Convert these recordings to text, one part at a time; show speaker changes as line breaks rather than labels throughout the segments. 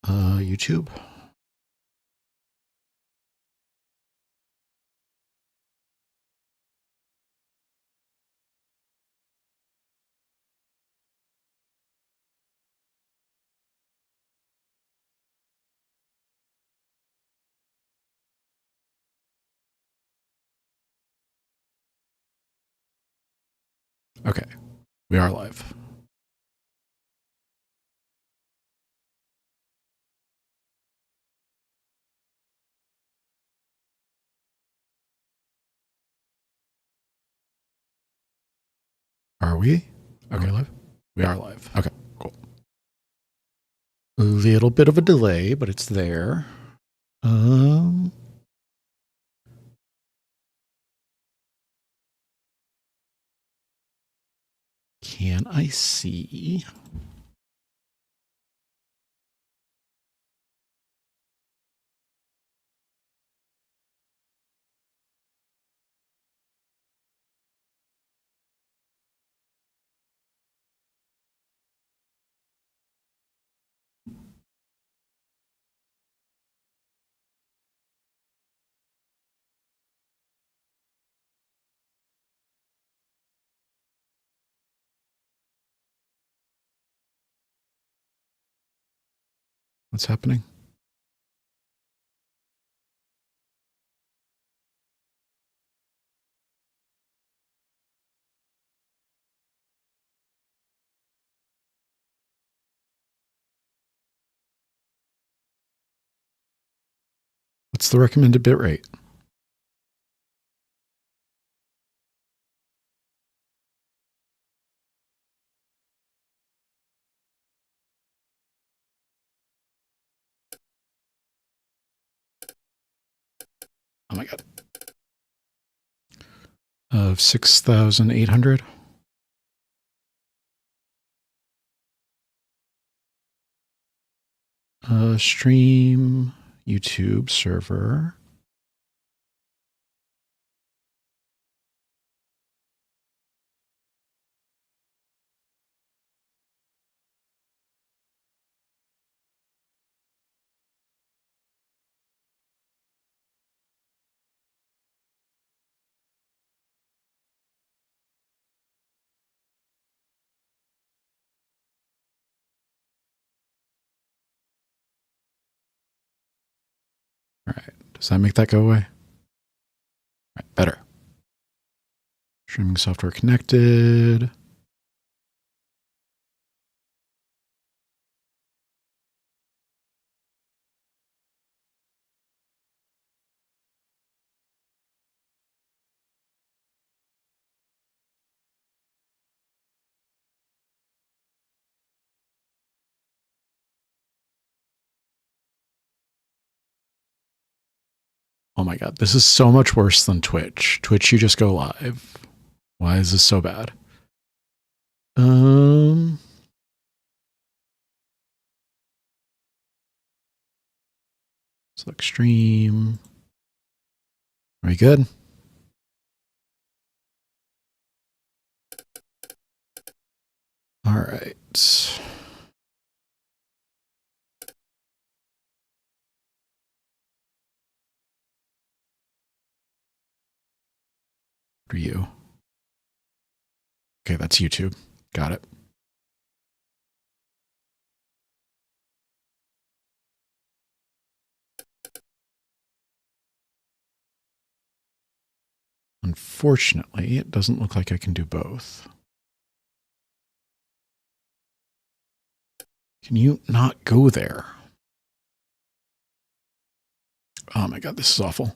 YouTube. Okay, we are live. Are we? Okay, live? We are live. Okay, cool. A little bit of a delay, but it's there. Can I see? What's happening? What's the recommended bitrate? Oh my god. Of 6,800. Stream YouTube server. All right. Does that make that go away? All right, better. Streaming software connected. Oh my god, this is so much worse than Twitch. Twitch, you just go live. Why is this so bad? Select stream. Are we good? All right. For you. Okay, that's YouTube. Got it. Unfortunately, it doesn't look like I can do both. Can you not go there? Oh my god, this is awful.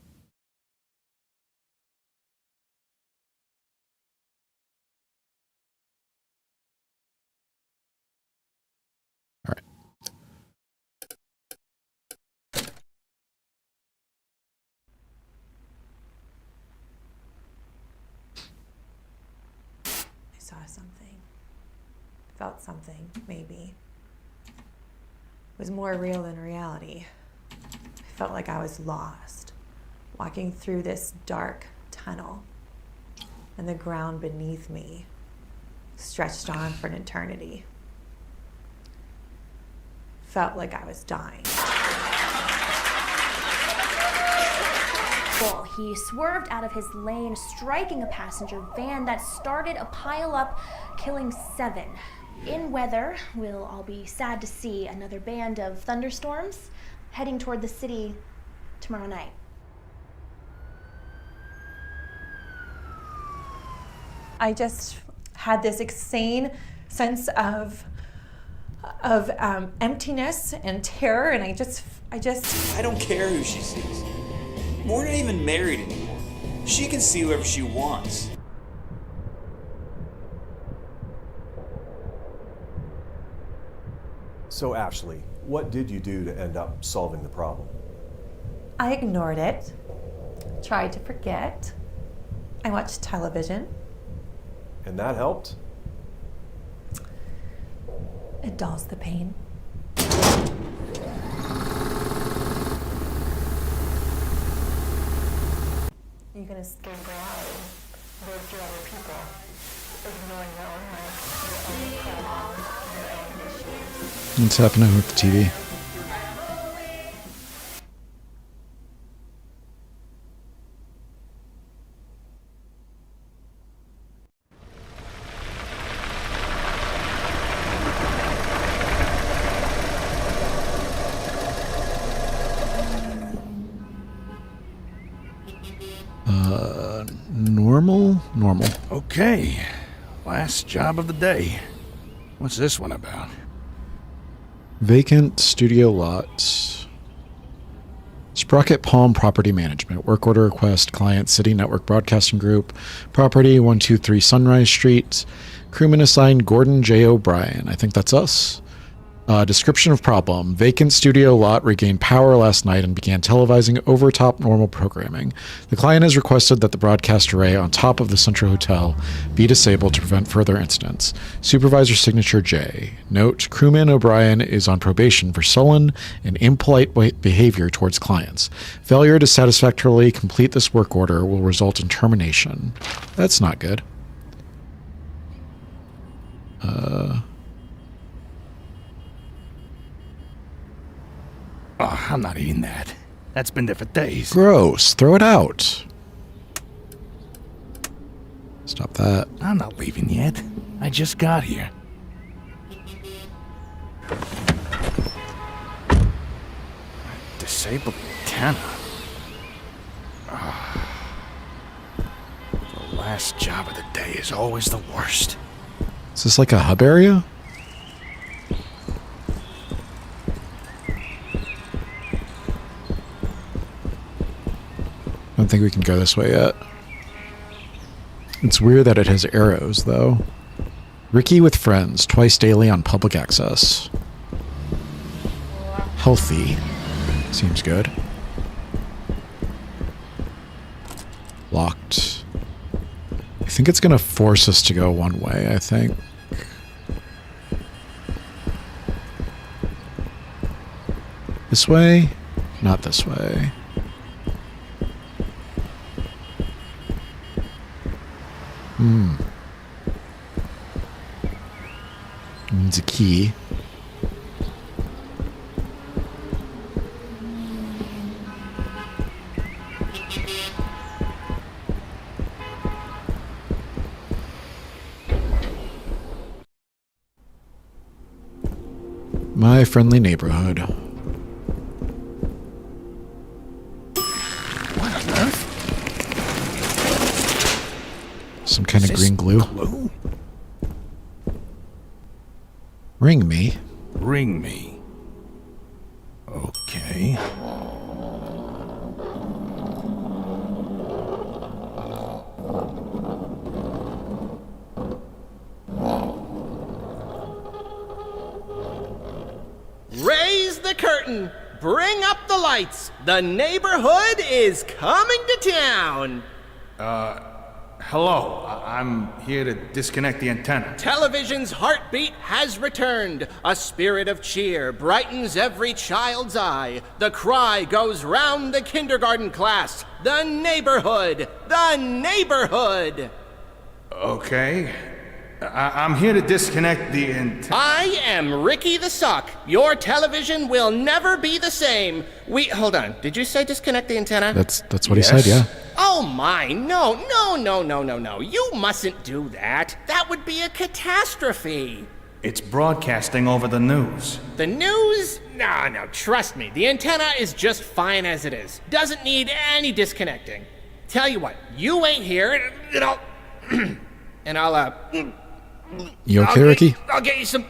All right.
I saw something. Felt something, maybe. It was more real than reality. I felt like I was lost, walking through this dark tunnel, and the ground beneath me stretched on for an eternity. felt like I was dying.
He swerved out of his lane, striking a passenger van that started a pile-up, killing 7. In weather, we'll all be sad to see another band of thunderstorms heading toward the city tomorrow night.
I just had this insane sense of emptiness and terror, and I just.
I don't care who she sees. We're not even married anymore. She can see whoever she wants.
So Ashley, what did you do to end up solving the problem?
I ignored it, tried to forget. I watched television.
And that helped?
It dulls the pain. You're gonna still go out and live through other people, ignoring your own life, your own problems, your own issues.
What's happening with the TV? Normal.
Okay, last job of the day. What's this one about?
Vacant studio lots. Sprocket Palm Property Management. Work order request. Client City Network Broadcasting Group. Property 123 Sunrise Street. Crewman assigned Gordon J. O'Brien. I think that's us. Description of problem. Vacant studio lot regained power last night and began televising over top normal programming. The client has requested that the broadcast array on top of the Central Hotel be disabled to prevent further incidents. Supervisor signature J. Note, Crewman O'Brien is on probation for sullen and impolite behavior towards clients. Failure to satisfactorily complete this work order will result in termination. That's not good.
Oh, I'm not eating that. That's been there for days.
Gross. Throw it out. Stop that.
I'm not leaving yet. I just got here. Disabled antenna. The last job of the day is always the worst.
Is this like a hub area? I don't think we can go this way yet. It's weird that it has arrows, though. Ricky with friends, twice daily on public access. Healthy. Seems good. Locked. I think it's gonna force us to go one way, I think. This way? Not this way. Needs a key. My friendly neighborhood.
What on earth?
Some kind of green glue.
Glue?
Ring me.
Ring me. Okay.
Raise the curtain. Bring up the lights. The neighborhood is coming to town.
Hello. I'm here to disconnect the antenna.
Television's heartbeat has returned. A spirit of cheer brightens every child's eye. The cry goes round the kindergarten class. The neighborhood! The neighborhood!
Okay. I'm here to disconnect the
I am Ricky the Sock. Your television will never be the same. Hold on. Did you say disconnect the antenna?
That's what he said, yeah.
Oh my, no. You mustn't do that. That would be a catastrophe.
It's broadcasting over the news.
The news? No, trust me. The antenna is just fine as it is. Doesn't need any disconnecting. Tell you what, you wait here, and I'll... and I'll,
You okay, Ricky?
I'll get you some...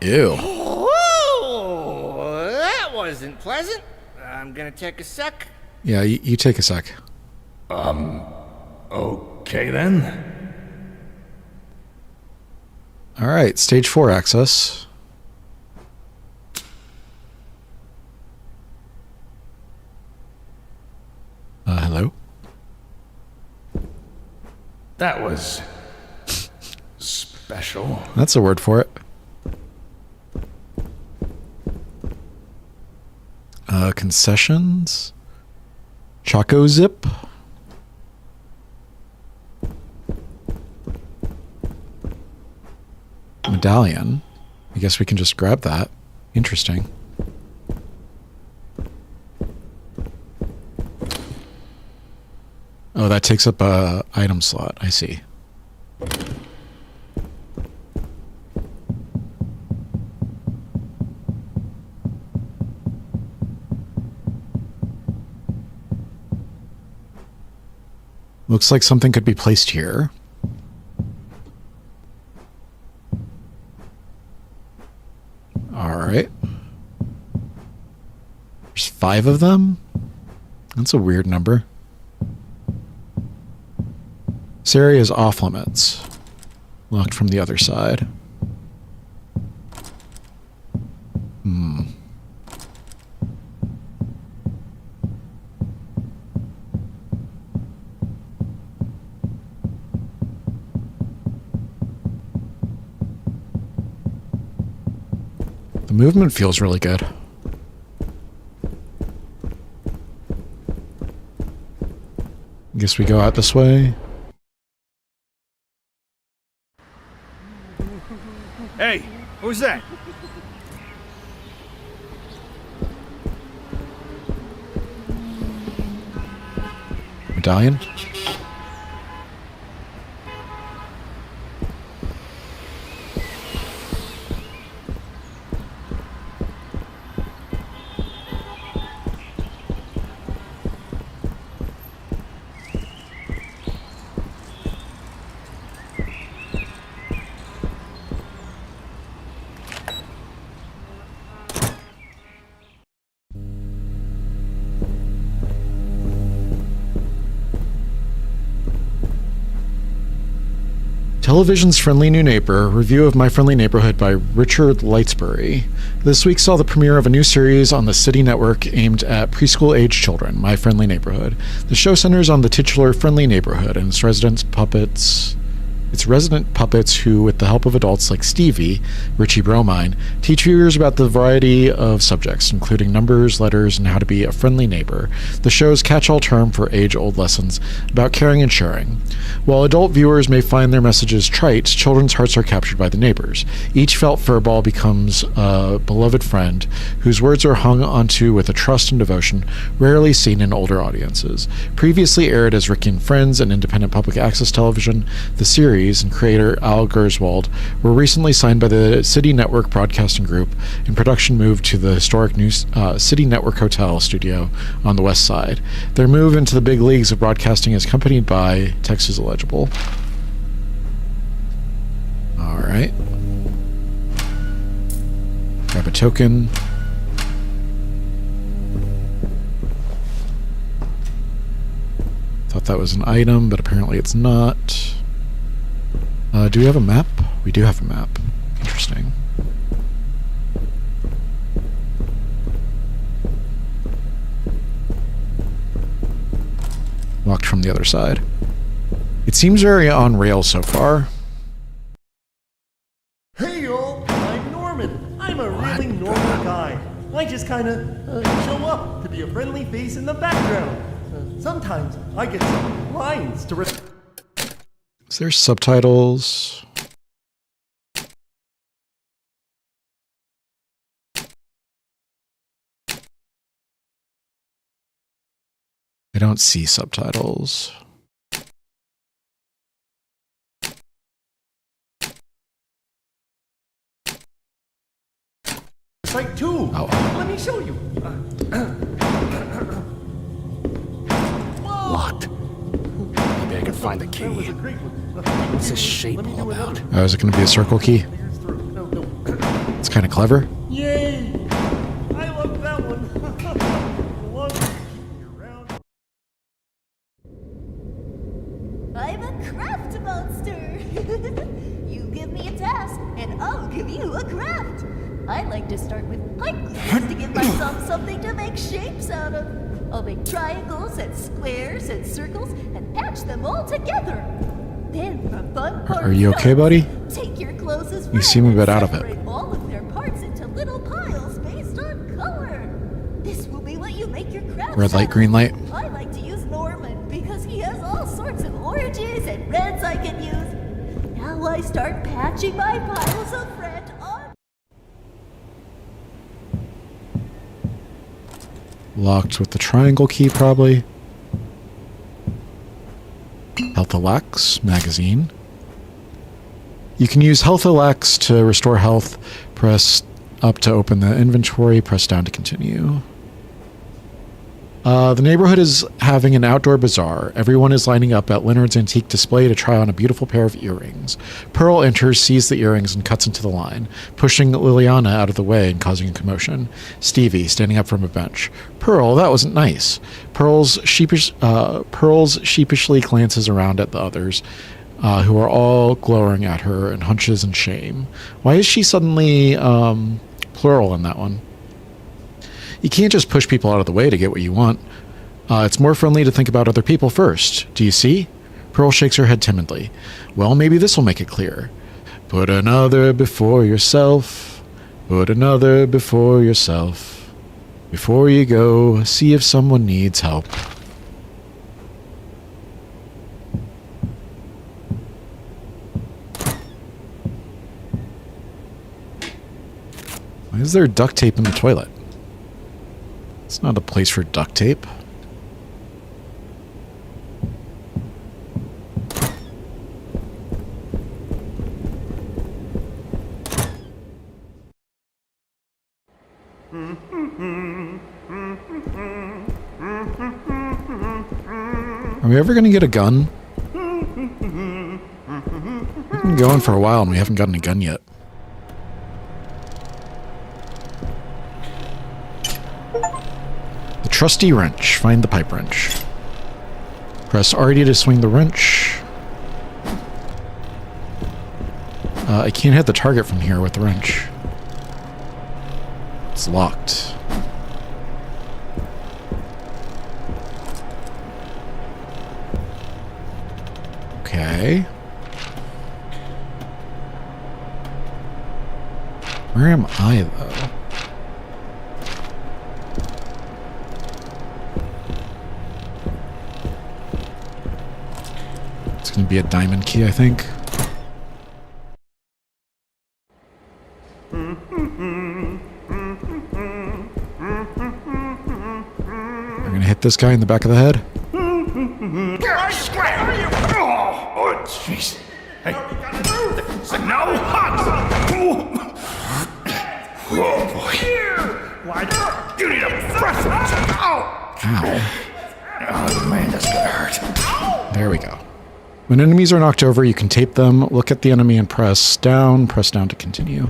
Ew.
Oh, that wasn't pleasant. I'm gonna take a sec.
Yeah, you take a sec.
Okay then.
All right, stage 4 access. Hello?
That was special.
That's a word for it. Concessions? Choco Zip? Medallion. I guess we can just grab that. Interesting. Oh, that takes up a item slot. I see. Looks like something could be placed here. All right. There's 5 of them? That's a weird number. This area is off limits. Locked from the other side. The movement feels really good. Guess we go out this way.
Hey, who's that?
Medallion? Television's Friendly New Neighbor, review of My Friendly Neighborhood by Richard Lightsbury. This week saw the premiere of a new series on the City Network aimed at preschool-age children, My Friendly Neighborhood. The show centers on the titular Friendly Neighborhood and its resident puppets who, with the help of adults like Stevie, Richie Bromine, teach viewers about the variety of subjects, including numbers, letters, and how to be a friendly neighbor, the show's catch-all term for age-old lessons about caring and sharing. While adult viewers may find their messages trite, children's hearts are captured by the neighbors. Each felt furball becomes a beloved friend whose words are hung onto with a trust and devotion rarely seen in older audiences. Previously aired as Ricky and Friends and independent public access television, the series and creator Al Gerswald were recently signed by the City Network Broadcasting Group, and production moved to the historic new City Network Hotel studio on the west side. Their move into the big leagues of broadcasting is accompanied by text is illegible. All right. Grab a token. Thought that was an item, but apparently it's not. Do we have a map? We do have a map. Interesting. Locked from the other side. It seems very on rails so far.
Hey y'all, I'm Norman. I'm a really normal guy. I just kinda show up to be a friendly face in the background. Sometimes I get some lines to
Is there subtitles? I don't see subtitles.
Site 2.
Oh.
Let me show you.
Locked. Maybe I can find the key.
That was a great one.
What's this shape
Let me
all
do
about?
another.
Oh, is it going to be a circle key?
Here's through. No.
It's kind of clever.
Yay! I love that one. The longer you keep me around.
I'm a craft monster. You give me a task, and I'll give you a craft. I like to start with pipe cleaners to give myself something to make shapes out of. I'll make triangles and squares and circles and patch them all together. Then the fun part
Are you okay, buddy?
Take your closest
You seem a bit out of it.
separate all of their parts into little piles based on color. This will be what you make your craft.
Red light,
out of.
green light.
I like to use Norman because he has all sorts of oranges and reds I can use. Now I start patching my piles of red on.
Locked with the triangle key, probably. Health Alex magazine. You can use Health Alex to restore health. Press up to open the inventory. Press down to continue. The neighborhood is having an outdoor bazaar. Everyone is lining up at Leonard's antique display to try on a beautiful pair of earrings. Pearl enters, sees the earrings, and cuts into the line, pushing Liliana out of the way and causing a commotion. Stevie, standing up from a bench. Pearl, that wasn't nice. Pearl's sheepishly glances around at the others, who are all glowering at her and hunches in shame. Why is she suddenly plural in that one? You can't just push people out of the way to get what you want. It's more friendly to think about other people first. Do you see? Pearl shakes her head timidly. Well, maybe this will make it clear. Put another before yourself. Put another before yourself. Before you go, see if someone needs help. Why is there duct tape in the toilet? It's not a place for duct tape. Are we ever going to get a gun? We've been going for a while and we haven't gotten a gun yet. The trusty wrench. Find the pipe wrench. Press RD to swing the wrench. I can't hit the target from here with the wrench. It's locked. Okay. Where am I, though? It's going to be a diamond key, I think. I'm going to hit this guy in the back of the head.
Oh, jeez. Hey. No hot! Oh, boy. You need a breath.
Ow.
Oh, man, that's gonna hurt.
There we go. When enemies are knocked over, you can tape them, look at the enemy and press down to continue.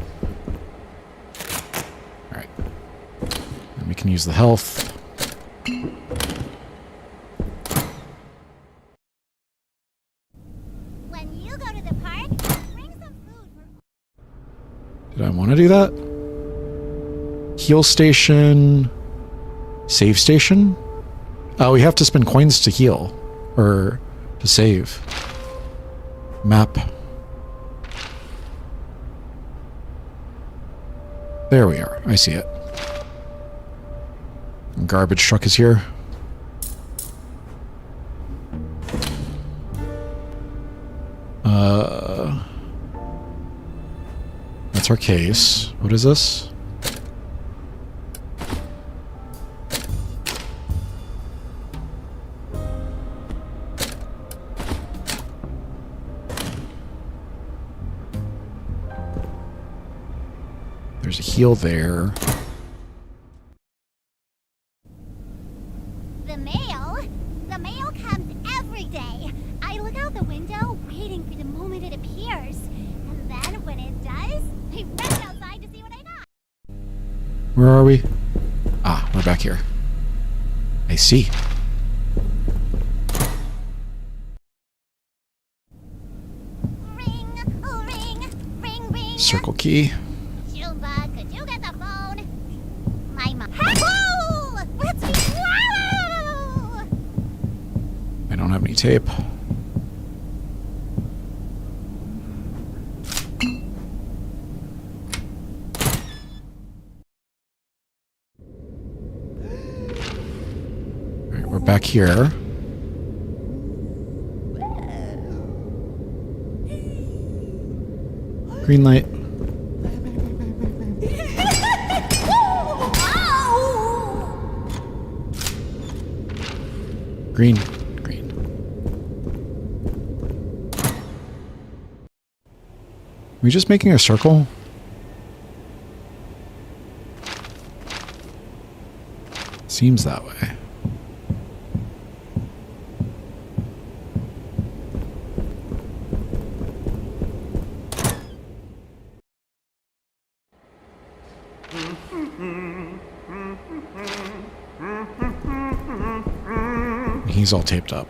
Alright. And we can use the health.
When you go to the park, bring some food for...
Did I want to do that? Heal station. Save station? Oh, we have to spend coins to heal. Or to save. Map. There we are. I see it. Garbage truck is here. That's our case. What is this? There's a heel there.
The mail comes every day. I look out the window, waiting for the moment it appears. And then when it does, I run outside to see what I got.
Where are we? Ah, we're back here. I see.
Ring, oh ring, ring, ring.
Circle key.
Shumba, could you get the phone? My mom. Whoa! Let's be wow!
I don't have any tape. Alright, we're back here. Green light. Green. Green. Are we just making a circle? Seems that way. He's all taped up.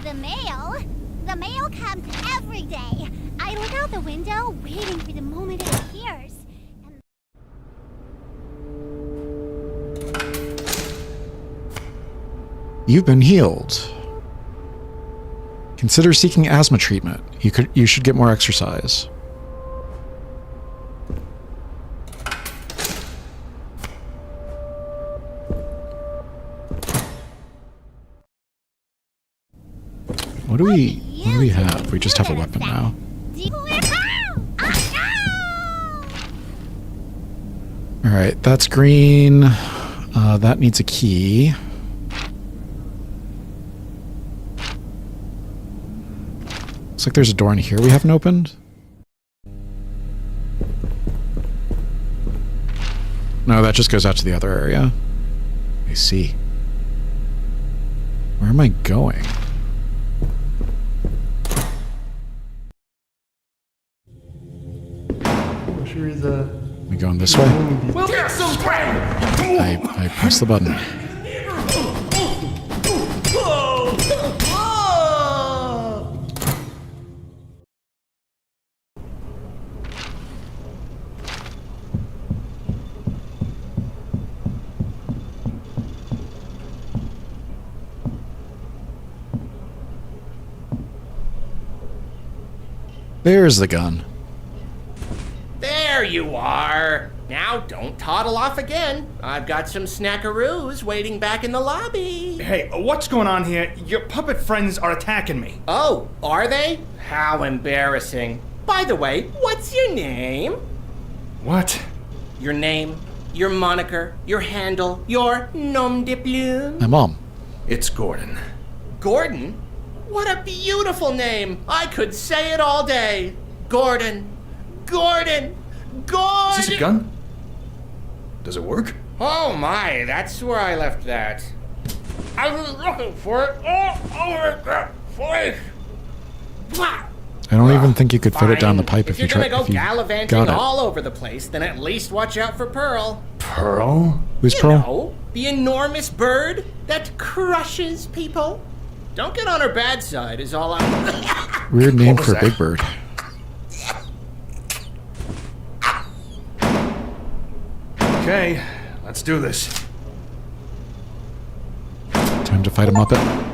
The mail comes every day. I look out the window, waiting for the moment it appears. And
You've been healed. Consider seeking asthma treatment. You should get more exercise. What do we have? We just have a weapon now. Alright, that's green. That needs a key. Looks like there's a door in here we haven't opened. No, that just goes out to the other area. I see. Where am I going?
Sure is
We going this way?
We'll get some
I press the button. There's the gun.
There you are. Now don't toddle off again. I've got some snackaroos waiting back in the lobby.
Hey, what's going on here? Your puppet friends are attacking me.
Oh, are they? How embarrassing. By the way, what's your name?
What?
Your name, your moniker, your handle, your nom de plume.
My mom.
It's Gordon.
Gordon? What a beautiful name. I could say it all day. Gordon. Gordon. Gordon.
Is this a gun? Does it work?
Oh my, that's where I left that. I was looking for it all over the place.
I don't even think you could fit it down the
Fine.
pipe
if
you
you're gonna
try.
go gallivanting
got it.
all over the place, then at least watch out for Pearl.
Pearl?
Who's
You
Pearl?
know, the enormous bird that crushes people. Don't get on her bad side is all I'm...
Weird name
was
for a
that?
big bird.
Okay, let's do this.
Time to fight a Muppet.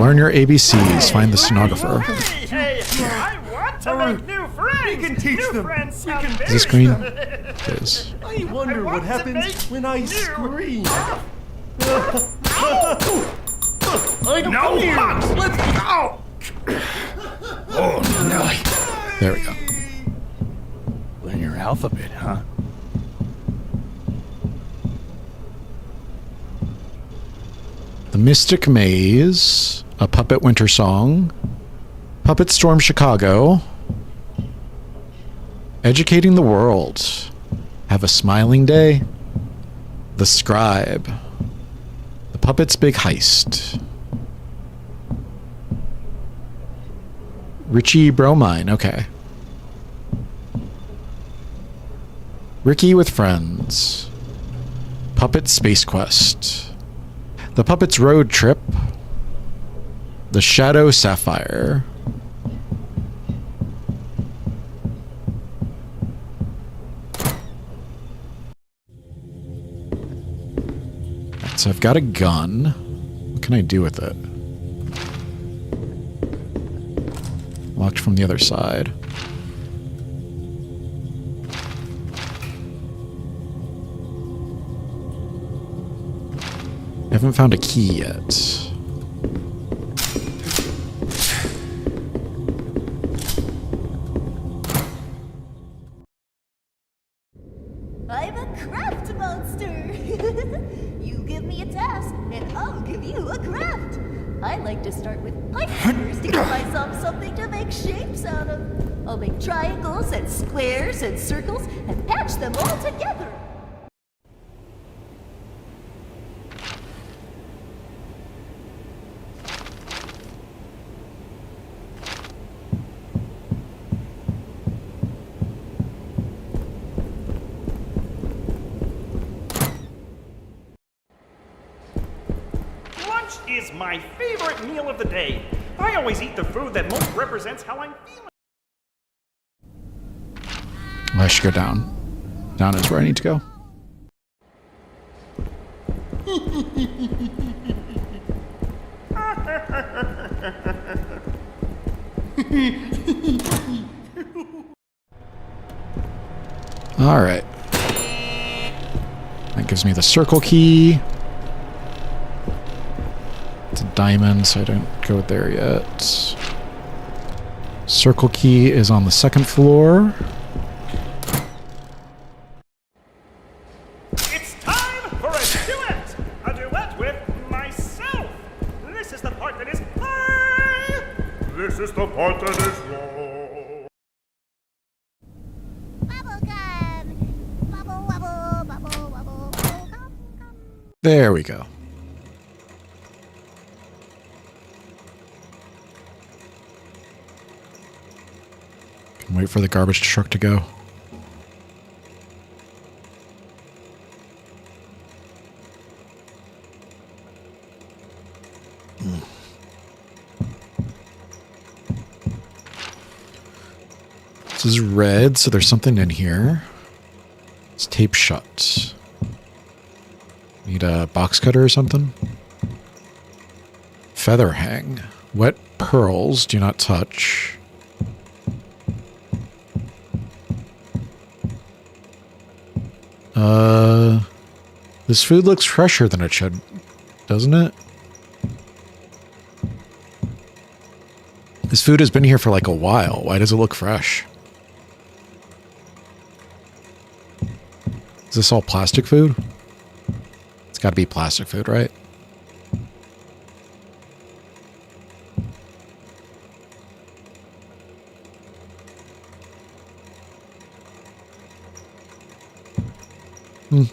Learn your ABCs. Find the stenographer.
Hey, I want to make new friends. We can teach them.
Is this green? It is.
I wonder what happens when I scream.
No, Pops, let's go!
Oh, no.
There we go.
Learn your alphabet, huh?
The Mystic Maze, A Puppet Winter Song, Puppet Storm Chicago, Educating the World, Have a Smiling Day, The Scribe, The Puppet's Big Heist, Richie Bromine, okay. Ricky with Friends, Puppet Space Quest, The Puppet's Road Trip, The Shadow Sapphire, so I've got a gun. What can I do with it? Locked from the other side. I haven't found a key yet.
I'm a craft monster. You give me a task, and I'll give you a craft. I like to start with pipe cutters to give myself something to make shapes out of. I'll make triangles and squares and circles and patch them all together.
Lunch is my favorite meal of the day. I always eat the food that most represents how I'm feeling.
I should go down. Down is where I need to go. All right. That gives me the circle key. It's a diamond, so I don't go there yet. Circle key is on the second floor.
It's time for a duet! A duet with myself! This is the part that is high! This is the part that is low!
Bubblegum! Bubble wobble, bubble wobble, bubble gum gum.
There we go. Can wait for the garbage truck to go. This is red, so there's something in here. It's taped shut. Need a box cutter or something? Feather hang. Wet pearls do not touch. This food looks fresher than it should, doesn't it? This food has been here for like a while. Why does it look fresh? Is this all plastic food? It's got to be plastic food, right? All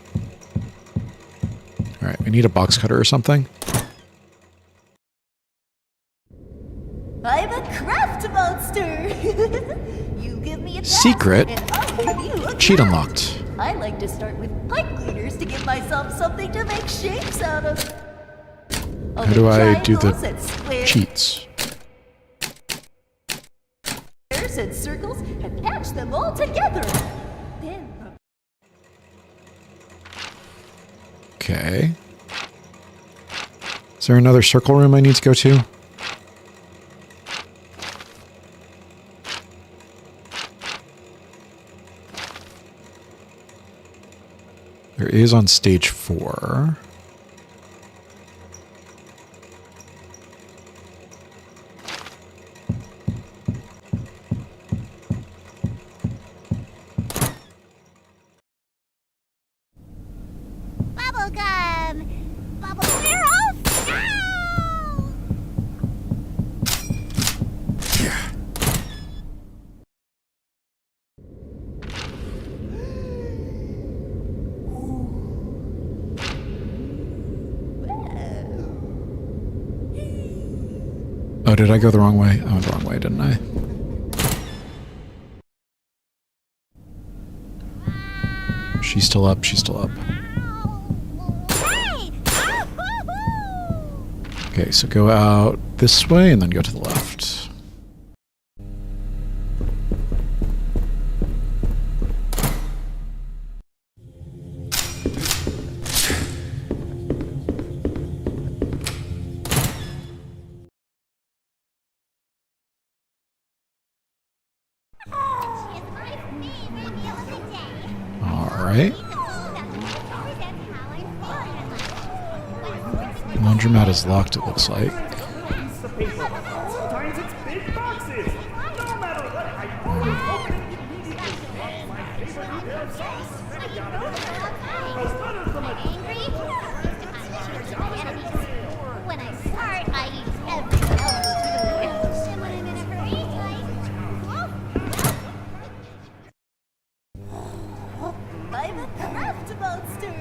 right, we need a box cutter or something.
I'm a craft monster. You give me a task,
Secret.
and I'll give you a
Cheat
craft.
unlocked.
I like to start with pipe cleaners to give myself something to make shapes out of. I'll
How do
make
I do
triangles
the
and squares
cheats?
and circles and patch them all together. Then
Okay. Is there another circle room I need to go to? There is on stage 4. Oh, did I go the wrong way? I went the wrong way, didn't I? She's still up. She's still up. Okay, so go out this way and then go to the left. Alright. Laundromat is locked, it looks like.
The paper. Sometimes it's big boxes. No matter what I do, open it immediately. My favorite pair of socks.
When I start, I use everything else. And when I'm in a hurry,
I'm a craft monster.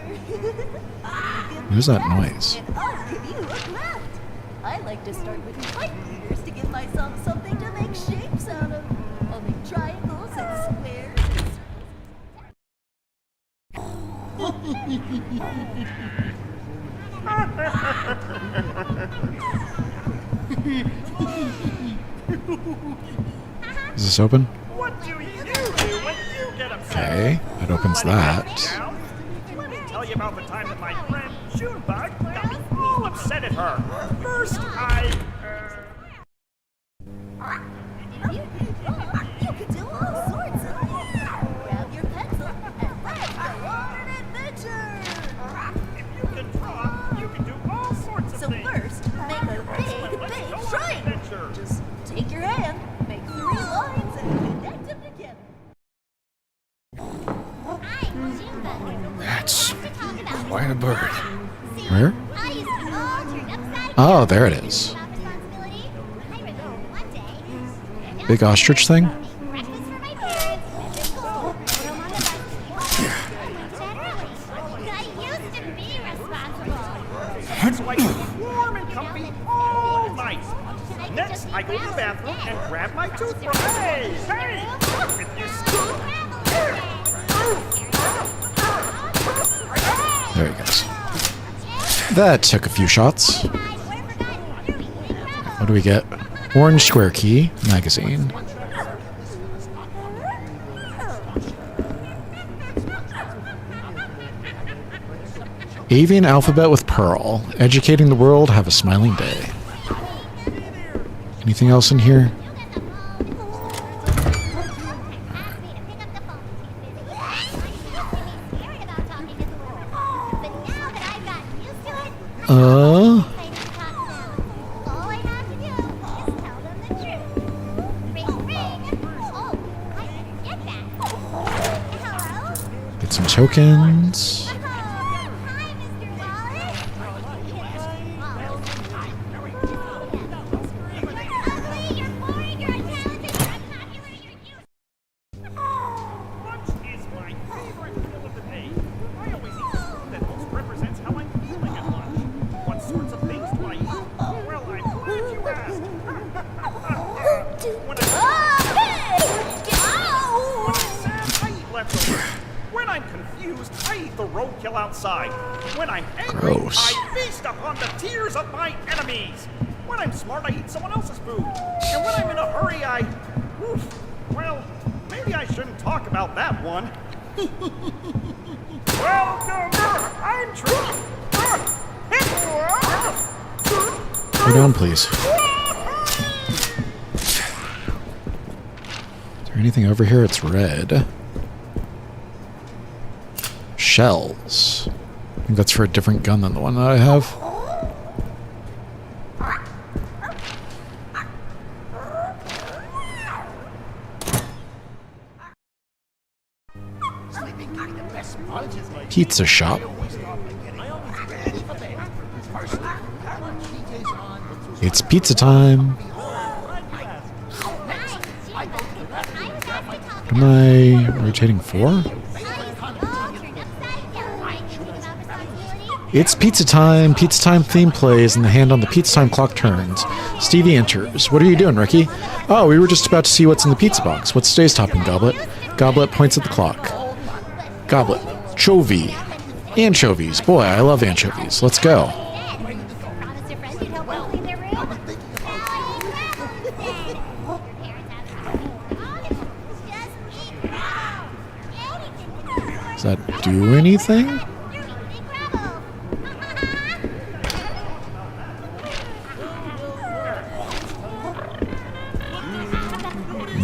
Who's that noise?
And I'll give you a craft. I like to start with white fingers to give myself something to make shapes out of. I'll make triangles and squares
Is this open?
What do you do when you get upset?
Okay, that opens that.
Let me tell you about the time that my friend Junebug got me all upset at her. First,
You could do all sorts of things. Grab your pencil and let's go on an adventure.
if you can draw, you can do all sorts of
So
things.
first, make a big triangle. Just take your hand, make 3 lines, and connect them together.
That's quite a bird.
Where? Oh, there it is. Big ostrich thing?
It's like warm and comfy all night. Next, I go to the bathroom and grab my toothbrush. Hey! If you scoop,
There he goes. That took a few shots. What do we get? Orange square key, magazine. Avian alphabet with Pearl. Educating the world, have a smiling day. Anything else in here? Get some tokens.
lunch is my favorite meal of the day. I always eat food that most represents how I'm feeling at lunch. What sorts of things do I eat? Well, I'm glad you asked. When I'm sad, I eat leftovers. When I'm confused, I eat the roadkill outside. When I'm angry,
Gross.
I feast upon the tears of my enemies. When I'm smart, I eat someone else's food. And when I'm in a hurry, well, maybe I shouldn't talk about that one. Welcome, I'm True.
Go down, please. Is there anything over here? It's red. Shells. I think that's for a different gun than the one that I have. Pizza shop. It's pizza time. Am I rotating 4? It's pizza time. Pizza time theme plays, and the hand on the pizza time clock turns. Stevie enters. What are you doing, Ricky? Oh, we were just about to see what's in the pizza box. What's today's topping, Goblet? Goblet points at the clock. Goblet. Chovy. Anchovies. Boy, I love anchovies. Let's go.
Promise your friends you'd help them clean their room.
Does that do anything?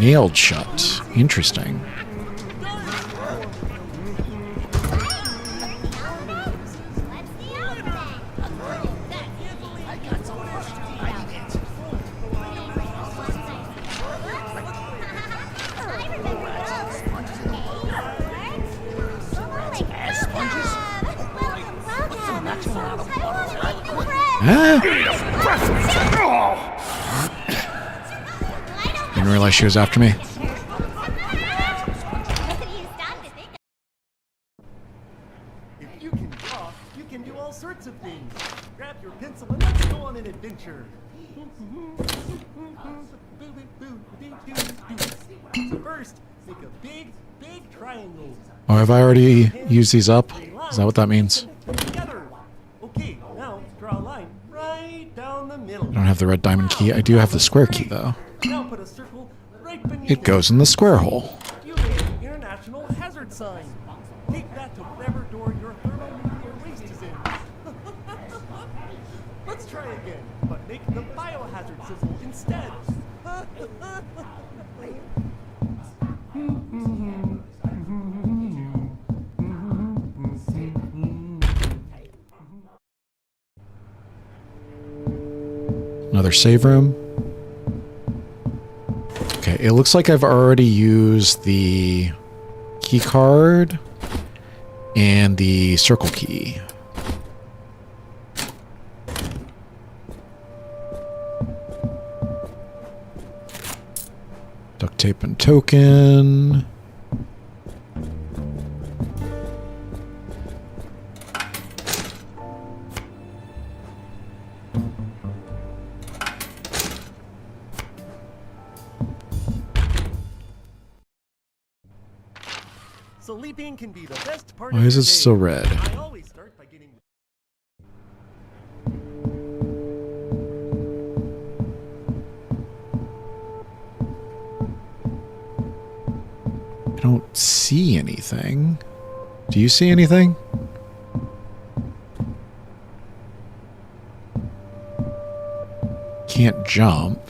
Nailed shut. Interesting. Didn't realize she was after me.
If you can draw, you can do all sorts of things. Grab your pencil and let's go on an adventure. So first, make a big, big triangle.
Oh, have I already used these up? Is that what that means?
Together. Okay, now draw a line right down the middle.
I don't have the red diamond key. I do have the square key, though.
Now put a circle right beneath
It goes in the square hole.
You made an international hazard sign. Take that to whatever door your thermonuclear waste is in. Let's try again, but make the biohazard sizzle instead.
Another save room. Okay, it looks like I've already used the key card and the circle key. Duct tape and token.
Sleeping can be the best part
Why
of
is
your
it
day.
still red?
I always start by getting
I don't see anything. Do you see anything? Can't jump.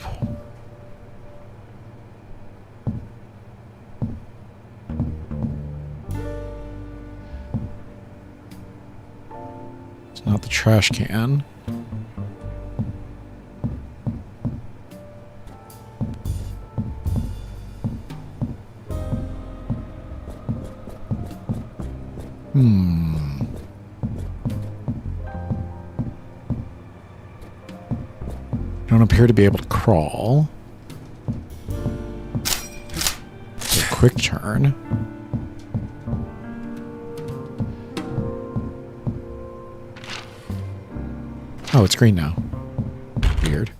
It's not the trash can. Don't appear to be able to crawl. It's a quick turn. Oh, it's green now. Weird.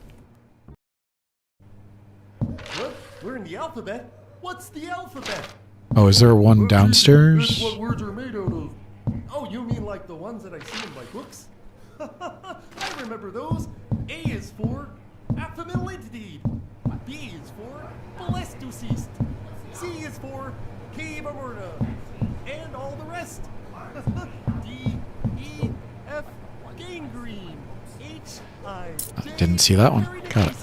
Look, we're in the alphabet. What's the alphabet?
Oh, is there one
That's
downstairs?
what words are made out of. Oh, you mean like the ones that I see in my books? I remember those. A is for affamility. B is for molestocyst. C is for cave aorta. And all the rest. D, E, F, gangrene. H, I, J,
Didn't see that one. Got it.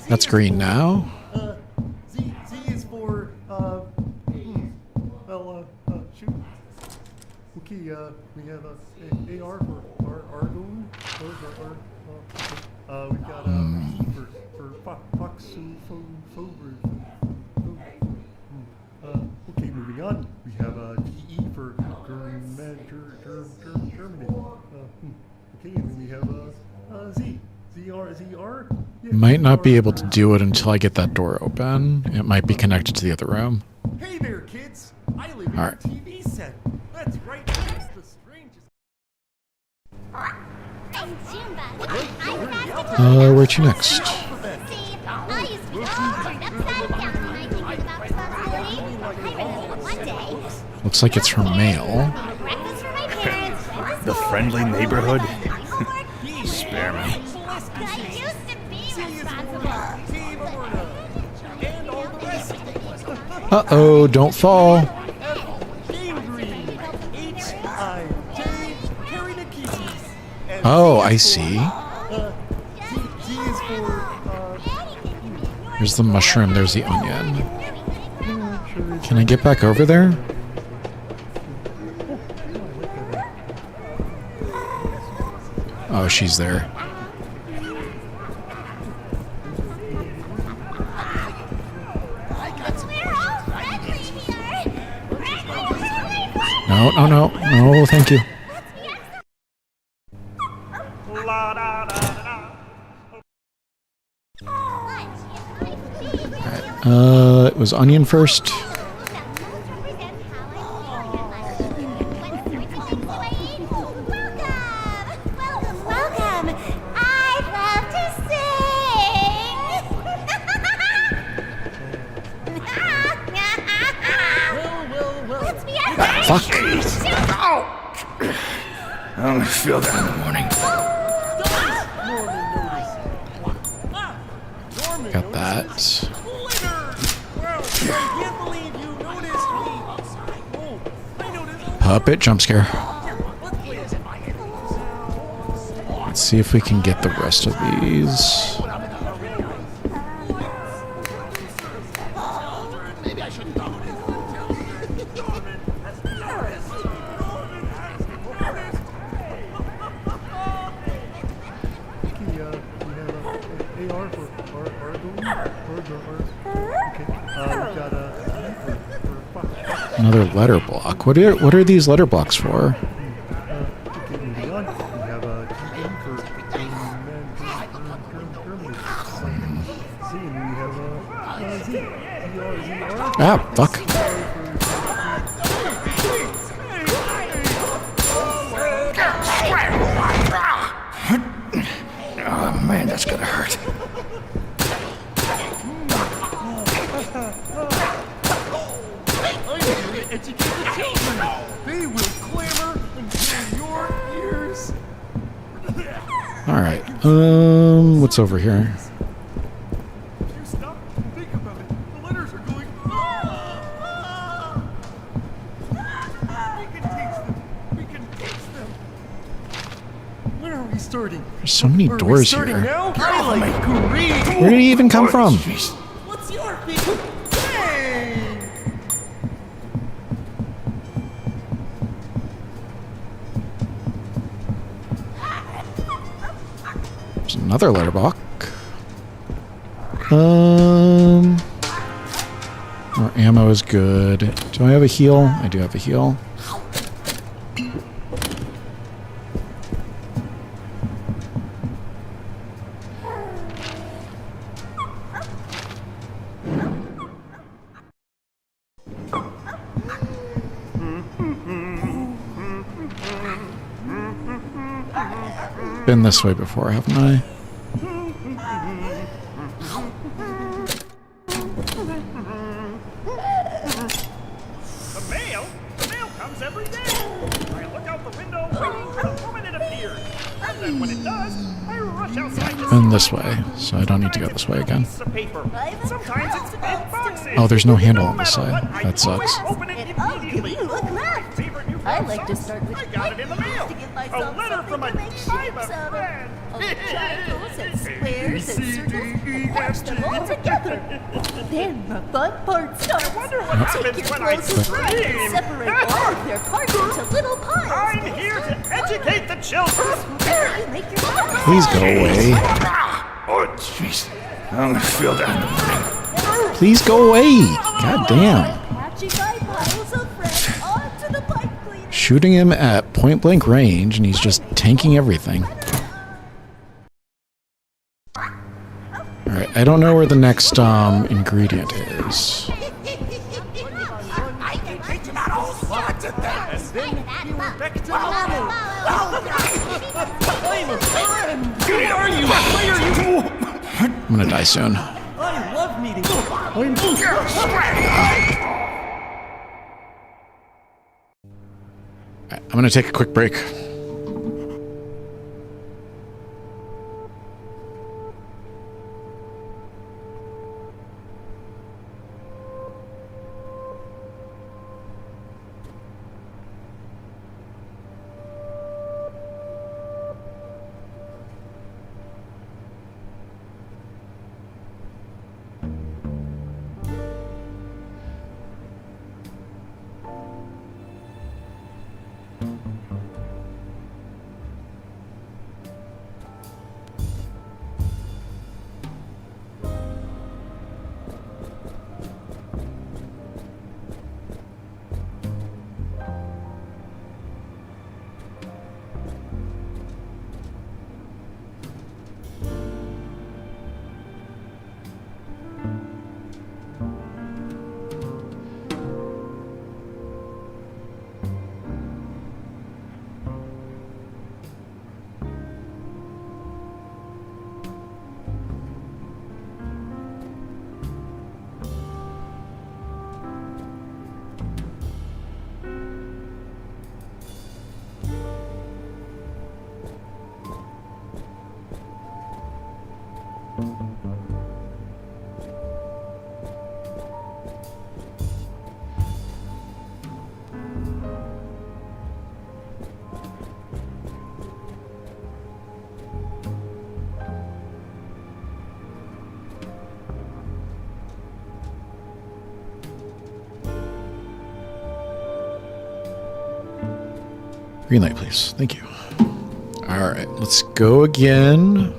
That's green now.
Z is for, shoot. Okay, we have AR for argon. We've got P for okay, moving on. We have GE for Germany. Okay, and then we have Z. ZR? Yeah,
Might not be able to do it until I get that door open. It might be connected to the other room.
Hey there, kids! I live in
All
a
right.
TV set. That's right.
Where to next?
See, I used to be all turned upside down when I think about responsibility. I remember one day,
Looks like it's her mail.
breakfast for my parents, went to
The
school,
friendly neighborhood.
homework.
Spare me.
I used to be responsible.
Uh-oh, don't fall. Oh, I see. There's the mushroom, there's the onion. Can I get back over there? Oh, she's there. No, no, no, no, thank you. It was onion first.
Welcome. I love to sing.
Fuck.
I'm gonna feel that in the morning.
Got that. Puppet jump scare. Let's see if we can get the rest of these. Another letter block. What are these letter blocks for? Ah, fuck.
Oh man, that's gonna hurt.
Educate the children. They will clamor until your ears.
All right. What's over here?
If you stop and think about it, the letters are going. We can teach them. We can teach them. Where are we starting?
There's so many
Are we
doors
starting
here.
now? I like green.
Where did he even come from?
What's your big bang?
There's another letter block. More ammo is good. Do I have a heal? I do have a heal. Been this way before, haven't I?
The mail comes every day. I look out the window waiting for the moment it appears. And then when it does, I rush outside to
Been this way, so I don't need to go this way again.
piece of paper. Sometimes it's in boxes.
Oh, there's no handle on
No
this
matter
side.
what, I
That sucks.
always open it
And I'll give
immediately.
you a craft.
Favorite new
I
pop
like to
song?
start with
I got it in the mail.
to give
A
myself
letter
something
from a
to make
time
shapes
of
out
friend.
of triangles and squares and circles and match them all together. Then the fun part starts.
I wonder what
Take
happens
your
when I
closest friend and
scream.
separate all of their parts into little piles.
I'm here to educate the children.
There you make your craft.
Please go away.
Oh jeez, I'm gonna feel that in the morning.
Please go away. God damn.
Catching my piles of friends onto the pipe cleaner.
Shooting him at point blank range, and he's just tanking everything. Alright, I don't know where the next ingredient is.
I'm a friend. Are you
I'm gonna die soon.
I love meeting.
I'm gonna take a quick break. Green light, please. Thank you. All right, let's go again.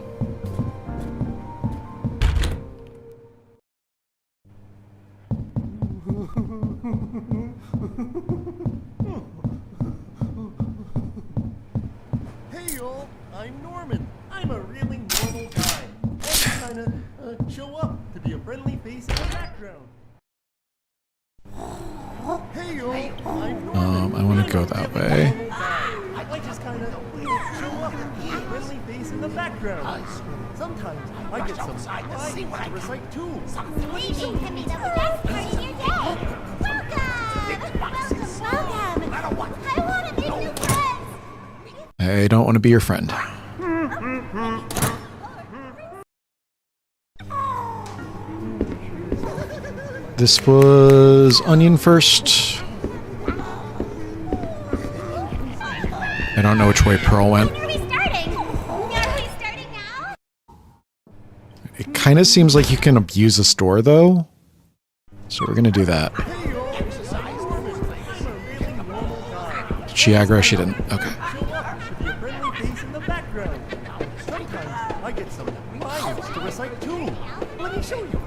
Hey y'all, I'm Norman. I'm a really normal guy. I just kinda show up to be a friendly face in the background. Hey y'all, I'm Norman.
I want to go that way.
I just kinda show up to be a friendly face in the background. Sometimes I get some lines to recite too.
Leaving can be the best part of your day. Welcome. I want to make new friends.
I don't want to be your friend. This was onion first. I don't know which way Pearl went.
When are we starting? Are we starting now?
It kind of seems like you can abuse a store, though. So we're going to do that. Did she aggro? She didn't. Okay.
I get some lines to recite too. Let me show you.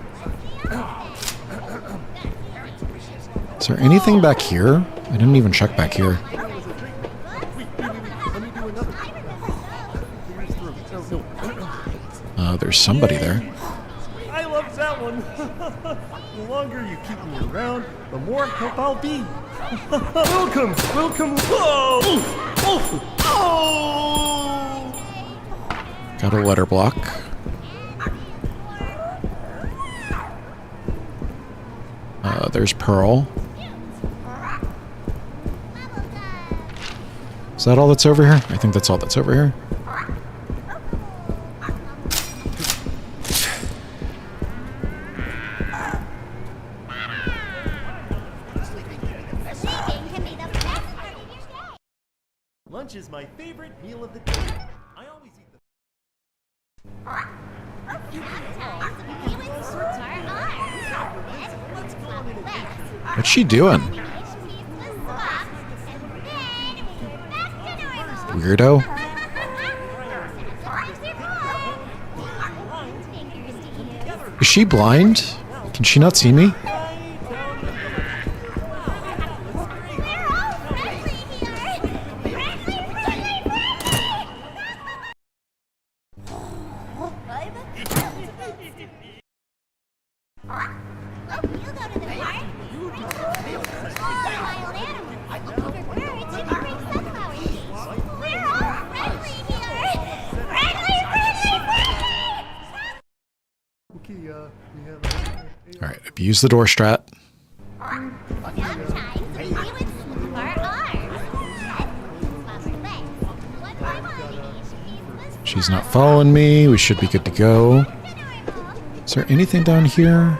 Is there anything back here? I didn't even check back here. There's somebody there.
I love that one. The longer you keep me around, the more help I'll be. Welcome. Whoa! Oh!
Got a letter block. There's Pearl. Is that all that's over here? I think that's all that's over here.
Lunch is my favorite meal of the day. I always eat
What's she doing? Weirdo. Is she blind? Can she not see me?
cooky. We have
All right, abuse the door strat.
Sometimes we would sleep our arms. Let's swap our legs. One by one, each piece was
She's not following me. We should be good to go. Is there anything down here?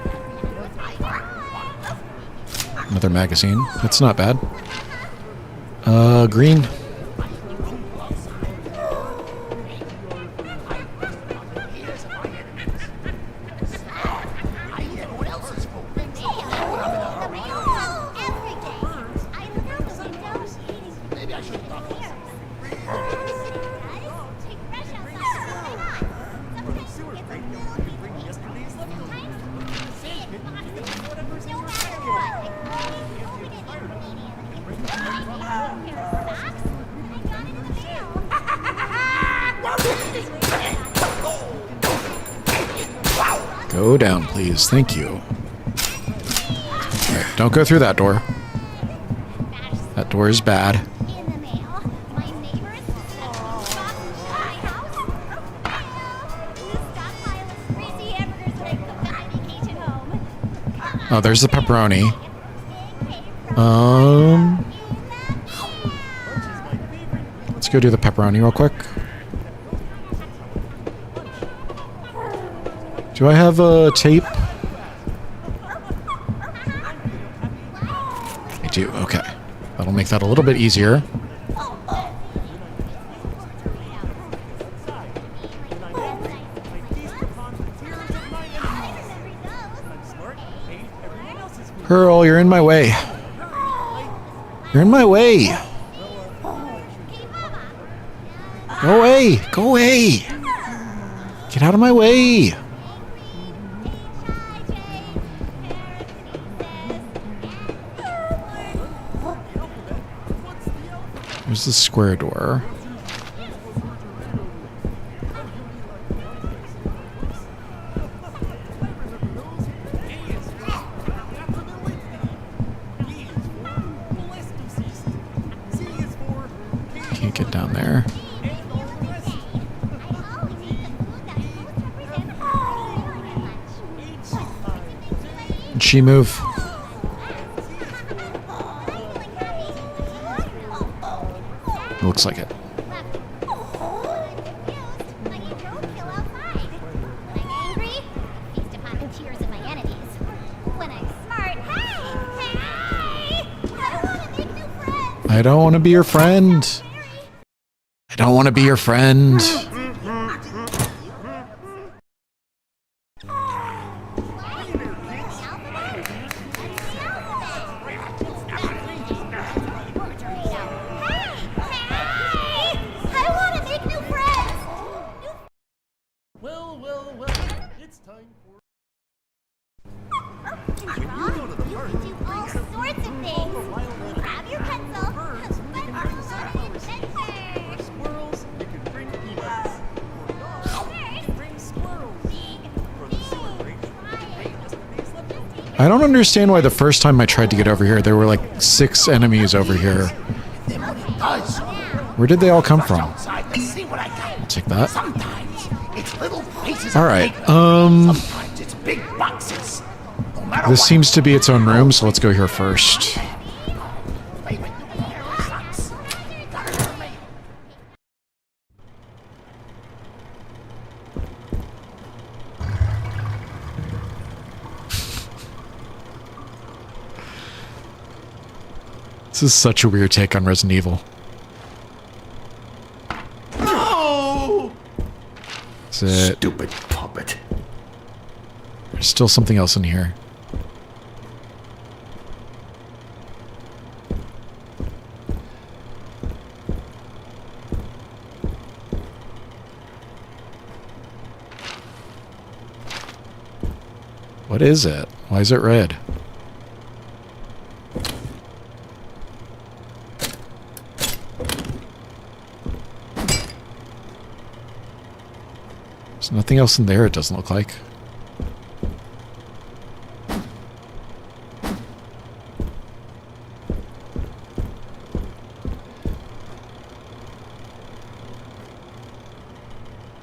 Another magazine. That's not bad. Green. Go down, please. Thank you. All right, don't go through that door. That door is bad.
in the mail. My neighbors sent me boxes to my house. The stockpile of greasy hamburgers when I cooked on my vacation home.
Oh, there's the pepperoni. Let's go do the pepperoni real quick. Do I have a tape? I do, okay. That'll make that a little bit easier. Girl, you're in my way. You're in my way. Go away. Go away. Get out of my way. There's the square door. Can't get down there. Did she move? Looks like it. I don't want to be your friend. I don't want to be your friend. I don't understand why the first time I tried to get over here, there were like 6 enemies over here. Where did they all come from? I'll take that. Alright, this seems to be its own room, so let's go here first. This is such a weird take on Resident Evil.
No!
Is it?
Stupid puppet.
There's still something else in here. What is it? Why is it red? There's nothing else in there, it doesn't look like.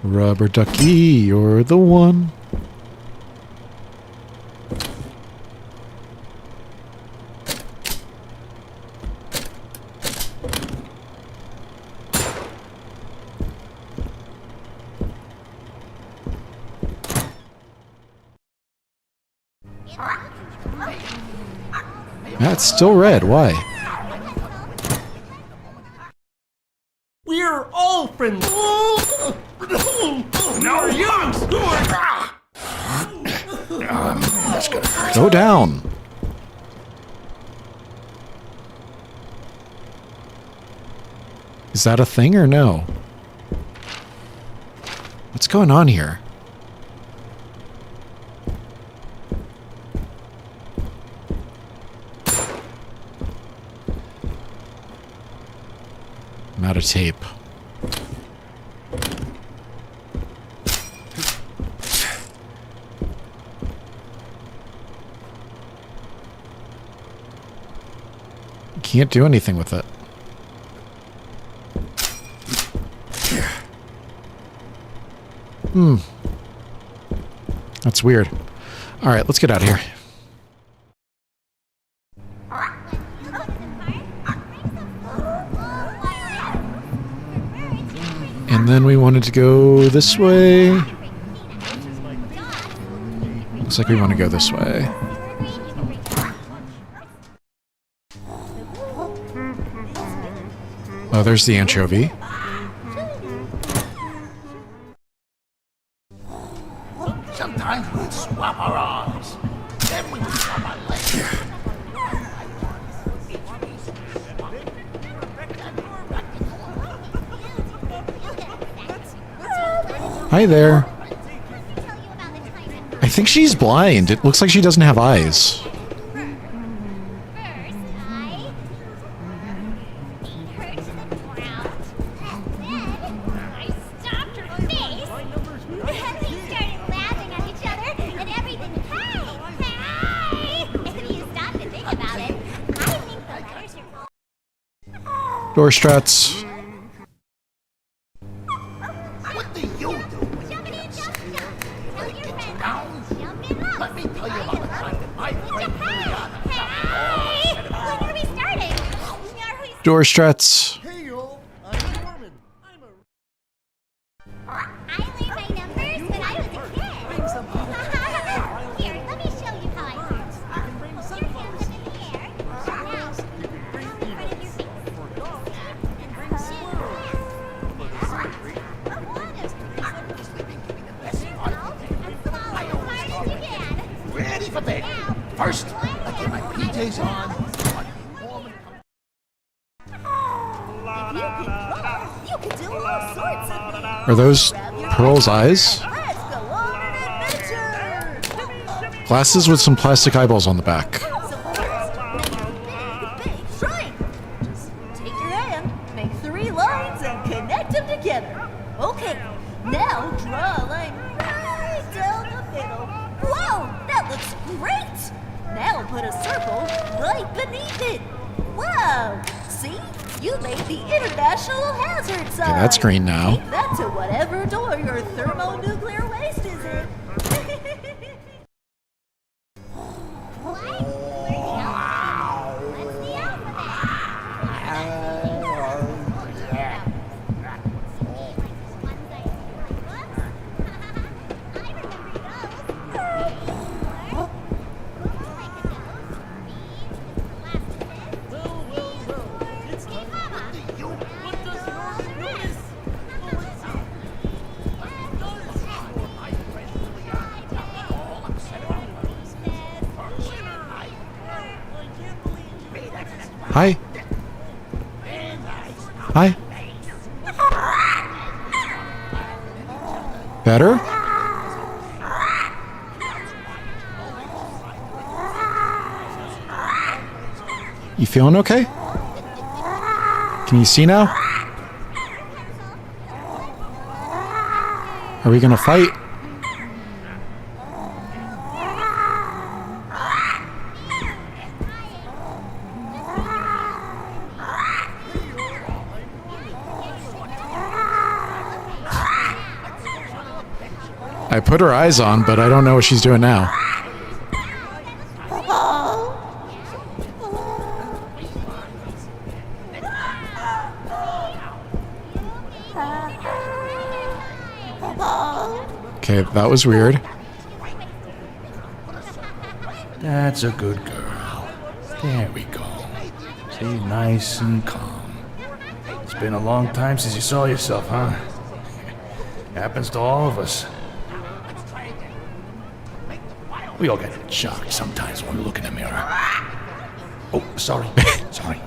Rubber ducky, you're the one. Yeah, it's still red. Why?
We're all friends.
No, you! That's gonna hurt.
Go down. Is that a thing or no? What's going on here? I'm out of tape. Can't do anything with it. That's weird. All right, let's get out of here. And then we wanted to go this way. Looks like we want to go this way. Oh, there's the anchovy.
Sometimes we'd swap our arms. Then we'd swap our legs.
Hi there. I think she's blind. It looks like she doesn't have eyes. Door struts.
What do you do when you get upset? Let it get you down? Let me tell you about the time that my friend
When are we starting?
Door struts.
Hey, y'all. I'm Norman.
I learned my numbers when I was a kid. Here, let me show you how I count. Your hands up in the air. Now, palm in front of your face.
ready for bed. First, I get my PJs on.
You can do all sorts of things.
Are those Pearl's eyes?
Let's go on an adventure.
Glasses with some plastic eyeballs on the back.
So first, make a big shrine. Just take your hand, make 3 lines, and connect them together. Okay, now draw a line right down the middle. Whoa, that looks great! Now put a circle right beneath it. Wow, see? You made the international hazard sign.
Okay, that's green now.
Take that to whatever door your thermonuclear waste is in.
Hi. Hi. Better? You feeling okay? Can you see now? Are we gonna fight? I put her eyes on, but I don't know what she's doing now. Okay, that was weird.
That's a good girl. There we go. See, nice and calm. It's been a long time since you saw yourself, huh? Happens to all of us. We all get shocked sometimes when we look in the mirror. Oh, sorry. Sorry.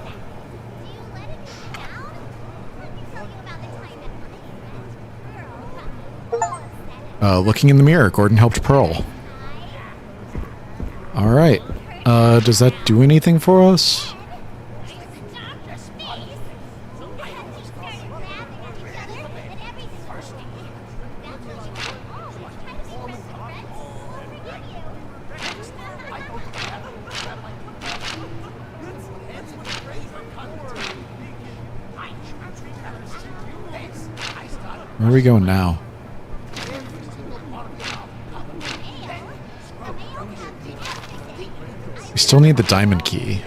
Looking in the mirror, Gordon helped Pearl. Alright. Does that do anything for us? Where are we going now? We still need the diamond key.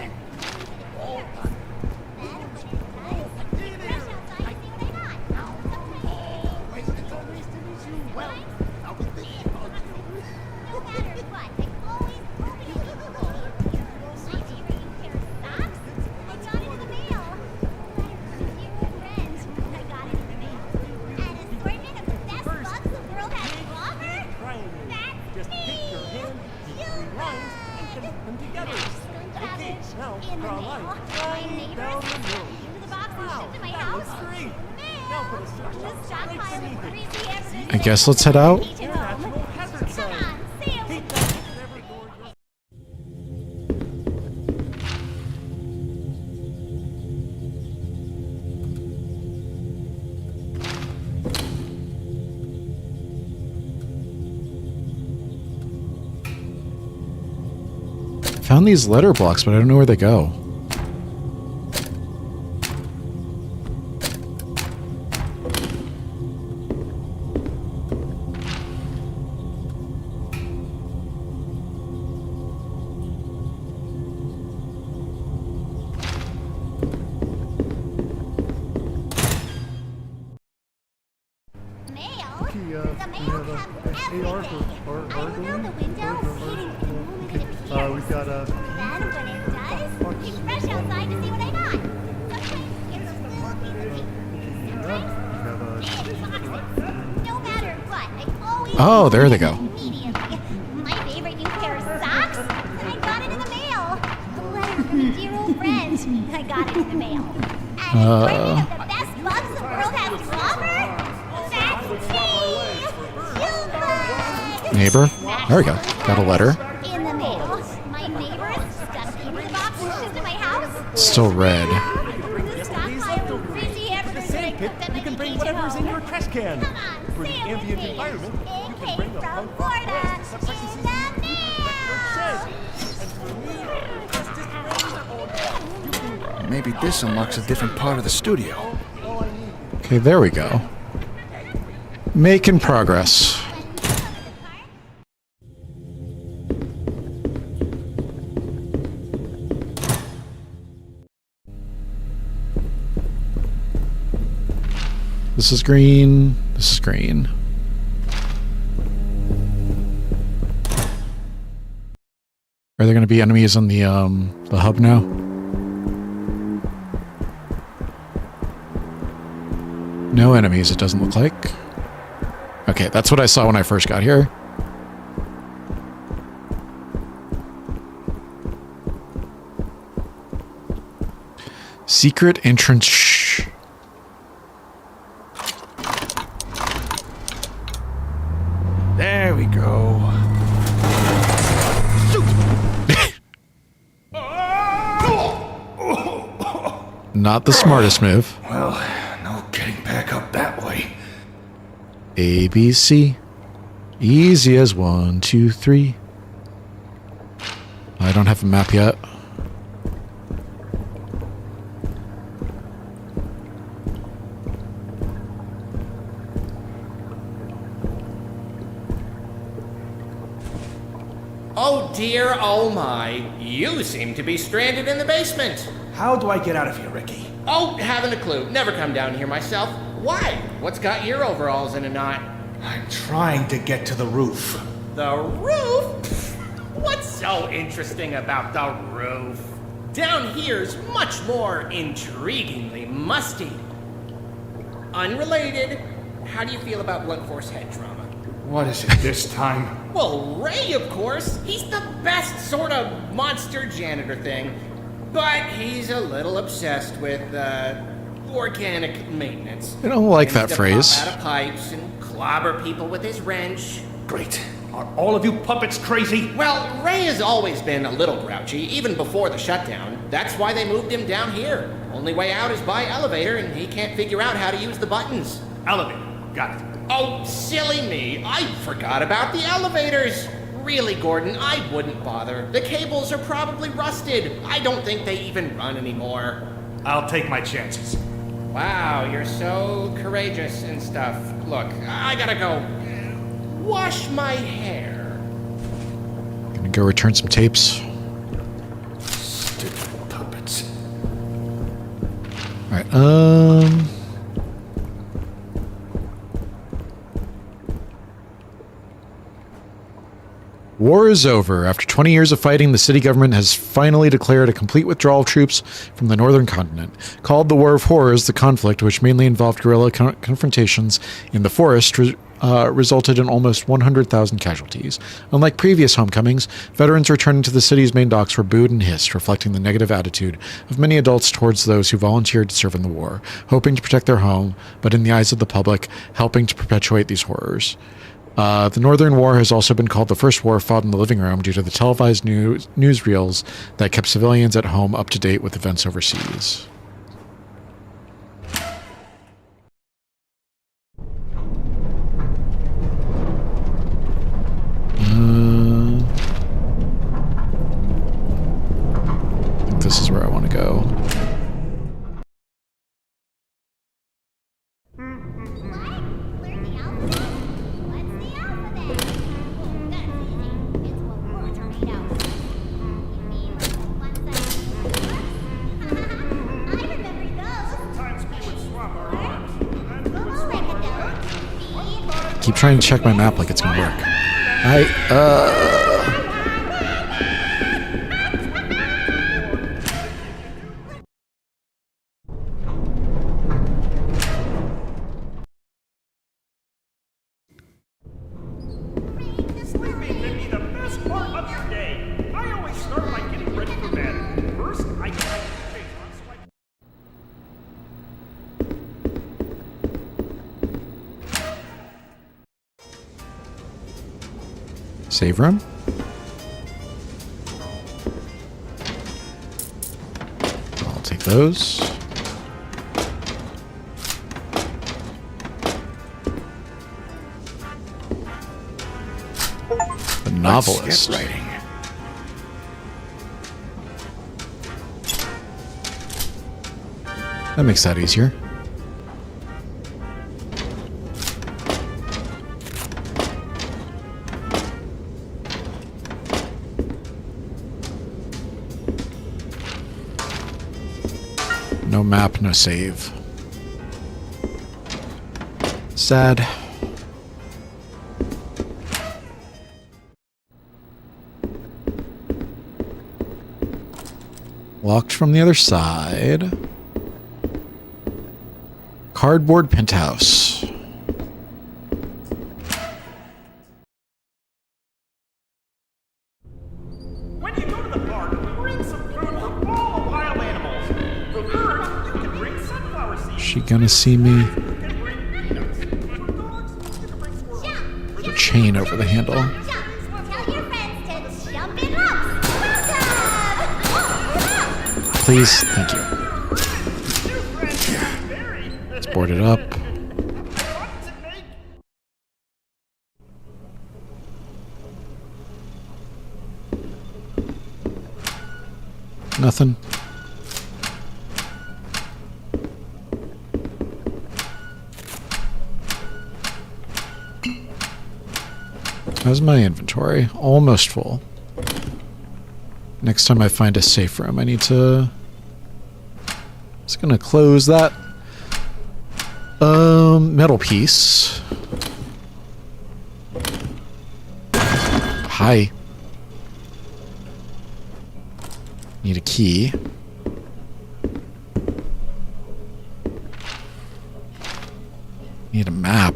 I guess let's head out. Found these letter blocks, but I don't know where they go. Oh, there they go.
My favorite new pair of socks? I got it in the mail. A letter from a dear old friend. I got it in the mail. And it's one of the best bugs the world has to offer. That's me!
Neighbor? There we go. Got a letter.
In the mail. My neighbors stuck into the box and shipped to my house.
Still red.
The stockpile of crazy everything that I cooked at my
You can bring
vacation
whatever's in
home.
your trash can.
Come on,
For the
say it with
ambient
me.
environment, you can
Came
bring a
from
punk
Florida.
rock band to sexy
In
season.
the mail.
Maybe this unlocks a different part of the studio.
Okay, there we go. Making progress. This is green. This is green. Are there going to be enemies on the hub now? No enemies, it doesn't look like. Okay, that's what I saw when I first got here. Secret entrance. Shh.
There we go.
Not the smartest move.
Well, no getting back up that way.
A, B, C. Easy as 1, 2, 3. I don't have a map yet.
Oh dear, oh my. You seem to be stranded in the basement.
How do I get out of here, Ricky?
Oh, haven't a clue. Never come down here myself. Why? What's got your overalls in a knot?
I'm trying to get to the roof.
The roof? What's so interesting about the roof? Down here's much more intriguingly musty. Unrelated, how do you feel about blunt force head trauma?
What is it this time?
Well, Ray, of course. He's the best sort of monster janitor thing. But he's a little obsessed with, organic maintenance.
I don't like that
Tends to
phrase.
pop out of pipes and clobber people with his wrench.
Great. Are all of you puppets crazy?
Well, Ray has always been a little grouchy, even before the shutdown. That's why they moved him down here. Only way out is by elevator, and he can't figure out how to use the buttons.
Elevator. Got it.
Oh, silly me. I forgot about the elevators. Really, Gordon, I wouldn't bother. The cables are probably rusted. I don't think they even run anymore.
I'll take my chances.
Wow, you're so courageous and stuff. Look, I gotta go wash my hair.
Gonna go return some tapes.
Stupid puppets.
Alright, War is over. After 20 years of fighting, the city government has finally declared a complete withdrawal of troops from the northern continent. Called the War of Horrors, the conflict, which mainly involved guerrilla confrontations in the forest, resulted in almost 100,000 casualties. Unlike previous homecomings, veterans returning to the city's main docks were booed and hissed, reflecting the negative attitude of many adults towards those who volunteered to serve in the war, hoping to protect their home, but in the eyes of the public, helping to perpetuate these horrors. The Northern War has also been called the first war fought in the living room due to the televised newsreels that kept civilians at home up to date with events overseas. I think this is where I want to go. Keep trying to check my map like it's gonna work.
Sleeping can be the best part of your day. I always start by getting ready for bed. First, I get my shades on so I...
Save room? I'll take those. The novelist.
Let's get writing.
That makes that easier. No map, no save. Sad. Locked from the other side. Cardboard penthouse.
When you go to the park, bring some food for all the wild animals. For birds, you can bring sunflower seeds.
She gonna see me?
You can bring peanuts. For dogs, you can bring squirrels.
There's a chain over the handle.
Tell your friends to jump in lumps. Welcome!
Please, thank you. Let's board it up. Nothing. How's my inventory? Almost full. Next time I find a safe room, I need to... Just gonna close that. Metal piece. Hi. Need a key. Need a map.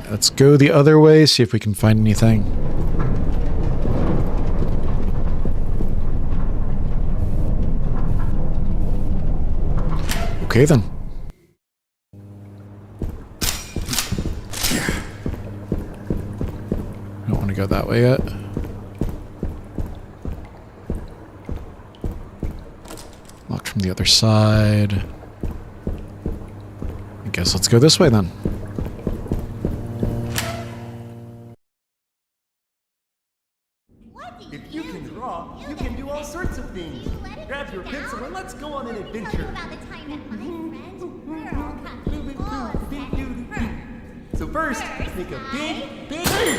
Let's go the other way, see if we can find anything. Okay then. Don't want to go that way yet. Locked from the other side. I guess let's go this way then.
If you can draw, you can do all sorts of things. Grab your pencil and let's go on an adventure.
About the time that my friends were all copying all of her.
So first, make a big, baby.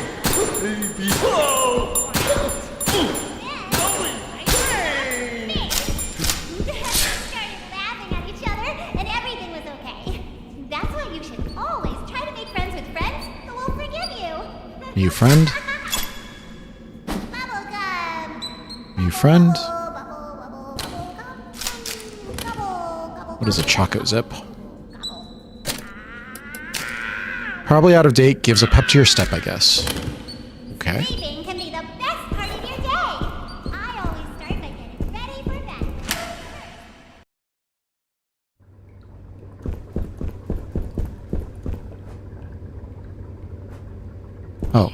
Whoa!
Started laughing at each other, and everything was okay. That's why you should always try to make friends with friends who will forgive you.
You friend? You friend? What is a Choco Zip? Probably out of date, gives a pep to your step, I guess. Okay.
Sleeping can be the best part of your day. I always start by getting ready for bed.
Oh,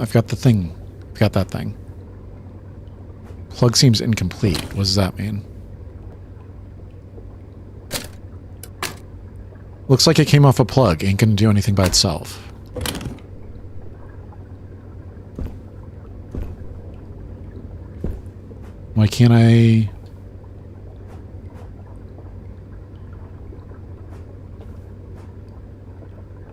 I've got the thing. I've got that thing. Plug seems incomplete. What does that mean? Looks like it came off a plug. Ain't gonna do anything by itself. Why can't I...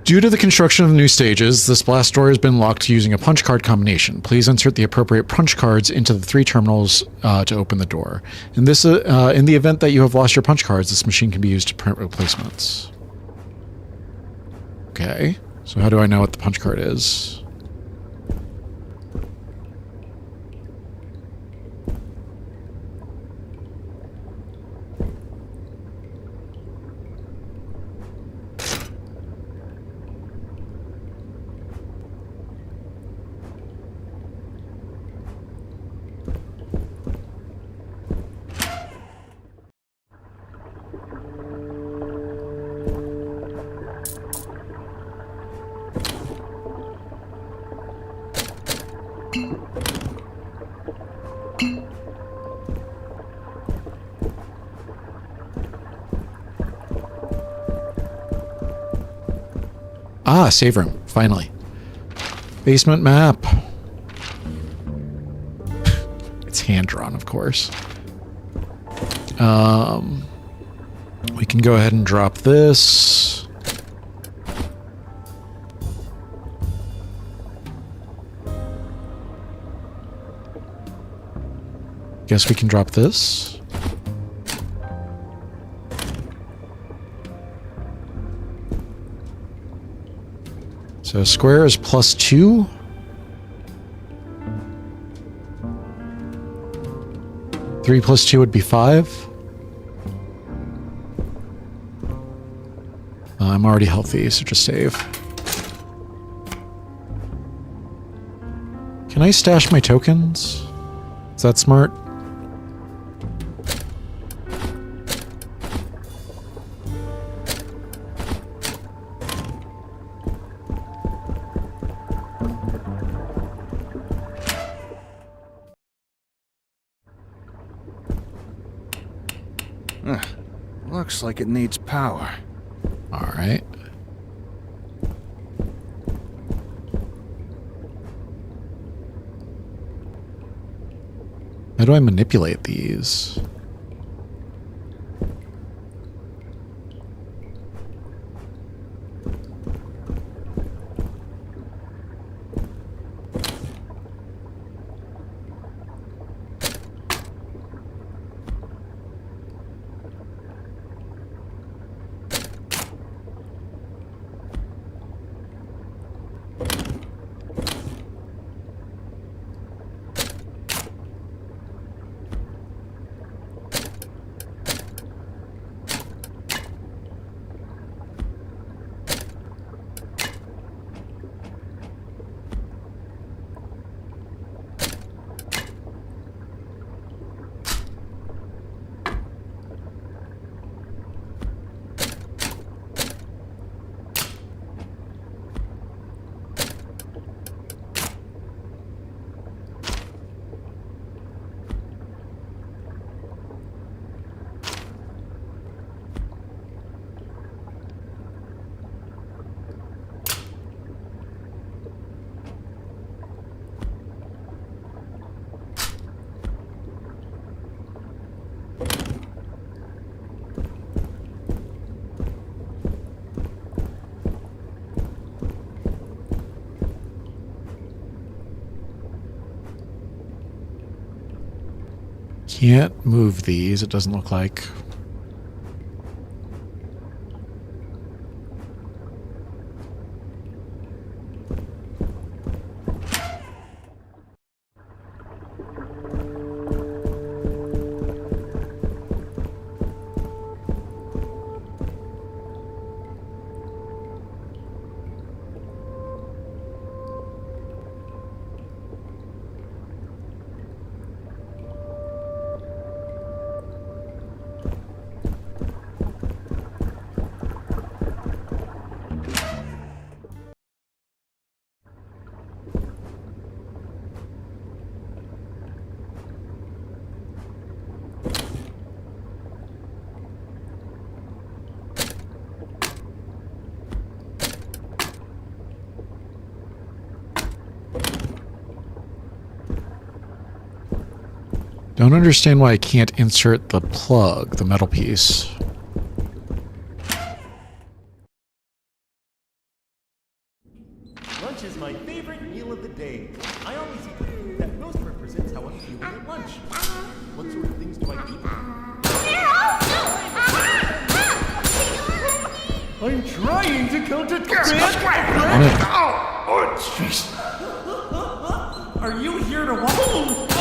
Due to the construction of the new stages, this blast door has been locked using a punch card combination. Please insert the appropriate punch cards into the 3 terminals to open the door. In the event that you have lost your punch cards, this machine can be used to print replacements. Okay, so how do I know what the punch card is? Ah, save room. Finally. Basement map. It's hand-drawn, of course. We can go ahead and drop this. Guess we can drop this. So square is +2. Three plus 2 would be 5. I'm already healthy, so just save. Can I stash my tokens? Is that smart?
Looks like it needs power.
All right. How do I manipulate these? can't move these, it doesn't look like. Don't understand why I can't insert the plug, the metal piece.
Lunch is my favorite meal of the day. I always eat the food that most represents how I'm feeling at lunch. What sort of things do I eat? I'm trying to count it.
Oh, jeez.
Are you here to watch?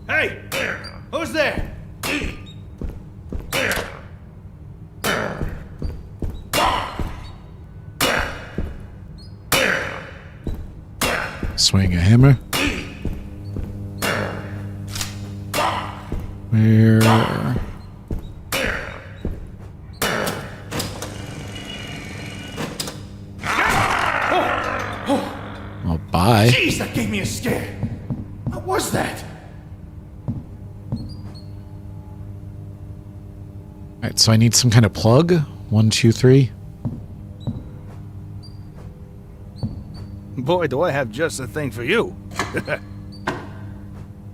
Hey! Who's there?
Swing a hammer. Where? Oh, bye.
Jeez, that gave me a scare. What was that?
Alright, so I need some kind of plug. 1, 2, 3.
Boy, do I have just the thing for you.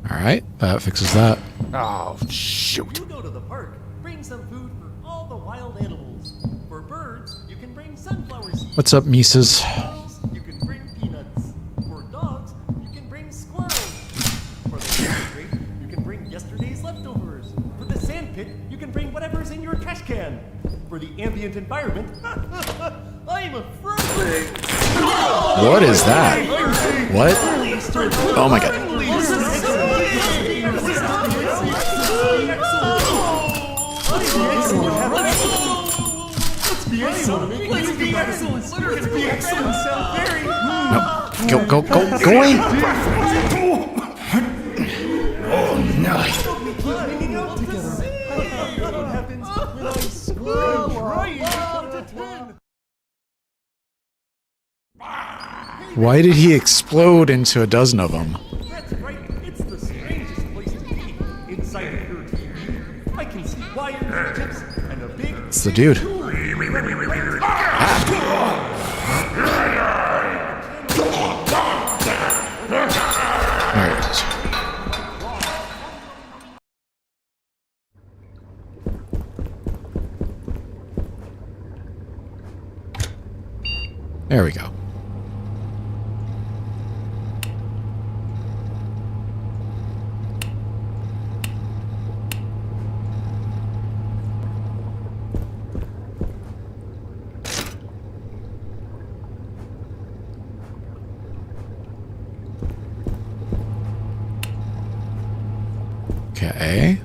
Alright, that fixes that.
Oh, shoot.
You go to the park, bring some food for all the wild animals. For birds, you can bring sunflower seeds.
What's up, Mises?
Squirrels, you can bring peanuts. For dogs, you can bring squirrels. For the sand crate, you can bring yesterday's leftovers. For the sand pit, you can bring whatever's in your trash can. For the ambient environment, I'm a friendly.
What is that? What? Oh my god.
Let's be excellent. Let's be excellent. Sound very.
No. Go away.
Oh, nice.
Hanging out together. What happens when I scream trying to count to 10?
Why did he explode into a dozen of them?
That's right. It's the strangest place to be. Inside of your TV, I can see wires, chips, and a big.
It's the dude. Alright. There we go. Okay.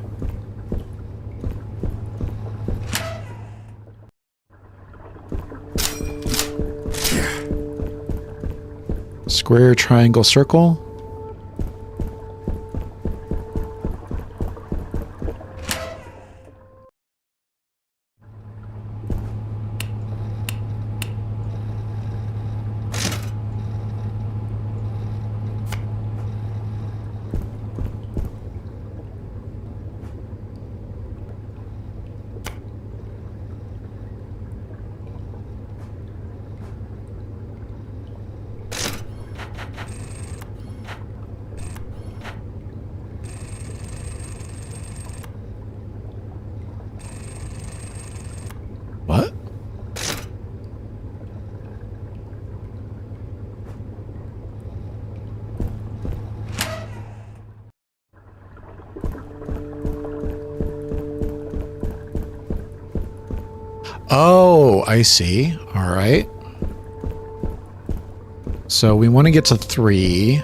Square, triangle, circle. Oh, I see. All right. So we want to get to 3.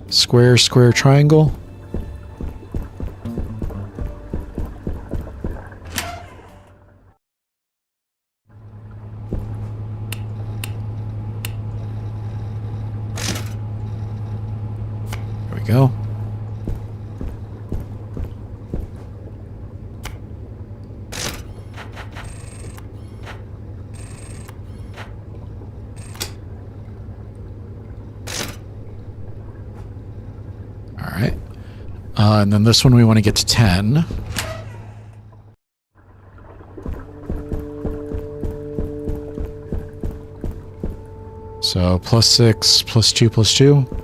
Square, square, triangle. There we go. All right. And then this one we want to get to 10. So +6, +2, +2.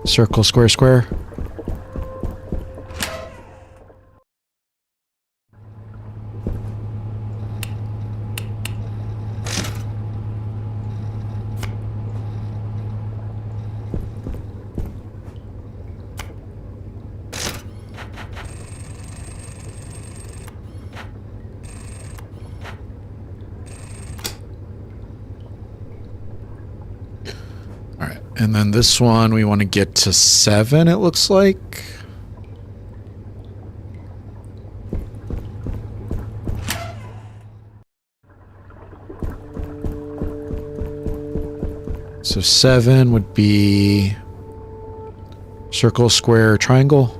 Circle, square, square. All right, and then this one we want to get to 7, it looks like. So 7 would be circle, square, triangle.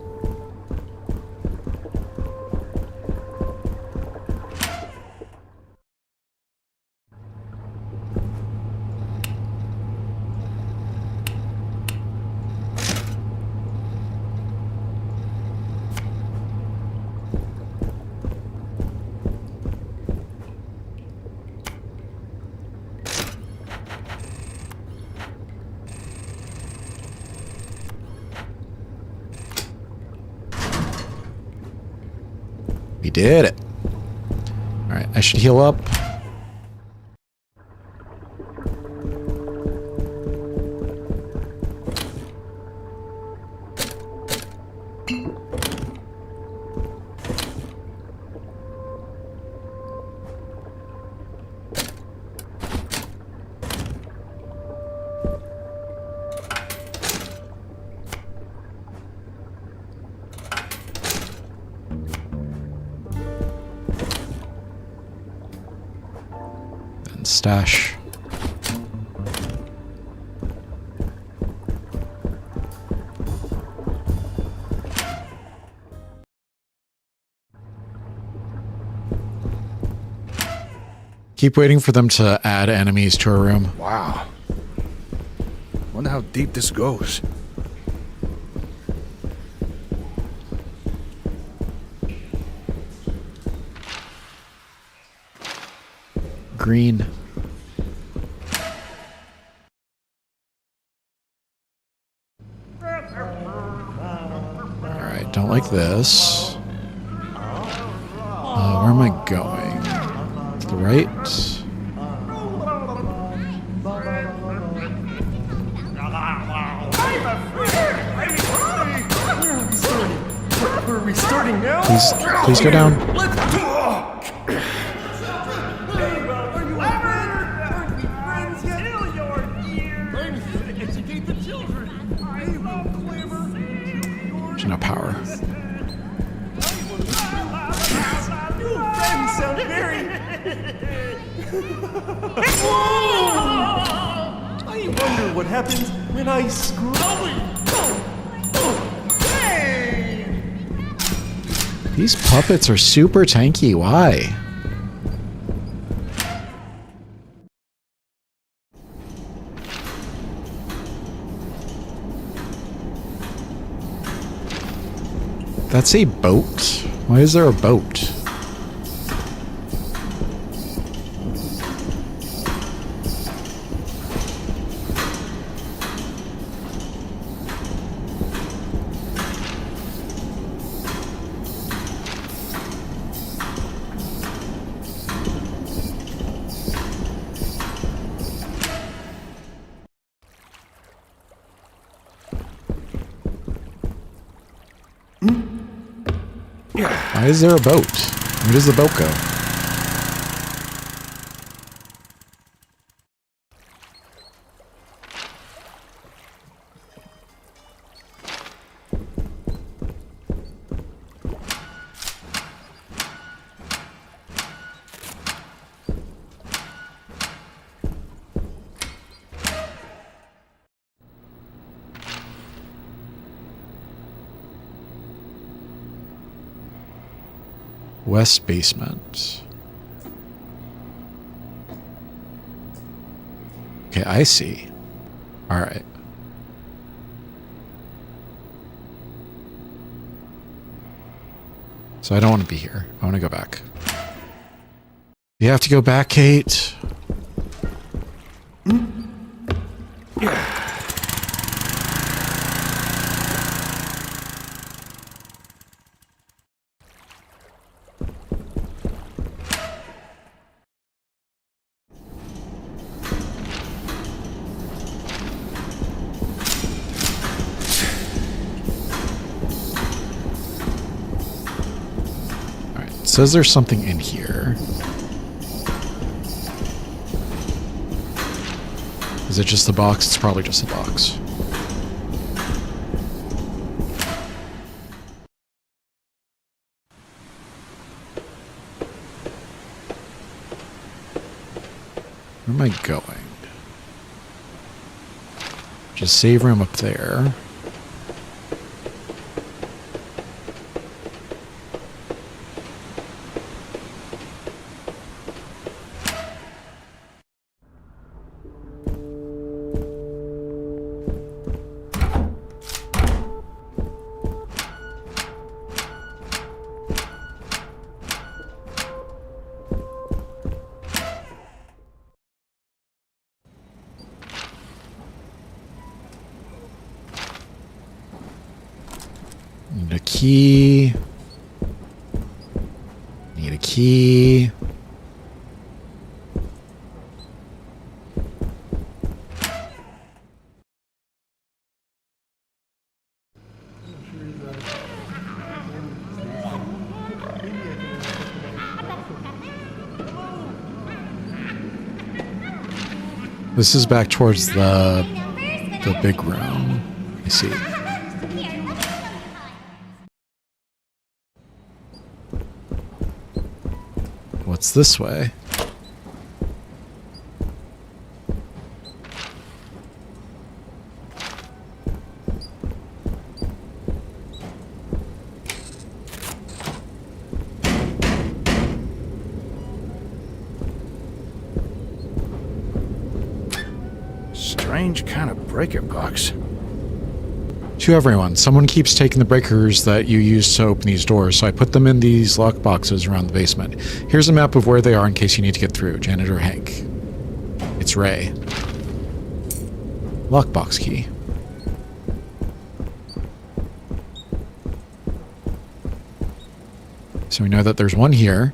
We did it. All right, I should heal up. Stash. Keep waiting for them to add enemies to our room.
Wow. Wonder how deep this goes.
Green. Alright, don't like this. Where am I going? To the right?
Where are we starting now?
Please go down. There's no power.
I wonder what happens when I screw.
These puppets are super tanky. Why? That's a boat? Why is there a boat? Why is there a boat? Where does the boat go? West basement. Okay, I see. All right. So I don't want to be here. I want to go back. You have to go back, Kate. It says there's something in here. Is it just the box? It's probably just the box. Where am I going? Just save room up there. Need a key. Need a key. This is back towards the big room. I see. What's this way?
Strange kind of breaker box.
To everyone, someone keeps taking the breakers that you use to open these doors, so I put them in these lock boxes around the basement. Here's a map of where they are in case you need to get through. Janitor Hank. It's Ray. Lockbox key. So we know that there's one here.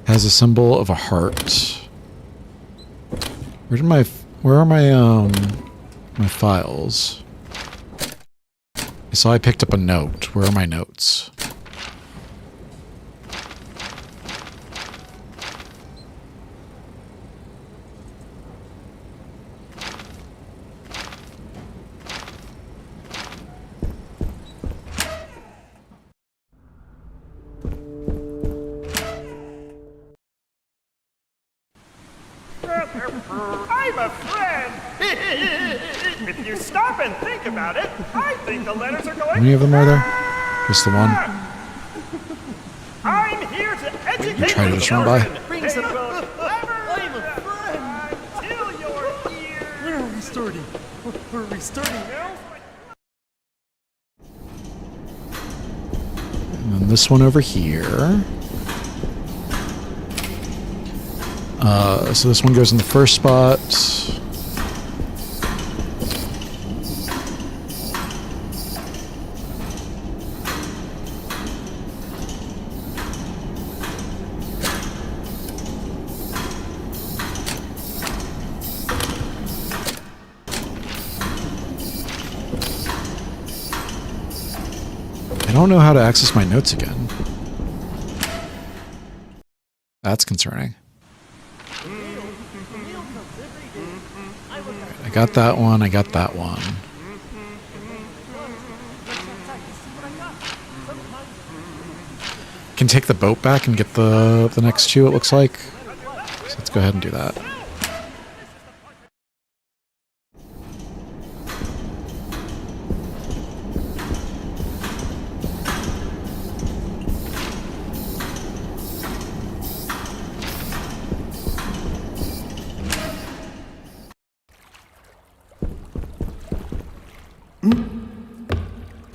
Has a symbol of a heart. Where are my my files? I saw I picked up a note. Where are my notes?
I'm a friend! If you stop and think about it, I think the letters are going...
How many of them are there? Just the one?
I'm here to educate
Try to just run by.
Brings the boat. I'm a friend! Until you're here!
Where are we starting? We're restarting now?
And then this one over here. So this one goes in the first spot. don't know how to access my notes again. That's concerning. I got that one. I got that one. Can take the boat back and get the next two, it looks like. So let's go ahead and do that.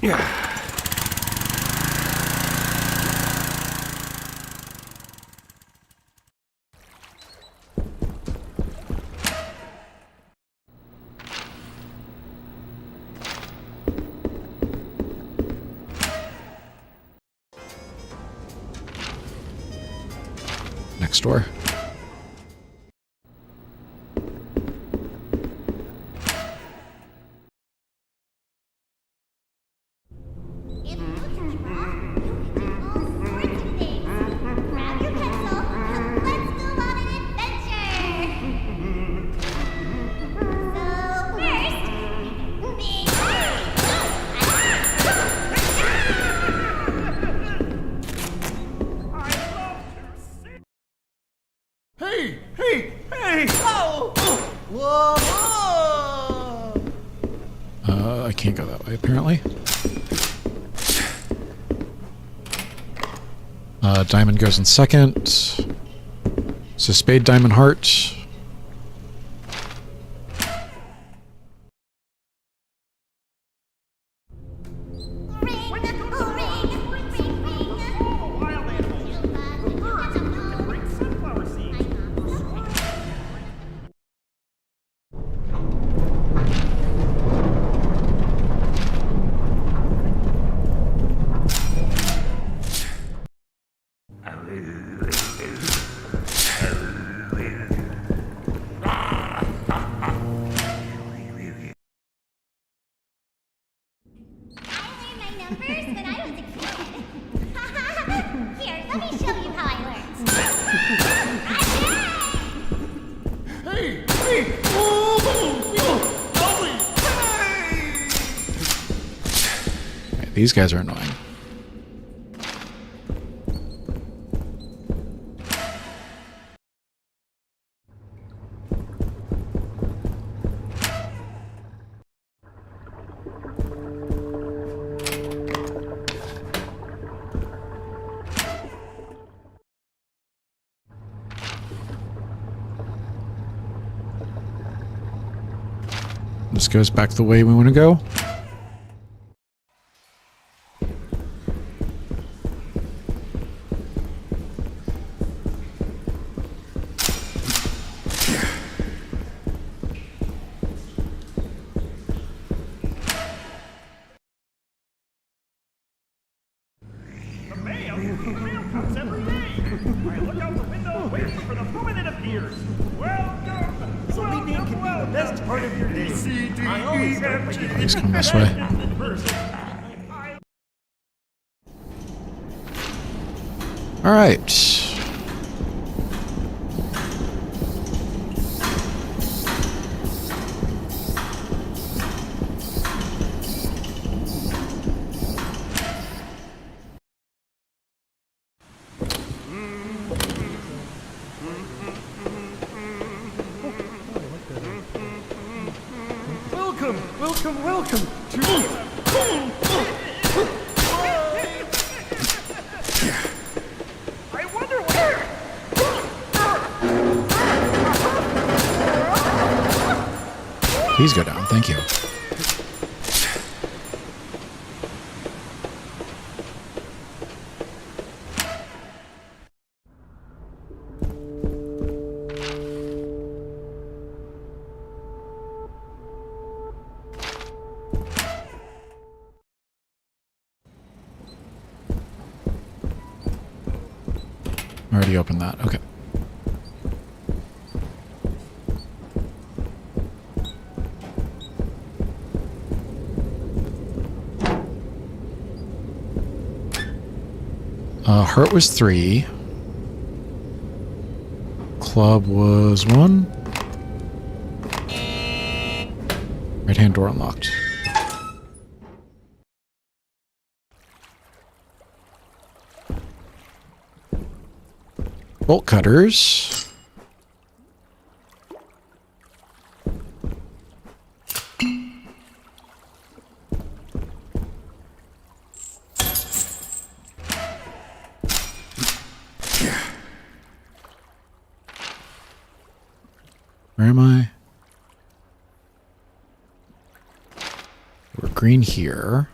Yeah.
Next door.
If you can draw, you can do all sorts of things. Grab your pencil and let's go on an adventure. So first, big
Hey! Hey! Hey! Oh! Whoa!
I can't go that way, apparently. Diamond goes in second. So spade, diamond, heart.
Here, let me show you how I learned.
Hey! Hey!
Right, these guys are annoying. This goes back the way we want to go.
The mail comes every day. I look out the window waiting for the moment it appears. Welcome.
So maybe it can be the best part of your day. I always start by giving
Please come this way. All right.
Welcome to...
I wonder where.
Please go down. Thank you. Already opened that. Okay. Heart was 3. Club was 1. Right-hand door unlocked. Bolt cutters. Where am I? We're green here.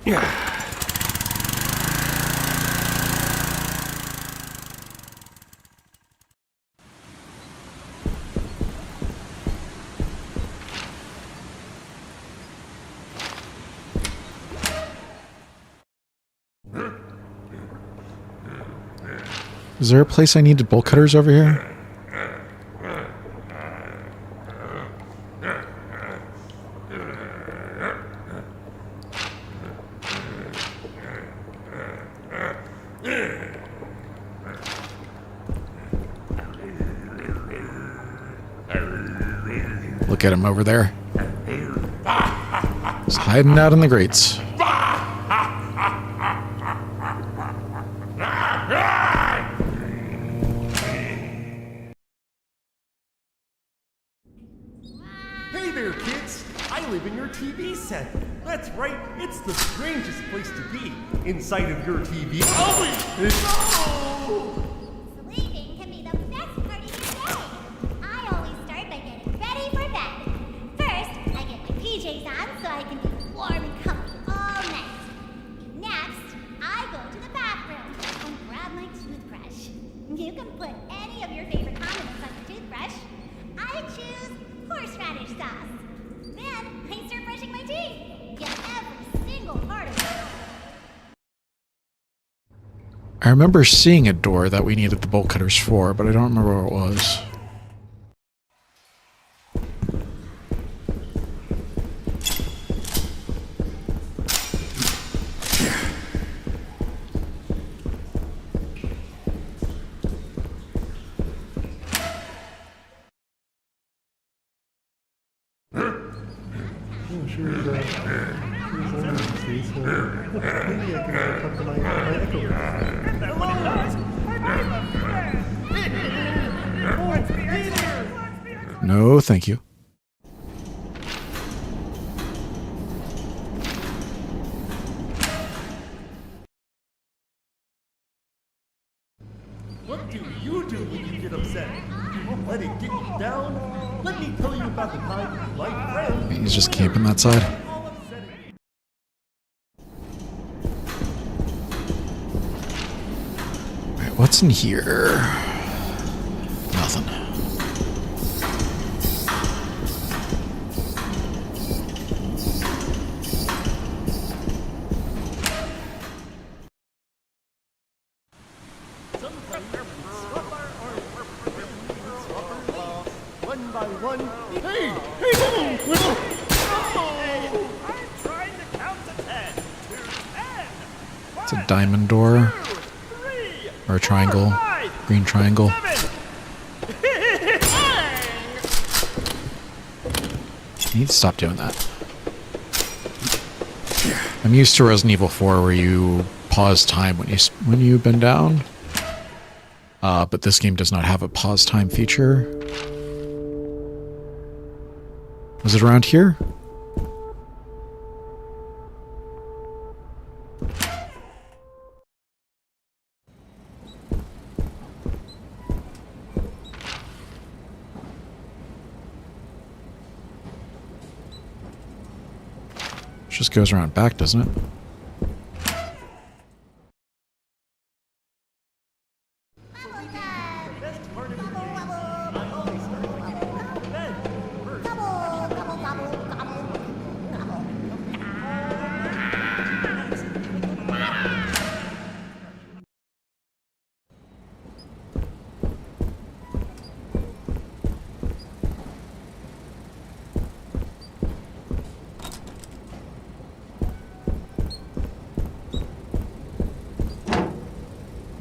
Yeah.
Is there a place I needed bolt cutters over here? Look at him over there. He's hiding out in the grates.
Hey there, kids! I live in your TV set. That's right, it's the strangest place to be. Inside of your TV. Oh!
Sleeping can be the best part of your day. I always start by getting ready for bed. First, I get my PJs on so I can be warm and comfy all night. Next, I go to the bathroom and grab my toothbrush. You can put any of your favorite condiments on your toothbrush. I choose horseradish sauce. Then I start brushing my teeth. Get every single part of it.
I remember seeing a door that we needed the bolt cutters for, but I don't remember where it was. No, thank you.
What do you do when you get upset? You won't let it get you down? Let me tell you about the time my friend...
He's just camping that side. Alright, what's in here? Nothing.
One by one. Hey! Hey! Whoa!
I'm trying to count to 10. To 10.
It's a diamond door. Or a triangle. Green triangle. You need to stop doing that. I'm used to Resident Evil 4 where you pause time when you bend down. But this game does not have a pause time feature. Was it around here? Just goes around back, doesn't it?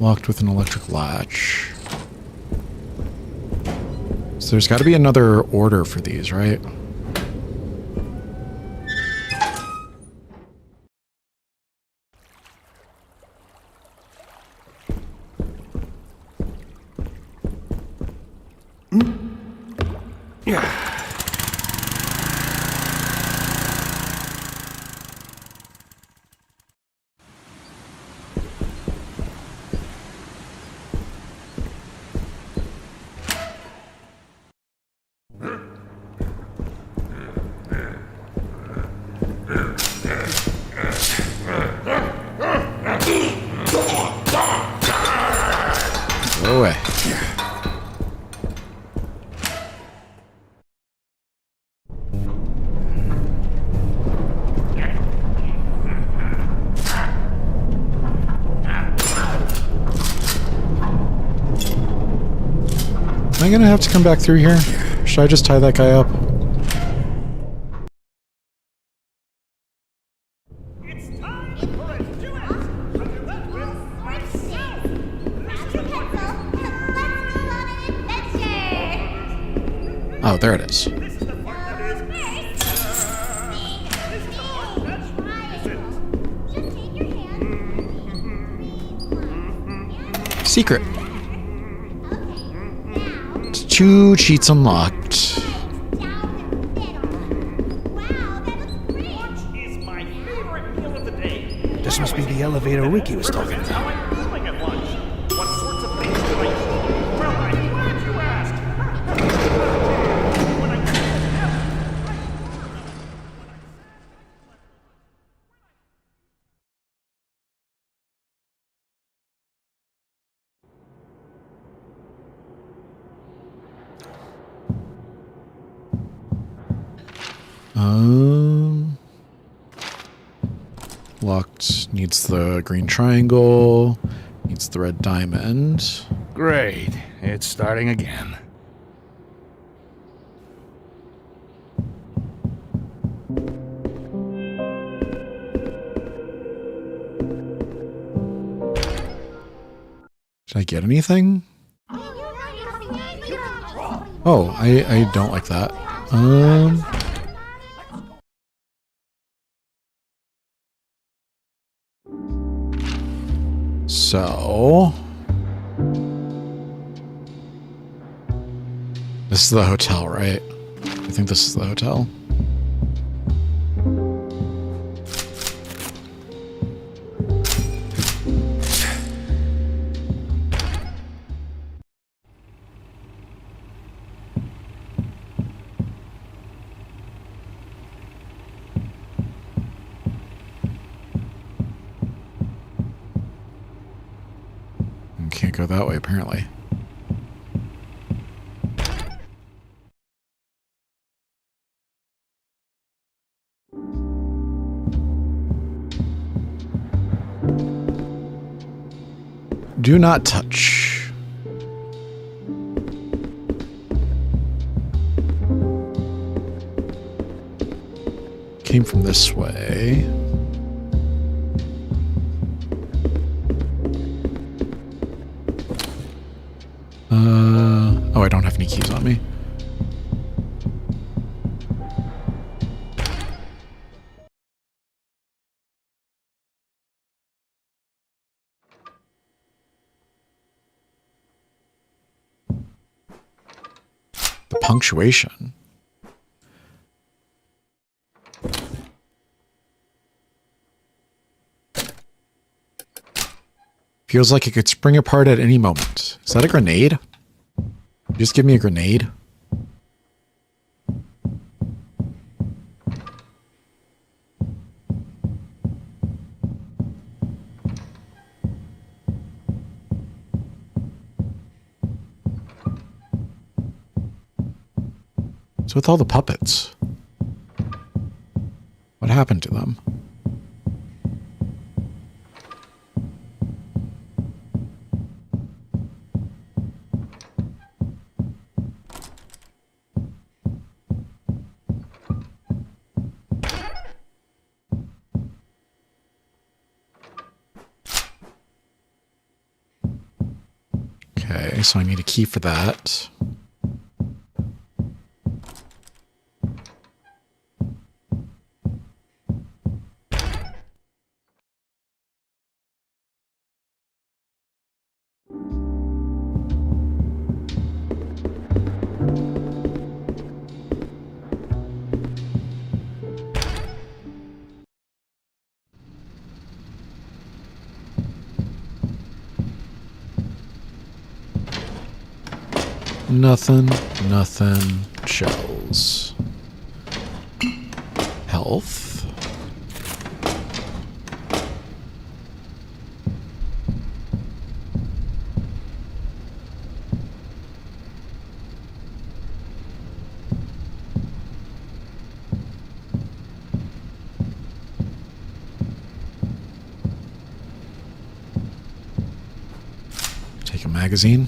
Locked with an electric latch. So there's got to be another order for these, right?
Yeah.
Go away. Am I gonna have to come back through here? Should I just tie that guy up?
It's time for a duet under that with myself.
Grab your pencil and let's go on an adventure.
Oh, there it is.
This is the part that is. This is the part that's isn't.
Just take your hand.
Secret.
Okay, now
Two cheats unlocked.
down the middle. Wow, that looks great.
Lunch is my favorite meal of the day.
This must be the elevator Ricky was talking
Represents how
about.
I'm feeling at lunch. What sorts of things do I eat? Well, I'm glad you asked. When I get to
Locked needs the green triangle, needs the red diamond.
Great. It's starting again.
Did I get anything? Oh, I don't like that. So this is the hotel, right? I think this is the hotel. Can't go that way, apparently. Do not touch. Came from this way. Oh, I don't have any keys on me. The punctuation. Feels like it could spring apart at any moment. Is that a grenade? Just give me a grenade. What's with all the puppets? What happened to them? Okay, so I need a key for that. Nothing. Shells. Health. Take a magazine.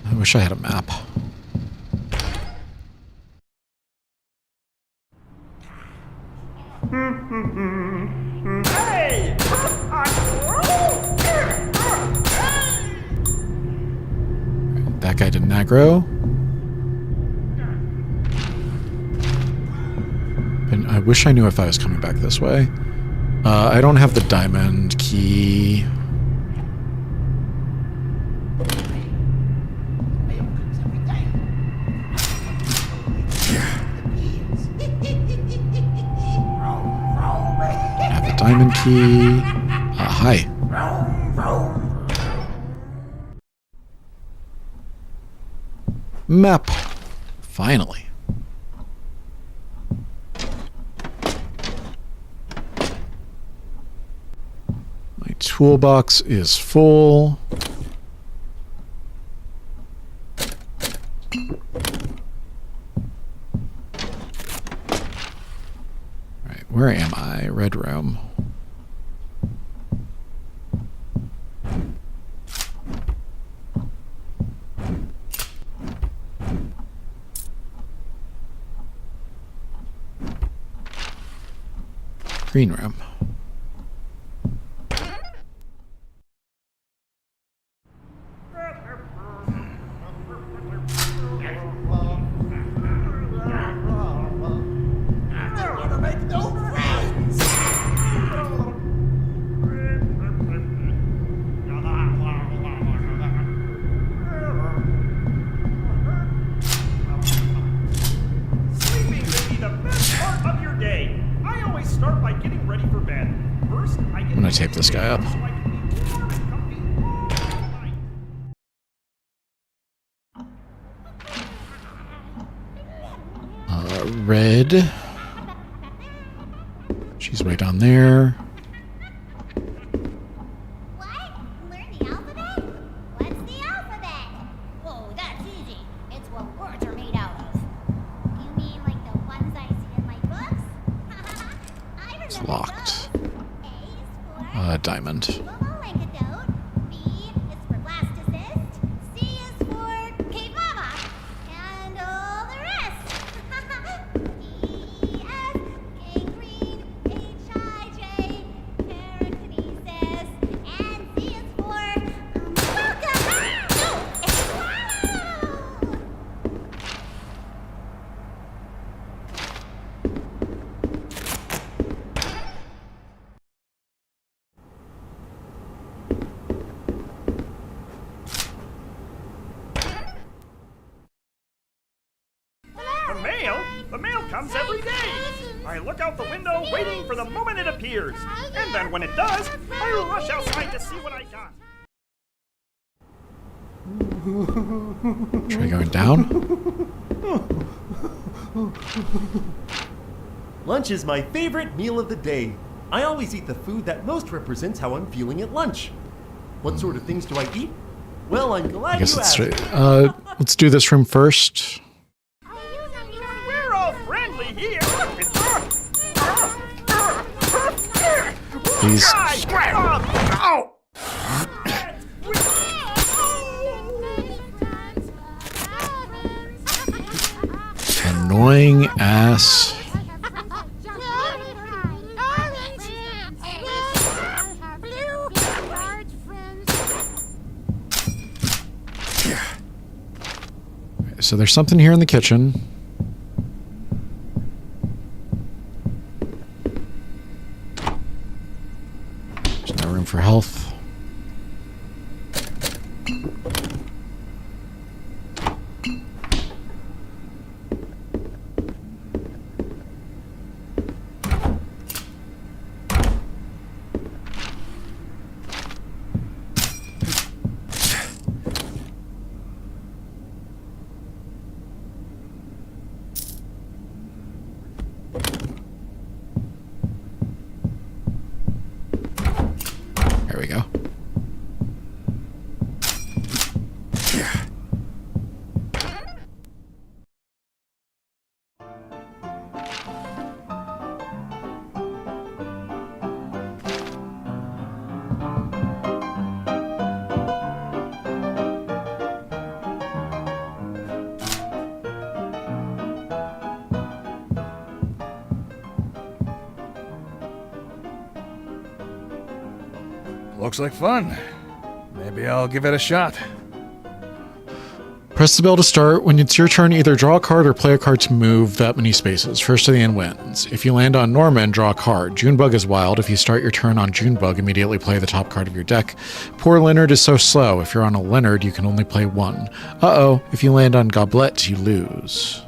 I wish I had a map.
Hey!
That guy didn't aggro. And I wish I knew if I was coming back this way. I don't have the diamond key. Diamond key. Hi. Map. Finally. My toolbox is full. Right, where am I? Red room. Green room. I'm gonna tape this guy up. Red. She's way down there.
What? Learn the alphabet? What's the alphabet? Oh, that's easy. It's what words are made out of. You mean like the ones I see in my books? I remember
It's locked.
those. A is for
Diamond.
antidote. B is for blastocyst. C is for cave mama. And all the rest. E, F, gangrene, H-I-J, parakinesis, and Z is for welcome.
The mail comes every day. I look out the window waiting for the moment it appears. And then when it does, I rush outside to see what I got.
Try going down.
Lunch is my favorite meal of the day. I always eat the food that most represents how I'm feeling at lunch. What sort of things do I eat? Well, I'm glad
I guess
you
it's
asked.
straight. Let's do this room first.
We're all friendly here.
Please.
Oh!
Annoying ass So there's something here in the kitchen. There's no room for health. There we go.
Looks like fun. Maybe I'll give it a shot.
Press the bell to start. When it's your turn, either draw a card or play a card to move that many spaces. First to the end wins. If you land on Norman, draw a card. Junebug is wild. If you start your turn on Junebug, immediately play the top card of your deck. Poor Leonard is so slow. If you're on a Leonard, you can only play one. Uh-oh. If you land on Goblet, you lose.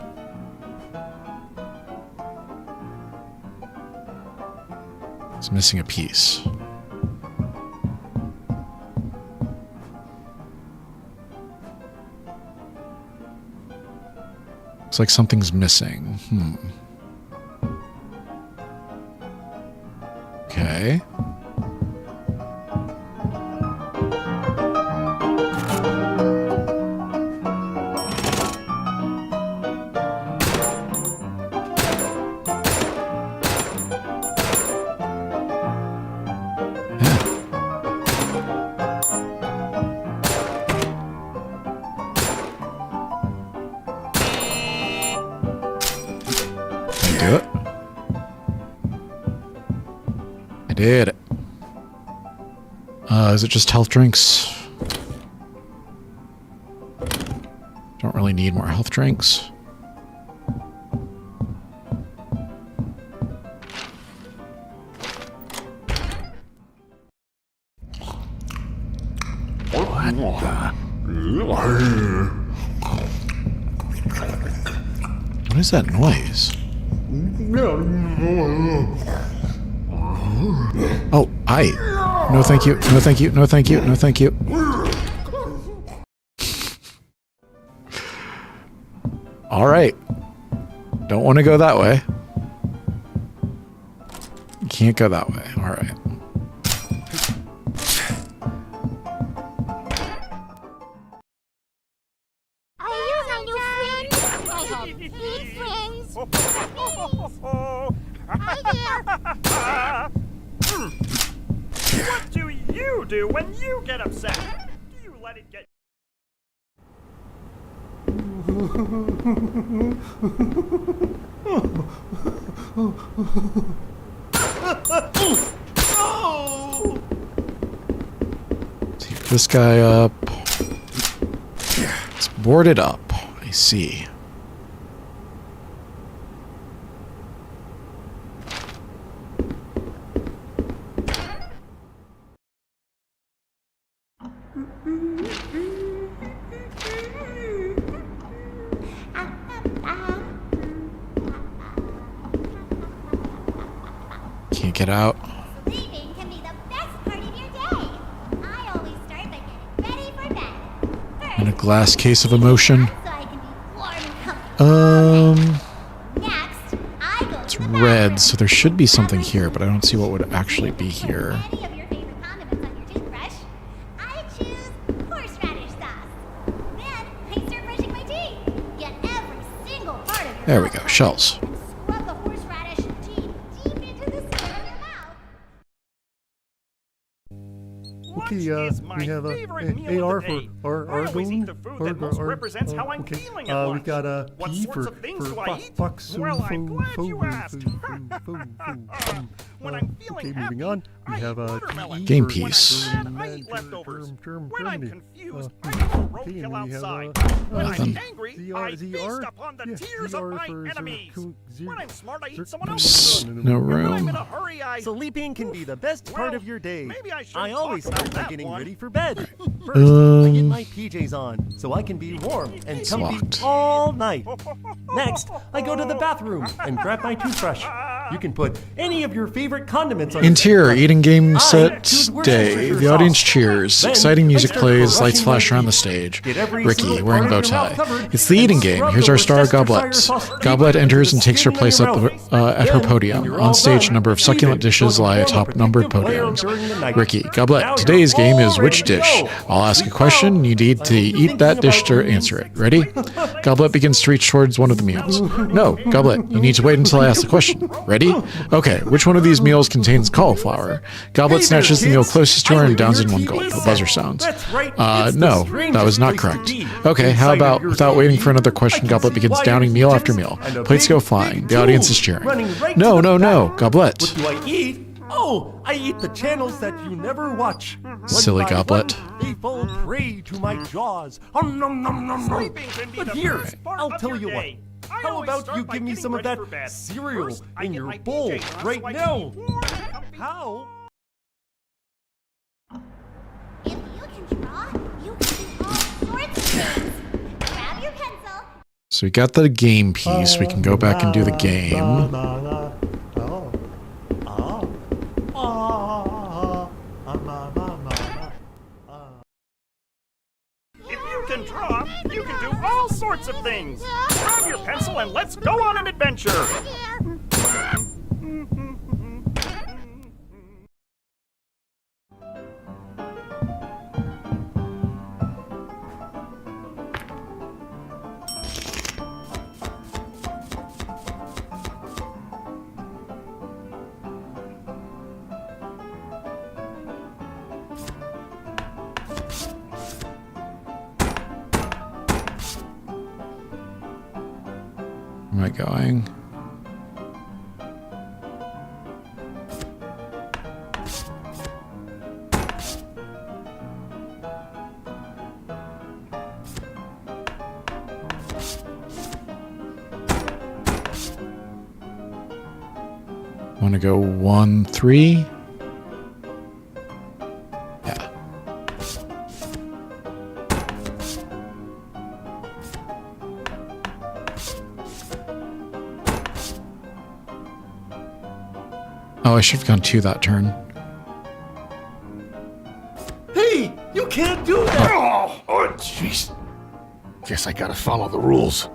It's missing a piece. Looks like something's missing. Okay. Do it. I did it. Is it just health drinks? Don't really need more health drinks. What is that noise? Oh, hi. No thank you, no thank you, no thank you, no thank you. Alright. Don't want to go that way. Can't go that way. Alright.
Are you my new friend? I have 3 friends. Hi there.
What do you do when you get upset? Do you let it get...
Take this guy up. It's boarded up. I see. Can't get out.
Sleeping can be the best part of your day. I always start by getting ready for bed. First,
In a glass case of emotion.
so I can be warm and comfortable. Next, I go
It's
to the
red,
bathroom.
so there should be something here, but I don't see what would actually be here.
Any of your favorite condiments on your toothbrush. I choose horseradish sauce. Then I start brushing my teeth. Get every single part of your
There we
mouth
go, shells.
and scrub the horseradish deep into the skin of your mouth.
Okay,
What is my
we have
favorite meal
AR
of the day?
for
I always eat the food that most
or-
represents how I'm
okay.
feeling at
We
lunch.
got a
What
P
sorts
for
of things do I eat?
fuck,
Well, I'm glad you asked. When I'm feeling
Okay,
happy,
moving on.
I
We have a
Game piece.
I eat leftovers. When I'm confused, I
Okay,
have a
and
roadkill
then we have
outside.
a-
When
Nothing.
I'm angry,
ZR
I feast
ZR?
upon the
Yeah,
tears
ZR
of my
for
enemies. When I'm smart, I eat someone
There's
else's food.
no
And when I'm
room.
in a hurry, I...
Sleeping can be the best part of your day.
maybe I shouldn't
I always
talk about
start by
that
getting
one.
ready for bed. First, I get
Um,
my PJs on so I can be warm and
It's
comfy
locked.
all night. Next, I go to the bathroom and grab my toothbrush. You can put any of your favorite condiments on
Interior, eating game set
choose
day.
Worcestershire
The audience
sauce.
cheers.
Then,
Exciting music
I start
plays. Lights
brushing
flash
my
around the
teeth.
stage.
Get every
Ricky,
single
wearing
part
bow
of your mouth
tie.
covered
It's the
and
eating game.
scrub
Here's
the
our star,
Worcestershire
Goblet.
sauce
Goblet
deep
enters
into
and
the
takes her
skin
place
in
at
your
at her
Then, when
podium.
you're
On
all
stage, a
done,
number of
leave
succulent
it.
dishes
Go
lie
to
atop
form a
numbered
protective layer
podiums.
during the night.
Ricky, Goblet,
Now
today's
you're
game is
all
which
ready to
dish?
go.
I'll ask a
Sleep
question.
well.
You need to eat that dish to answer it. Ready? Goblet begins to reach towards one of the meals. No, Goblet, you need to wait until I ask the question. Ready? Okay, which one of these meals contains cauliflower? Goblet
Hey
snatches the
there,
meal
kids.
closest to her
I
and
live
downs
in
in one
your
gulp.
TV
The buzzer
set.
sounds.
That's right, it's the
No, that
strangest
was not
place to
correct.
be.
Okay, how
Inside of
about
your
without waiting for
TV,
another
I
question,
can
Goblet
see
begins
wires
downing
and
meal after
chips
meal.
and a
Plates
big,
go flying.
big
The audience is
tube
cheering.
running right
No,
to the
no, no,
back.
Goblet.
What do I eat? Oh, I eat the channels that you never watch. One
Silly
by
Goblet.
one, they fall prey to my jaws. Nom, nom, nom, nom, nom.
Sleeping can be
But
the
here,
best part
I'll
of
tell
your
you what.
day. I
How
always
about
start
you
by
give me
getting
some of
ready
that
for bed.
cereal
First, I
in
get
your
my
bowl
PJs on
right
so I can
now?
be warm and comfy.
How?
If you can draw, you can do all sorts of things. Grab your pencil.
So we got the game piece. We can go back and do the game.
If you can draw, you can do all sorts of things. Grab your pencil and let's go on an adventure.
Am I going? Want to go 1, 3? Yeah. Oh, I should have gone 2 that turn.
Hey, you can't do that!
Oh, jeez. Guess I gotta follow the rules.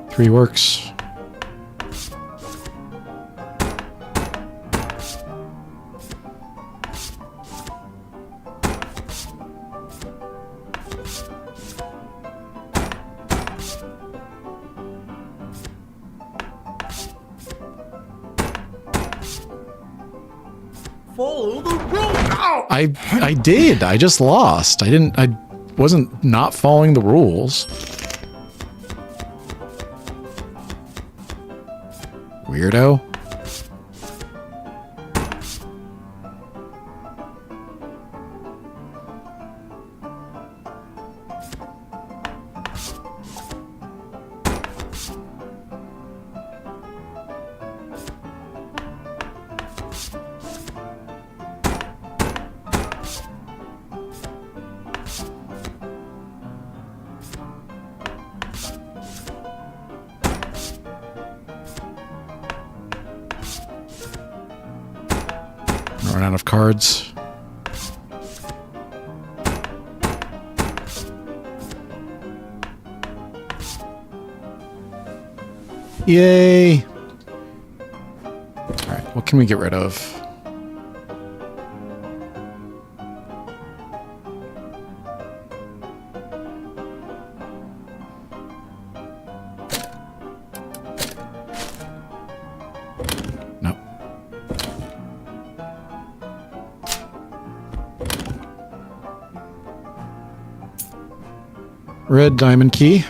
Three works.
Follow the rules!
I did. I just lost. I wasn't not following the rules. Weirdo. Run out of cards. Yay! Alright, what can we get rid of? Red diamond key.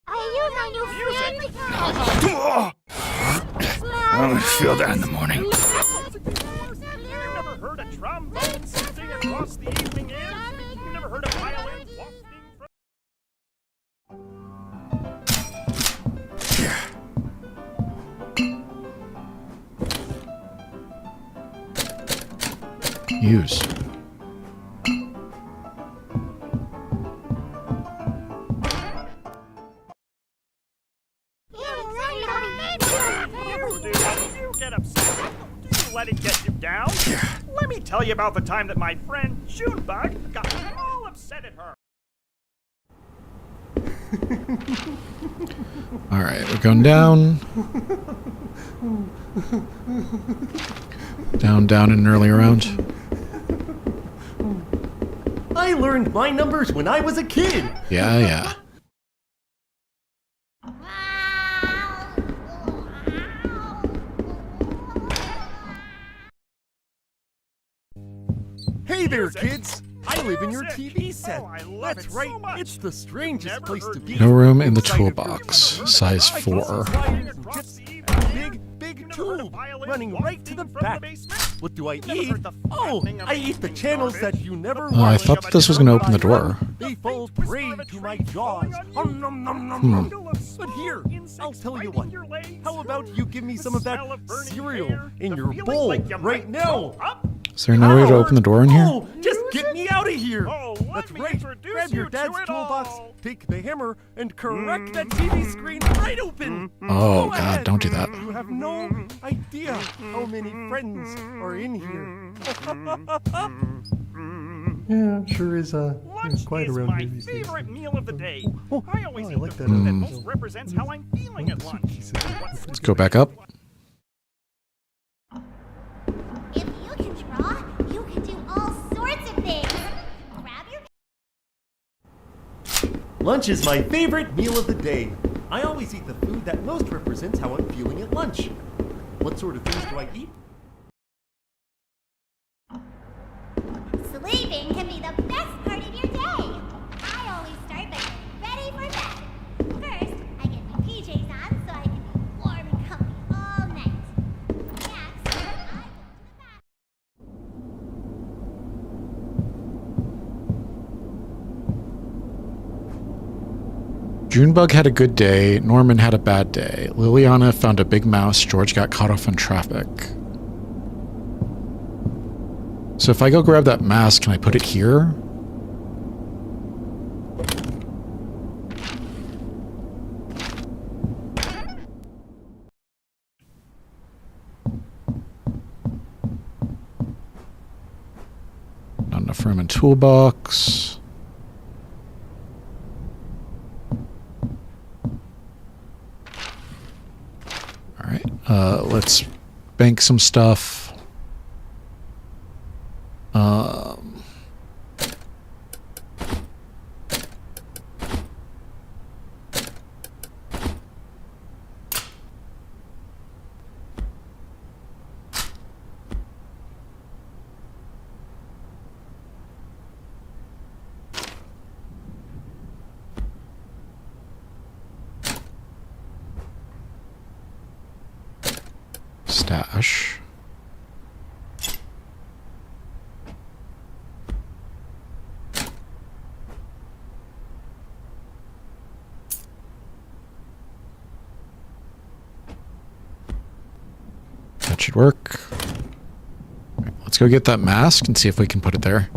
Are you my new friend?
I'm gonna feel that in the morning.
You never heard a trombone sing across the evening air? You never heard a violin wafting from...
Use.
You get upset. Do you let it get you down? Let me tell you about the time that my friend Junebug got all upset at her.
All right, we're going down. Down in an early round.
I learned my numbers when I was a kid.
Yeah.
Hey there, kids. I live in your TV set.
Oh, I love
That's
it
right.
so much.
It's the strangest
Never
place to
heard
be.
No room in the
Inside of your
toolbox.
phone.
Size
I can
4.
slide in chips, big tube running right to the back. What do I eat? Oh, I eat the channels that you never
I
watch.
thought that this was going to open the door.
They fall prey to my jaws. Nom, nom, nom, nom. But here, I'll tell you what. How about you give me some of that cereal in your bowl right now?
Is there no way to open the door in here?
Oh, just get me out of here!
Oh,
That's
let me
right.
introduce
Grab your
you
dad's
to it
toolbox,
all.
take the hammer, and crack that TV screen right open.
Oh,
Go
God,
ahead.
don't do that.
You have no idea how many friends are in here. Yeah, sure is
Lunch
quite
is
around
my
here these days.
favorite meal of the day.
Oh,
I always
I
eat
like
the
that,
food that
Mm.
most represents how I'm feeling at lunch.
Let's go back up.
If you can draw, you can do all sorts of things. Grab your
Lunch is my favorite meal of the day. I always eat the food that most represents how I'm feeling at lunch. What sort of things do I eat?
sleeping can be the best part of your day. I always start by getting ready for bed. First, I get my PJs on so I can be warm and comfy all night. Next, I go to the bathroom.
Junebug had a good day. Norman had a bad day. Liliana found a big mouse. George got caught off in traffic. So if I go grab that mask, can I put it here? Not enough room in toolbox. All right, let's bank some stuff. Stash. That should work. All right, let's go get that mask and see if we can put it there.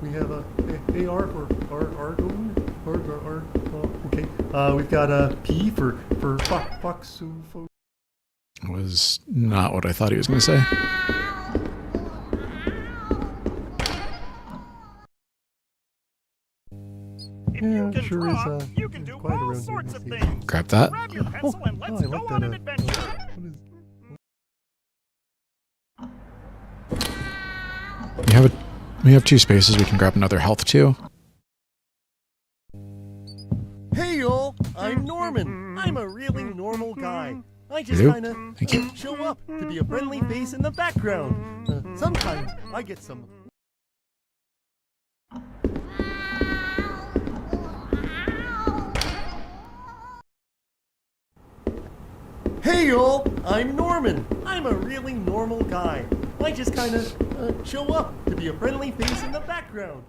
we have a AR for Argon. Okay. We've got a P for Foxopho.
Was not what I thought he was going to say.
If you can
sure
draw,
is,
you can do
quiet
all
around here
sorts
these
of
days.
things.
Grab that.
Grab your pencil and let's
I
go
like
on
that,
an adventure.
We have 2 spaces. We can grab another health too.
Hey y'all, I'm Norman. I'm a really normal guy. I just
Hello.
kind of
Thank you.
show up to be a friendly face in the background. Sometimes I get some. Hey y'all, I'm Norman. I'm a really normal guy. I just kind of show up to be a friendly face in the background.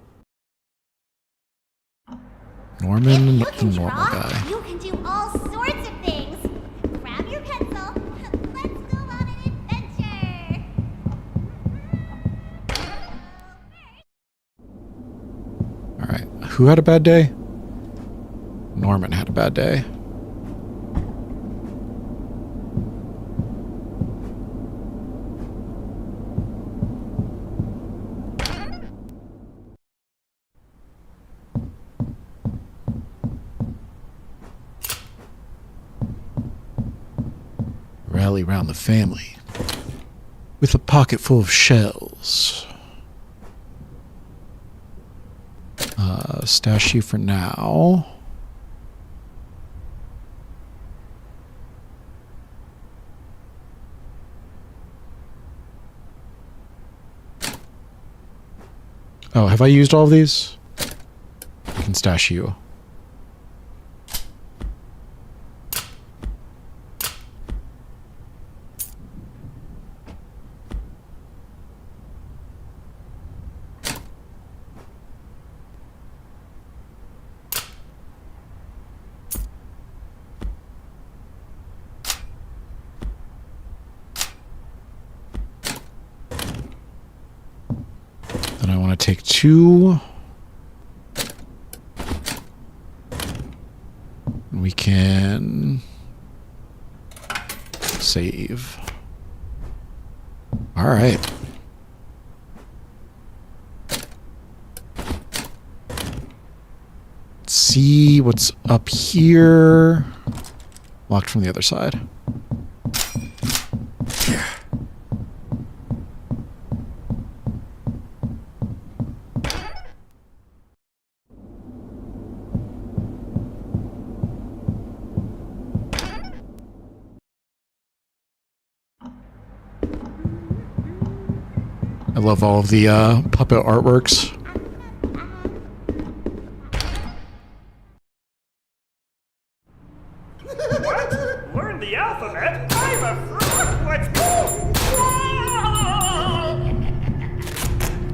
Norman,
You
the
can
normal
draw.
guy.
You can do all sorts of things. Grab your pencil. Let's go on an adventure.
All right. Who had a bad day? Norman had a bad day. Rally round the family with a pocket full of shells. Stash you for now. Oh, have I used all of these? I can stash you. Then I want to take 2. We can save. All right. Let's see what's up here. Locked from the other side. I love all of the puppet artworks.
What? Learn the alphabet? I'm a frog. Let's go.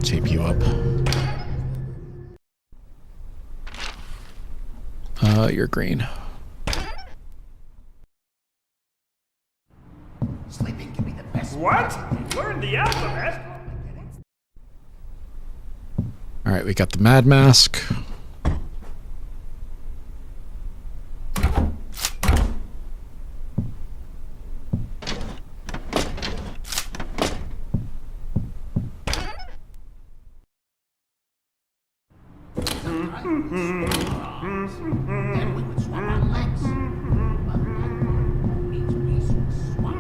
Tape you up. You're green.
Sleeping can be the best. What? Learn the alphabet?
All right, we got the Mad Mask.
Then we would swap our legs. But that means we swap.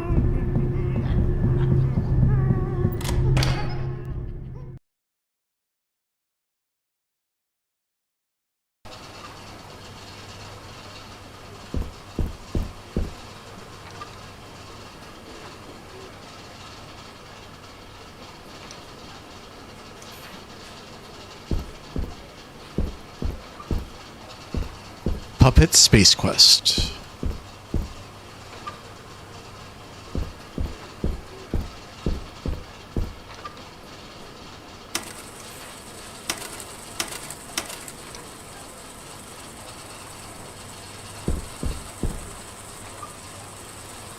Puppet Space Quest.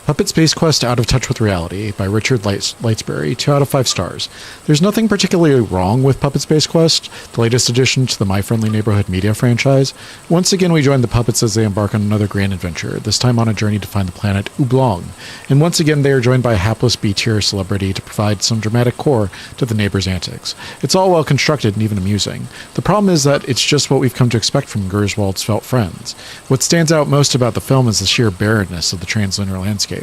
Puppet Space Quest Out of Touch with Reality by Richard Lightsbury, 2 out of 5 stars. There's nothing particularly wrong with Puppet Space Quest, the latest addition to the My Friendly Neighborhood media franchise. Once again, we join the puppets as they embark on another grand adventure, this time on a journey to find the planet Oblong. And once again, they are joined by a hapless B-tier celebrity to provide some dramatic core to the neighbors' antics. It's all well constructed and even amusing. The problem is that it's just what we've come to expect from Gerswold's felt friends. What stands out most about the film is the sheer barrenness of the translunar landscape.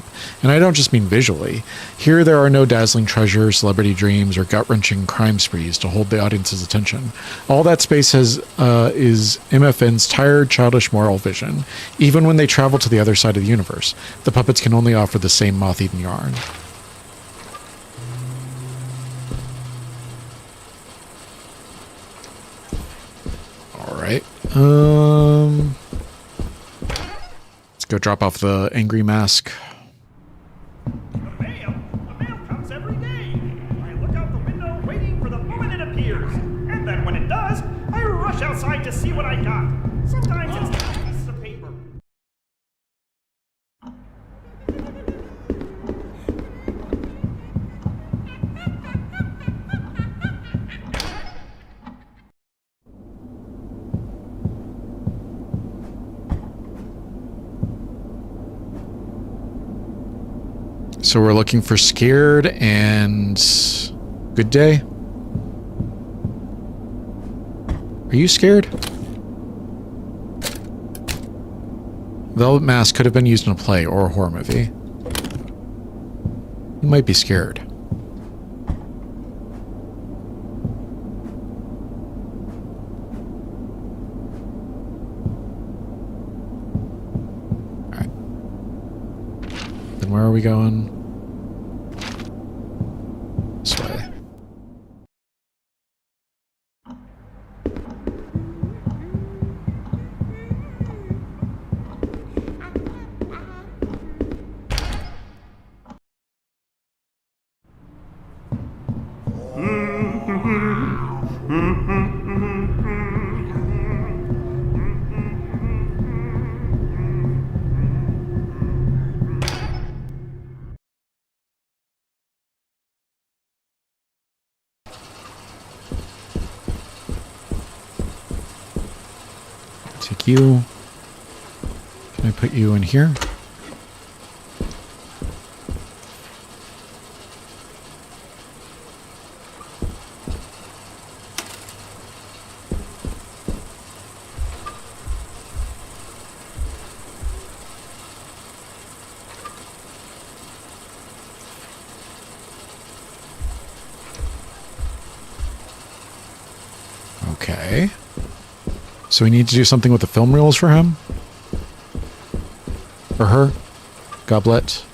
And I don't just mean visually. Here there are no dazzling treasures, celebrity dreams, or gut-wrenching crime sprees to hold the audience's attention. All that space has is MFN's tired, childish moral vision. Even when they travel to the other side of the universe, the puppets can only offer the same moth-eaten yarn. Alright. Let's go drop off the angry mask.
The mail comes every day. I look out the window waiting for the moment it appears. And then when it does, I rush outside to see what I got. Sometimes it's just a piece of paper.
So we're looking for Scared and Good Day. Are you scared? Velvet Mask could have been used in a play or a horror movie. You might be scared. Alright. Then where are we going? This way. Take you. Can I put you in here? Okay. So we need to do something with the film reels for him? Or her? Goblet.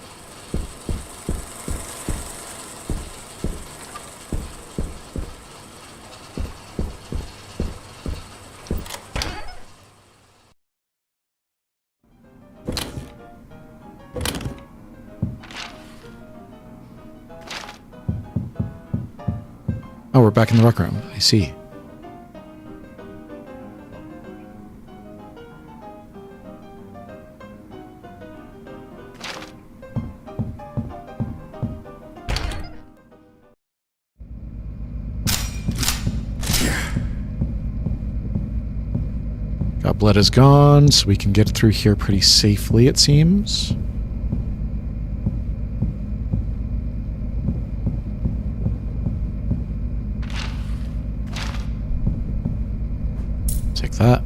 Oh, we're back in the rec room. I see. Goblet is gone, so we can get through here pretty safely, it seems. Take that.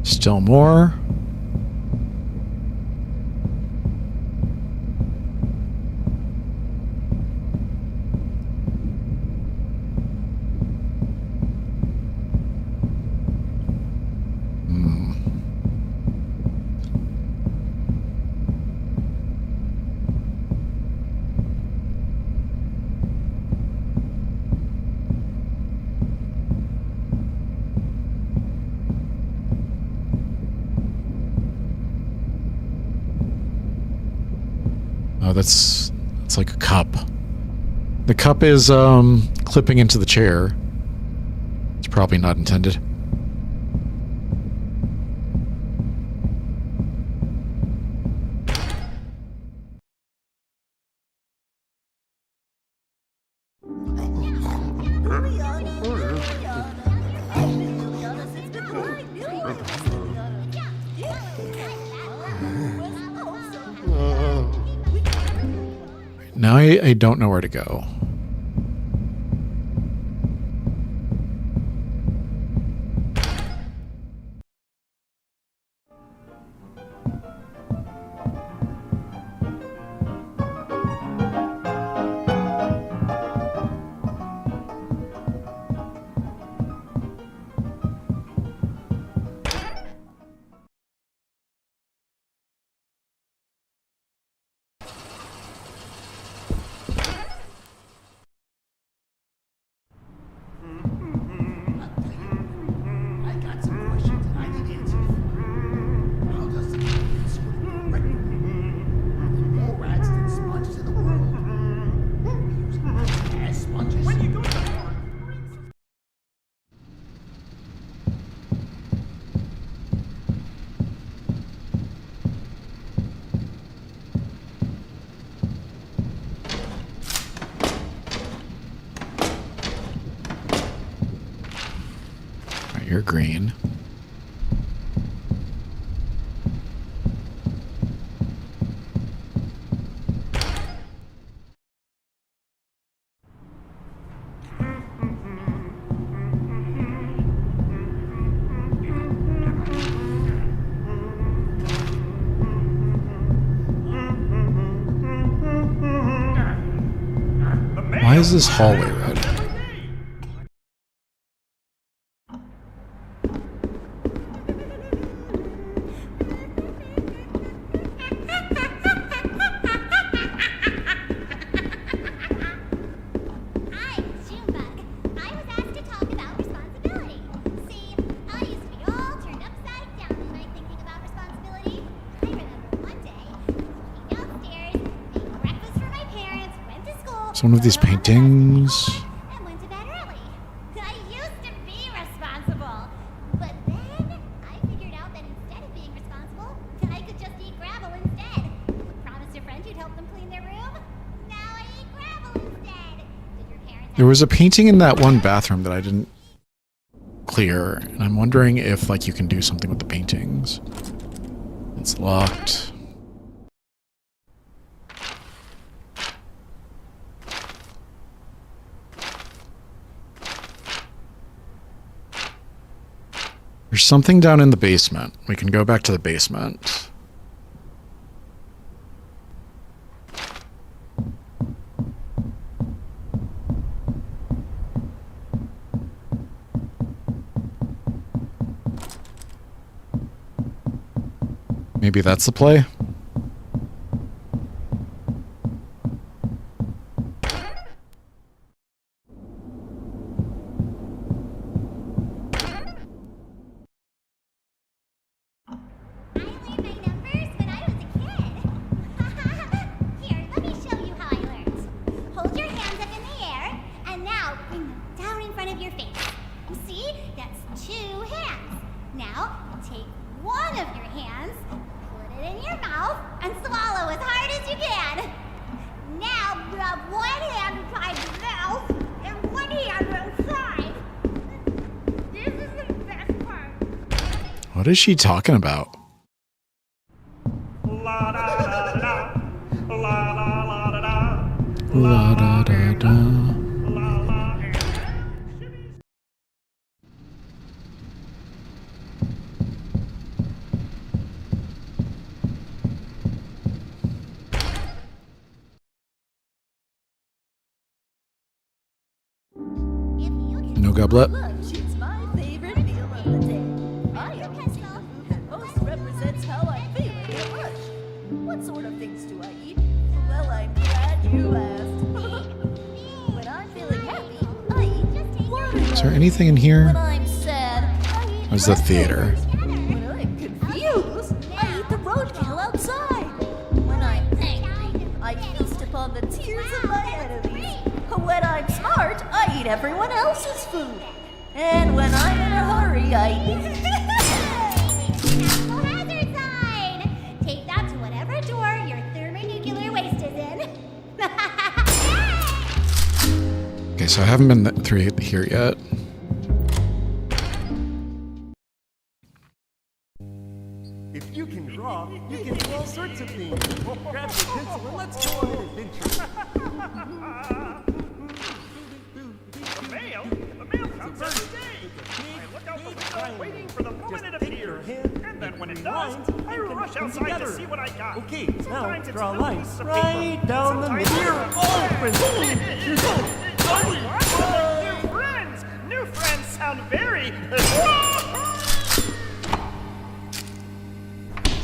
Still more. Oh, that's like a cup. The cup is clipping into the chair. Probably not intended. Now I don't know where to go.
I got some questions that I need answers for. How does the universe work? Right? There are more rats than sponges in the world. We use rats as sponges.
When you go to the park,
Right, you're green. Why is this hallway red?
Hi, Junebug. I was asked to talk about responsibility. See, I used to be all turned upside down tonight thinking about responsibility. I remember one day, came downstairs, made breakfast for my parents, went to school.
It's one of these paintings.
And went to bed early. I used to be responsible. But then I figured out that instead of being responsible, I could just eat gravel instead. Promised a friend you'd help them clean their room. Now I eat gravel instead. Did your parents
There was a painting in that one bathroom that I didn't clear, and I'm wondering if like you can do something with the paintings. It's locked. There's something down in the basement. We can go back to the basement. Maybe that's the play?
I learned my numbers when I was a kid. Here, let me show you how I learned. Hold your hands up in the air, and now bring them down in front of your face. See? That's 2 hands. Now, take one of your hands, put it in your mouth, and swallow as hard as you can. Now, rub one hand inside your mouth, and one hand outside. This is the best part.
What is she talking about?
la da da da, la la la da da,
La da da da.
la la, and
No goblet.
Lunch is my favorite meal of the day. I am eating the food that most represents how I'm feeling at lunch. What sort of things do I eat? Well, I'm glad you asked. When I'm feeling happy, I eat watermelon.
Is there anything in here?
When I'm sad, I eat
Where's the theater?
When I'm confused, I eat the roadkill outside. When I'm angry, I feast upon the tears of my enemies. When I'm smart, I eat everyone else's food. And when I'm in a hurry, I...
National hazard sign! Take that to whatever door your thermonuclear waste is in.
Okay, so I haven't been through here yet.
If you can draw, you can do all sorts of things. Grab your pencil and let's go on an adventure.
The mail comes every day. I look out the window waiting for the moment it appears. And then when it does, I rush outside to see what I got.
Okay, now
Sometimes it's
draw
a little
lines
piece of
right
paper.
down the
Sometimes
middle.
it's a-
Oh, friends,
New friends sound very...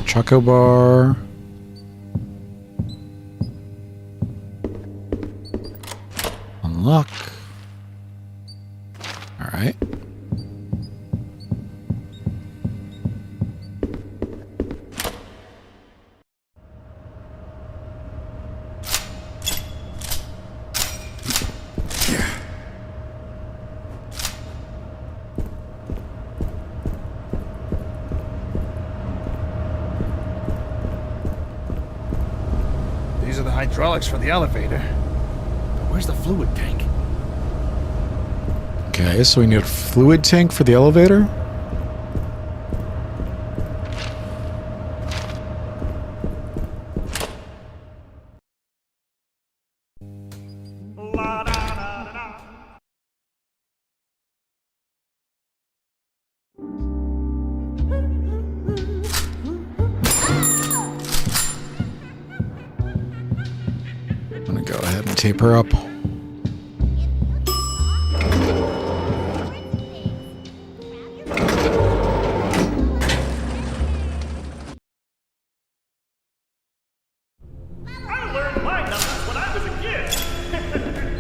Choco bar. Unlock. All right.
These are the hydraulics for the elevator. But where's the fluid tank?
Okay, so we need a fluid tank for the elevator.
La da da da da.
I'm gonna go ahead and tape her up.
I learned my numbers when I was a kid.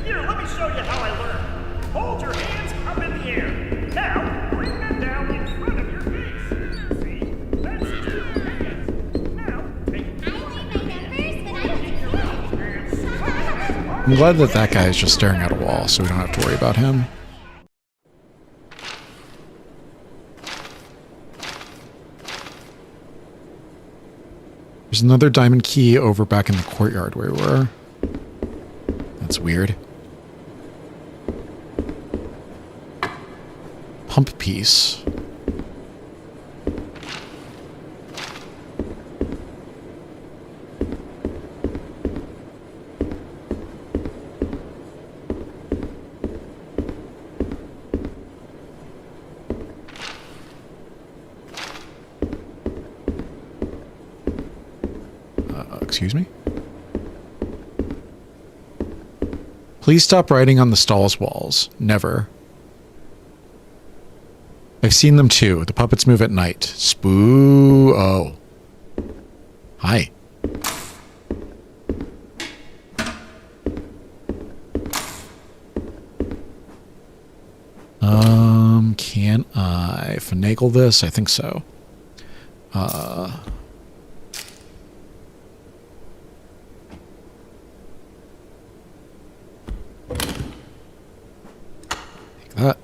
Here, let me show you how I learned. Hold your hands up in the air. Now, bring them down in front of your face. See? That's 2 hands. Now, take
I learned my numbers when I was a kid.
I'm glad that that guy is just staring at a wall, so we don't have to worry about him. There's another diamond key over back in the courtyard where we were. That's weird. Pump piece. Excuse me? Please stop writing on the stall's walls. Never. I've seen them too. The puppets move at night. Oh. Hi. Can I finagle this? I think so. That.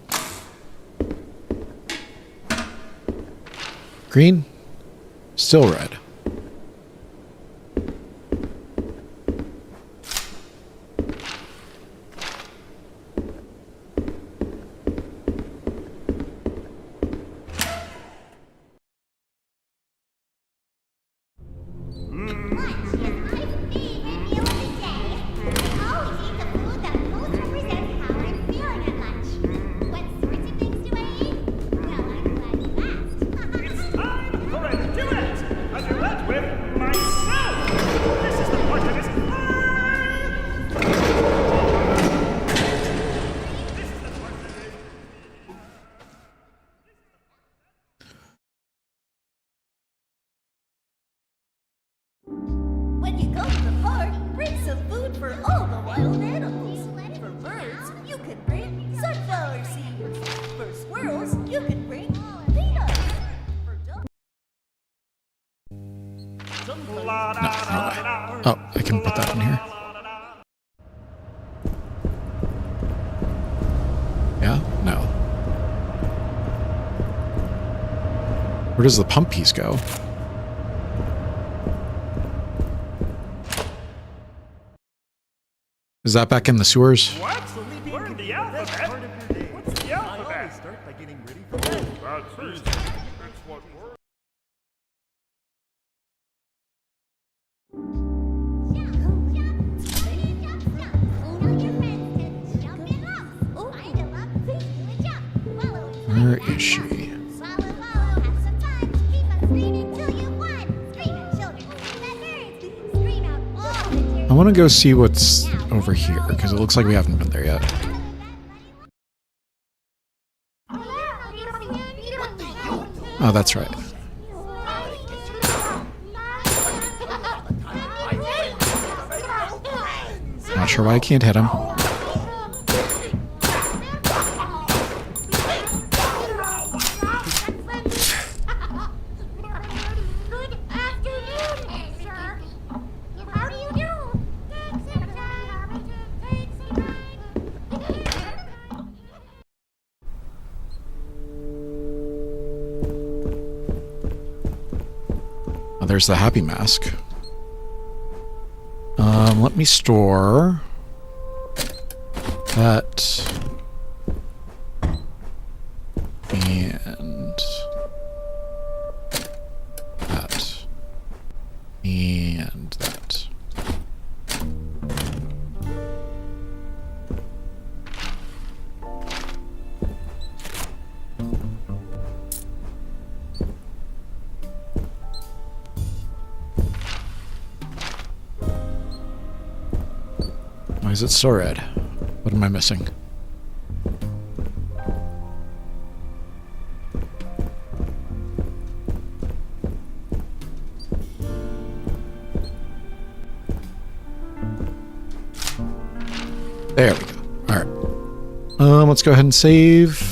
Green. Still red.
When you go to the park, bring some food for all the wild animals. For birds, you can bring sunflower seeds. For squirrels, you can bring peanuts. For dogs...
No, wrong way. Oh, I can put that in here. Yeah? No. Where does the pump piece go? Is that back in the sewers?
What? We're in the alphabet. What's the alphabet?
Start by getting ready for bed.
Where is she? I want to go see what's over here, because it looks like we haven't been there yet. Oh, that's right. Not sure why I can't hit him. Oh, there's the happy mask. Let me store that and that and that. Why is it so red? What am I missing? There we go. Alright. Let's go ahead and save.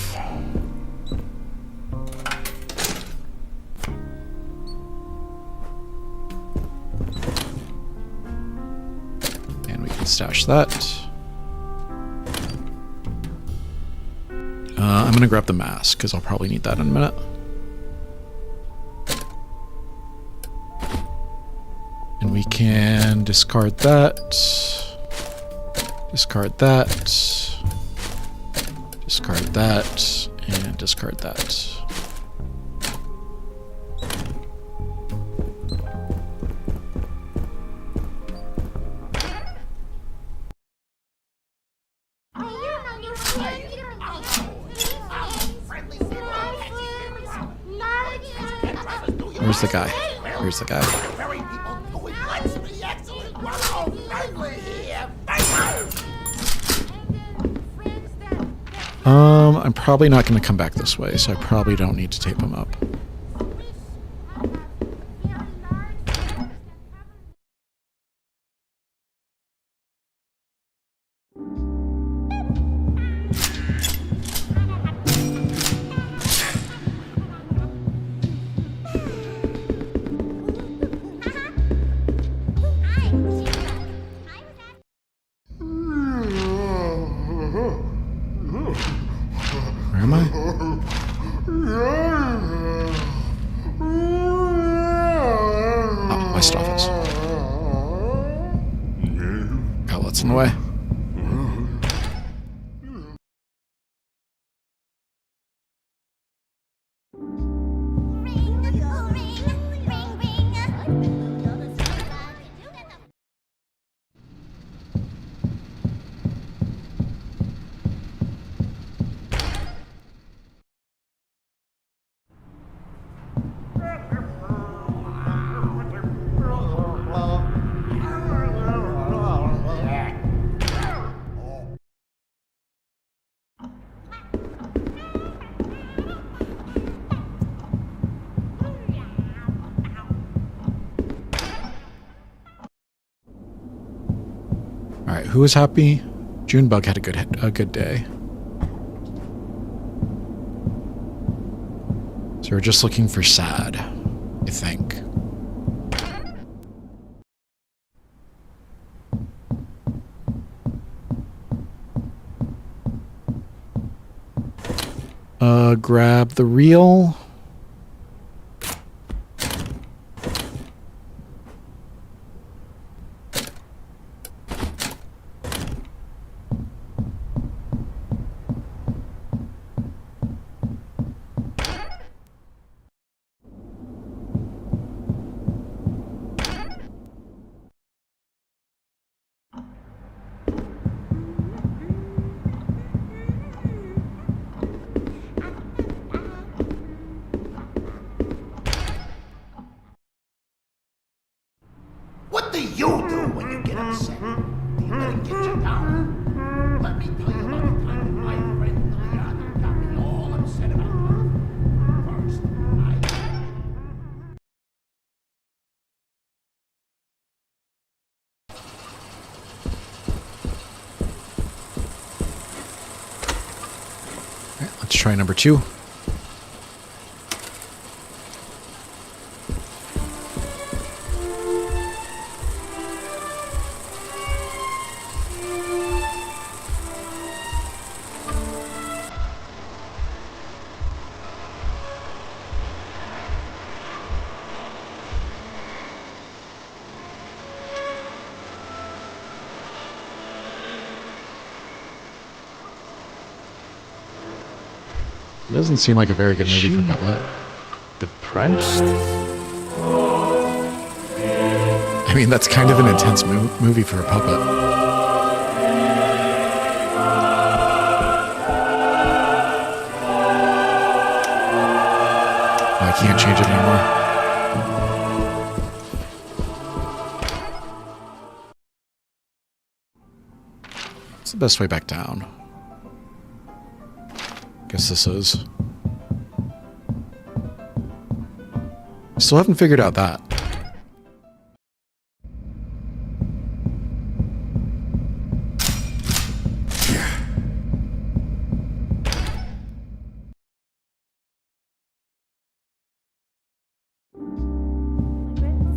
Stash that. I'm gonna grab the mask because I'll probably need that in a minute. And we can discard that. Discard that. Discard that. And discard that. Where's the guy? Where's the guy? I'm probably not going to come back this way, so I probably don't need to tape him up. Where am I? Oh, West Office. Outlets in the way. Alright, who was happy? Junebug had a good day. So we're just looking for sad, I think. Grab the reel.
you do when you get upset? Do you let it get you down? Let me tell you about the time that my friend Leon got me all upset about love. First,
Alright, let's try number 2. It doesn't seem like a very good movie for Puppet.
Depressed?
I mean, that's kind of an intense movie for a puppet. I can't change it anymore. What's the best way back down? Guess this is. Still haven't figured out that.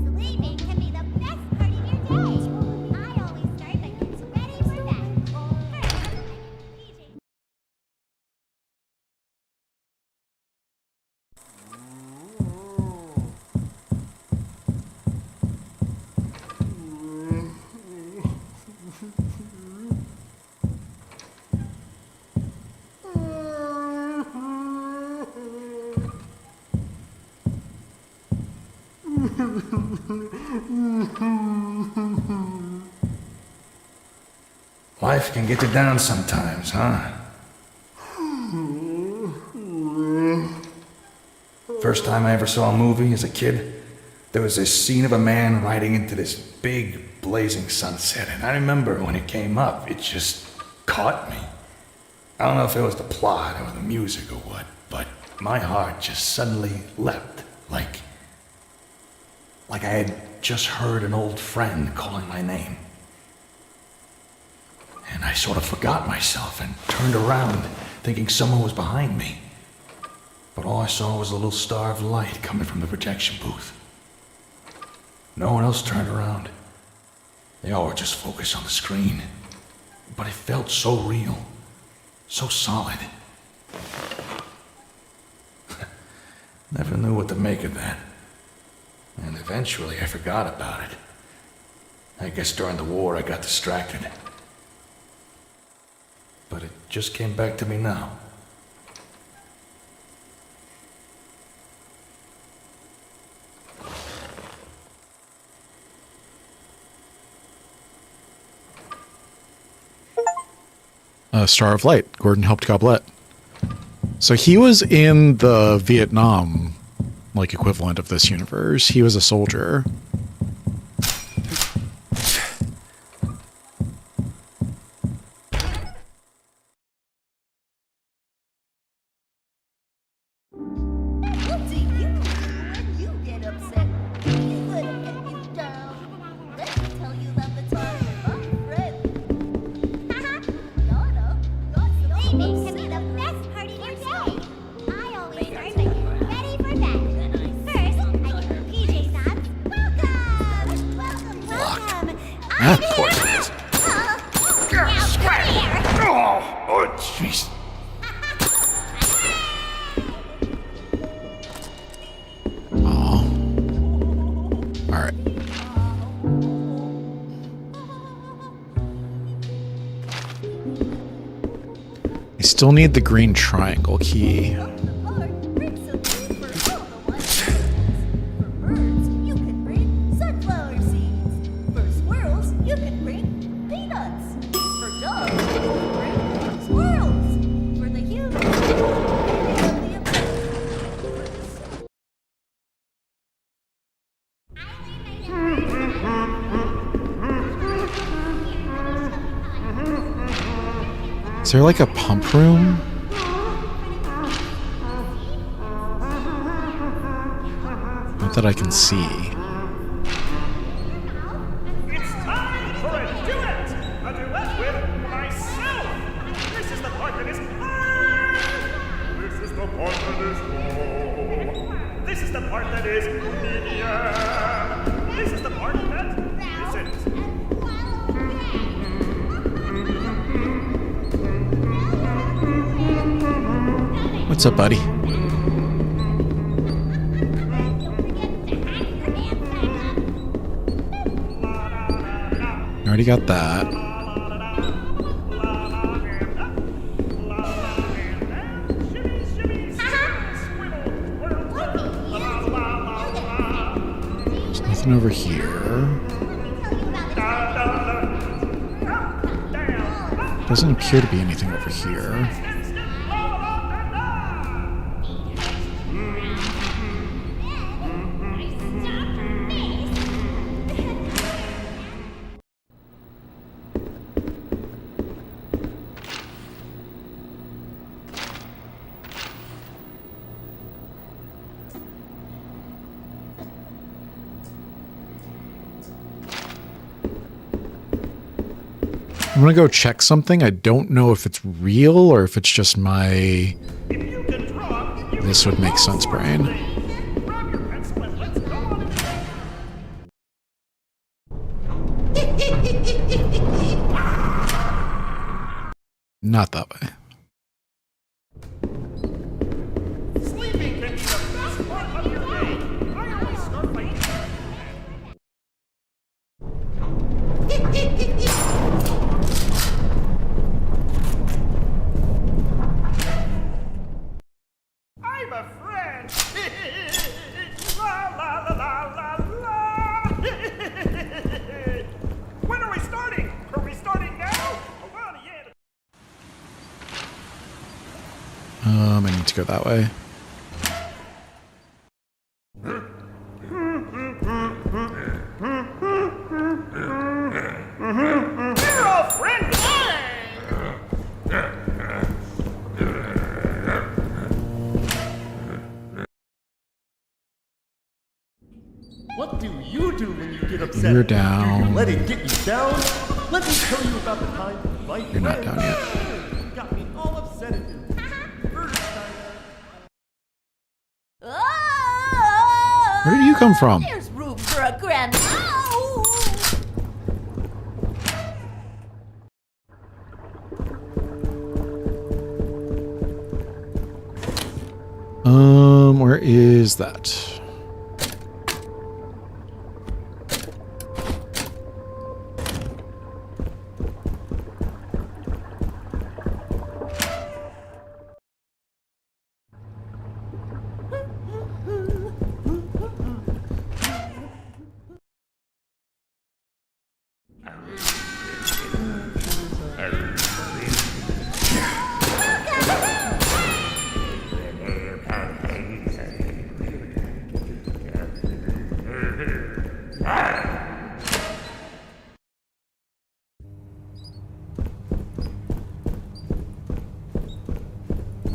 Sleeping can be the best part of your day. I always start by getting ready for bed. First, PJ.
Life can get you down sometimes, huh? First time I ever saw a movie as a kid, there was this scene of a man riding into this big blazing sunset, and I remember when it came up, it just caught me. I don't know if it was the plot or the music or what, but my heart just suddenly leapt, like I had just heard an old friend calling my name. And I sort of forgot myself and turned around, thinking someone was behind me. But all I saw was a little star of light coming from the projection booth. No one else turned around. They all were just focused on the screen. But it felt so real, so solid. Never knew what to make of that. And eventually I forgot about it. I guess during the war I got distracted. But it just came back to me now.
Star of Light. Gordon helped Goblet. So he was in the Vietnam, like, equivalent of this universe. He was a soldier.
What do you do when you get upset? You let it get you down. Let me tell you about the time my friend Nana got
Sleeping can be the best part of your day. I always start by getting ready for bed. First, I get the PJ sounds. Welcome, welcome.
Of course it is.
Now come here.
Oh, jeez.
Oh. Alright. I still need the green triangle key.
bring some food for all the wild animals. For birds, you can bring sunflower seeds. For squirrels, you can bring peanuts. For dogs, you can bring squirrels. For the humans, you can pick up the umbrella.
there like a pump room? Not that I can see.
It's time for a duet! A duet with myself! This is the part that is This is the part that is low. This is the part that is medium. This is the part that isn't.
What's up, buddy? Already got that. There's nothing over here. Doesn't appear to be anything over here. I'm gonna go check something. I don't know if it's real or if it's just my... This would make sense, brain. Not that way.
Sleeping can be the best part of your day. I always start by I'm a friend. La la la la la la. When are we starting? Are we starting now? Oh, well, yeah.
I need to go that way.
We're all friends.
What do you do when you get upset?
You're down.
Let it get you down? Let me tell you about the time my
You're not down yet.
got me all upset at him.
Where did you come from?
There's room for a grand.
Where is that?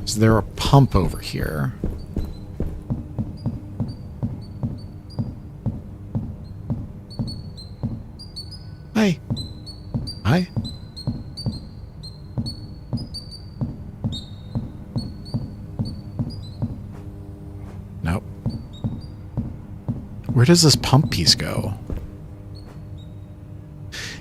Is there a pump over here? Hi. Hi. Nope. Where does this pump piece go?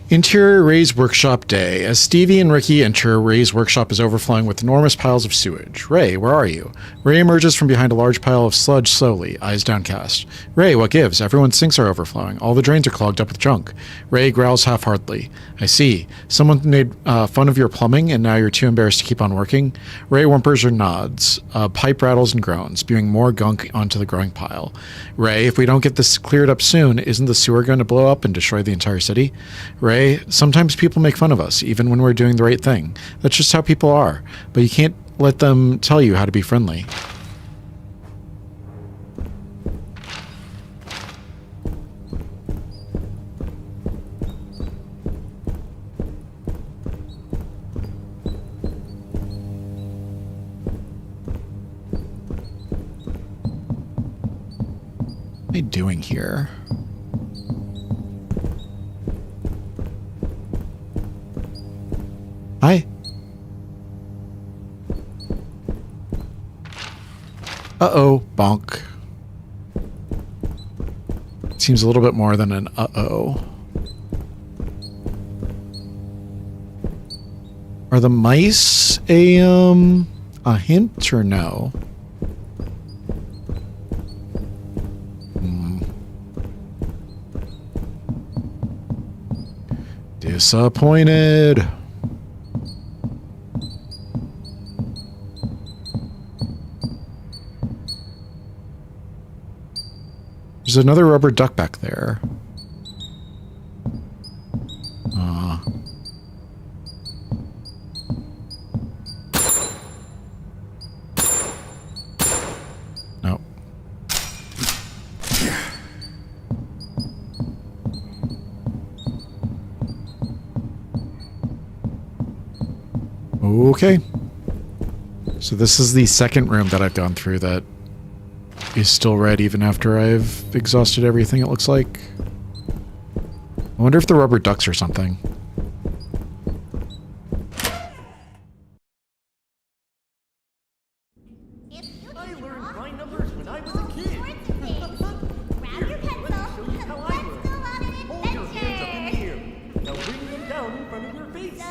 Interior Ray's workshop day. As Stevie and Ricky enter, Ray's workshop is overflowing with enormous piles of sewage. Ray, where are you? Ray emerges from behind a large pile of sludge slowly, eyes downcast. Ray, what gives? Everyone's sinks are overflowing. All the drains are clogged up with junk. Ray growls half-heartedly. I see. Someone made fun of your plumbing, and now you're too embarrassed to keep on working? Ray whimpers or nods. Pipe rattles and groans, spewing more gunk onto the growing pile. Ray, if we don't get this cleared up soon, isn't the sewer going to blow up and destroy the entire city? Ray, sometimes people make fun of us, even when we're doing the right thing. That's just how people are. But you can't let them tell you how to be friendly. I doing here? Hi. Uh-oh, bonk. Seems a little bit more than an uh-oh. Are the mice a hint or no? Disappointed. There's another rubber duck back there. No. Okay. So this is the second room that I've gone through that is still red even after I've exhausted everything, it looks like. I wonder if the rubber ducks or something.
I learned my numbers when I was a kid.
Grab your pencil. Let's go on an
Hold your hands up in the
adventure.
air. Now bring them down in front of your face.
So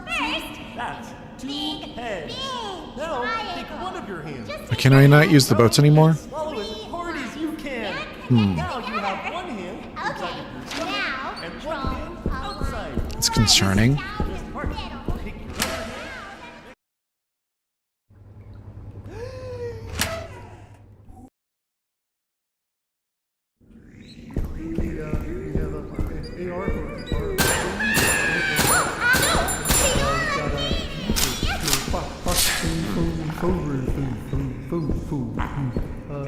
first,
That's two
big,
heads.
big
Now
triangle.
take one of your hands.
Can I not use the boats anymore?
Swallow as hard as you can. Now you have one hand inside
Okay,
of your stomach
now
and one
draw
hand
a
outside.
It's concerning.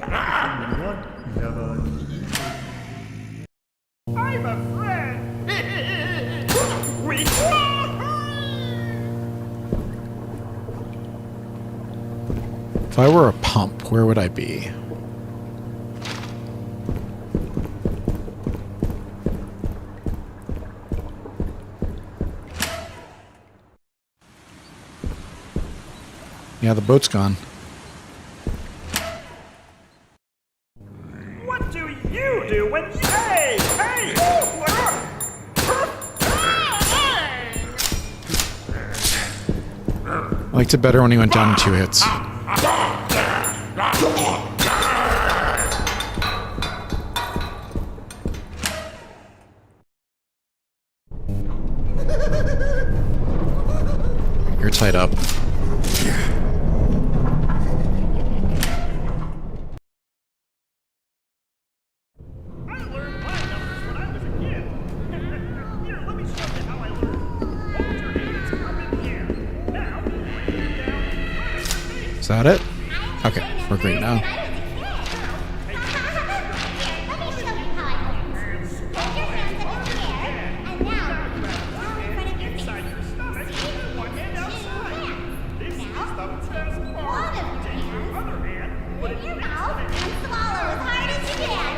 down the middle.
Take your other hand.
I'm a friend. We
If I were a pump, where would I be? Yeah, the boat's gone.
What do you do when you... Hey! Hey! Look up!
I liked it better when he went down in 2 hits. You're tied up.
I learned my numbers when I was a kid. Here, let me show you how I learned. Hold your hands up in the air. Now, bring them down in front of your face.
Is that it? Okay, we're great now.
Let me show you how I learned. Hold your hands up in the air, and now down in front of your face.
Inside your stomach, and one hand outside. This is the best part.
One of your
Take your
hands
other hand, put
in
it
your
next
mouth
to
and swallow as hard as you can.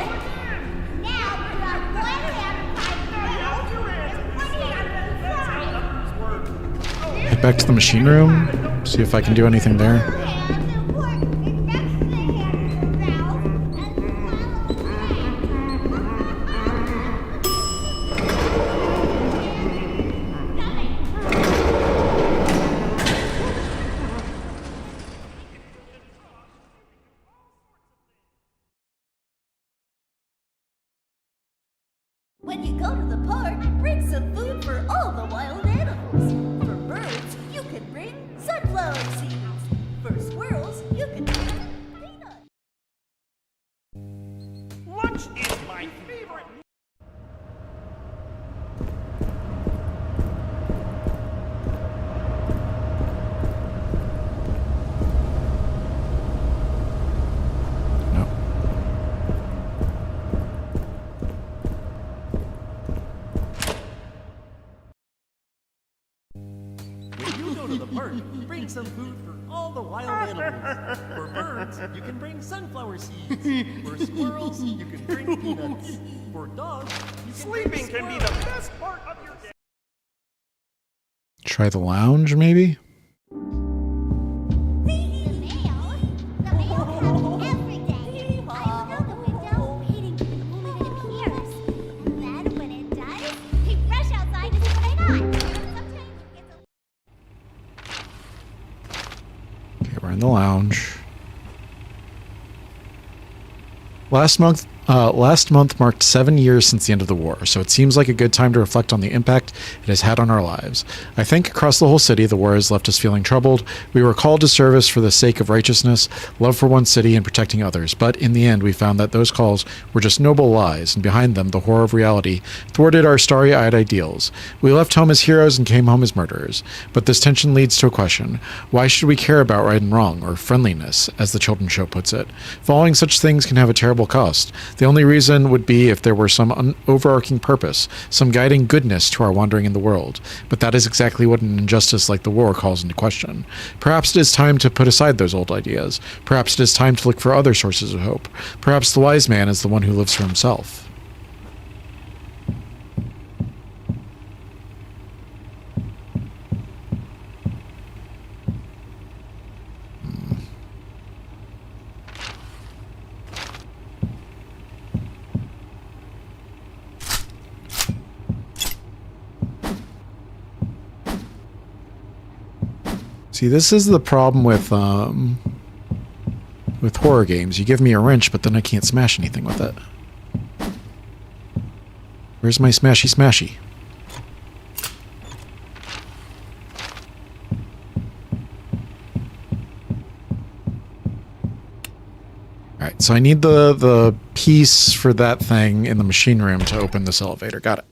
Now grab one hand by the middle and one hand on the side.
Head back to the machine room. See if I can do anything there.
Two hands and put it next to the hand in your mouth and
When you go to the park, bring some food for all the wild animals. For birds, you can bring sunflower seeds. For squirrels, you can bring peanuts.
Lunch is my favorite.
No.
When you go to the park, bring some food for all all the wild animals. For birds, you can bring sunflower seeds. For squirrels, you can bring peanuts. For dogs, you can
Sleeping can be the best part of your day.
Try the lounge, maybe? We're in the lounge. Last month marked 7 years since the end of the war, so it seems like a good time to reflect on the impact it has had on our lives. I think across the whole city, the war has left us feeling troubled. We were called to service for the sake of righteousness, love for one city, and protecting others. But in the end, we found that those calls were just noble lies, and behind them, the horror of reality thwarted our starry-eyed ideals. We left home as heroes and came home as murderers. But this tension leads to a question. Why should we care about right and wrong, or friendliness, as the children's show puts it? Following such things can have a terrible cost. The only reason would be if there were some overarching purpose, some guiding goodness to our wandering in the world. But that is exactly what an injustice like the war calls into question. Perhaps it is time to put aside those old ideas. Perhaps it is time to look for other sources of hope. Perhaps the wise man is the one who lives for himself. See, this is the problem with horror games. You give me a wrench, but then I can't smash anything with it. Where's my smashy smashy? Alright, so I need the piece for that thing in the machine room to open this elevator. Got it.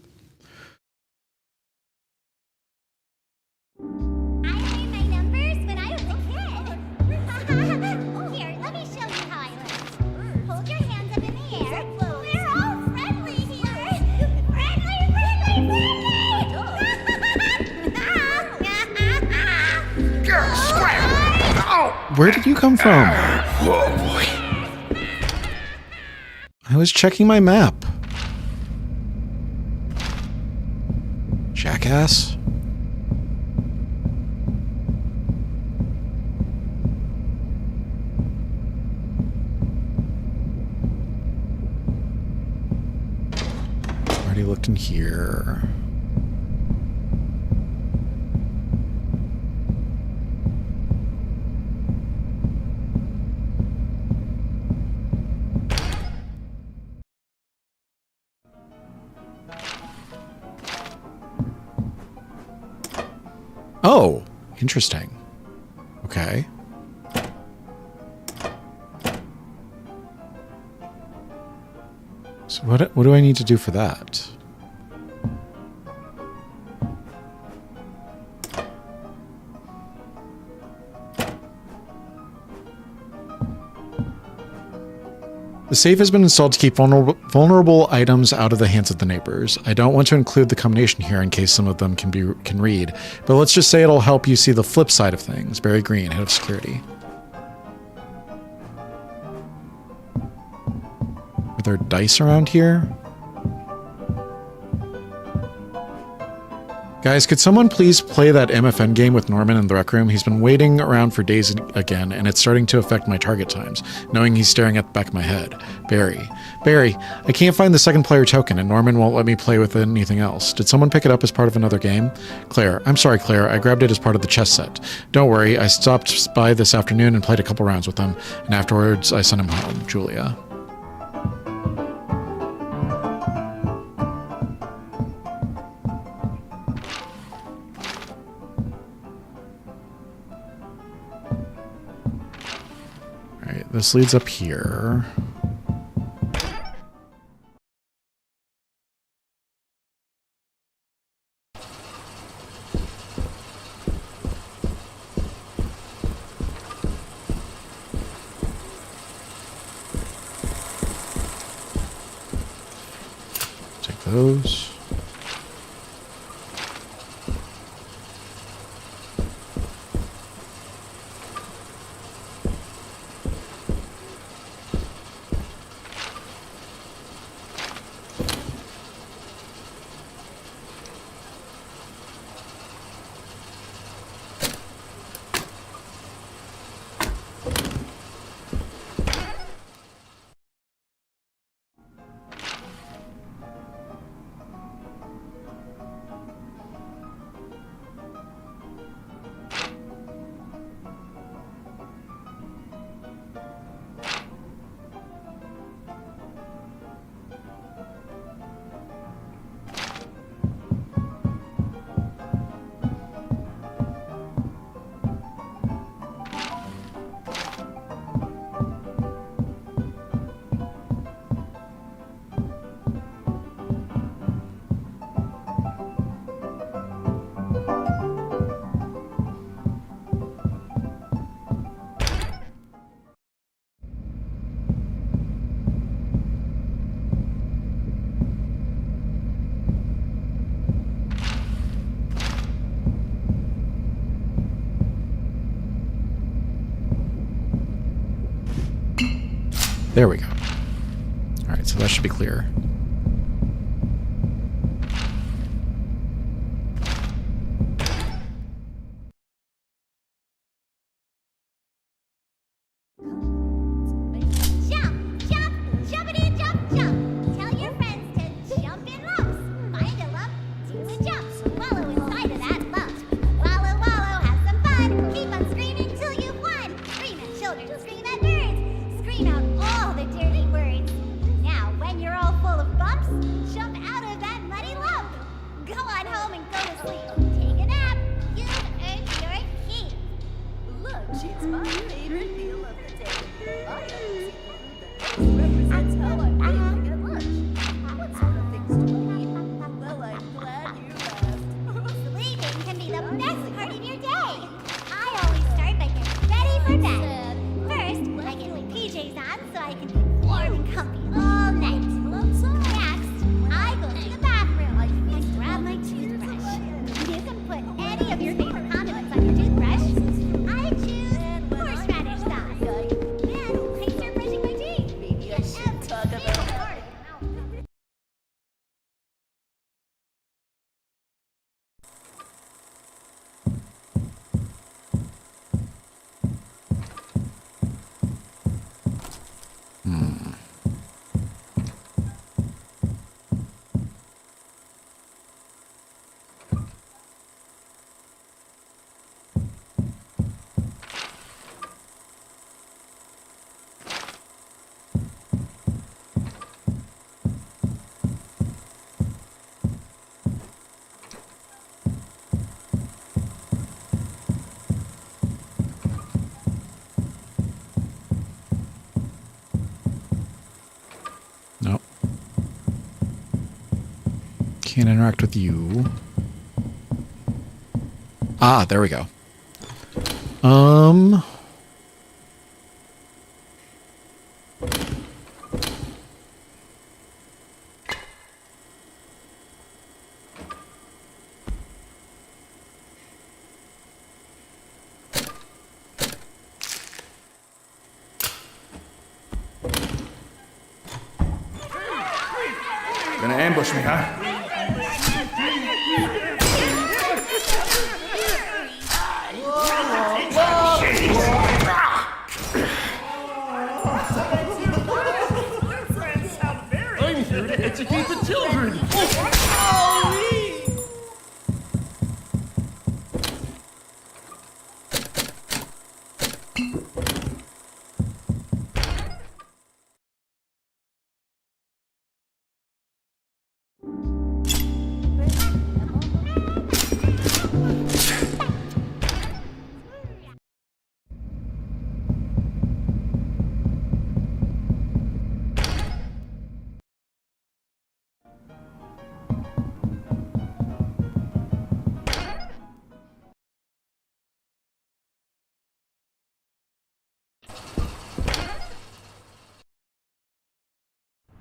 Where did you come from?
Oh boy.
I was checking my map. Jackass. Already looked in here. Oh, interesting. Okay. So what do I need to do for that? The safe has been installed to keep vulnerable items out of the hands of the neighbors. I don't want to include the combination here in case some of them can read, but let's just say it'll help you see the flip side of things. Barry Green, head of security. Are there dice around here? Guys, could someone please play that MFN game with Norman in the rec room? He's been waiting around for days again, and it's starting to affect my target times, knowing he's staring at the back of my head. Barry, I can't find the second player token, and Norman won't let me play with anything else. Did someone pick it up as part of another game? Claire, I'm sorry, Claire. I grabbed it as part of the chess set. Don't worry, I stopped by this afternoon and played a couple rounds with him, and afterwards I sent him home. Julia. This leads up here. Take those. There we go. All right, so that should be clear.
Jump, jump, jumpity jump, jump. Tell your friends to jump in lumps. Find a lump, do a jump. Wallow inside of that lump. Wallow, wallow, have some fun. Keep on screaming till you've won. Scream at children, scream at birds. Scream out all the dirty words. Now, when you're all full of bumps, jump out of that muddy lump. Go on home and go to sleep. Take a nap. You've earned your keep.
Lunch is my favorite meal of the day. I always eat the food that best represents how I'm feeling at lunch. What sort of things do I eat? Well, I'm glad you asked.
Sleeping can be the best part of your day. I always start by getting ready for bed. First, I get my PJs on so I can be warm and comfy all night. Next, I go to the bathroom and grab my toothbrush. You can put any of your favorite condiments on your toothbrush. I choose horseradish sauce. Then I start brushing my teeth.
Maybe I should talk about that.
Nope. Can't interact with you. Ah, there we go.
Gonna ambush me, huh?
I'm here to educate the children.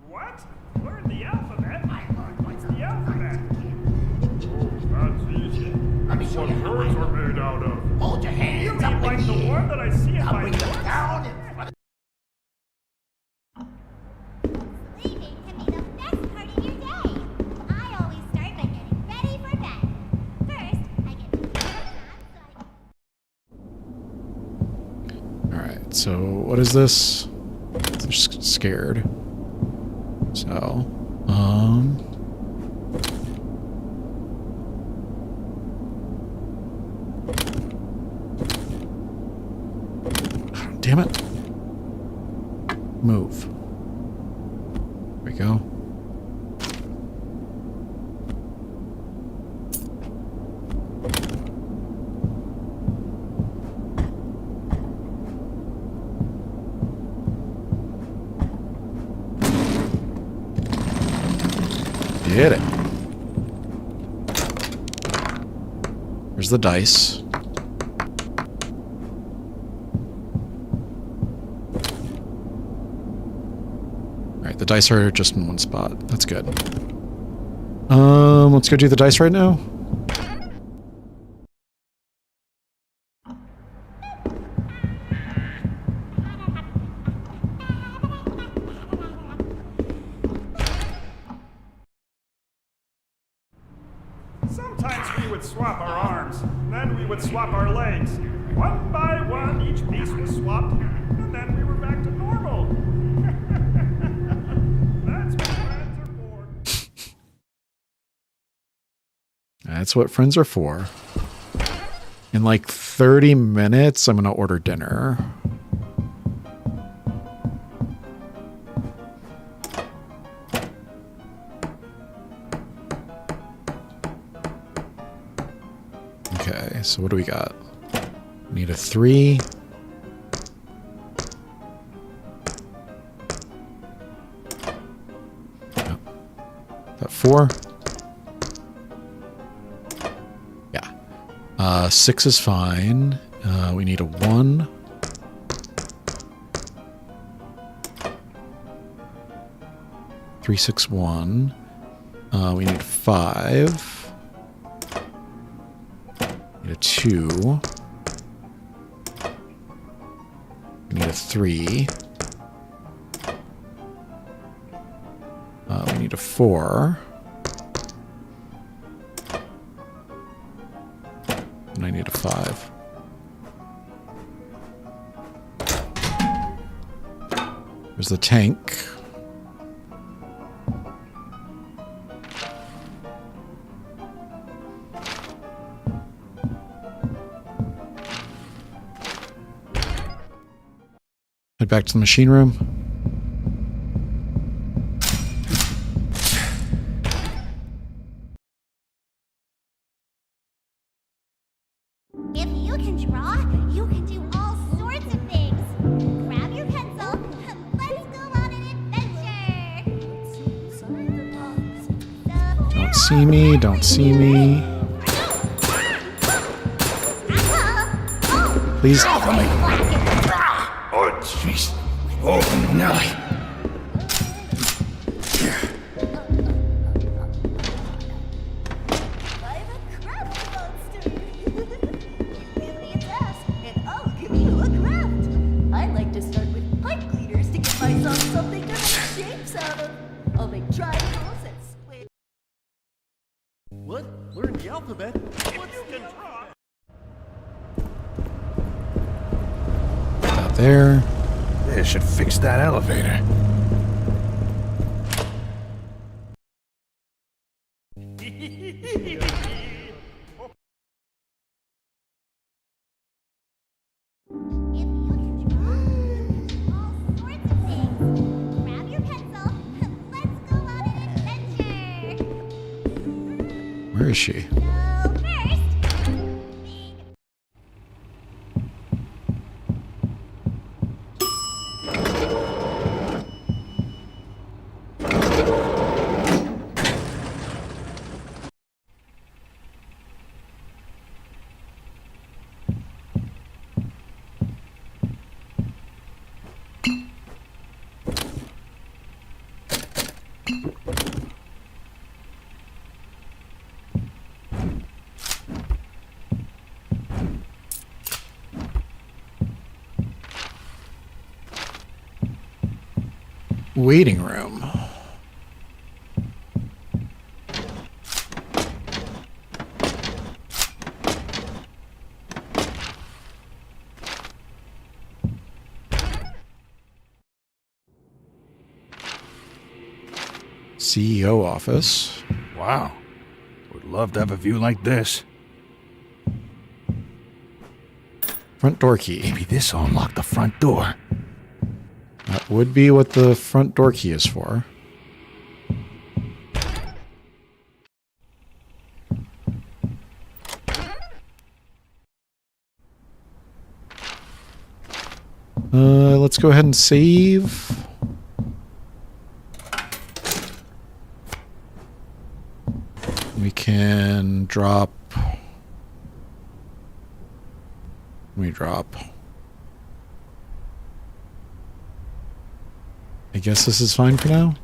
What? Learn the alphabet? I learned what's the alphabet. Oh, that's easy.
Let me show
What
you how
words
I
are made out of?
Hold your hands
You
up
mean
in
like the
the
one
air.
that I see in
I'll
my
bring them
books?
down in front of
Sleeping can be the best part of your day. I always start by getting ready for bed. First, I get my PJs on so I
Alright, so what is this? They're scared. So, damn it. Move. There we go. Did it. Here's the dice. Alright, the dice are just in one spot. That's good. Let's go do the dice right now.
would swap our arms. Then we would swap our legs. One by one, each piece was swapped, and then we were back to normal. That's what friends are for.
That's what friends are for. In like 30 minutes, I'm going to order dinner. Okay, so what do we got? Need a 3. Oh. That 4. Yeah. 6 is fine. We need a 1. Three, 6, 1. We need 5. Need a 2. We need a 3. We need a 4. And I need a 5. There's the tank. Head back to the machine room.
If you can draw, you can do all sorts of things. Grab your pencil and let's go on an adventure.
Don't see me, don't see me. Please.
Oh, jeez. Oh, no.
I'm a craft monster. You give me a task, and I'll give you a craft. I like to start with pipe cleaners to get myself something to make shapes out of. I'll make triangles and squares.
What? Learn the alphabet? What's the alphabet?
Out there.
This should fix that elevator.
If you can draw, you can do all sorts of things. Grab your pencil and let's go on an adventure.
Where is she?
So first, big
Waiting room. CEO office.
Wow. Would love to have a view like this.
Front door key.
Maybe this will unlock the front door.
That would be what the front door key is for. Let's go ahead and save. We can drop. We drop. I guess this is fine for now.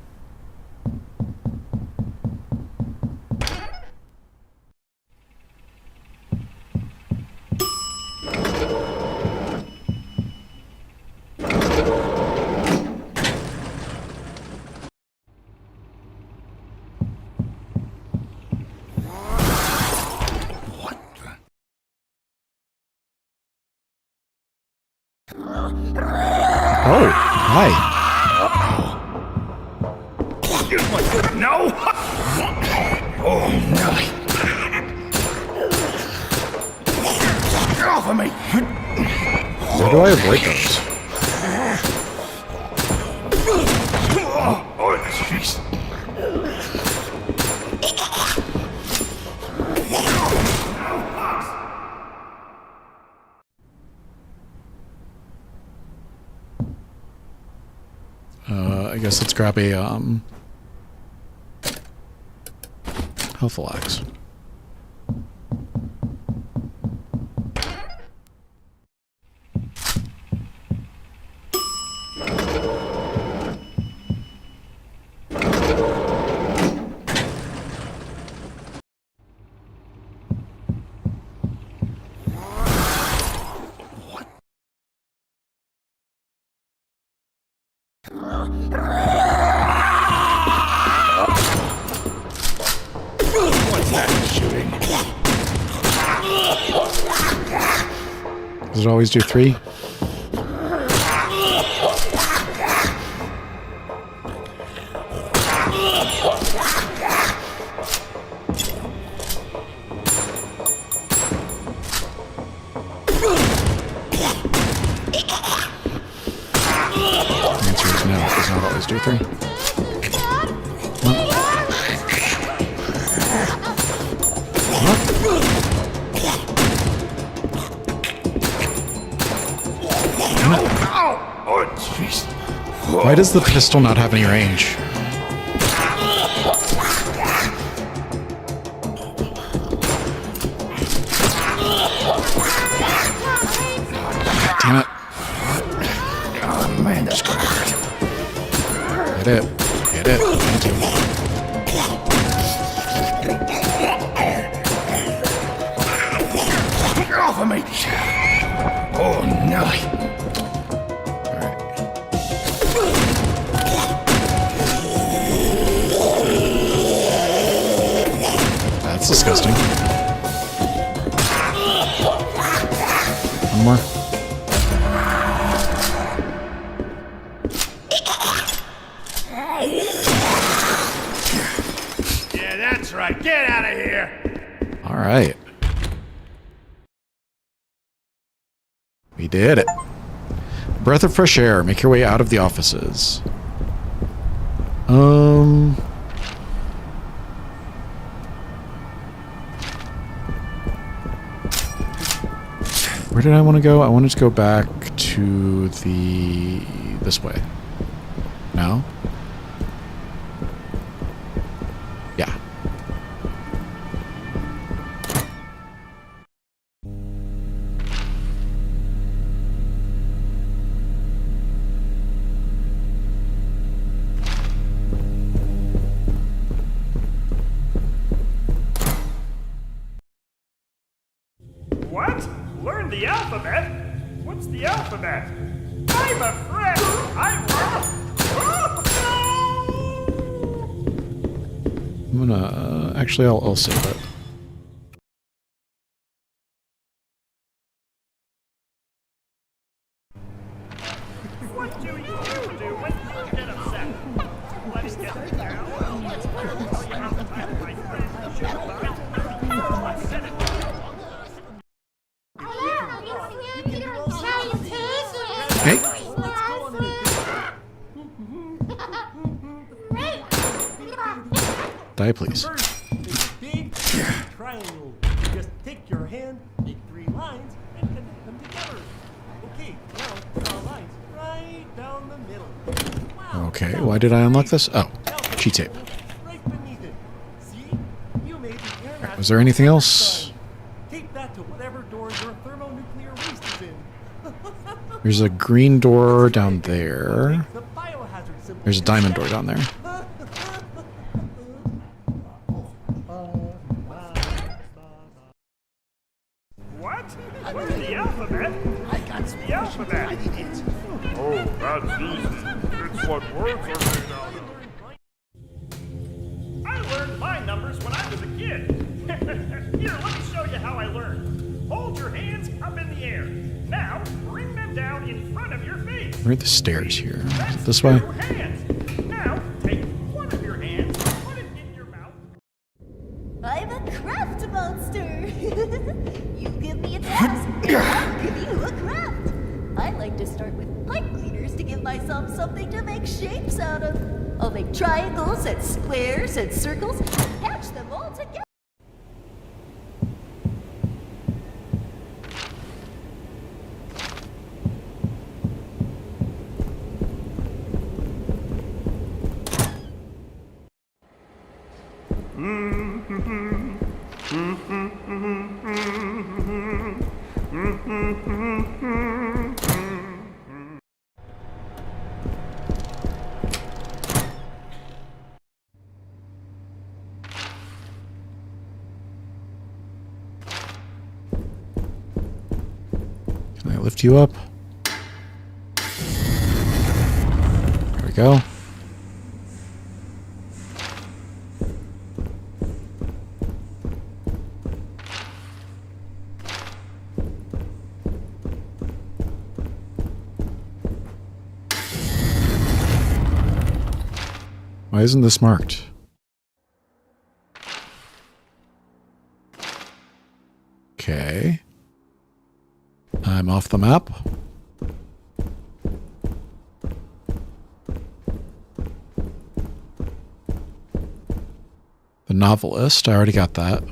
No! Oh, no. Get off of me!
How do I avoid those?
Oh, jeez.
I guess let's grab a helpful axe.
What's that shooting?
Does it always do 3? The answer is no, it does not always do 3.
Oh, jeez.
Why does the pistol not have any range? Damn it.
Oh, man, that's gonna hurt.
Hit it. Hit it. Thank you.
Get off of me! Oh, no.
That's disgusting. One more.
Yeah, that's right. Get out of here!
All right. We did it. Breath of fresh air. Make your way out of the offices. Where did I want to go? I wanted to go back to this way. No? Yeah.
What? Learn the alphabet? What's the alphabet? I'm a friend! I'm
I'm gonna... actually, I'll save it.
What do you do when you get upset? Let's get it down. Let's put it down. My friend, should love it. Let's set it down.
Hey. Die, please.
First, make a big triangle. Just take your hand, make 3 lines, and connect them together. Okay, now draw lines right down the middle. Wow.
Okay, why did I unlock this? Oh, cheat tape.
Right beneath it. See? You made the international
Was there anything else?
tape that to whatever door your thermonuclear waste is in.
There's a green door down there.
The biohazard symbol.
There's a diamond door down there.
What? What's the alphabet?
I got some
The alphabet.
I need answers.
Oh, that's easy. It's what words are made out of. I learned my numbers when I was a kid. Here, let me show you how I learned. Hold your hands up in the air. Now, bring them down in front of your face.
Where are the stairs here? Is it this way?
Now, take one of your hands, put it in your mouth.
I'm a craft monster. You give me a task, and I'll give you a craft. I like to start with pipe cleaners to give myself something to make shapes out of. I'll make triangles and squares and circles and patch them all together.
Can I lift you up? There we go. Why isn't this marked? Okay. I'm off the map. The novelist, I already got that.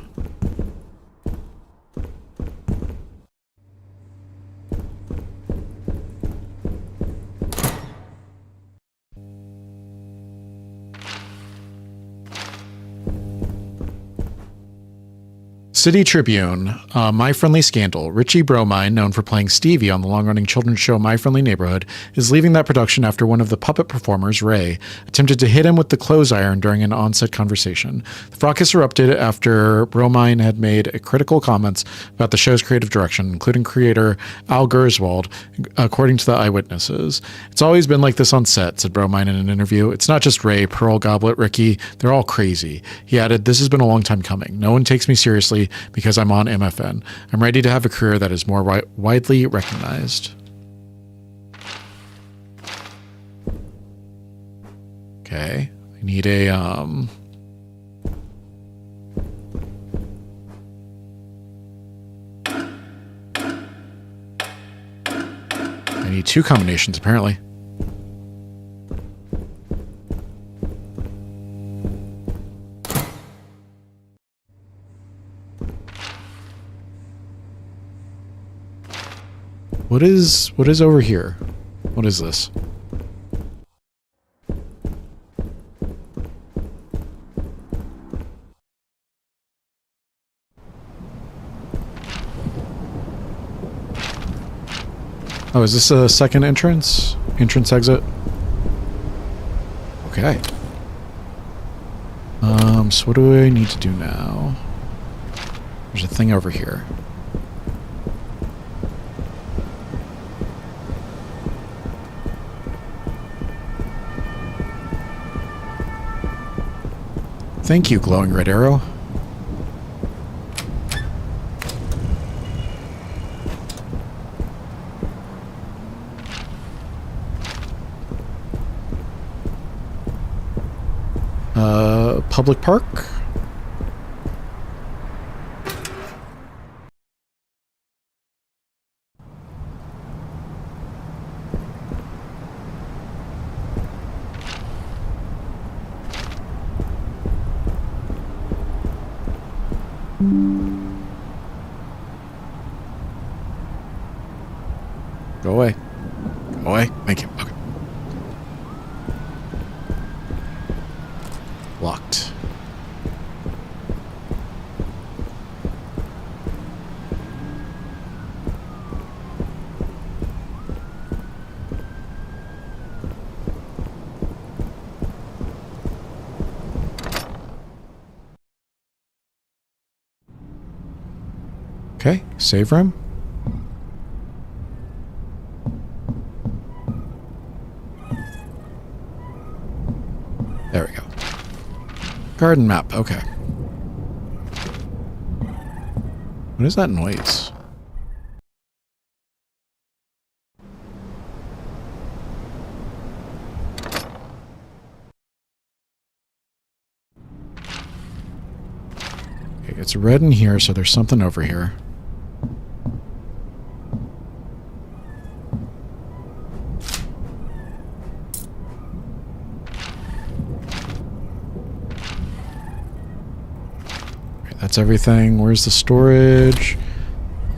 City Tribune, My Friendly Scandal. Richie Bromine, known for playing Stevie on the long-running children's show My Friendly Neighborhood, is leaving that production after one of the puppet performers, Ray, attempted to hit him with the clothes iron during an on-set conversation. The fracas erupted after Bromine had made critical comments about the show's creative direction, including creator Al Gerswald, according to the eyewitnesses. "It's always been like this on set," said Bromine in an interview. "It's not just Ray, Pearl, Goblet, Ricky. They're all crazy." He added, "This has been a long time coming. No one takes me seriously because I'm on MFN. I'm ready to have a career that is more widely recognized." Okay, I need a I need two combinations apparently. What is over here? What is this? Oh, is this a second entrance? Entrance exit? Okay. So what do I need to do now? There's a thing over here. Thank you, glowing red arrow. Public park? Go away. Go away. Thank you. Okay. Locked. Okay, save room. There we go. Garden map, okay. What is that noise? It's red in here, so there's something over here. Okay, that's everything. Where's the storage?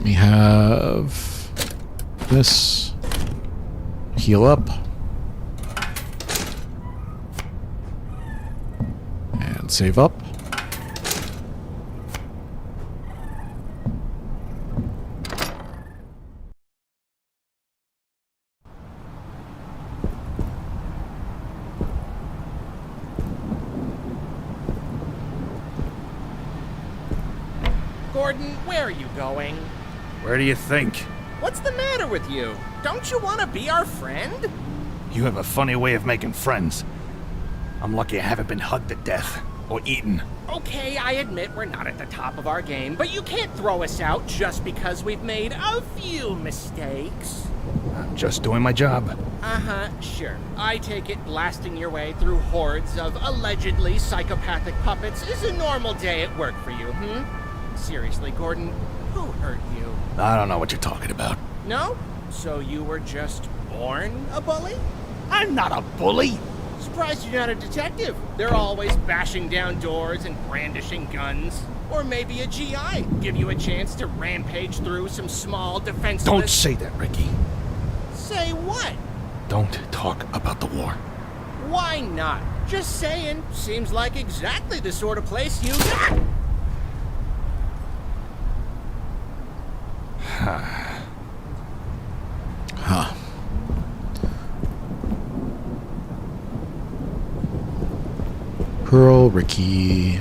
We have this. Heal up. And save up.
Gordon, where are you going?
Where do you think?
What's the matter with you? Don't you want to be our friend?
You have a funny way of making friends. I'm lucky I haven't been hugged to death or eaten.
Okay, I admit we're not at the top of our game, but you can't throw us out just because we've made a few mistakes.
I'm just doing my job.
Uh-huh, sure. I take it blasting your way through hordes of allegedly psychopathic puppets is a normal day at work for you, Seriously, Gordon, who hurt you?
I don't know what you're talking about.
No? So you were just born a bully?
I'm not a bully.
Surprised you're not a detective. They're always bashing down doors and brandishing guns. Or maybe a GI. Give you a chance to rampage through some small defenseless...
Don't say that, Ricky.
Say what?
Don't talk about the war.
Why not? Just saying. Seems like exactly the sort of place you...
Huh. Pearl, Ricky.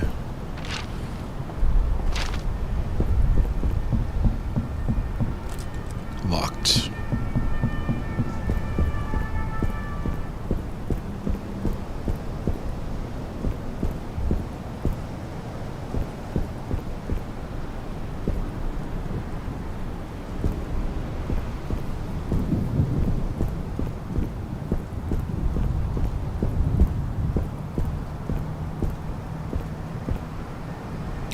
Locked.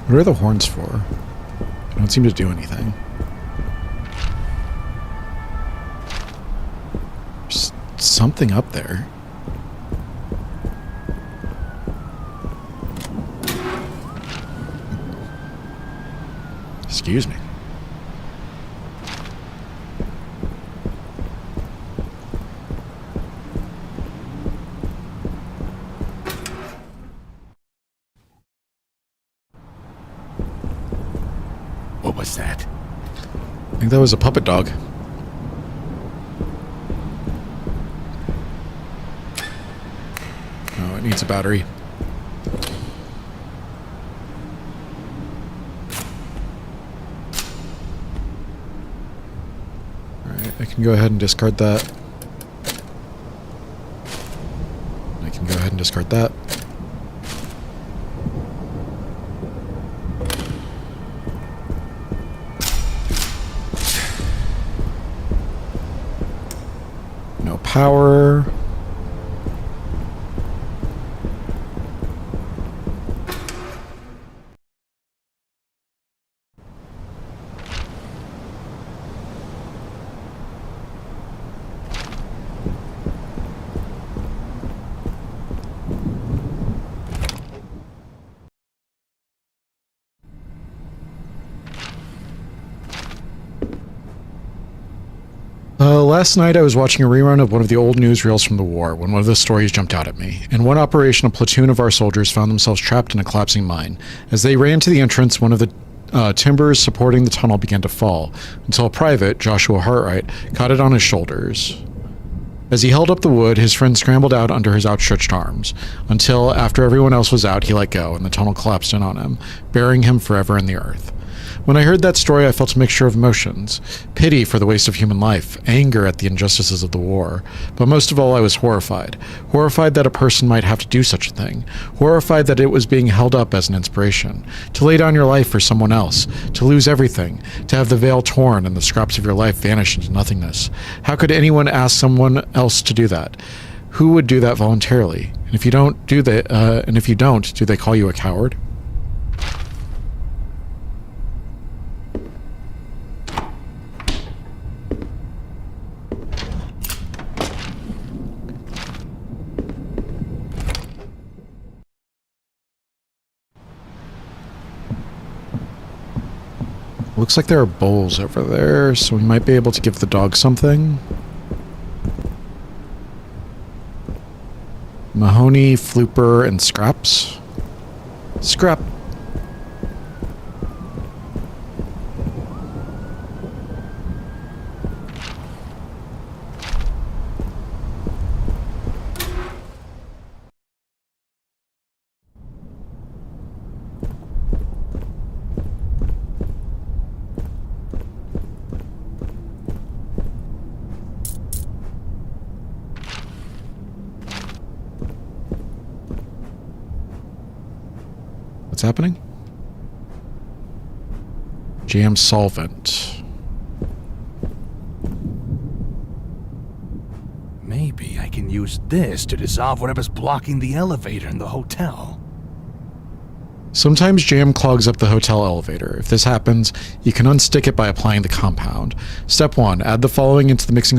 What are the horns for? They don't seem to do anything. There's something up there. Excuse me.
What was that?
I think that was a puppet dog. Oh, it needs a battery. Alright, I can go ahead and discard that. I can go ahead and discard that. No power. Last night I was watching a rerun of one of the old newsreels from the war when one of the stories jumped out at me. In one operation, a platoon of our soldiers found themselves trapped in a collapsing mine. As they ran to the entrance, one of the timbers supporting the tunnel began to fall, until a private, Joshua Hartright, caught it on his shoulders. As he held up the wood, his friend scrambled out under his outstretched arms, until, after everyone else was out, he let go, and the tunnel collapsed in on him, burying him forever in the earth. When I heard that story, I felt a mixture of emotions. Pity for the waste of human life, anger at the injustices of the war, but most of all I was horrified. Horrified that a person might have to do such a thing. Horrified that it was being held up as an inspiration. To lay down your life for someone else. To lose everything. To have the veil torn and the scraps of your life vanish into nothingness. How could anyone ask someone else to do that? Who would do that voluntarily? And if you don't, do they call you a coward? Looks like there are bowls over there, so we might be able to give the dog something. Mahoney, Flooper, and Scraps. Scrap. What's happening? Jam solvent.
Maybe I can use this to dissolve whatever's blocking the elevator in the hotel.
Sometimes jam clogs up the hotel elevator. If this happens, you can unstick it by applying the compound. Step 1. Add the following into the mixing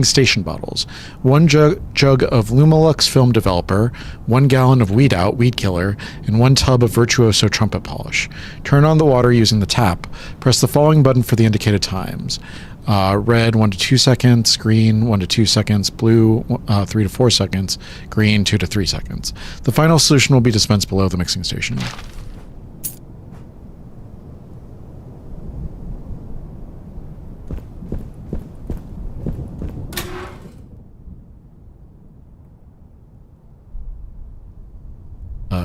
station bottles. 1 jug of Lumalux film developer, 1 gallon of Weed Out weed killer, and 1 tub of Virtuoso trumpet polish. Turn on the water using the tap. Press the following button for the indicated times. Red 1 to 2 seconds, green 1 to 2 seconds, blue 3 to 4 seconds, green 2 to 3 seconds. The final solution will be dispensed below the mixing station.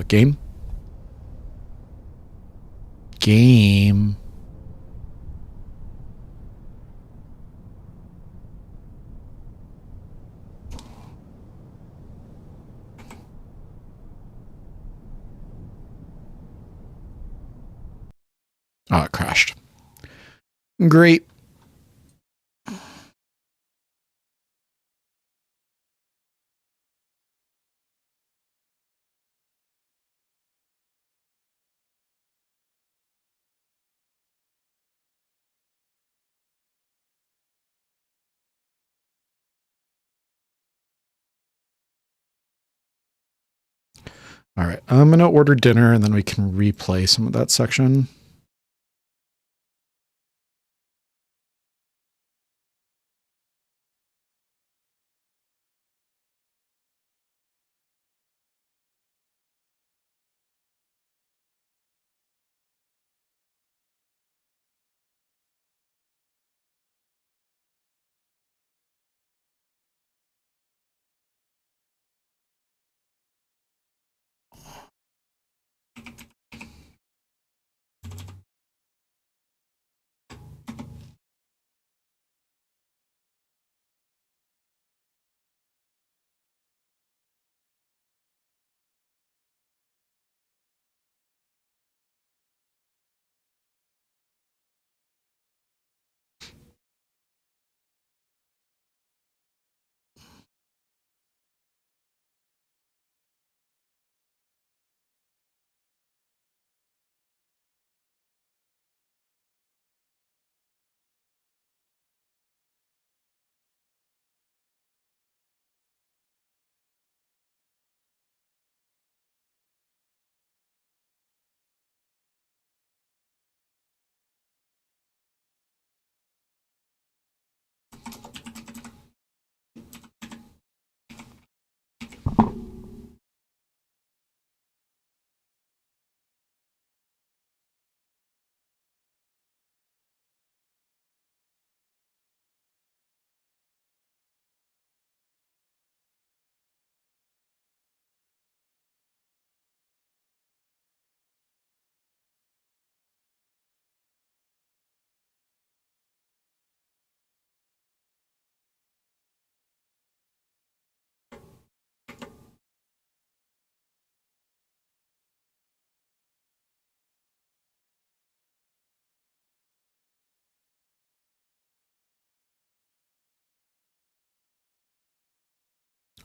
Game? Game. Oh, it crashed. Great. All right, I'm going to order dinner and then we can replay some of that section.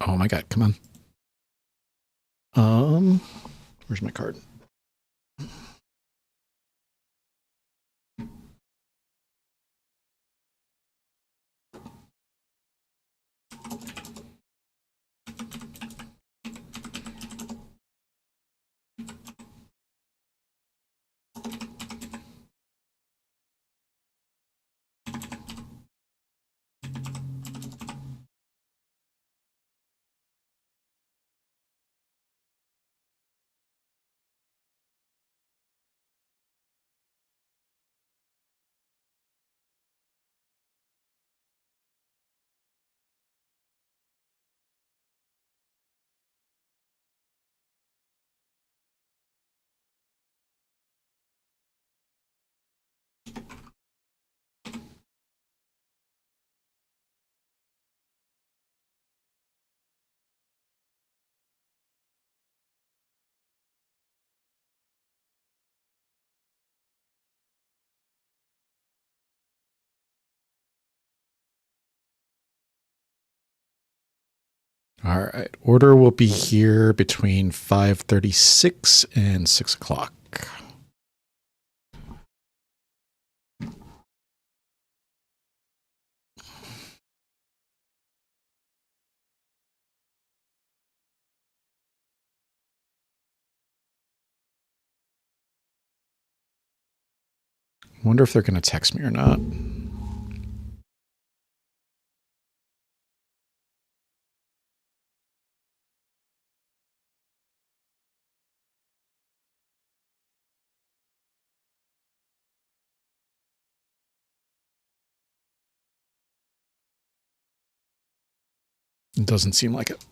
Oh my God, come on. Where's my card? All right. Order will be here between 5:36 and 6 o'clock. I wonder if they're going to text me or not. It doesn't seem like it.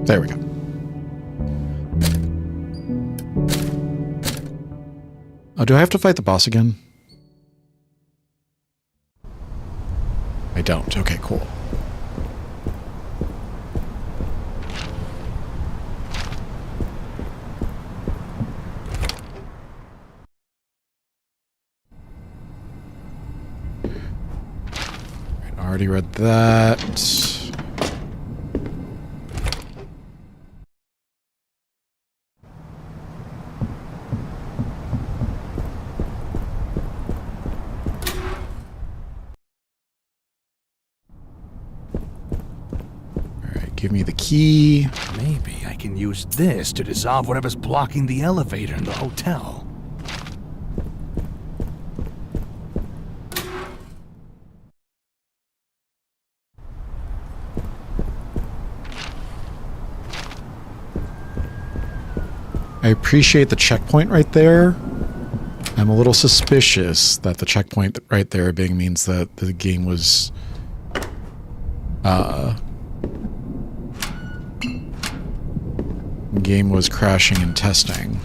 There we go. Oh, do I have to fight the boss again? I don't. Okay, cool. I already read that. Give me the key.
Maybe I can use this to dissolve whatever's blocking the elevator in the hotel.
I appreciate the checkpoint right there. I'm a little suspicious that the checkpoint right there being means that the game was crashing and testing.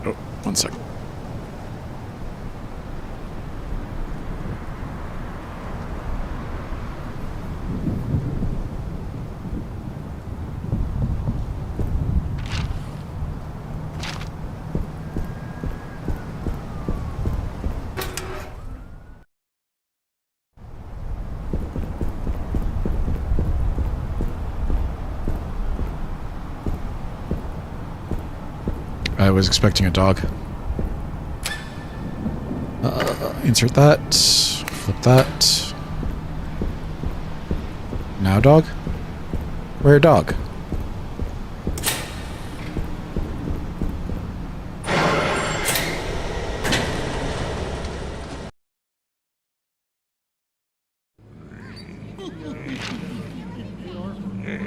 Oh, 1 second. I was expecting a dog. Insert that. Flip that. Now dog? Where dog?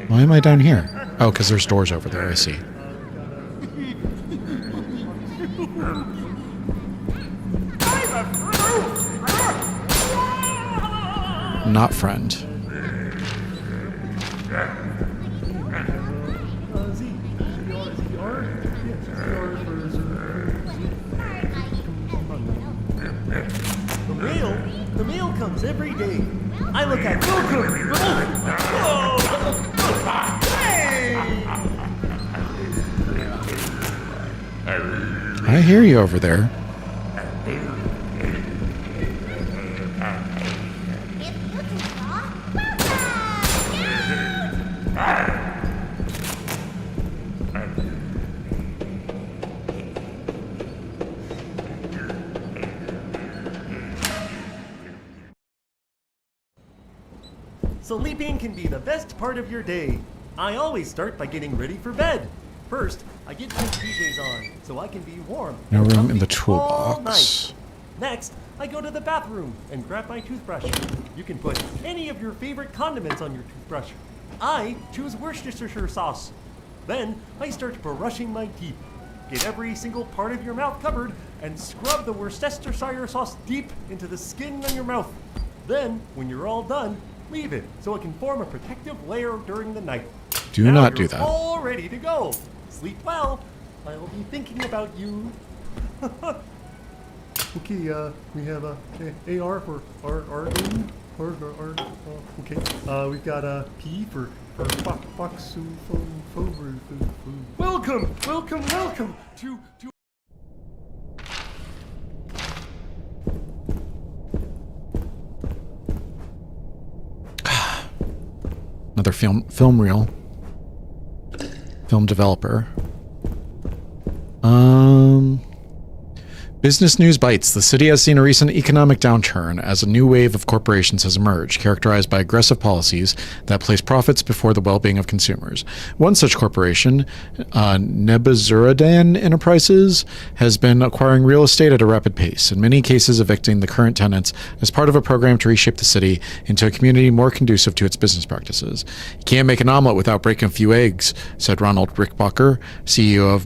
Why am I down here? Oh, because there's doors over there, I see. Not friend.
The mail comes every day. I look at
I hear you over there.
Sleeping can be the best part of your day. I always start by getting ready for bed. First, I get my PJs on so I can be warm.
No
and
room in the
comfy all
toolbox.
night. Next, I go to the bathroom and grab my toothbrush. You can put any of your favorite condiments on your toothbrush. I choose Worcestershire sauce. Then, I start brushing my teeth. Get every single part of your mouth covered and scrub the Worcestershire sauce deep into the skin on your mouth. Then, when you're all done, leave it so it can form a protective layer during the night.
Do
Now
not do
you're
that.
all ready to go. Sleep well. I'll be thinking about you. Okay, we have AR for our game. Okay. We've got P for fox. Welcome to.
Another film reel. Film developer. Business News Bites. The city has seen a recent economic downturn as a new wave of corporations has emerged, characterized by aggressive policies that place profits before the well-being of consumers. One such corporation, Nebuzaradan Enterprises, has been acquiring real estate at a rapid pace, in many cases evicting the current tenants as part of a program to reshape the city into a community more conducive to its business practices. You can't make an omelet without breaking a few eggs, said Ronald Rickbacher, CEO of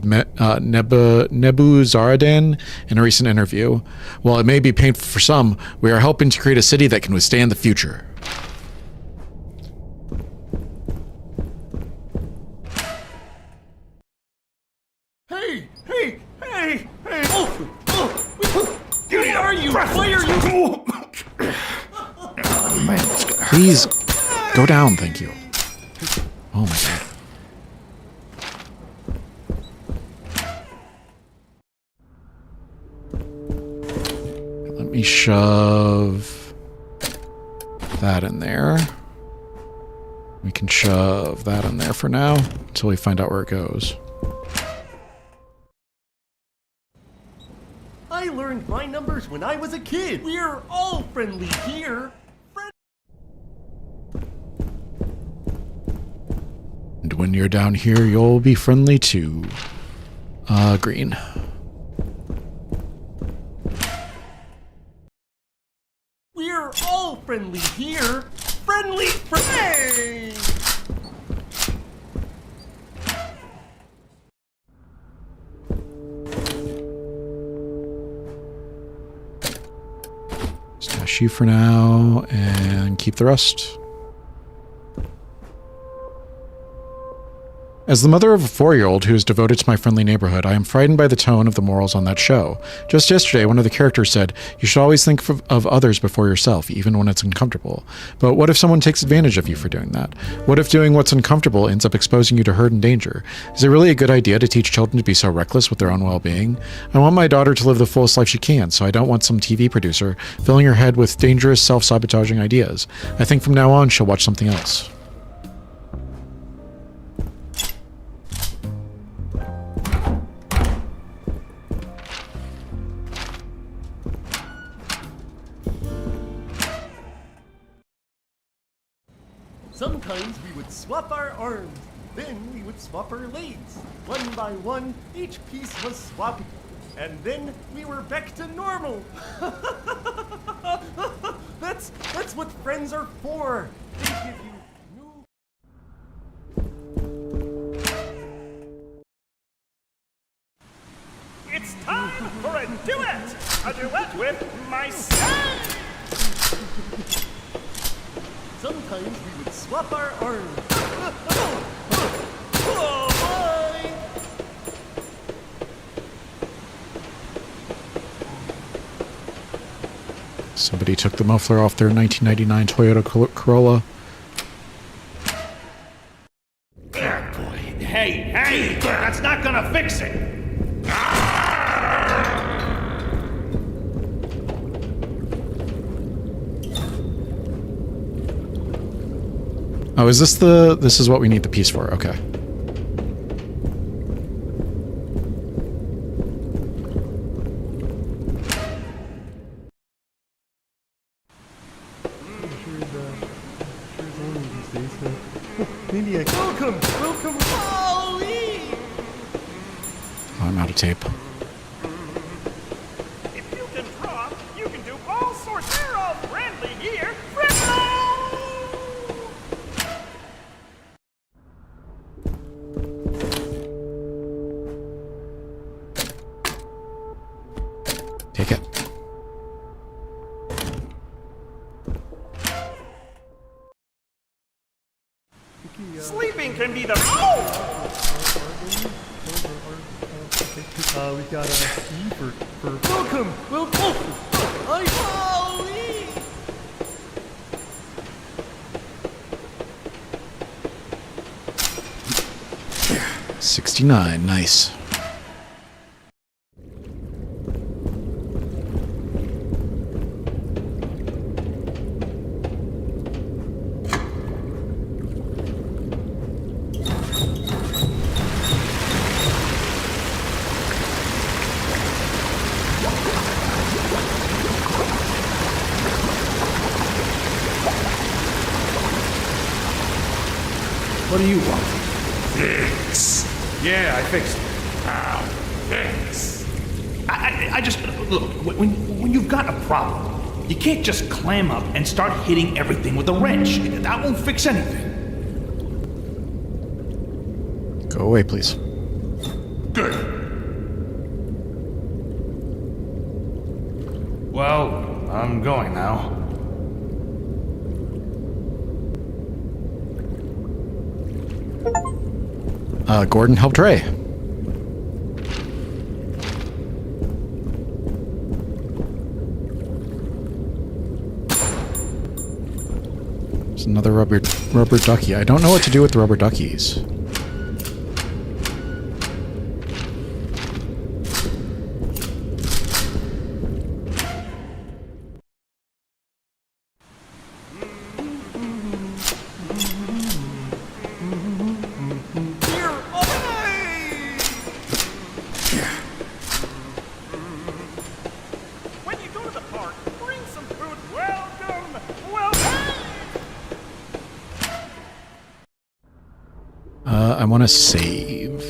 Nebuzaradan, in a recent interview. While it may be painful for some, we are helping to create a city that can withstand the future.
Hey! Where are you? Why are you?
Oh, man, it's gonna hurt.
Please go down, thank you. Oh my god. Let me shove that in there. We can shove that in there for now until we find out where it goes.
I learned my numbers when I was a kid. We're all friendly here.
And when you're down here, you'll be friendly too. Green.
We're all friendly here. Friendly.
Stash you for now and keep the rest. As the mother of a 4-year-old who is devoted to my friendly neighborhood, I am frightened by the tone of the morals on that show. Just yesterday, one of the characters said, "You should always think of others before yourself, even when it's uncomfortable." But what if someone takes advantage of you for doing that? What if doing what's uncomfortable ends up exposing you to hurt and danger? Is it really a good idea to teach children to be so reckless with their own well-being? I want my daughter to live the fullest life she can, so I don't want some TV producer filling her head with dangerous, self-sabotaging ideas. I think from now on, she'll watch something else.
Sometimes we would swap our arms, then we would swap our legs. One by one, each piece was swapped, and then we were back to normal. That's what friends are for. They give you new...
It's time for a duet! A duet with myself!
Sometimes we would swap our arms.
Somebody took the muffler off their 1999 Toyota Corolla.
Hey, that's not gonna fix it!
Oh, is this this is what we need the piece for? Okay.
Maybe maniac. Welcome, welcome. Holy!
I'm out of tape.
If you can draw, you can do all sorts. They're all friendly here. Friendly!
Take it.
Sleeping can be the.
We've got a E for welcome, welcome. Holy!
69, nice.
What do you want? Fix. Yeah, I fixed it. Now, fix. I just look when you've got a problem, you can't just clam up and start hitting everything with a wrench. That won't fix anything.
Go away, please.
Good. Well, I'm going now.
Gordon helped Ray. There's another rubber ducky. I don't know what to do with the rubber duckies.
When you go to the park, bring some food. Welcome, welcome.
I want to save.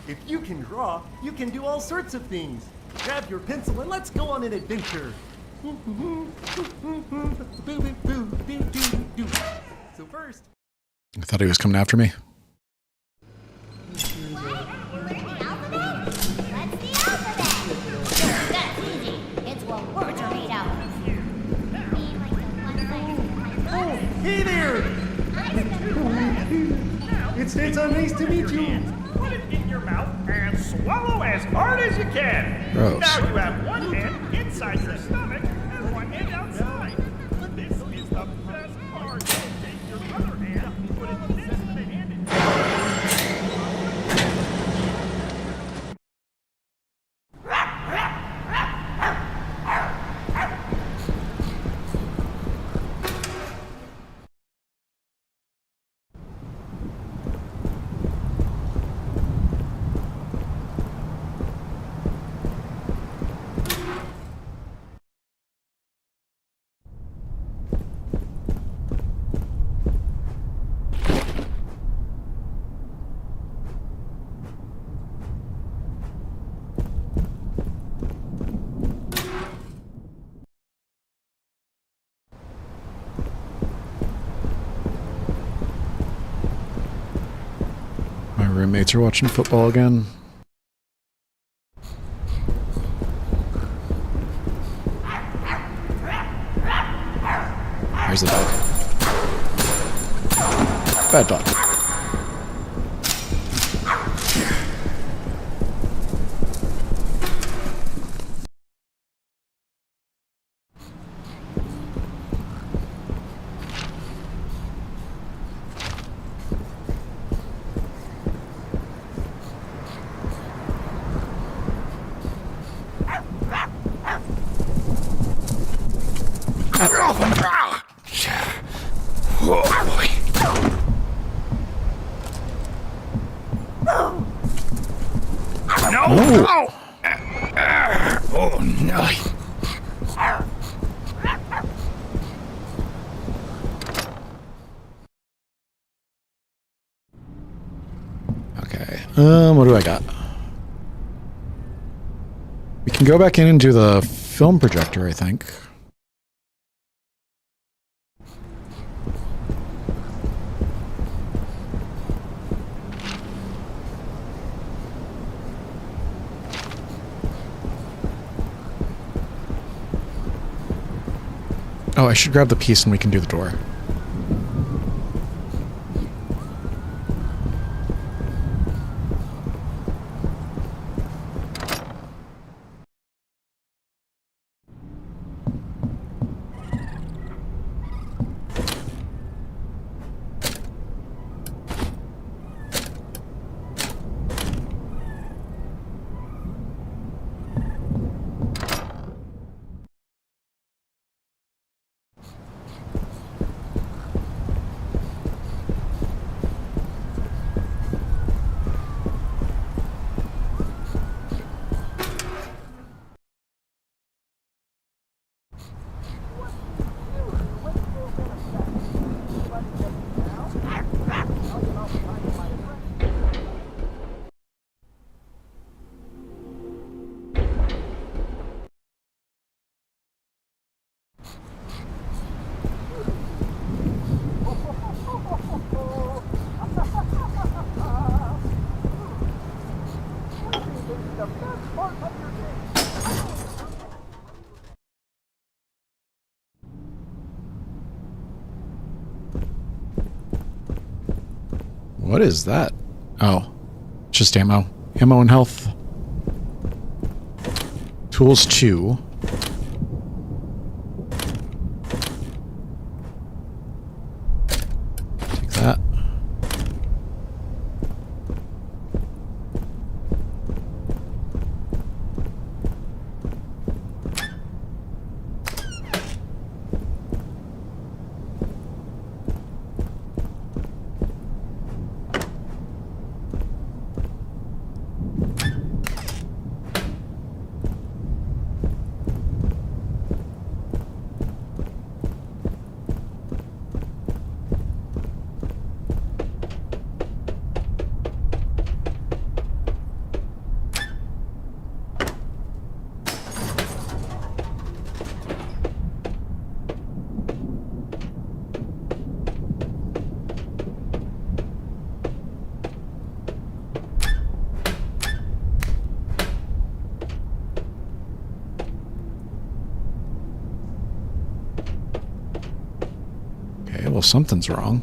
If you can draw, you can do all sorts of things. Grab your pencil and let's go on an adventure. So first,
I thought he was coming after me.
What? You learned the alphabet? What's the alphabet? That's easy. It's what words are made out of. Me like the one side of my brother.
hey there! It's nice to meet you.
Put it in your mouth and swallow as hard as you can.
Gross.
Now you have one hand inside your stomach and one hand outside. This is the best part. Take your other hand, put it this in the hand.
My roommates are watching football again. Where's the dog? Bad dog.
Oh, boy. No!
Oh.
Oh, no.
Okay. What do I got? We can go back in and do the film projector, I think. Oh, I should grab the piece and we can do the door. What is that? Oh, just ammo. Ammo and health. Tools 2. Take that. Okay, well, something's wrong.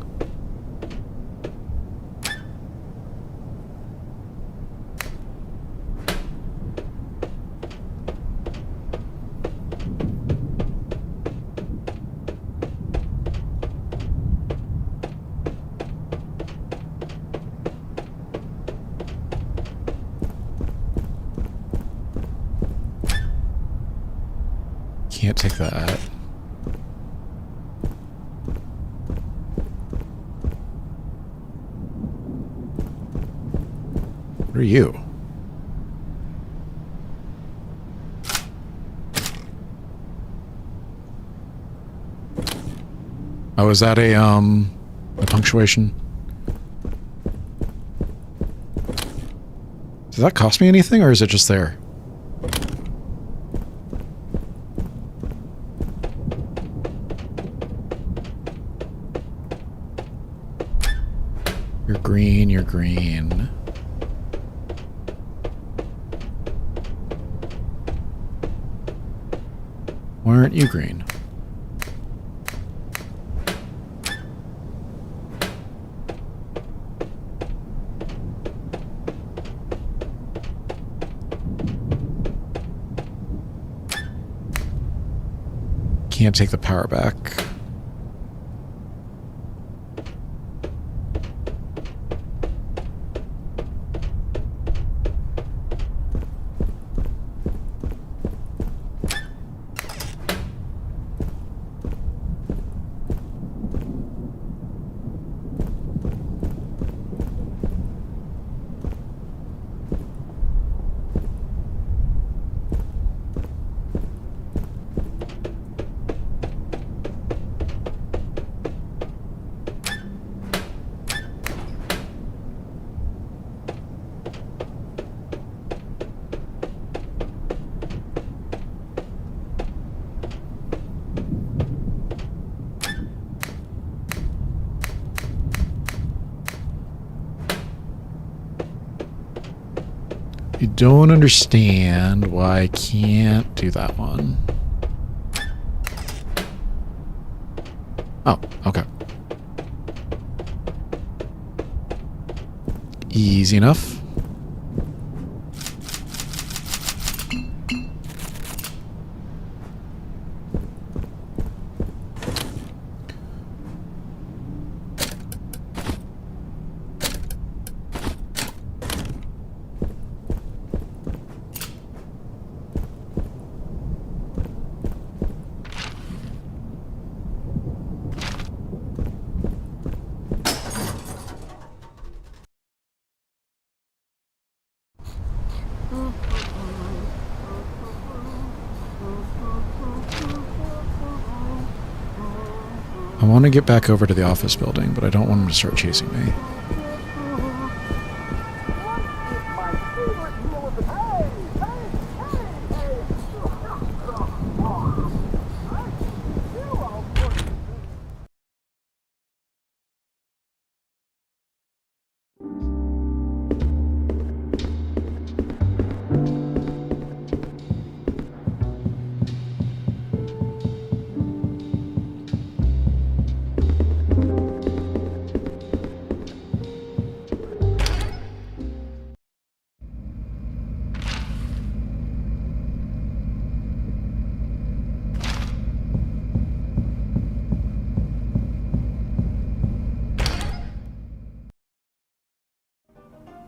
Can't take that. What are you? Oh, is that a punctuation? Does that cost me anything, or is it just there? You're green, you're green. Why aren't you green? Can't take the power back. don't understand why I can't do that one. Oh, okay. Easy enough. I want to get back over to the office building, but I don't want him to start chasing me.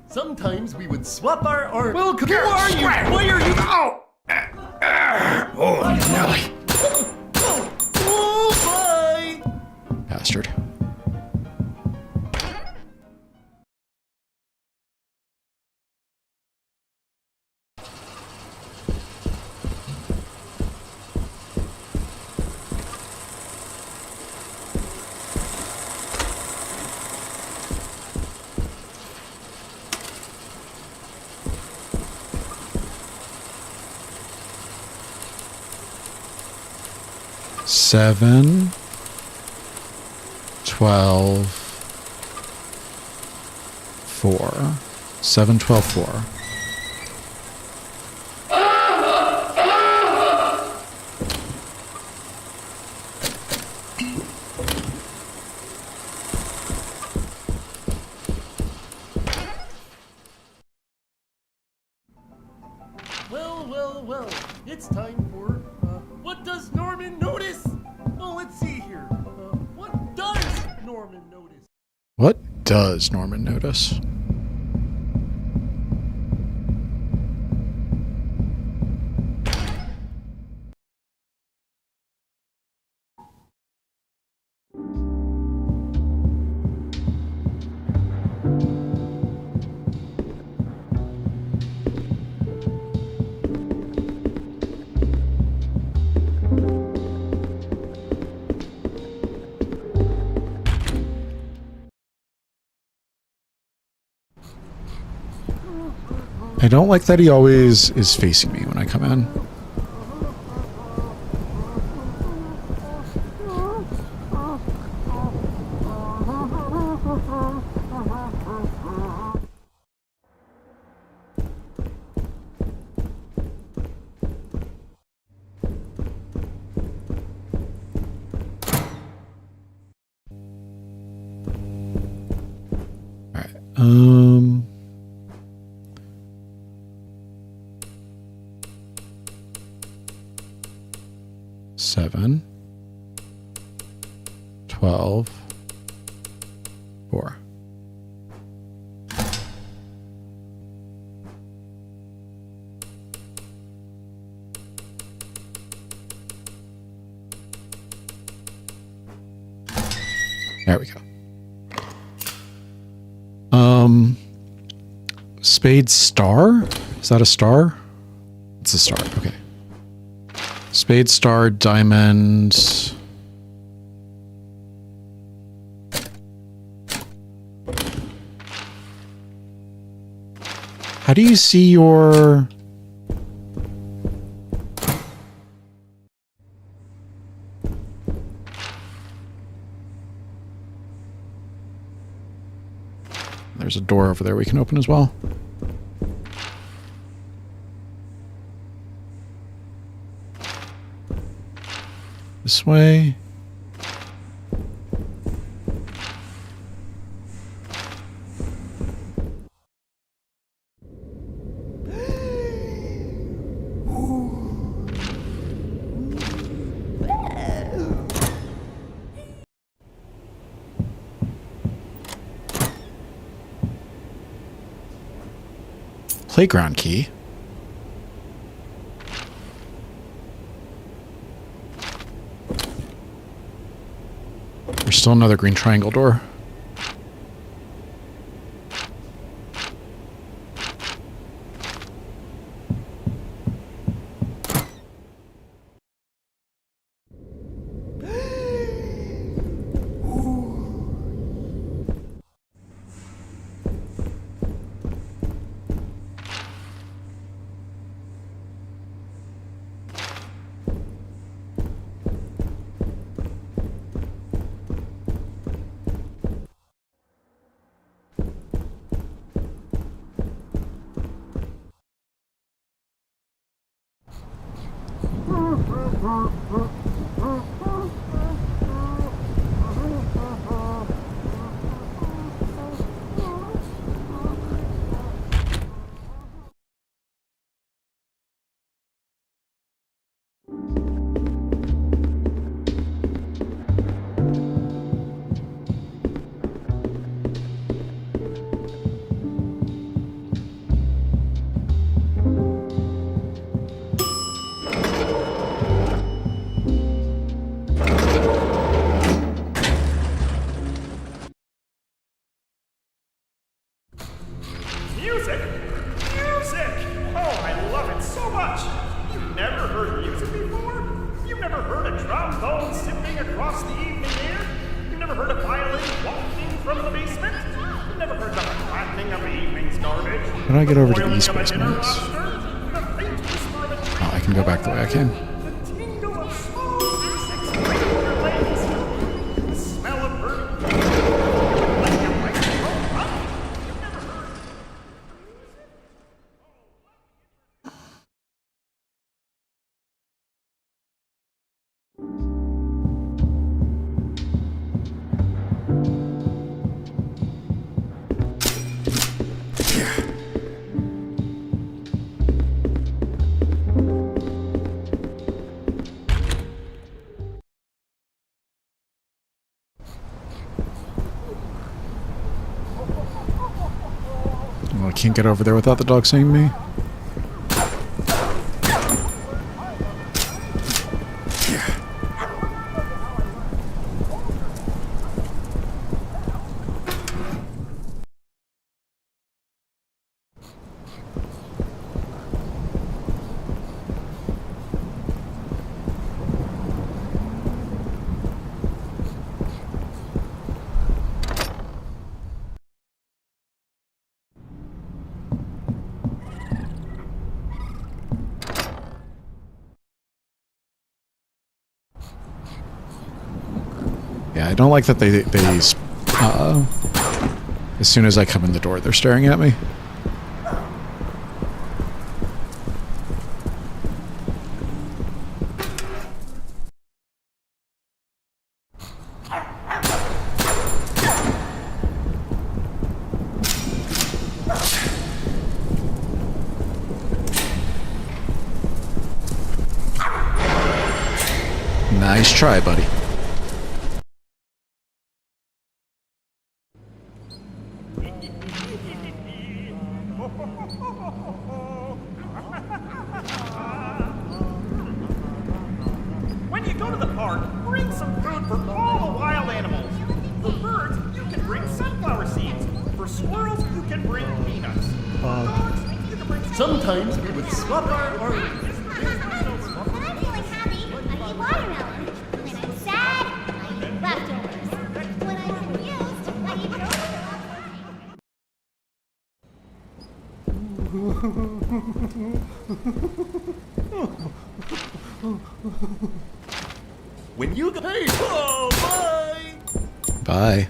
Sometimes we would swap our arms. Welcome. Who are you? Why are you?
Oh! Holy Nelly.
Oh, bye.
Bastard. Seven, 12, 4. 7, 12, 4.
Well, it's time for, what does Norman notice? Oh, let's see here. What does Norman notice?
What does Norman notice? I don't like that he always is facing me when I come in. All right. 7, 12, 4. There we go. Spade star? Is that a star? It's a star, okay. Spade, star, diamond. How do you see your... There's a door over there we can open as well. This way. Playground key. There's still another green triangle door.
Music? Music! Oh, I love it so much! You've never heard music before? You've never heard a trombone sipping across the evening air? You've never heard a violin wafting from the basement? You've never heard the flattening of the evening's garbage?
How do I get over to the
boiling
east
of a dinner
basement?
lobster? The faint whisper of a train?
Oh, I can go back the way I came.
The tingle of smooth insects breaking your legs? The smell of burning like a microphone pop? You've never heard
Well, I can't get over there without the dog seeing me. Yeah, I don't like that they as soon as I come in the door, they're staring at me. Nice try, buddy.
When you go to the park, bring some food for all the wild animals. For birds, you can bring sunflower seeds. For squirrels, you can bring peanuts. For dogs, you can bring
Sometimes we would swap our
When I'm feeling happy, I eat watermelon. When I'm sad, I eat leftovers. When I'm confused, I eat yogurt.
when you get paid. Oh, bye.
Bye.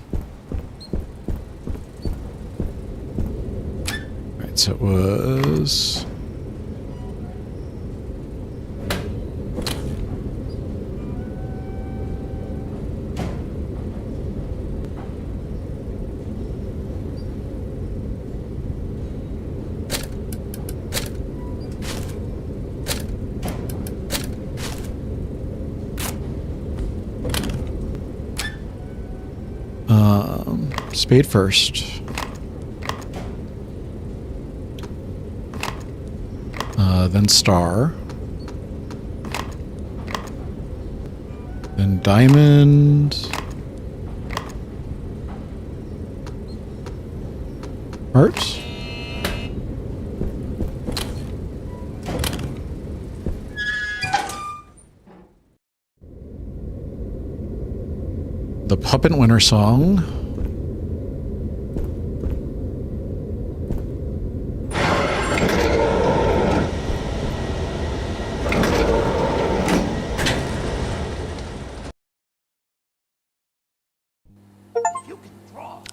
Right, so it was... Spade first. Then star. Then diamond. Heart. The Puppet Winter Song.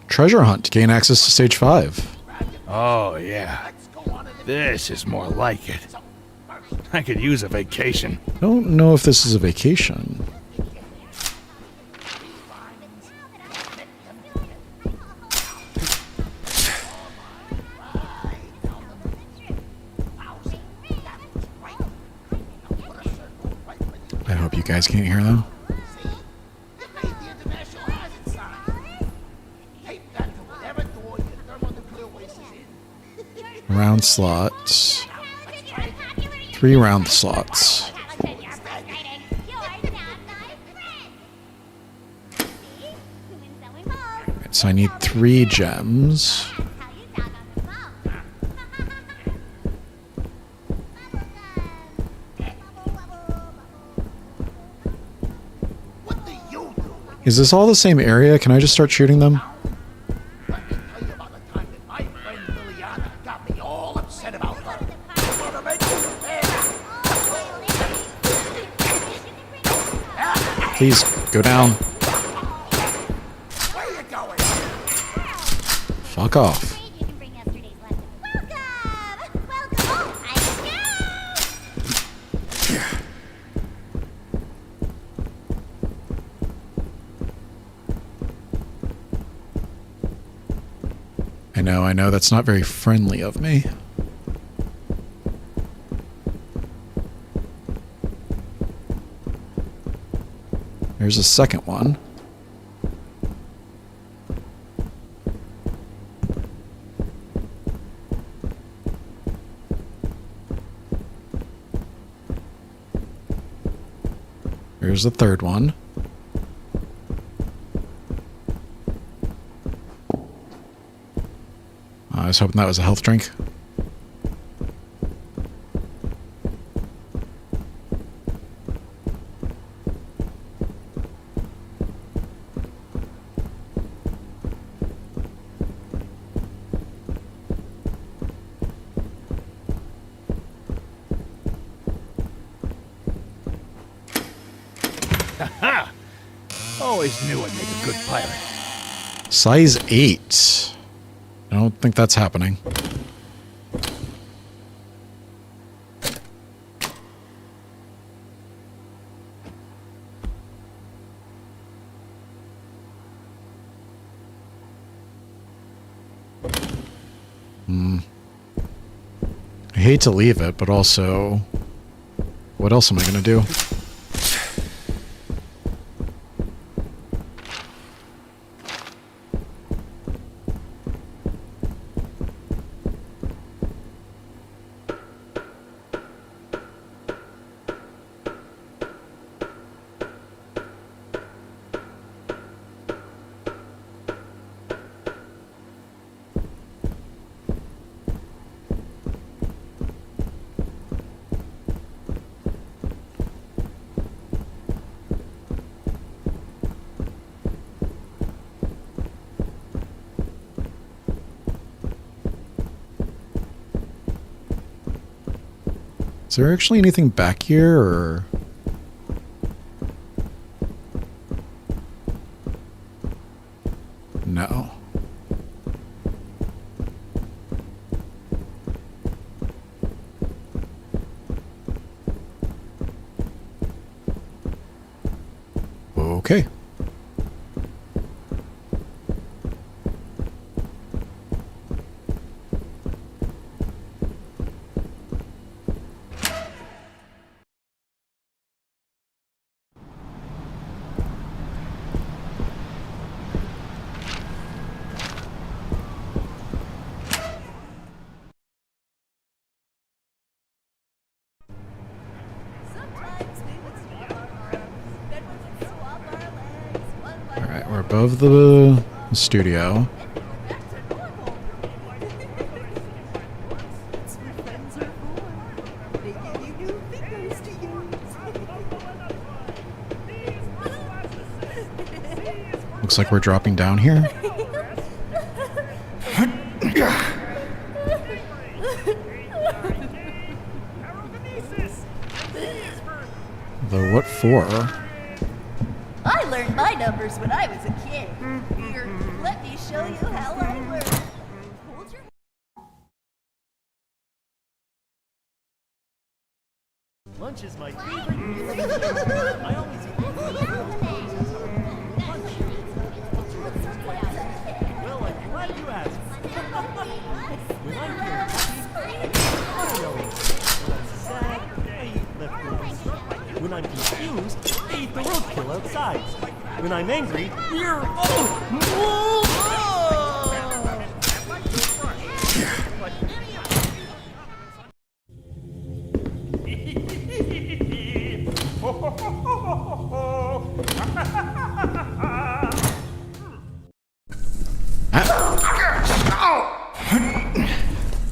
Treasure Hunt. Gain access to stage 5.
Oh, yeah. This is more like it. I could use a vacation.
I don't know if this is a vacation. I hope you guys can't hear them. Round slots. 3 round slots. Right, so I need 3 gems. Is this all the same area? Can I just start shooting them? Please, go down. Fuck off. I know, that's not very friendly of me. There's a second one. Here's the third one. I was hoping that was a health drink.
Ha! Always knew I'd make a good pirate.
Size 8. I don't think that's happening. I hate to leave it, but also, what else am I going to do? Is there actually anything back here, or...? No. Okay. above the studio. Looks like we're dropping down here. Though what for?
I learned my numbers when I was a kid. Here, let me show you how I learned. Hold your...
Lunch is my favorite meal of the year. I always eat lunch. Well, I'm glad you asked. When I'm feeling happy, I eat When I'm sad, I eat leftovers. When I'm confused, I eat the roadkill outside. When I'm angry,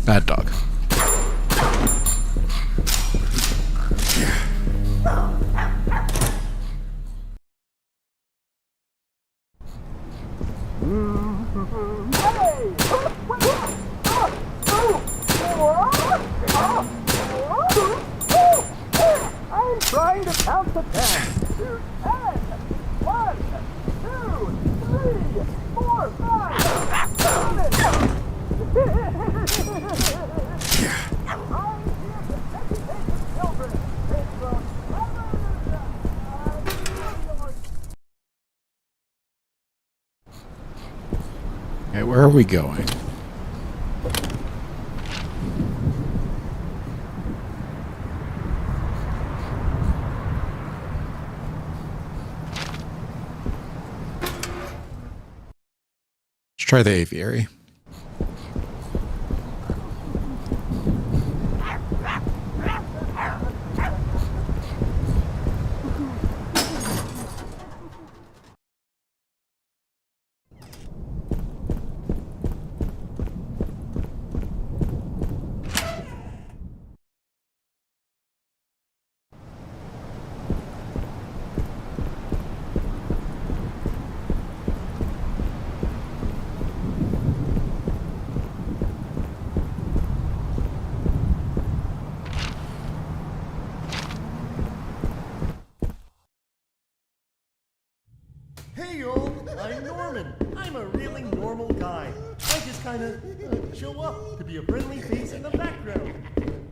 Bad dog.
I'm trying to count to 10. To 10. 1, 2, 3, 4, 5, 7.
Okay, where are we going? Let's try the aviary.
Hey yo, I'm Norman. I'm a really normal guy. I just kind of show up to be a friendly face in the background.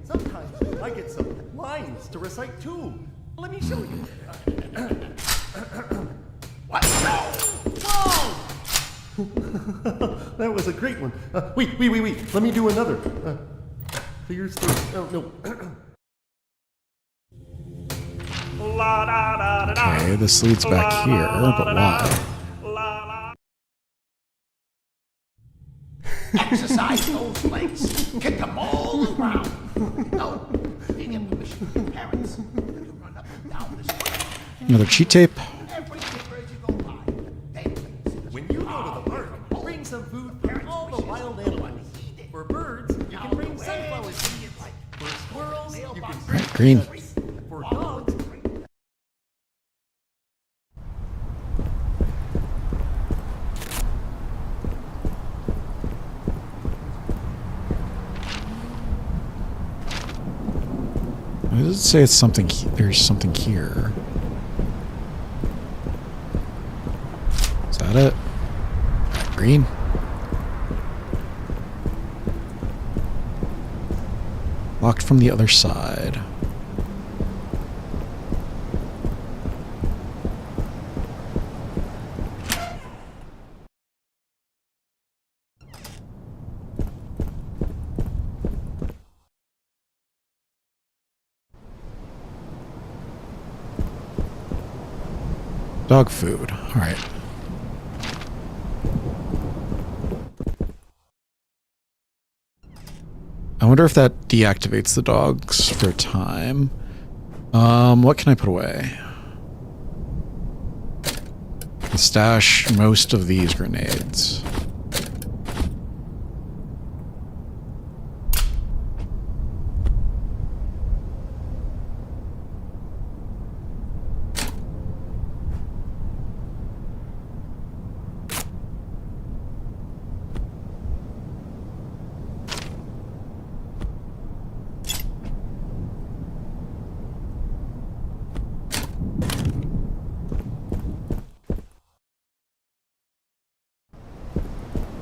Sometimes I get some lines to recite too. Let me show you. What? Whoa! That was a great one. Wait. Let me do another. Clears through. Oh, no.
Okay, this leads back here, but why?
Exercise those legs. Kick them all around. No, you get permission from your parents. You run up and down this way.
Another cheat tape.
Every paper as you go by.
When you go to the park, bring some food for all the wild animals. For birds, you can bring sunflower seeds. For squirrels, you can bring
Green.
nuts. For dogs,
Why does it say it's something? There's something here. Is that it? Green. Locked from the other side. Dog food. All right. I wonder if that deactivates the dogs for a time. What can I put away? The Stash most of these grenades.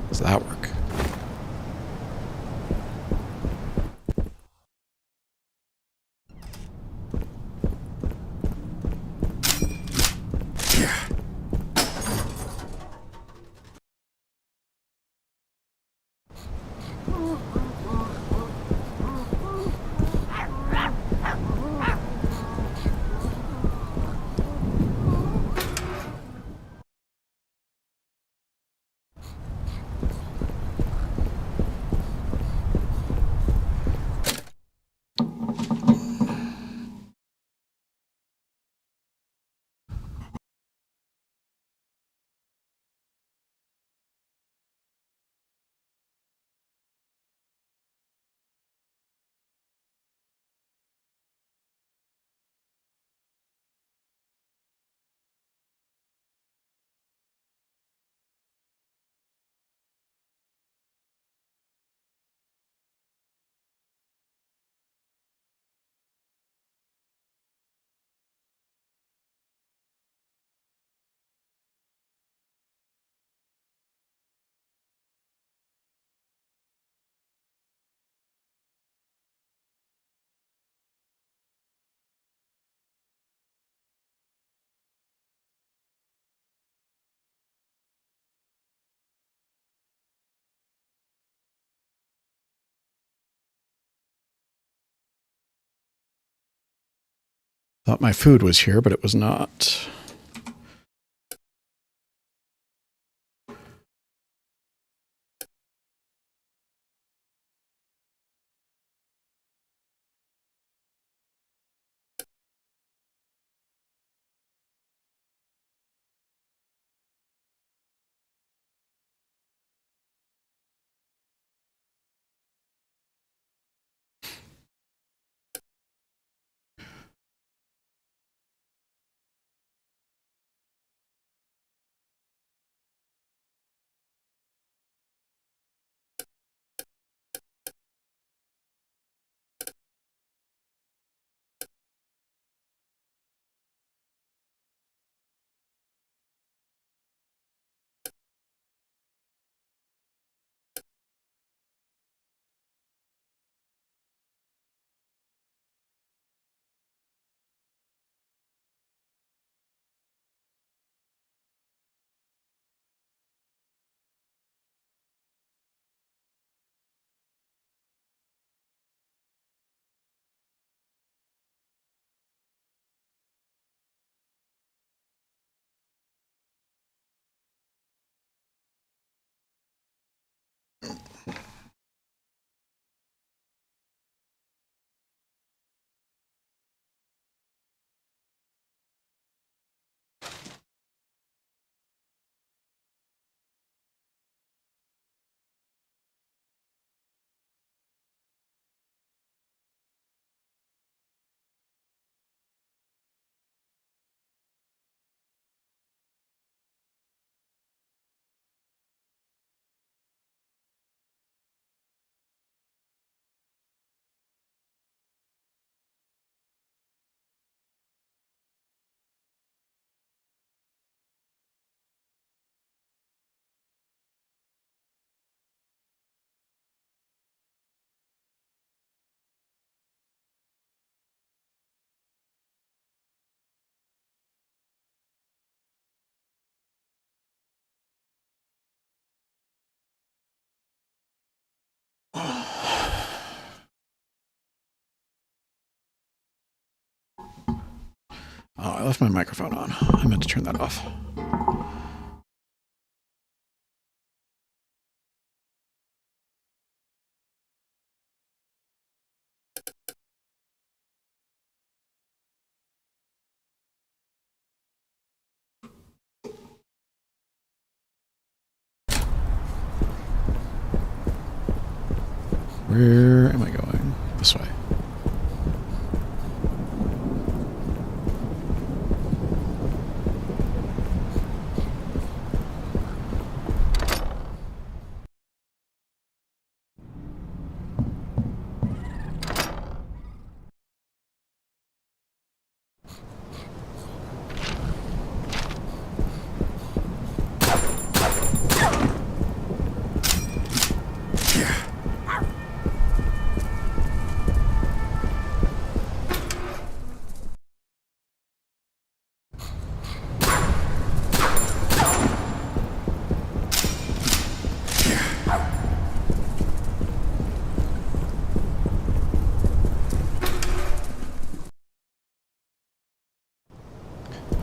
Does that work? Thought my food was here, but it was not. Oh, I left my microphone on. I meant to turn that off. Where am I going? This way.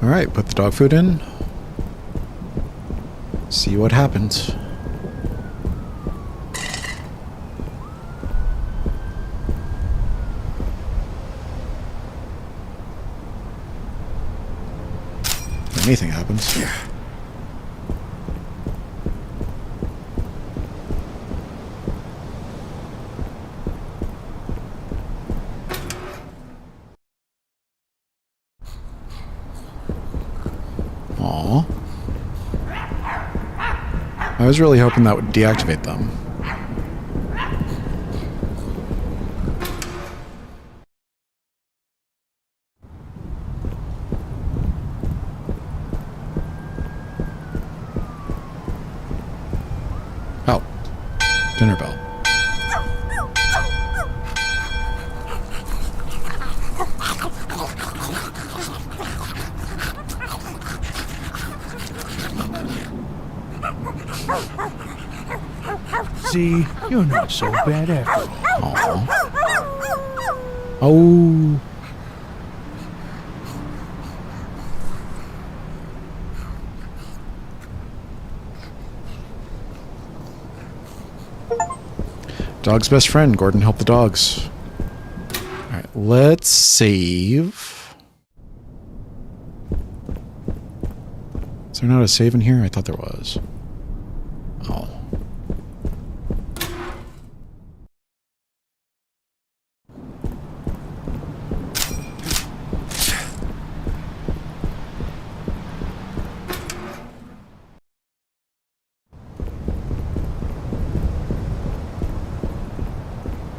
Alright, put the dog food in. See what happens. If anything happens. Aww. I was really hoping that would deactivate them. Oh. Dinner bell.
See, you're not so bad after all.
Aww. Oh. Dog's best friend. Gordon helped the dogs. Alright, let's save. Is there not a save in here? I thought there was. Oh.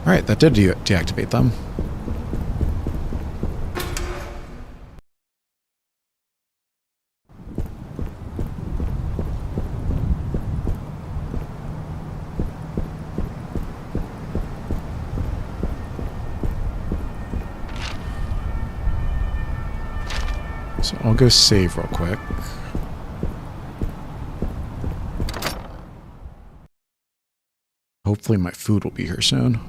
Alright, that did deactivate them. So I'll go save real quick. Hopefully my food will be here soon.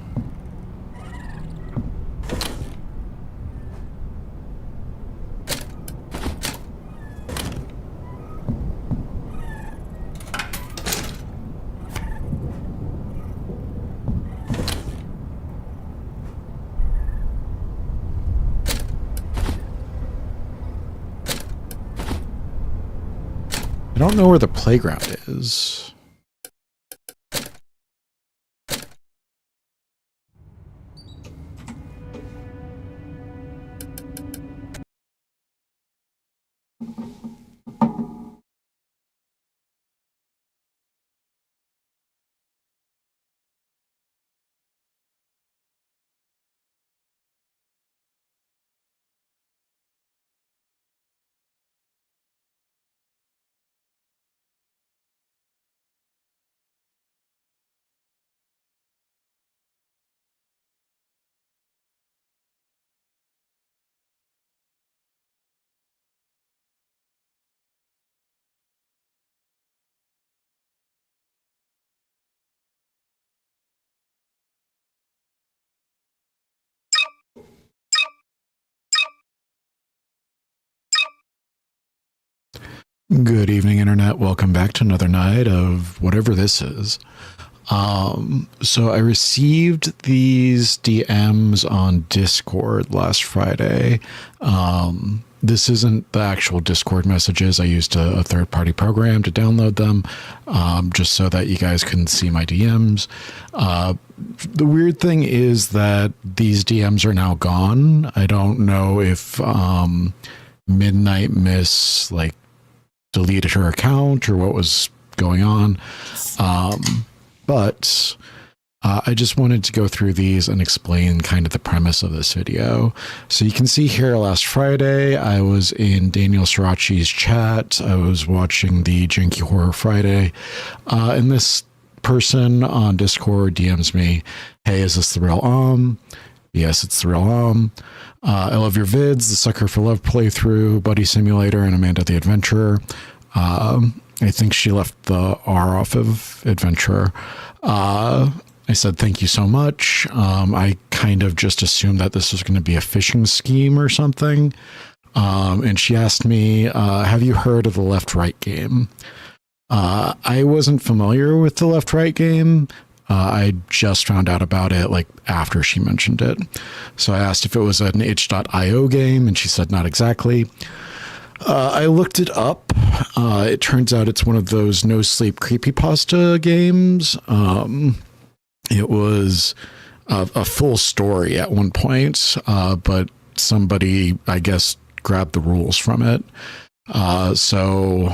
I don't know where the playground is. Good evening, Internet. Welcome back to another night of whatever this is. So I received these DMs on Discord last Friday. This isn't the actual Discord messages. I used a third-party program to download them, just so that you guys couldn't see my DMs. The weird thing is that these DMs are now gone. I don't know if Midnight Miss like deleted her account or what was going on, but I just wanted to go through these and explain kind of the premise of this video. So you can see here last Friday, I was in Daniel Srirachi's chat. I was watching the Janky Horror Friday, and this person on Discord DMs me, "Hey, is this the real Yes, it's the real I love your vids, the Sucker for Love playthrough, Buddy Simulator, and Amanda the Adventurer." I think she left the R off of Adventurer. I said, "Thank you so much." I kind of just assumed that this was going to be a phishing scheme or something. And she asked me, "Have you heard of the left-right game?" I wasn't familiar with the left-right game. I just found out about it like after she mentioned it. So I asked if it was an itch.io game, and she said not exactly. I looked it up. It turns out it's one of those no-sleep creepypasta games. It was a full story at one point, but somebody, I guess, grabbed the rules from it. So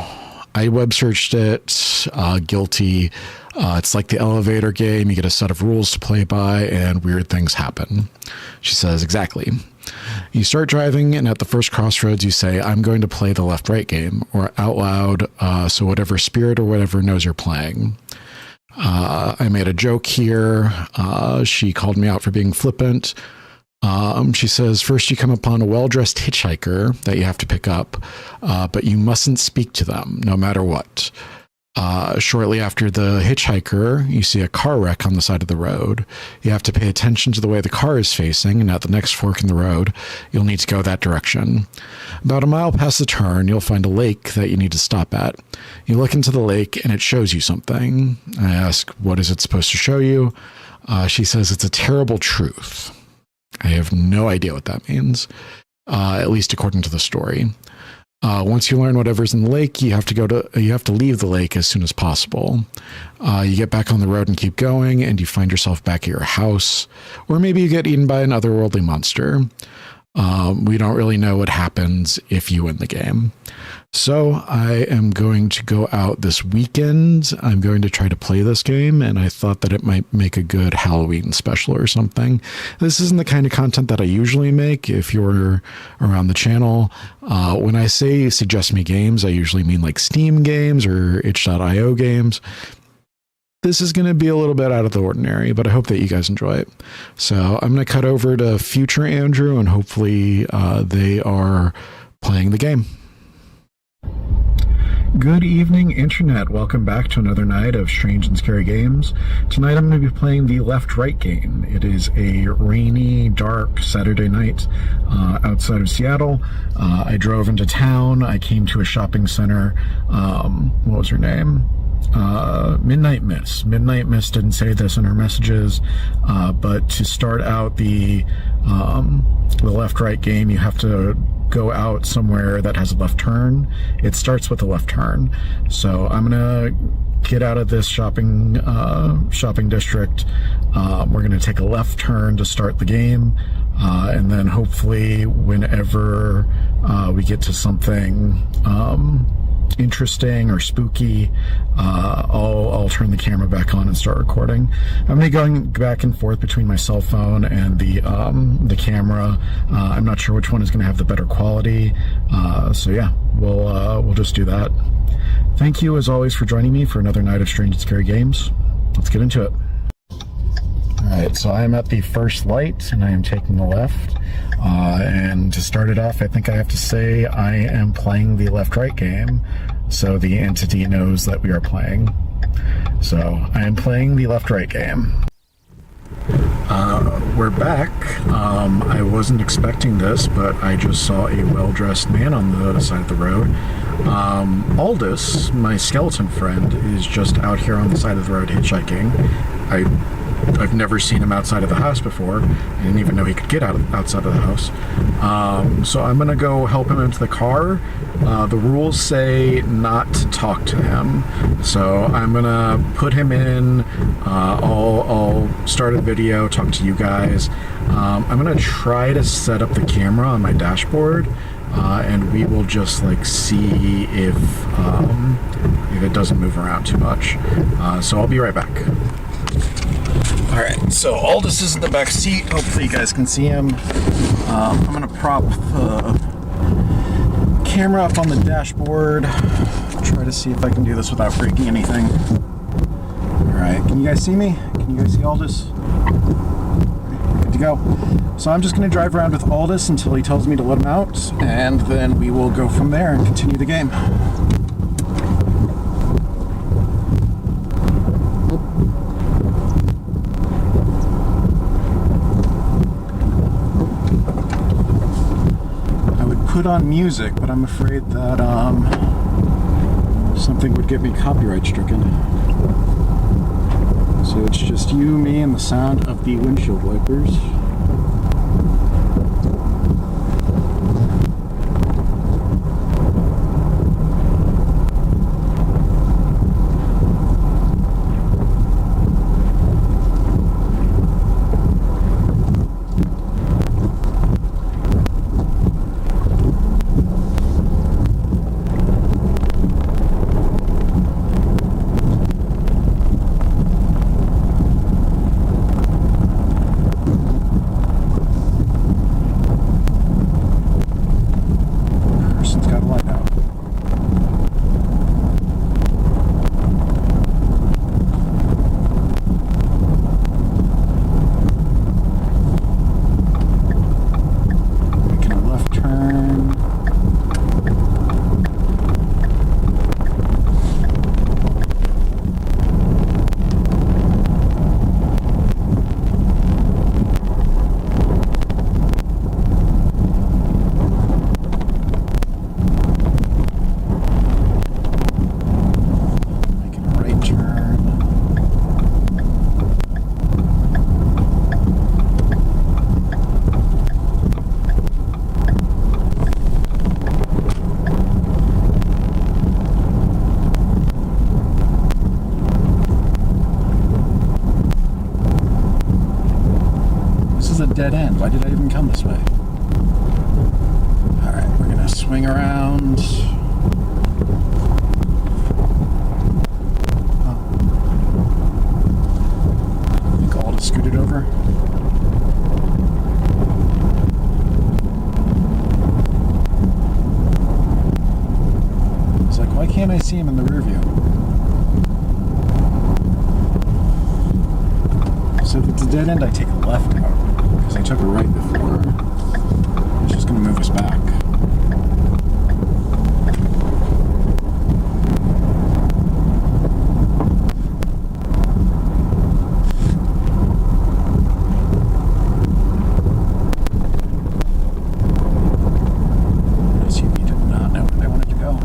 I web searched it, guilty. It's like the elevator game. You get a set of rules to play by and weird things happen. She says, exactly. You start driving and at the first crossroads you say, "I'm going to play the left-right game," or out loud, so whatever spirit or whatever knows you're playing. I made a joke here. She called me out for being flippant. She says, "First you come upon a well-dressed hitchhiker that you have to pick up, but you mustn't speak to them, no matter what. Shortly after the hitchhiker, you see a car wreck on the side of the road. You have to pay attention to the way the car is facing, and at the next fork in the road, you'll need to go that direction. About a mile past the turn, you'll find a lake that you need to stop at. You look into the lake, and it shows you something." I ask, "What is it supposed to show you?" She says, "It's a terrible truth." I have no idea what that means, at least according to the story. Once you learn whatever's in the lake, you have to leave the lake as soon as possible. You get back on the road and keep going, and you find yourself back at your house, or maybe you get eaten by an otherworldly monster. We don't really know what happens if you win the game. So I am going to go out this weekend. I'm going to try to play this game, and I thought that it might make a good Halloween special or something. This isn't the kind of content that I usually make if you're around the channel. When I say suggest me games, I usually mean like Steam games or itch.io games. This is going to be a little bit out of the ordinary, but I hope that you guys enjoy it. So I'm going to cut over to future Andrew, and hopefully they are playing the game. Good evening, Internet. Welcome back to another night of Strange and Scary Games. Tonight I'm going to be playing the left-right game. It is a rainy, dark Saturday night outside of Seattle. I drove into town. I came to a shopping center. What was her name? Midnight Miss. Midnight Miss didn't say this in her messages, but to start out the left-right game, you have to go out somewhere that has a left turn. It starts with a left turn. So I'm gonna get out of this shopping district. We're gonna take a left turn to start the game, and then hopefully whenever we get to something interesting or spooky, I'll turn the camera back on and start recording. I'm gonna be going back and forth between my cell phone and the camera. I'm not sure which one is gonna have the better quality, so yeah, we'll just do that. Thank you as always for joining me for another night of Strange and Scary Games. Let's get into it. Alright, so I am at the first light and I am taking the left. And to start it off, I think I have to say I am playing the left-right game, so the entity knows that we are playing. So I am playing the left-right game. We're back. I wasn't expecting this, but I just saw a well-dressed man on the side of the road. Aldous, my skeleton friend, is just out here on the side of the road hitchhiking. I I've never seen him outside of the house before. I didn't even know he could get outside of the house. So I'm gonna go help him into the car. The rules say not to talk to him, so I'm gonna put him in. I'll start a video, talk to you guys. I'm gonna try to set up the camera on my dashboard, and we will just like see if it doesn't move around too much. So I'll be right back. All right, so Aldous is in the back seat. Hopefully you guys can see him. I'm gonna prop the camera up on the dashboard. Try to see if I can do this without breaking anything. All right, can you guys see me? Can you guys see Aldous? Good to go. So I'm just gonna drive around with Aldous until he tells me to let him out, and then we will go from there and continue the game. Put on music, but I'm afraid that something would get me copyright stricken. So it's just you, me, and the sound of the windshield wipers. Dead end. Why did I even come this way? Alright, we're gonna swing around. Oh. I think Aldous scooted over. It's like, why can't I see him in the rear view? So if it's a dead end, I take a left out. Because I took a right before. It's just going to move us back. SUV did not know where they wanted to go.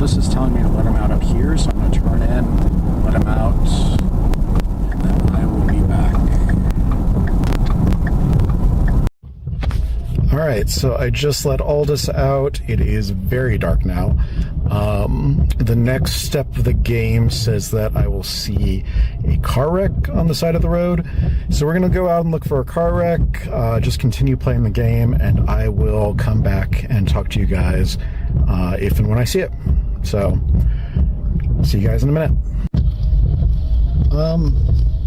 Is telling me to let him out up here, so I'm going to turn in, let him out, and then I will be back. Alright, so I just let Aldous out. It is very dark now. The next step of the game says that I will see a car wreck on the side of the road. So we're going to go out and look for a car wreck, just continue playing the game, and I will come back and talk to you guys if and when I see it. So, see you guys in a minute.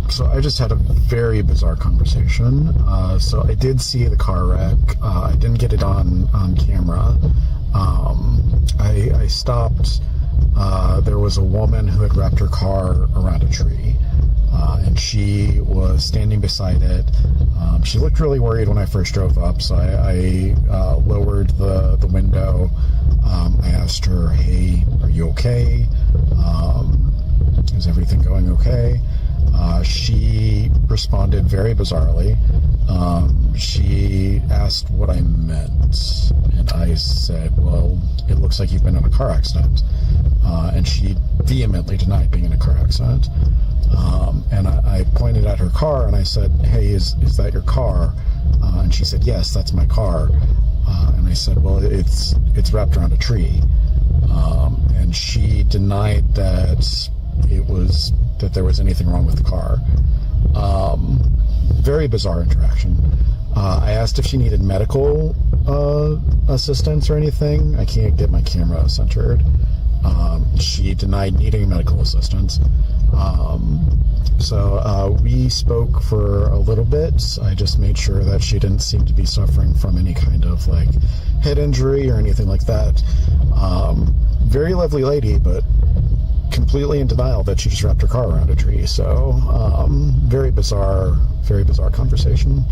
So I just had a very bizarre conversation. So I did see the car wreck. I didn't get it on camera. I stopped. There was a woman who had wrapped her car around a tree. and she was standing beside it. She looked really worried when I first drove up, so I lowered the window. I asked her, "Hey, are you okay? Is everything going okay?" She responded very bizarrely. She asked what I meant, and I said, "Well, it looks like you've been in a car accident." And she vehemently denied being in a car accident. And I pointed at her car and I said, "Hey, is that your car?" And she said, "Yes, that's my car." And I said, "Well, it's wrapped around a tree." And she denied that there was anything wrong with the car. Very bizarre interaction. I asked if she needed medical assistance or anything. I can't get my camera centered. She denied needing medical assistance. So we spoke for a little bit. I just made sure that she didn't seem to be suffering from any kind of like head injury or anything like that. Very lovely lady, but completely in denial that she just wrapped her car around a tree. So very bizarre conversation.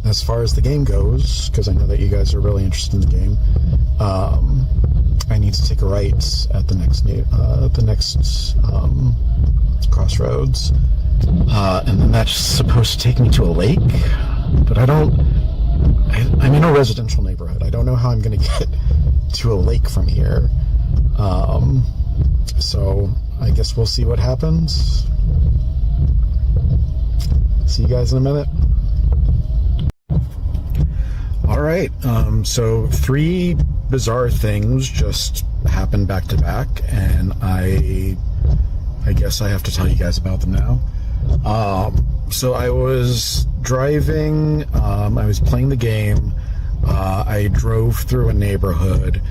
As far as the game goes, because I know that you guys are really interested in the game, I need to take a right at the next crossroads, and then that's supposed to take me to a lake. But I'm in a residential neighborhood. I don't know how I'm going to get to a lake from here. So I guess we'll see what happens. See you guys in a minute. All right, so 3 bizarre things just happened back to back, and I guess I have to tell you guys about them now. So I was driving, I was playing the game, I drove through a neighborhood,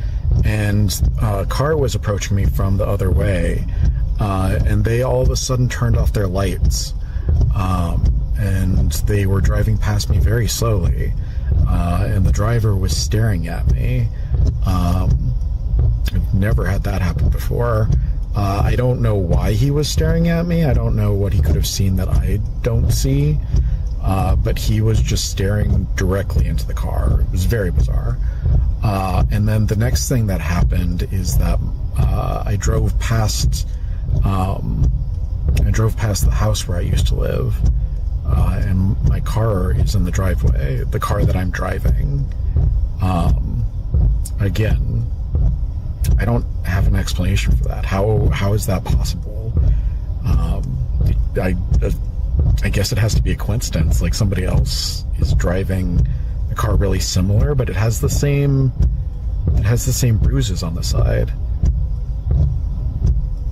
and a car was approaching me from the other way, and they all of a sudden turned off their lights, and they were driving past me very slowly. And the driver was staring at me. I've never had that happen before. I don't know why he was staring at me. I don't know what he could have seen that I don't see. But he was just staring directly into the car. It was very bizarre. And then the next thing that happened is that I drove past the house where I used to live. And my car is in the driveway, the car that I'm driving. Again, I don't have an explanation for that. How is that possible? I guess it has to be a coincidence, like somebody else is driving a car really similar, but it has the same bruises on the side.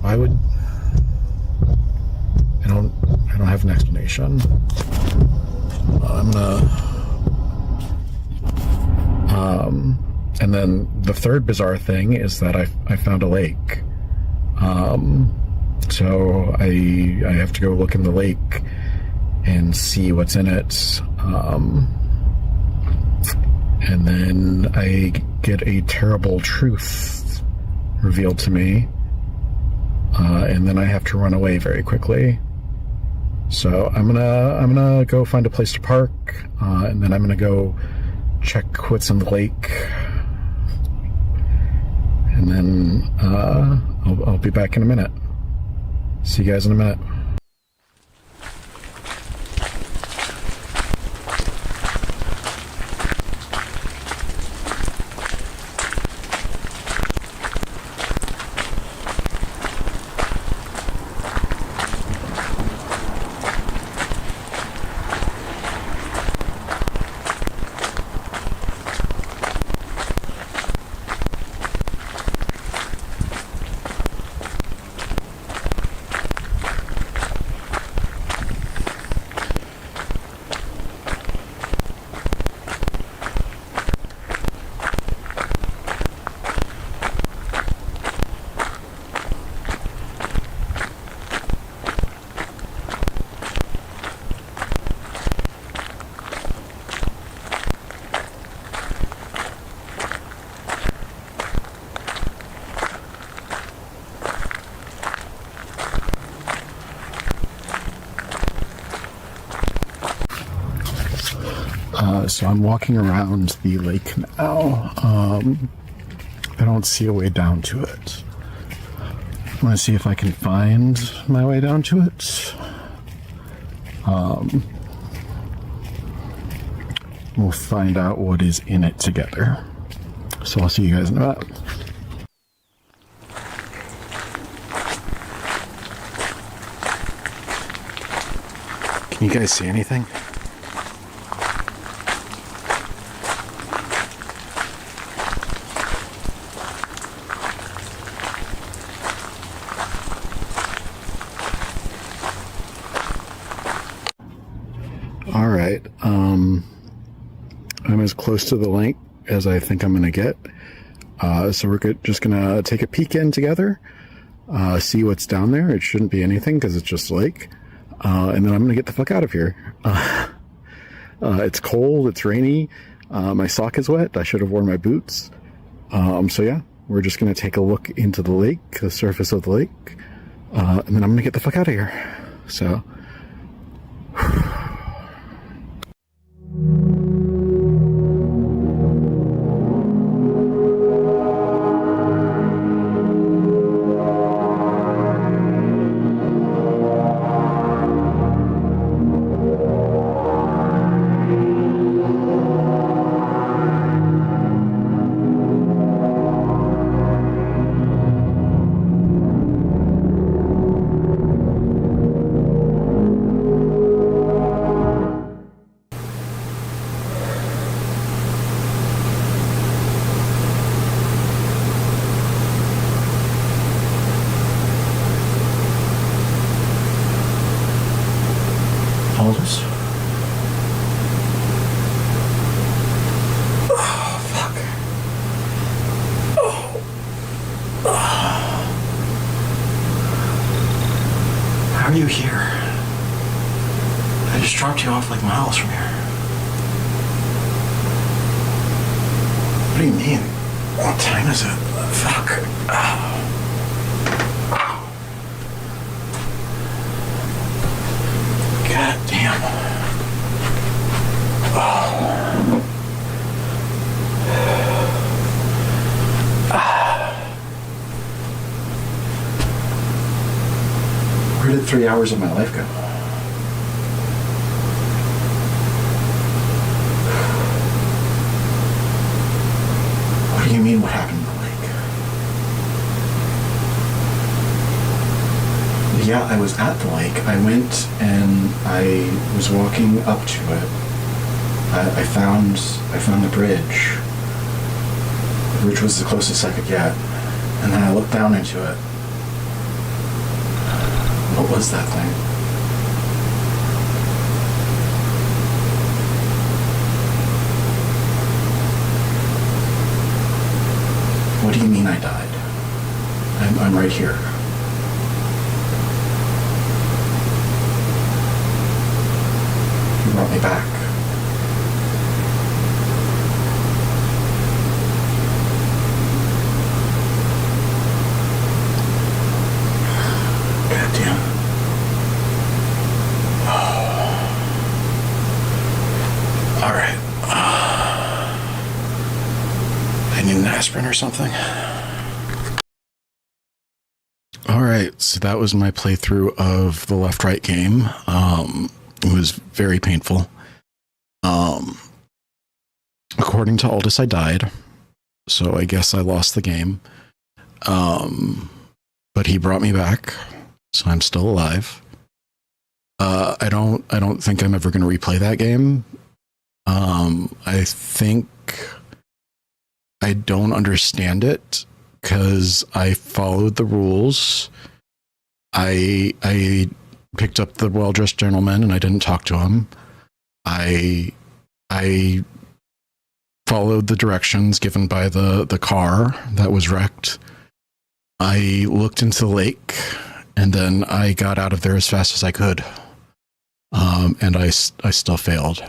Why would... I don't have an explanation. I'm gonna... and then the third bizarre thing is that I found a lake. So I have to go look in the lake and see what's in it. And then I get a terrible truth revealed to me. And then I have to run away very quickly. So I'm gonna go find a place to park, and then I'm gonna go check what's in the lake, and then I'll be back in a minute. See you guys in a minute. So I'm walking around the lake now. I don't see a way down to it. I want to see if I can find my way down to it. We'll find out what is in it together. So I'll see you guys in a bit. Can you guys see anything? All right. I'm as close to the lake as I think I'm going to get. So we're just going to take a peek in together, see what's down there. It shouldn't be anything because it's just a lake. And then I'm going to get the fuck out of here. It's cold. It's rainy. My sock is wet. I should have worn my boots. So yeah, we're just going to take a look into the lake, the surface of the lake. And then I'm going to get the fuck out of here. So... Aldous? Oh, fuck. How are you here? I just dropped you off like miles from here. What do you mean? What time is it? Fuck. God damn. Where did 3 hours of my life go? What do you mean, what happened in the lake? Yeah, I was at the lake. I went and I was walking up to it. I found the bridge. The bridge was the closest I could get. And then I looked down into it. What was that thing? What do you mean I died? I'm right here. You brought me back. God damn. All right. I need an aspirin or something. All right, so that was my playthrough of the left-right game. It was very painful. According to Aldous, I died, so I guess I lost the game. But he brought me back, so I'm still alive. I don't think I'm ever going to replay that game. I think I don't understand it because I followed the rules. I picked up the well-dressed gentleman and I didn't talk to him. I followed the directions given by the car that was wrecked. I looked into the lake and then I got out of there as fast as I could. And I still failed.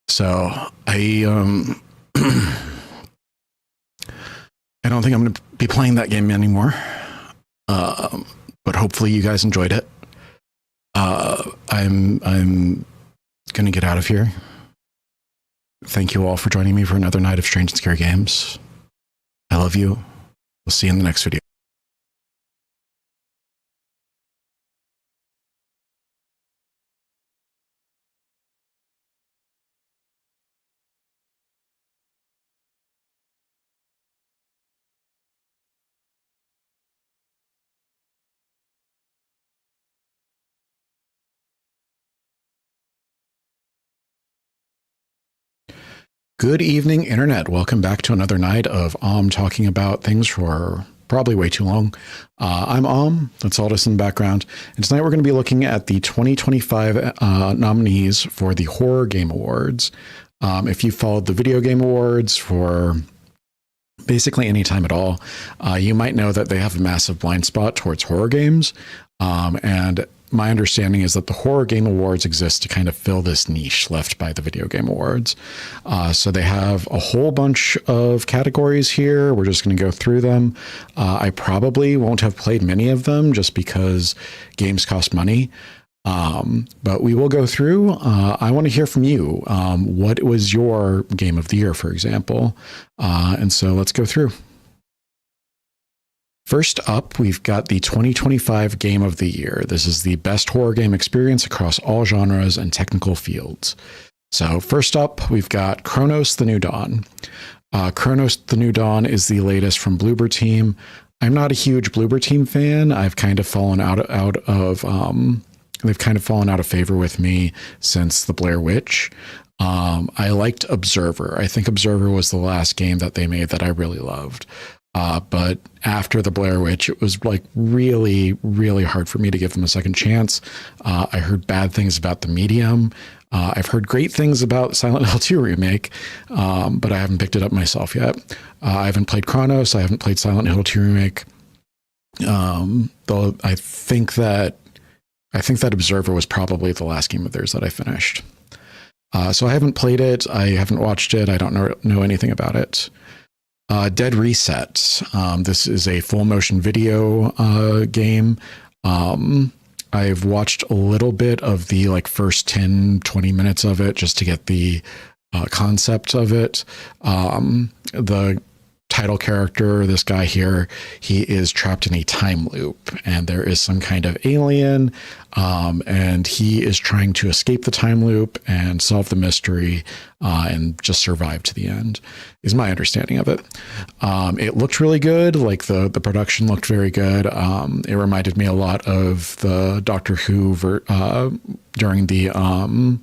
So I don't think I'm going to be playing that game anymore. But hopefully you guys enjoyed it. I'm going to get out of here. Thank you all for joining me for another night of Strange and Scary Games. I love you. We'll see you in the next video. Good evening, Internet. Welcome back to another night of talking about things for probably way too long. I'm that's Aldous in the background. And tonight we're going to be looking at the 2025 nominees for the Horror Game Awards. If you followed the Video Game Awards for basically any time at all, you might know that they have a massive blind spot towards horror games. And my understanding is that the Horror Game Awards exist to kind of fill this niche left by the Video Game Awards. So they have a whole bunch of categories here. We're just going to go through them. I probably won't have played many of them just because games cost money. But we will go through. I want to hear from you. What was your game of the year, for example? And so let's go through. First up, we've got the 2025 Game of the Year. This is the best horror game experience across all genres and technical fields. So first up, we've got Chronos: The New Dawn. Chronos: The New Dawn is the latest from Bloober Team. I'm not a huge Bloober Team fan. I've kind of fallen out of they've kind of fallen out of favor with me since the Blair Witch. I liked Observer. I think Observer was the last game that they made that I really loved. But after the Blair Witch, it was like really, really hard for me to give them a second chance. I heard bad things about The Medium. I've heard great things about Silent Hill 2 remake, but I haven't picked it up myself yet. I haven't played Chronos. I haven't played Silent Hill 2 remake. Though I think that Observer was probably the last game of theirs that I finished. So I haven't played it. I haven't watched it. I don't know anything about it. Dead Reset. This is a full motion video game. I've watched a little bit of the first 10-20 minutes of it just to get the concept of it. The title character, this guy here, he is trapped in a time loop, and there is some kind of alien, and he is trying to escape the time loop and solve the mystery and just survive to the end, is my understanding of it. It looked really good. Like the production looked very good. It reminded me a lot of the Doctor Who during the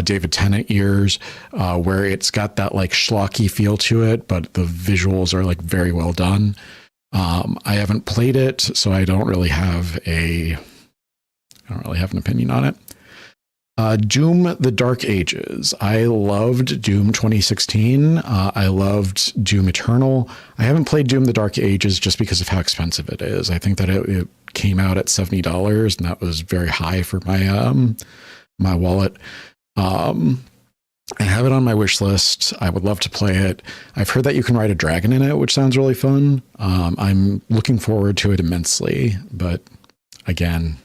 David Tennant years, where it's got that schlocky feel to it, but the visuals are very well done. I haven't played it, so I don't really have an opinion on it. Doom: The Dark Ages. I loved Doom 2016. I loved Doom Eternal. I haven't played Doom: The Dark Ages just because of how expensive it is. I think that it came out at $70, and that was very high for my wallet. I have it on my wish list. I would love to play it. I've heard that you can ride a dragon in it, which sounds really fun. I'm looking forward to it immensely, but again,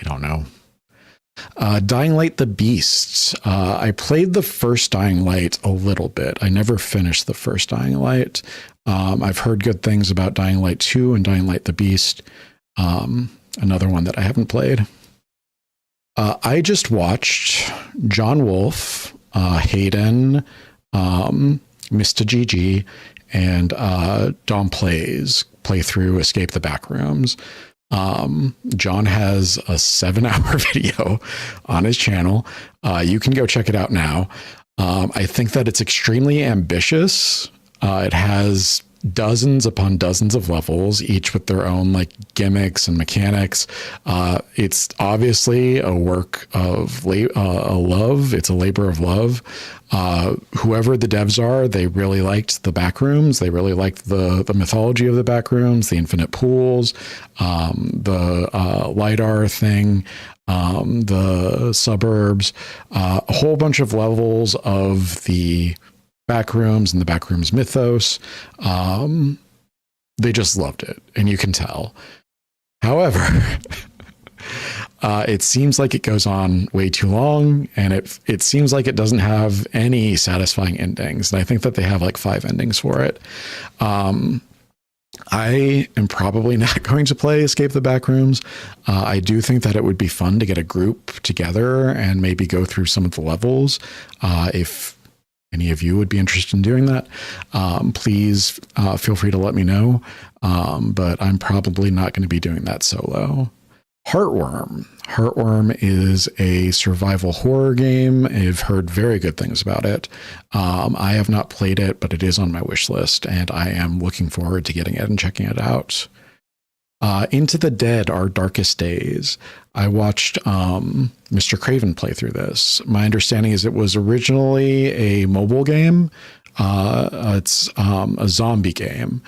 I don't know. Dying Light: The Beast. I played the first Dying Light a little bit. I never finished the first Dying Light. I've heard good things about Dying Light 2 and Dying Light: The Beast. Another one that I haven't played. I just watched John Wolfe, Hayden, Mr. GG, and Dom Plays play through Escape the Backrooms. John has a 7-hour video on his channel. You can go check it out now. I think that it's extremely ambitious. It has dozens upon dozens of levels, each with their own gimmicks and mechanics. It's obviously a work of love. It's a labor of love. Whoever the devs are, they really liked the Backrooms. They really liked the mythology of the Backrooms, the infinite pools, the LiDAR thing, the suburbs, a whole bunch of levels of the Backrooms and the Backrooms mythos. They just loved it, and you can tell. However, It seems like it goes on way too long, and it seems like it doesn't have any satisfying endings. And I think that they have like 5 endings for it. I am probably not going to play Escape the Backrooms. I do think that it would be fun to get a group together and maybe go through some of the levels. If any of you would be interested in doing that, please feel free to let me know. But I'm probably not going to be doing that solo. Heartworm. Heartworm is a survival horror game. I've heard very good things about it. I have not played it, but it is on my wish list, and I am looking forward to getting it and checking it out. Into the Dead, Our Darkest Days. I watched Mr. Craven play through this. My understanding is it was originally a mobile game. It's a zombie game.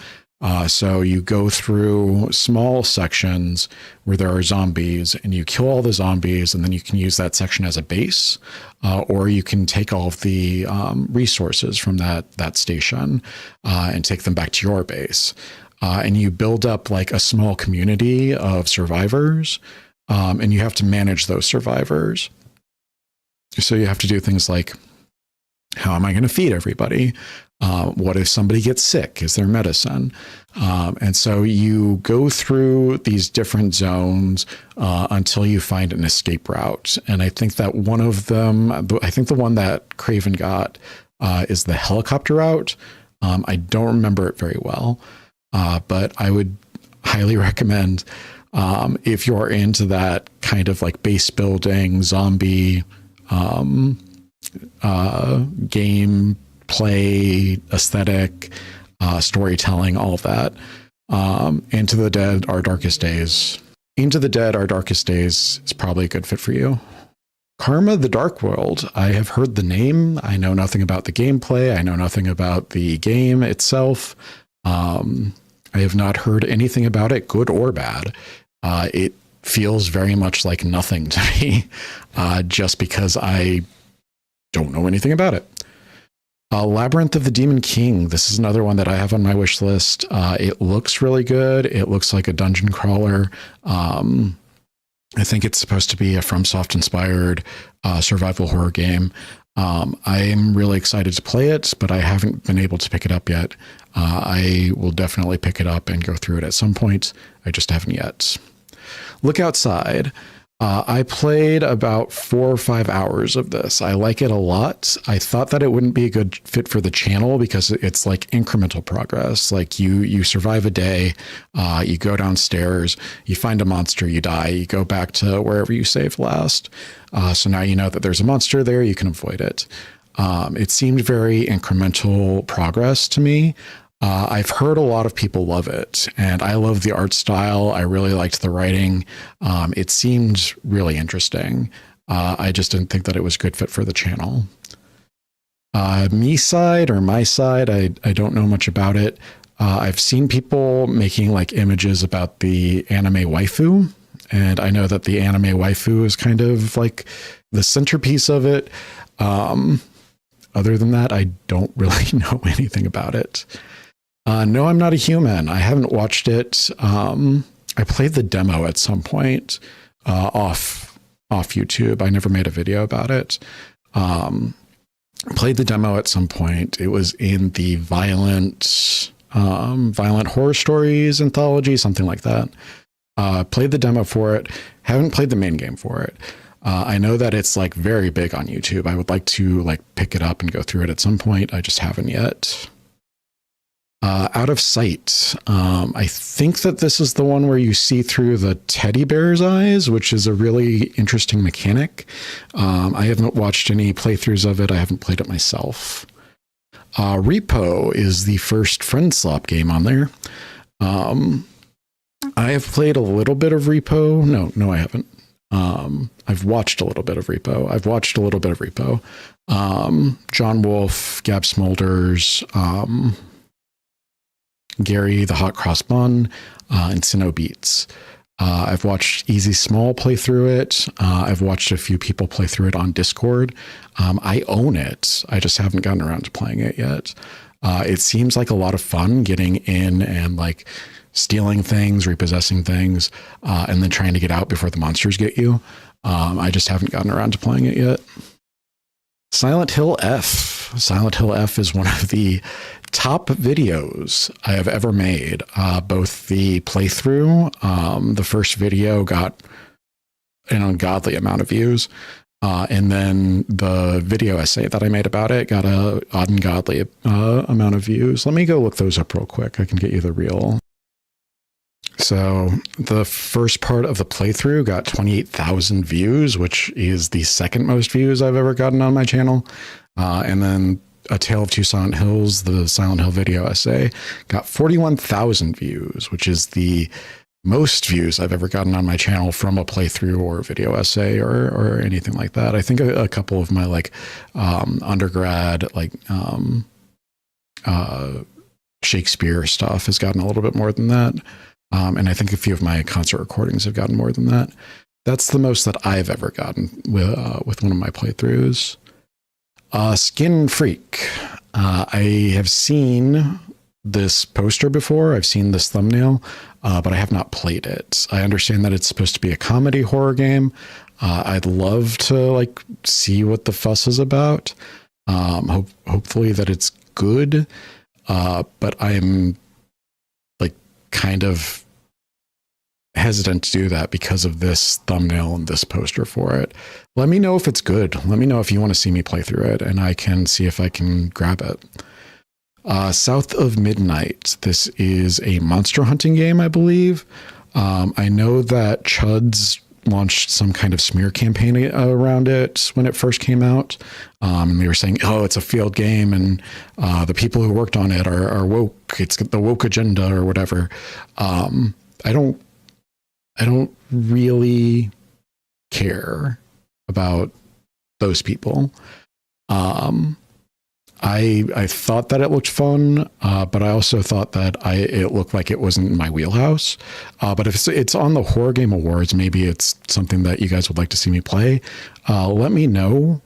So you go through small sections where there are zombies, and you kill all the zombies, and then you can use that section as a base, or you can take all of the resources from that station and take them back to your base. And you build up like a small community of survivors, and you have to manage those survivors. So you have to do things like, how am I going to feed everybody? What if somebody gets sick? Is there medicine? And so you go through these different zones until you find an escape route. And I think that one of them, I think the one that Craven got is the helicopter route. I don't remember it very well, but I would highly recommend if you're into that kind of like base building, zombie game play aesthetic, storytelling, all of that. Into the Dead, Our Darkest Days. Into the Dead, Our Darkest Days is probably a good fit for you. Karma: The Dark World. I have heard the name. I know nothing about the gameplay. I know nothing about the game itself. I have not heard anything about it, good or bad. It feels very much like nothing to me, just because I don't know anything about it. Labyrinth of the Demon King. This is another one that I have on my wish list. It looks really good. It looks like a dungeon crawler. I think it's supposed to be a FromSoft inspired survival horror game. I am really excited to play it, but I haven't been able to pick it up yet. I will definitely pick it up and go through it at some point. I just haven't yet. Look Outside. I played about 4 or 5 hours of this. I like it a lot. I thought that it wouldn't be a good fit for the channel because it's like incremental progress. Like you survive a day, you go downstairs, you find a monster, you die, you go back to wherever you saved last. So now you know that there's a monster there, you can avoid it. It seemed very incremental progress to me. I've heard a lot of people love it, and I love the art style. I really liked the writing. It seemed really interesting. I just didn't think that it was a good fit for the channel. Me Side or My Side, I don't know much about it. I've seen people making like images about the anime waifu, and I know that the anime waifu is kind of like the centerpiece of it. Other than that, I don't really know anything about it. No, I'm Not a Human. I haven't watched it. I played the demo at some point off YouTube. I never made a video about it. Played the demo at some point. It was in the violent horror stories anthology, something like that. Played the demo for it. Haven't played the main game for it. I know that it's like very big on YouTube. I would like to like pick it up and go through it at some point. I just haven't yet. Out of Sight. I think that this is the one where you see through the teddy bear's eyes, which is a really interesting mechanic. I haven't watched any playthroughs of it. I haven't played it myself. Repo is the first friend slop game on there. I have played a little bit of Repo. No, I haven't. I've watched a little bit of Repo. John Wolfe, Gab Smulders, Gary the Hot Cross Bun, and Sinnoh Beats. I've watched Easy Small play through it. I've watched a few people play through it on Discord. I own it. I just haven't gotten around to playing it yet. It seems like a lot of fun getting in and like stealing things, repossessing things, and then trying to get out before the monsters get you. I just haven't gotten around to playing it yet. Silent Hill F. Silent Hill F is one of the top videos I have ever made. Both the playthrough, the first video got an ungodly amount of views. And then the video essay that I made about it got an ungodly amount of views. Let me go look those up real quick. I can get you the real. So the first part of the playthrough got 28,000 views, which is the second most views I've ever gotten on my channel. And then A Tale of Two Silent Hills, the Silent Hill video essay, got 41,000 views, which is the most views I've ever gotten on my channel from a playthrough or video essay or anything like that. I think a couple of my like undergrad like Shakespeare stuff has gotten a little bit more than that. And I think a few of my concert recordings have gotten more than that. That's the most that I've ever gotten with one of my playthroughs. Skin Freak. I have seen this poster before. I've seen this thumbnail, but I have not played it. I understand that it's supposed to be a comedy horror game. I'd love to like see what the fuss is about. Hopefully that it's good. But I'm like kind of hesitant to do that because of this thumbnail and this poster for it. Let me know if it's good. Let me know if you want to see me play through it, and I can see if I can grab it. South of Midnight. This is a monster hunting game, I believe. I know that Chuds launched some kind of smear campaign around it when it first came out. And they were saying, oh, it's a failed game, and the people who worked on it are woke. It's the woke agenda or whatever. I don't really care about those people. I thought that it looked fun, but I also thought that it looked like it wasn't in my wheelhouse. But if it's on the Horror Game Awards, maybe it's something that you guys would like to see me play. Let me know.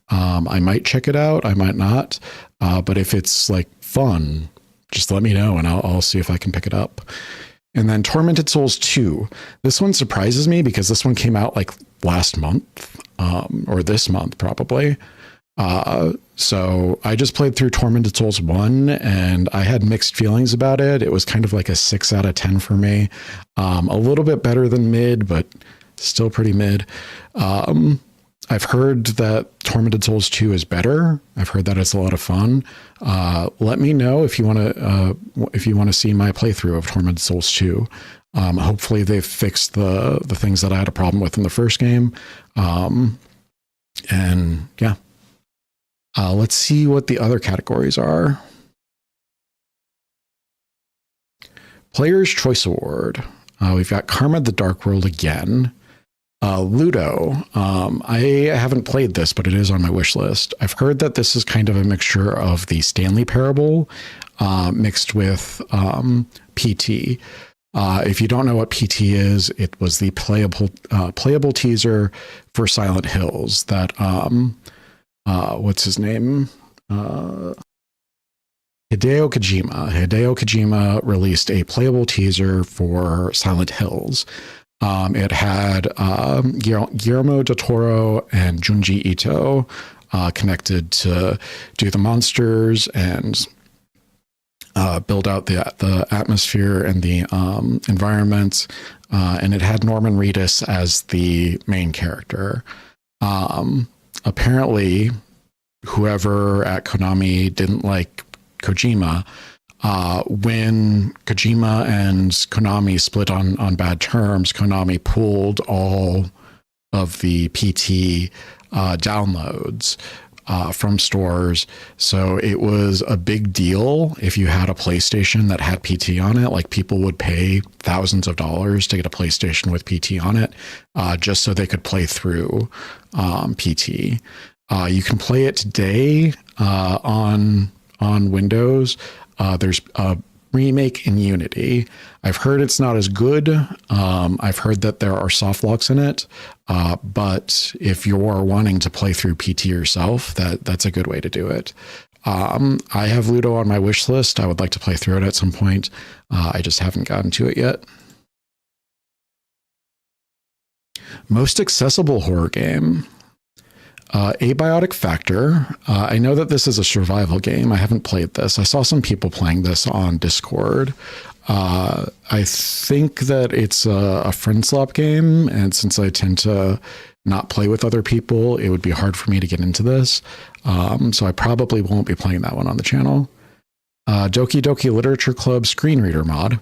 I might check it out. I might not. But if it's like fun, just let me know and I'll see if I can pick it up. And then Tormented Souls 2. This one surprises me because this one came out like last month, or this month probably. So I just played through Tormented Souls 1 and I had mixed feelings about it. It was kind of like a 6 out of 10 for me. A little bit better than mid, but still pretty mid. I've heard that Tormented Souls 2 is better. I've heard that it's a lot of fun. Let me know if you want to see my playthrough of Tormented Souls 2. Hopefully they've fixed the things that I had a problem with in the first game. And yeah. Let's see what the other categories are. Player's Choice Award. We've got Karma the Dark World again. Ludo. I haven't played this, but it is on my wish list. I've heard that this is kind of a mixture of the Stanley Parable mixed with PT. If you don't know what PT is, it was the playable teaser for Silent Hills that what's his name? Hideo Kojima. Hideo Kojima released a playable teaser for Silent Hills. It had Guillermo del Toro and Junji Ito connected to do the monsters and build out the atmosphere and the environment. And it had Norman Reedus as the main character. Apparently, whoever at Konami didn't like Kojima, when Kojima and Konami split on bad terms, Konami pulled all of the PT downloads from stores. So it was a big deal if you had a PlayStation that had PT on it. Like, people would pay thousands of dollars to get a PlayStation with PT on it, just so they could play through PT. You can play it today on Windows. There's a remake in Unity. I've heard it's not as good. I've heard that there are soft locks in it. But if you're wanting to play through PT yourself, that's a good way to do it. I have Ludo on my wish list. I would like to play through it at some point. I just haven't gotten to it yet. Most accessible horror game. Abiotic Factor. I know that this is a survival game. I haven't played this. I saw some people playing this on Discord. I think that it's a friend slop game, and since I tend to not play with other people, it would be hard for me to get into this. So I probably won't be playing that one on the channel. Doki Doki Literature Club Screen Reader mod.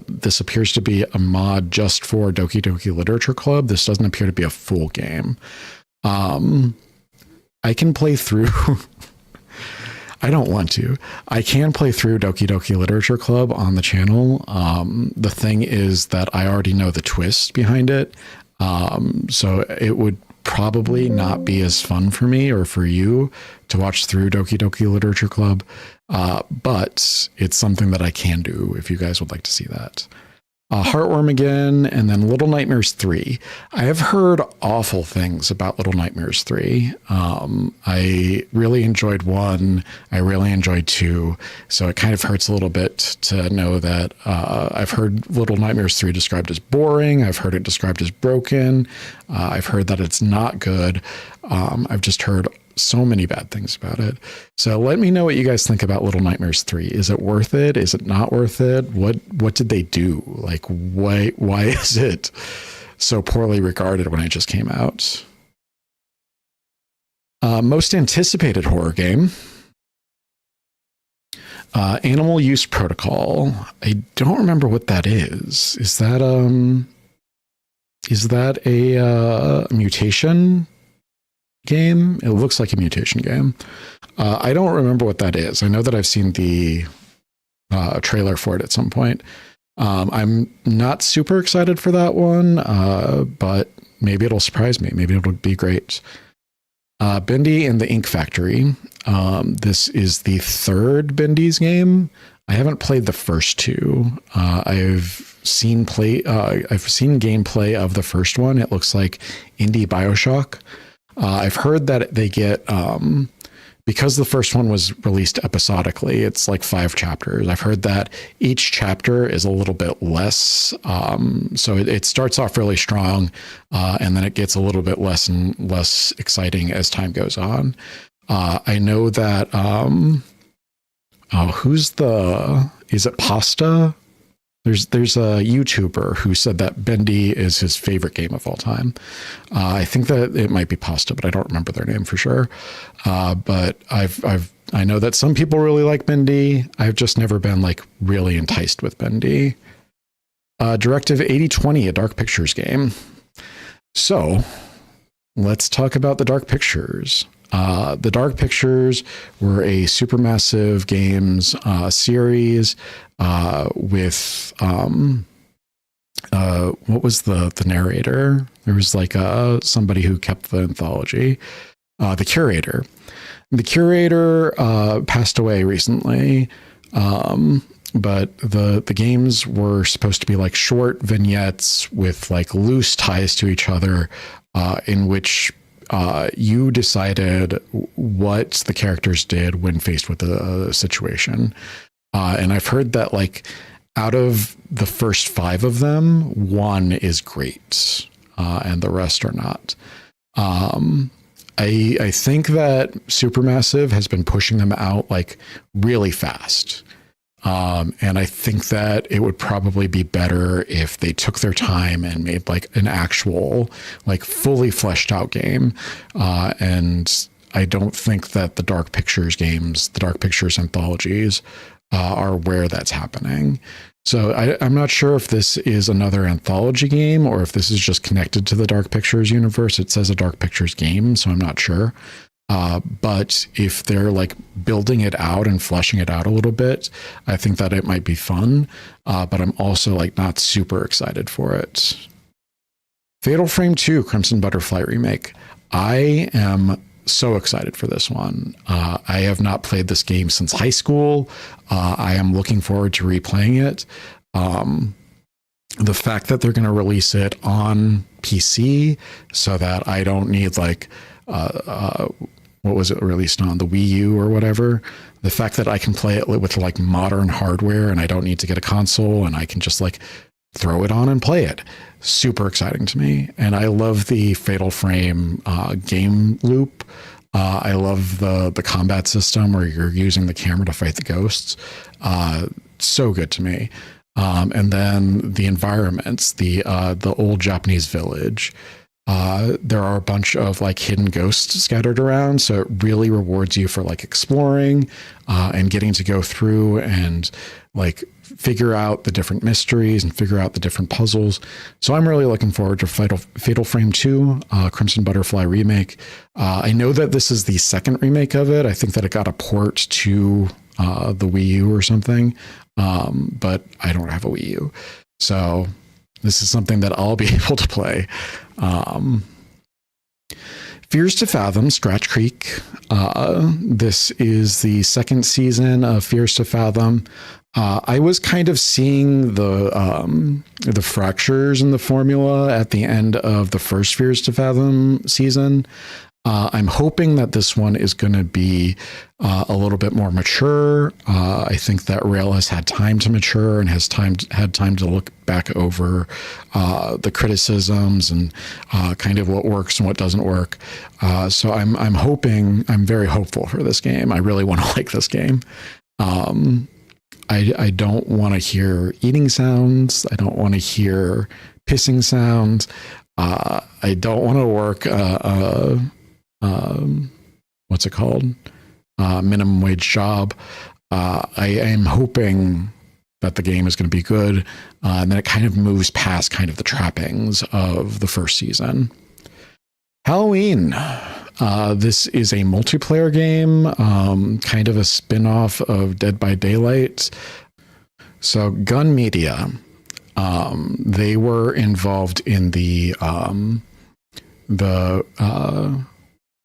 This appears to be a mod just for Doki Doki Literature Club. This doesn't appear to be a full game. I can play through... I don't want to. I can play through Doki Doki Literature Club on the channel. The thing is that I already know the twist behind it. So it would probably not be as fun for me or for you to watch through Doki Doki Literature Club. But it's something that I can do if you guys would like to see that. Heartworm again, and then Little Nightmares 3. I have heard awful things about Little Nightmares 3. I really enjoyed 1. I really enjoyed 2. So it kind of hurts a little bit to know that I've heard Little Nightmares 3 described as boring. I've heard it described as broken. I've heard that it's not good. I've just heard so many bad things about it. So let me know what you guys think about Little Nightmares 3. Is it worth it? Is it not worth it? What did they do? Like, why is it so poorly regarded when it just came out? Most anticipated horror game. Animal Use Protocol. I don't remember what that is. Is that a mutation game? It looks like a mutation game. I don't remember what that is. I know that I've seen the trailer for it at some point. I'm not super excited for that one, but maybe it'll surprise me. Maybe it'll be great. Bendy and the Ink Factory. This is the third Bendy's game. I haven't played the first two. I've seen gameplay of the first one. It looks like indie BioShock. I've heard that they get, because the first one was released episodically, it's like 5 chapters. I've heard that each chapter is a little bit less. So it starts off really strong, and then it gets a little bit less and less exciting as time goes on. I know that, is it Pasta? There's a YouTuber who said that Bendy is his favorite game of all time. I think that it might be Pasta, but I don't remember their name for sure. But I know that some people really like Bendy. I've just never been like really enticed with Bendy. Directive 8020, a Dark Pictures game. So let's talk about the Dark Pictures. The Dark Pictures were a Supermassive Games series with what was the narrator? There was like somebody who kept the anthology. The curator. The curator passed away recently, but the games were supposed to be like short vignettes with like loose ties to each other, in which you decided what the characters did when faced with a situation. And I've heard that like out of the first 5 of them, 1 is great, and the rest are not. I think that Supermassive has been pushing them out like really fast. And I think that it would probably be better if they took their time and made like an actual, like fully fleshed out game. And I don't think that the Dark Pictures games, the Dark Pictures anthologies, are where that's happening. So I'm not sure if this is another anthology game or if this is just connected to the Dark Pictures universe. It says a Dark Pictures game, so I'm not sure. But if they're like building it out and fleshing it out a little bit, I think that it might be fun. But I'm also like not super excited for it. Fatal Frame 2 Crimson Butterfly remake. I am so excited for this one. I have not played this game since high school. I am looking forward to replaying it. The fact that they're going to release it on PC so that I don't need like what was it released on, the Wii U or whatever. The fact that I can play it with like modern hardware and I don't need to get a console and I can just like throw it on and play it. Super exciting to me. And I love the Fatal Frame game loop. I love the combat system where you're using the camera to fight the ghosts. So good to me. And then the environments, the old Japanese village. There are a bunch of like hidden ghosts scattered around, so it really rewards you for like exploring and getting to go through and like figure out the different mysteries and figure out the different puzzles. So I'm really looking forward to Fatal Frame 2, Crimson Butterfly remake. I know that this is the second remake of it. I think that it got a port to the Wii U or something, but I don't have a Wii U. So this is something that I'll be able to play. Fears to Fathom, Scratch Creek. This is the second season of Fears to Fathom. I was kind of seeing the fractures in the formula at the end of the first Fears to Fathom season. I'm hoping that this one is going to be a little bit more mature. I think that Rail has had time to mature and has had time to look back over the criticisms and kind of what works and what doesn't work. So I'm very hopeful for this game. I really want to like this game. I don't want to hear eating sounds. I don't want to hear pissing sounds. I don't want to work what's it called? Minimum wage job. I am hoping that the game is going to be good, and then it kind of moves past kind of the trappings of the first season. Halloween. This is a multiplayer game, kind of a spin-off of Dead by Daylight. So Gun Media, they were involved in the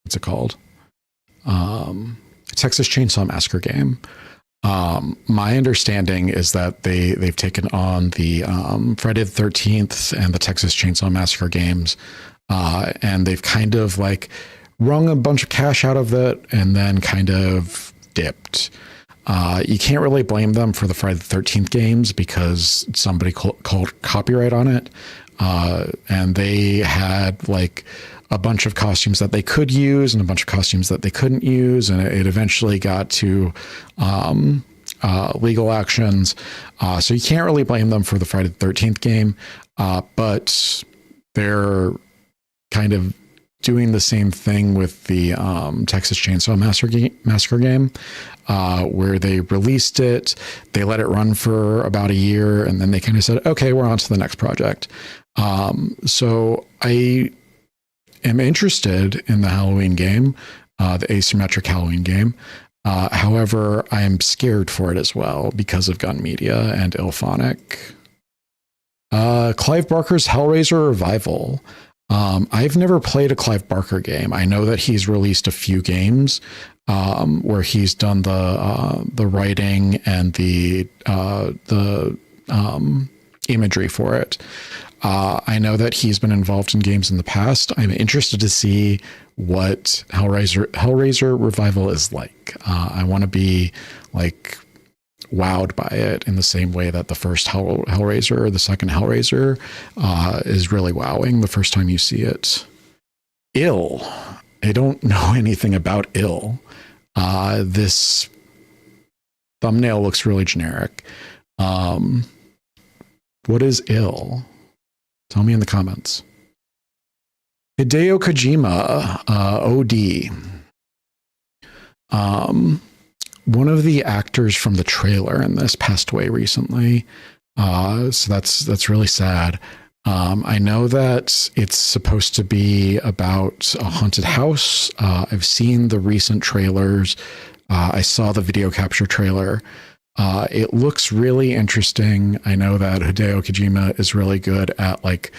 what's it called? Texas Chainsaw Massacre game. My understanding is that they've taken on the Friday the 13th and the Texas Chainsaw Massacre games, and they've kind of like wrung a bunch of cash out of it and then kind of dipped. You can't really blame them for the Friday the 13th games because somebody called copyright on it, and they had like a bunch of costumes that they could use and a bunch of costumes that they couldn't use. And it eventually got to legal actions. So you can't really blame them for the Friday the 13th game, but they're kind of doing the same thing with the Texas Chainsaw Massacre game, where they released it, they let it run for about a year, and then they kind of said, okay, we're on to the next project. So I am interested in the Halloween game, the asymmetric Halloween game. However, I am scared for it as well because of Gun Media and Ilphonic. Clive Barker's Hellraiser Revival. I've never played a Clive Barker game. I know that he's released a few games where he's done the writing and the imagery for it. I know that he's been involved in games in the past. I'm interested to see what Hellraiser Revival is like. I want to be like wowed by it in the same way that the first Hellraiser or the second Hellraiser is really wowing the first time you see it. Ill. I don't know anything about Ill. This thumbnail looks really generic. What is Ill? Tell me in the comments. Hideo Kojima, OD. One of the actors from the trailer in this passed away recently. So that's really sad. I know that it's supposed to be about a haunted house. I've seen the recent trailers. I saw the video capture trailer. It looks really interesting. I know that Hideo Kojima is really good at like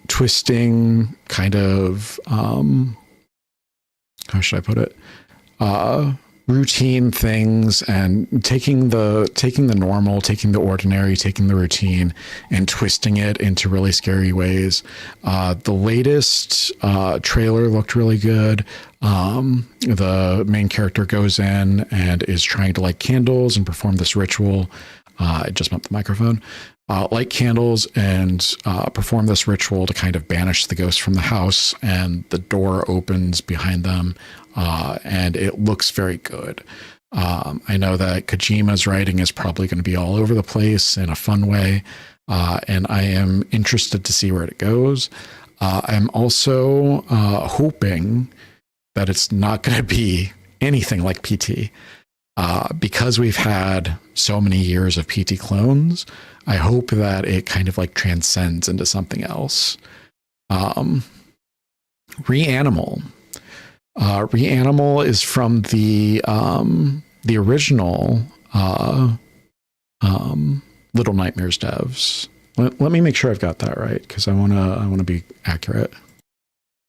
twisting kind of how should I put it? routine things and taking the normal, taking the ordinary, taking the routine and twisting it into really scary ways. The latest trailer looked really good. The main character goes in and is trying to light candles and perform this ritual. I just bumped the microphone. Light candles and perform this ritual to kind of banish the ghost from the house, and the door opens behind them, and it looks very good. I know that Kojima's writing is probably going to be all over the place in a fun way, and I am interested to see where it goes. I'm also hoping that it's not going to be anything like PT. Because we've had so many years of PT clones, I hope that it kind of like transcends into something else. Reanimal. Reanimal is from the original Little Nightmares devs. Let me make sure I've got that right, because I wanna be accurate.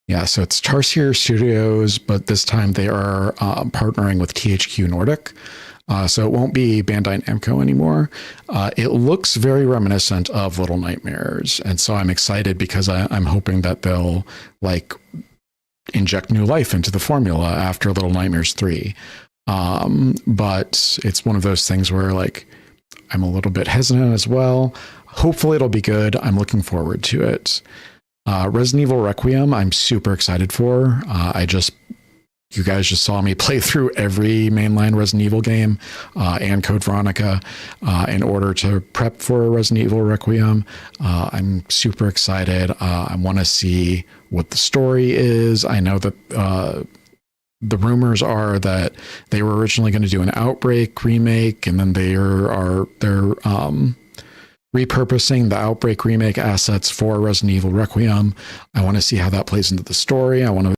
Yeah, so it's Tarsier Studios, but this time they are partnering with THQ Nordic. So it won't be Bandai Namco anymore. It looks very reminiscent of Little Nightmares. And so I'm excited because I'm hoping that they'll like inject new life into the formula after Little Nightmares 3. But it's one of those things where like I'm a little bit hesitant as well. Hopefully it'll be good. I'm looking forward to it. Resident Evil Requiem, I'm super excited for. You guys just saw me play through every mainline Resident Evil game and Code Veronica in order to prep for Resident Evil Requiem. I'm super excited. I want to see what the story is. I know that the rumors are that they were originally going to do an Outbreak remake, and then they're repurposing the Outbreak remake assets for Resident Evil Requiem. I want to see how that plays into the story. I want to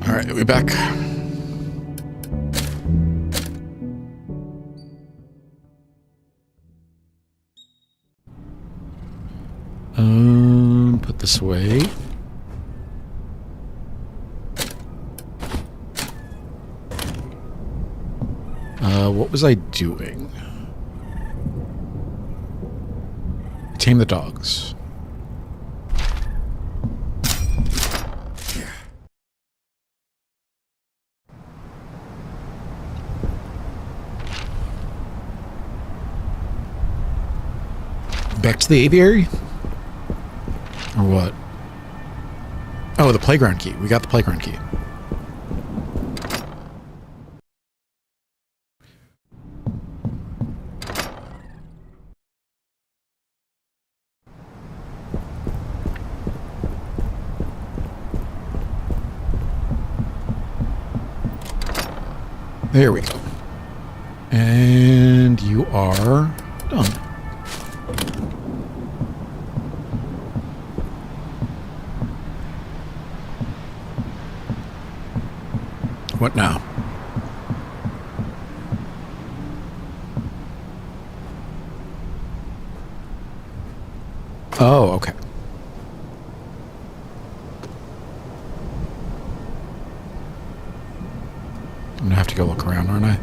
All right, we're back. Put this away. What was I doing? Tame the dogs. Back to the aviary? Or what? Oh, the playground key. We got the playground key. There we go. And you are done. What now? Oh, okay. I'm gonna have to go look around, aren't I?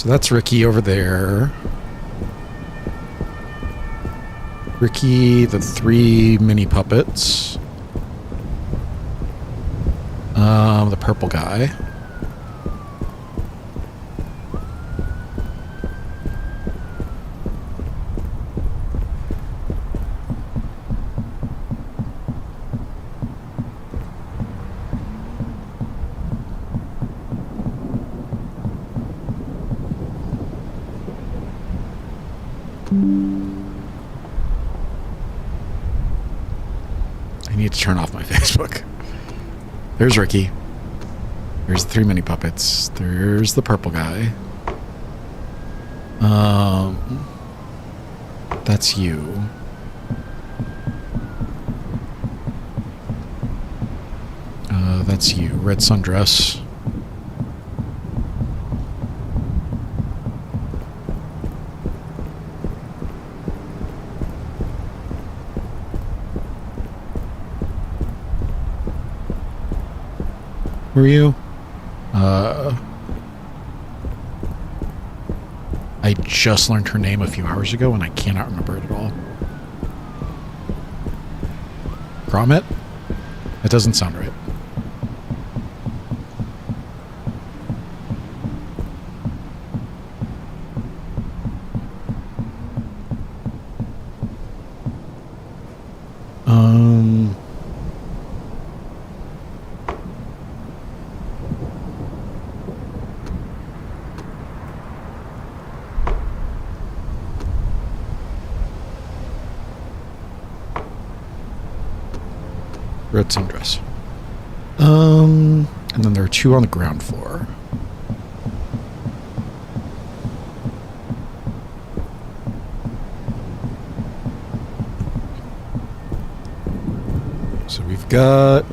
So that's Ricky over there. Ricky, the 3 mini puppets. The purple guy. I need to turn off my Facebook. There's Ricky. There's the 3 mini puppets. There's the purple guy. That's you. That's you. Red sundress. Who are you? I just learned her name a few hours ago and I cannot remember it at all. Gromit? That doesn't sound right. Red sundress. And then there are 2 on the ground floor. So we've got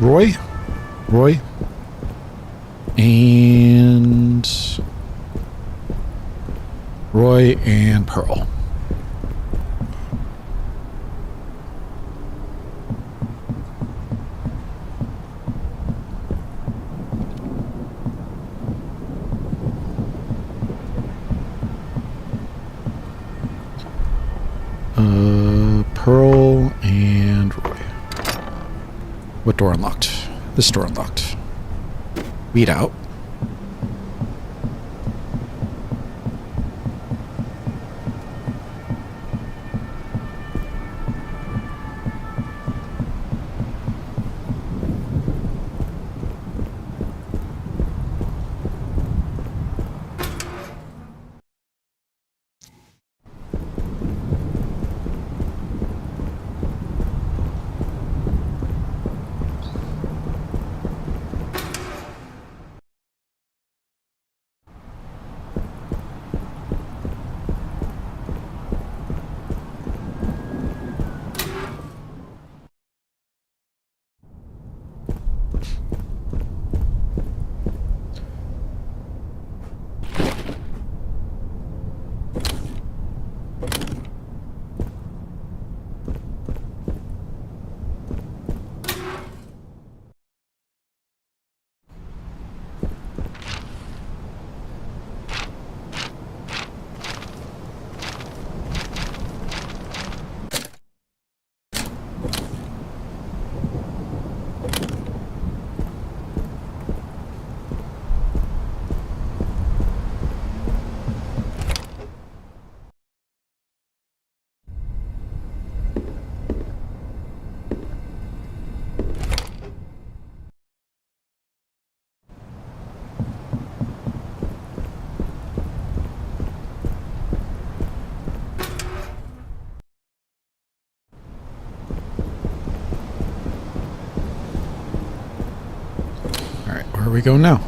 Roy, and Pearl. Pearl and Roy. What door unlocked? This door unlocked. Weed out. Where are we going now?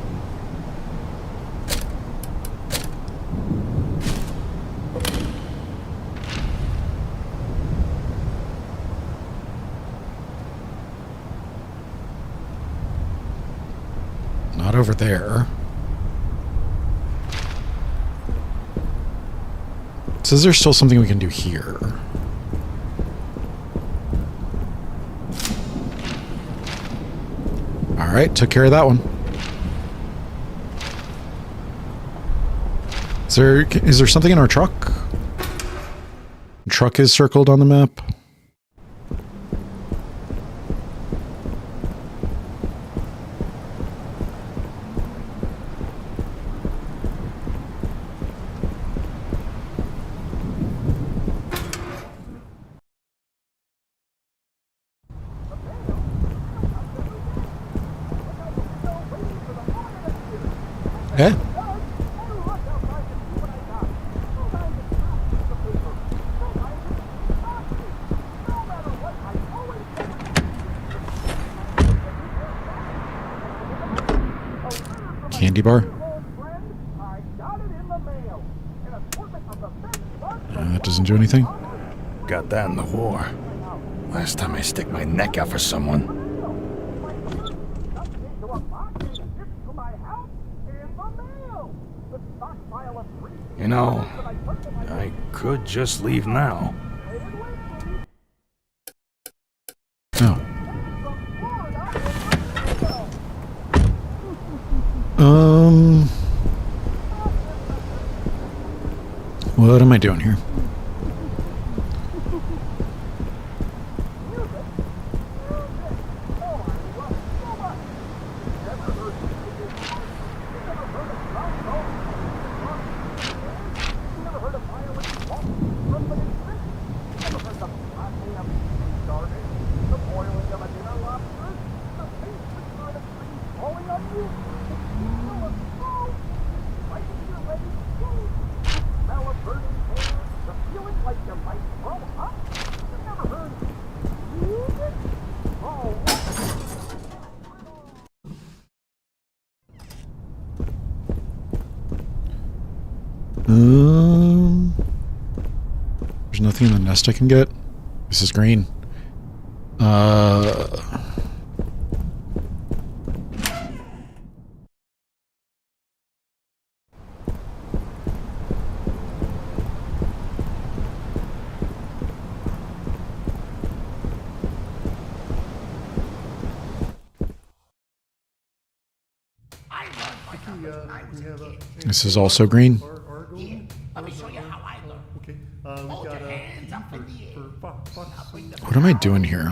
Not over there. It says there's still something we can do here. Alright, took care of that one. Is there something in our truck? The truck is circled on the map. Yeah. Candy bar? That doesn't do anything.
Got that in the war. Last time I stick my neck out for someone. You know, I could just leave now.
Oh. What am I doing here? There's nothing in the nest I can get. This is green. This is also green.
Let me show you how I learn.
Okay.
Hold your hands up in the air.
What am I doing here?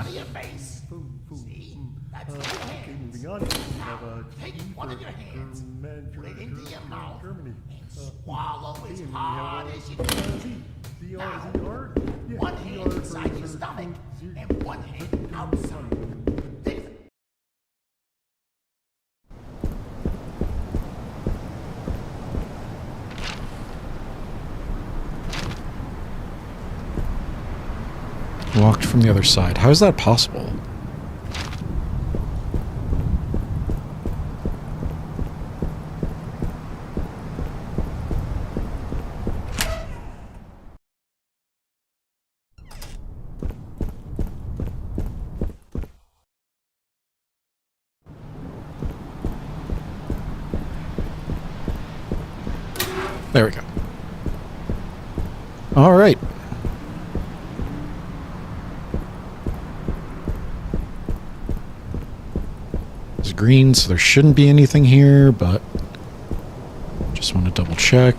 See? That's two hands.
Moving on. We have
Take one of your hands, put it into your mouth,
Germany.
and swallow as
and we
hard
have,
as you can. Now, one hand inside your stomach and one hand outside. This
Walked from the other side. How is that possible? There we go. All right. It's green, so there shouldn't be anything here, but just want to double check.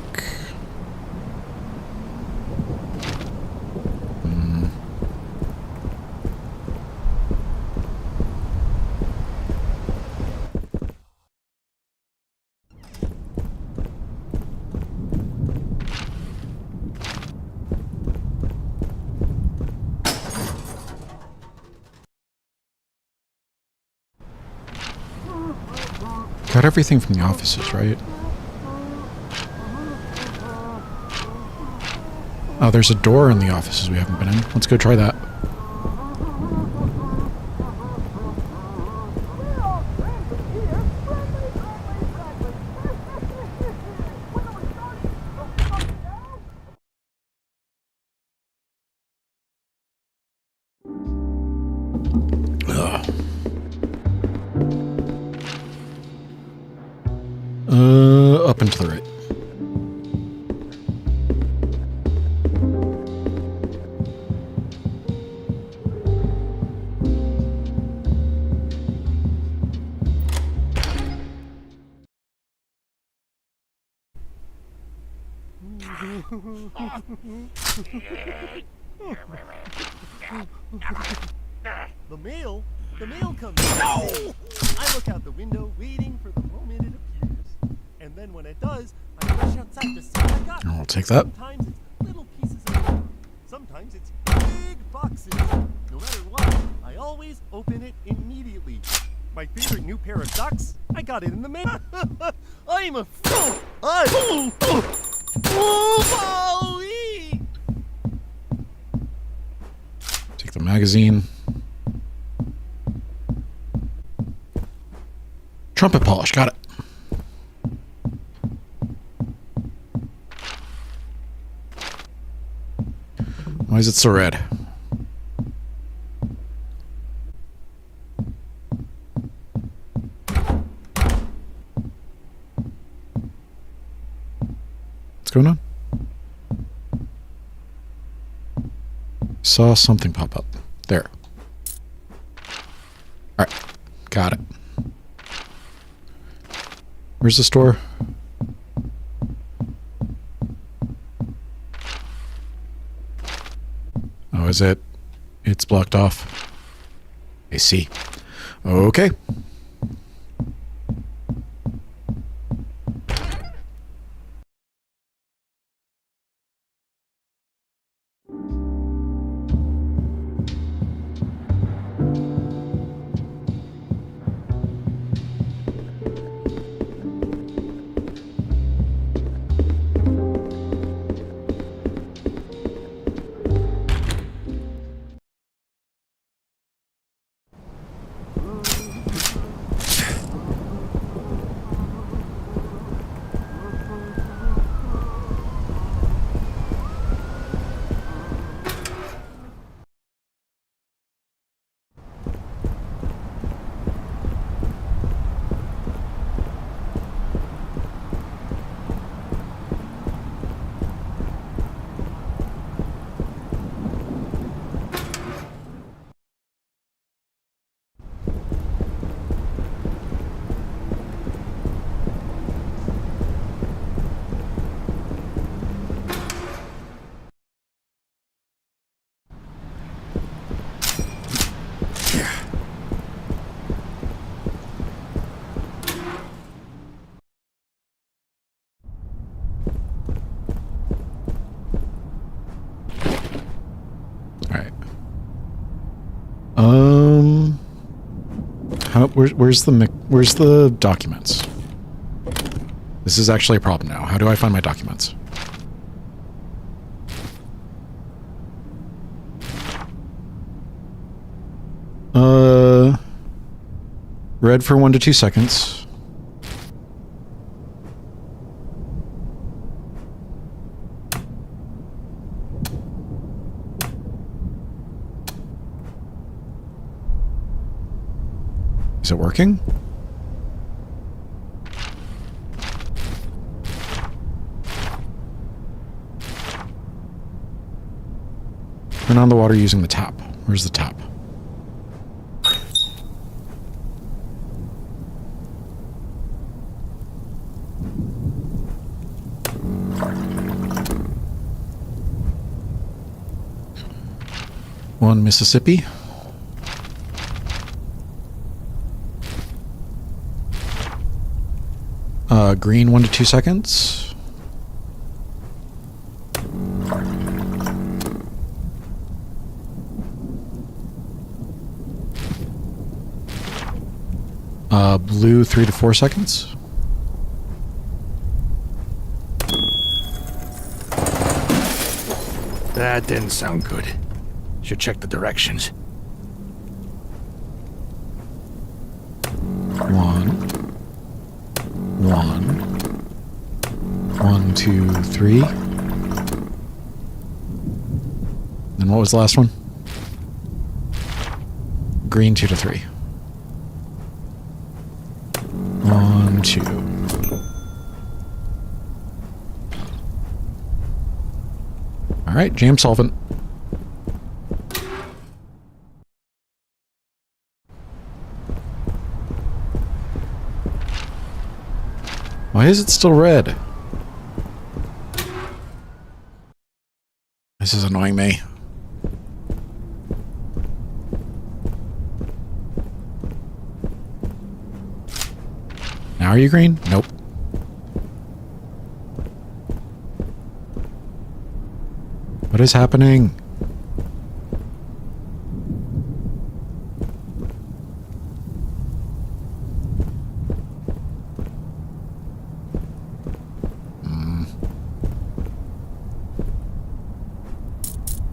Got everything from the offices, right? Oh, there's a door in the offices we haven't been in. Let's go try that. Up and to the right.
The mail? The mail comes every day. I look out the window waiting for the moment it appears. And then when it does, I rush outside to see what I got.
I'll take that.
Sometimes it's little pieces of paper. Sometimes it's big boxes. No matter what, I always open it immediately. My favorite new pair of socks? I got it in the mail. I'm a fool.
Take the magazine. Trumpet polish, got it. Why is it so red? What's going on? Saw something pop up. There. Alright. Got it. Where's the store? Oh, is it? It's blocked off. I see. Okay. Where's the documents? This is actually a problem now. How do I find my documents? Red for 1 to 2 seconds. Is it working? Turn on the water using the tap. Where's the tap? One Mississippi. Green 1 to 2 seconds. Blue 3 to 4 seconds.
That didn't sound good. Should check the directions. 1, 2, 3. And what was the last one? Green 2 to 3. 1, 2. All right, jam solvent. Why is it still red?
This is annoying me. Now are you green? Nope. What is happening?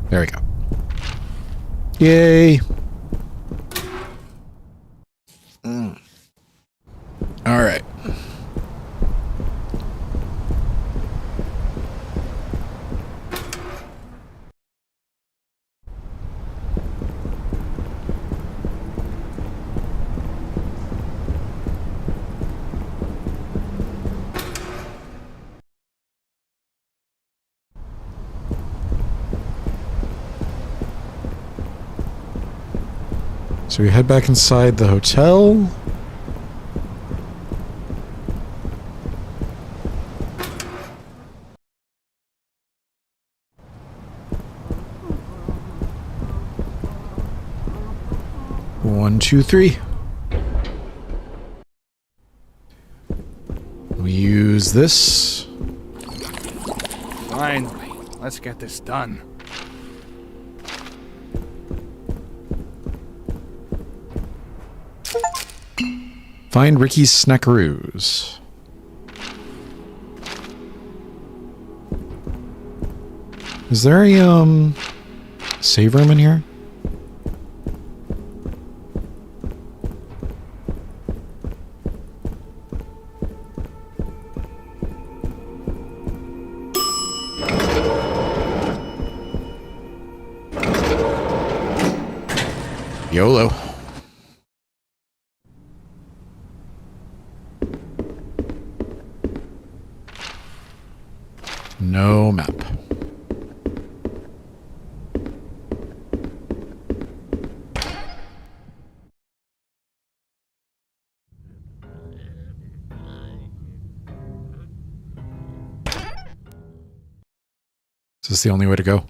There we go. Yay. All right. So we head back inside the hotel. One, two, three. We use this.
Finally, let's get this done.
Find Ricky's snackaroos. Is there a save room in here? YOLO. No map. Is this the only way to go?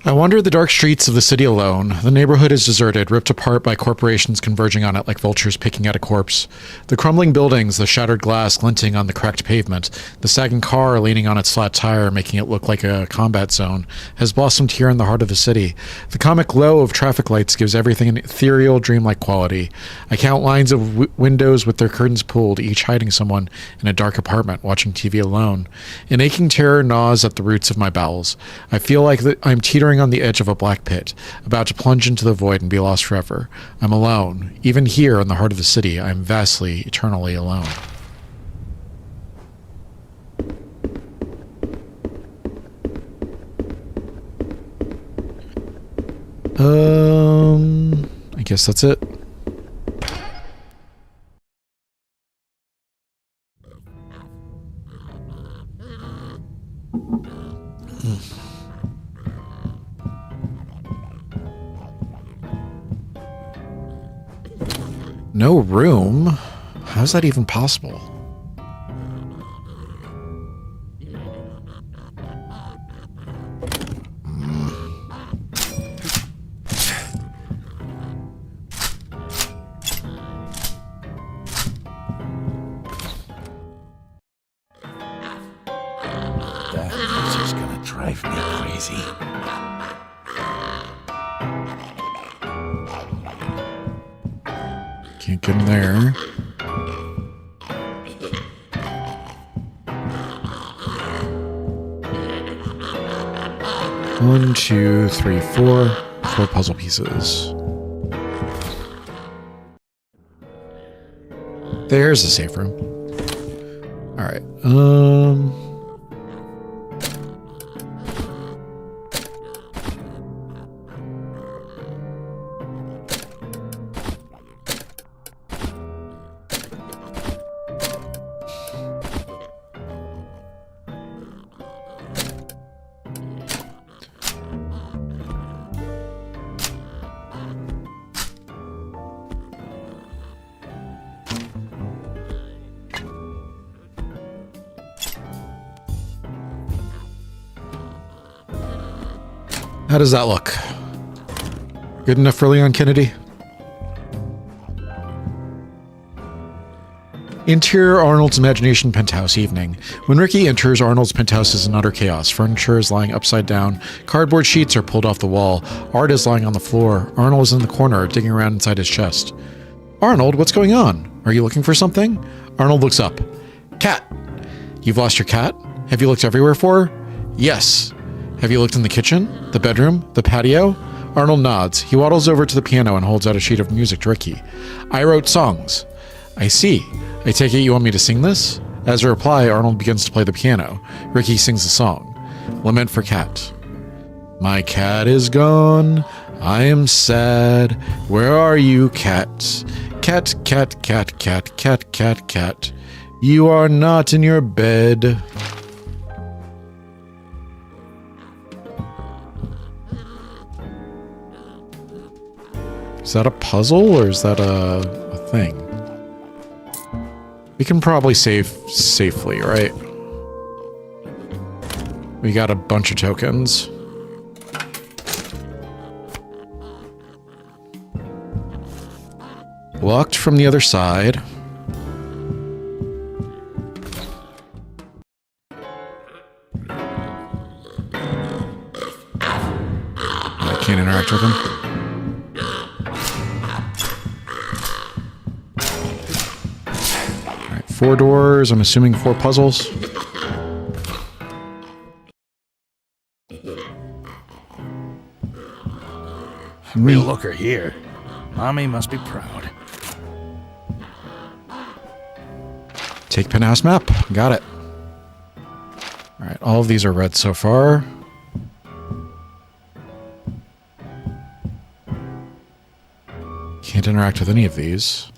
I wander the dark streets of the city alone. The neighborhood is deserted, ripped apart by corporations converging on it like vultures picking at a corpse. The crumbling buildings, the shattered glass glinting on the cracked pavement, the sagging car leaning on its flat tire, making it look like a combat zone, has blossomed here in the heart of the city. The comic glow of traffic lights gives everything an ethereal, dreamlike quality. I count lines of windows with their curtains pulled, each hiding someone in a dark apartment watching TV alone. An aching terror gnaws at the roots of my bowels. I feel like I'm teetering on the edge of a black pit, about to plunge into the void and be lost forever. I'm alone. Even here in the heart of the city, I am vastly, eternally alone. I guess that's it. No room? How's that even possible?
That's just gonna drive me crazy.
Can't get in there. One, two, three, four. 4 puzzle pieces. There's a safe room. All right. How does that look? Good enough for Leon Kennedy? Interior Arnold's Imagination Penthouse evening. When Ricky enters, Arnold's penthouse is in utter chaos. Furniture is lying upside down. Cardboard sheets are pulled off the wall. Art is lying on the floor. Arnold is in the corner, digging around inside his chest. Arnold, what's going on? Are you looking for something? Arnold looks up. Cat! You've lost your cat? Have you looked everywhere for her? Yes. Have you looked in the kitchen? The bedroom? The patio? Arnold nods. He waddles over to the piano and holds out a sheet of music to Ricky. I wrote songs. I see. I take it you want me to sing this? As a reply, Arnold begins to play the piano. Ricky sings the song. Lament for Cat. My cat is gone. I am sad. Where are you, cat? Cat, cat, cat, cat, cat, cat, cat. You are not in your bed. Is that a puzzle or is that a thing? We can probably save safely, right? We got a bunch of tokens. Locked from the other side. I can't interact with him. Alright, 4 doors. I'm assuming 4 puzzles.
Real looker here. Mommy must be proud.
Take penthouse map. Got it. Alright, all of these are red so far. Can't interact with any of these.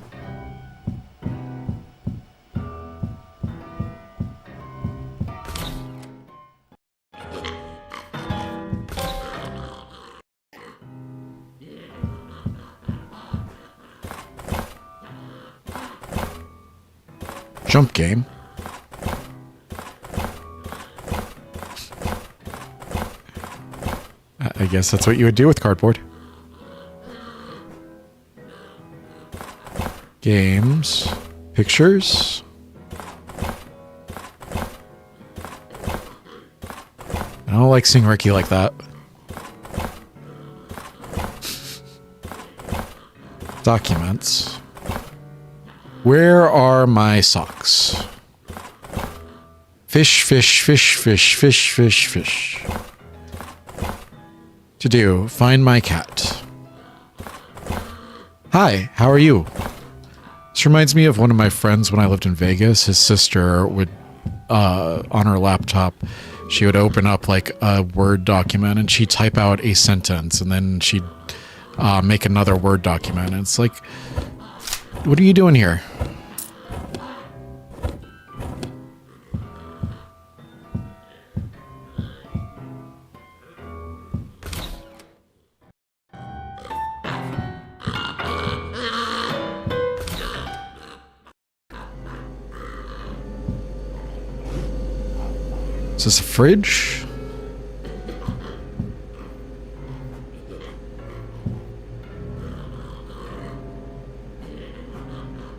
Jump game. I guess that's what you would do with cardboard. Games. Pictures. I don't like seeing Ricky like that. Documents. Where are my socks? Fish, fish, fish, fish, fish, fish, fish. To do, find my cat. Hi, how are you? This reminds me of one of my friends when I lived in Vegas. His sister would, on her laptop, she would open up like a Word document and she'd type out a sentence and then she'd make another Word document. And it's like, what are you doing here? Is this a fridge?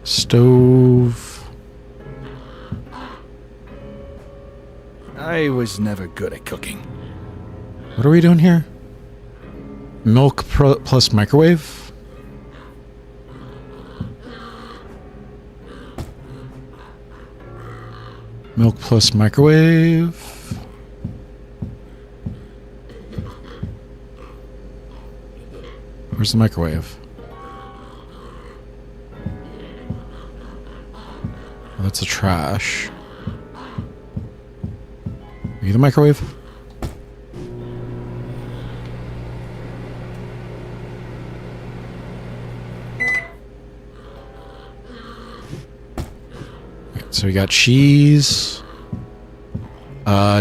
Stove.
I was never good at cooking.
What are we doing here? Milk plus microwave? Milk plus microwave. Where's the microwave? Oh, that's the trash. Are you the microwave? So we got cheese.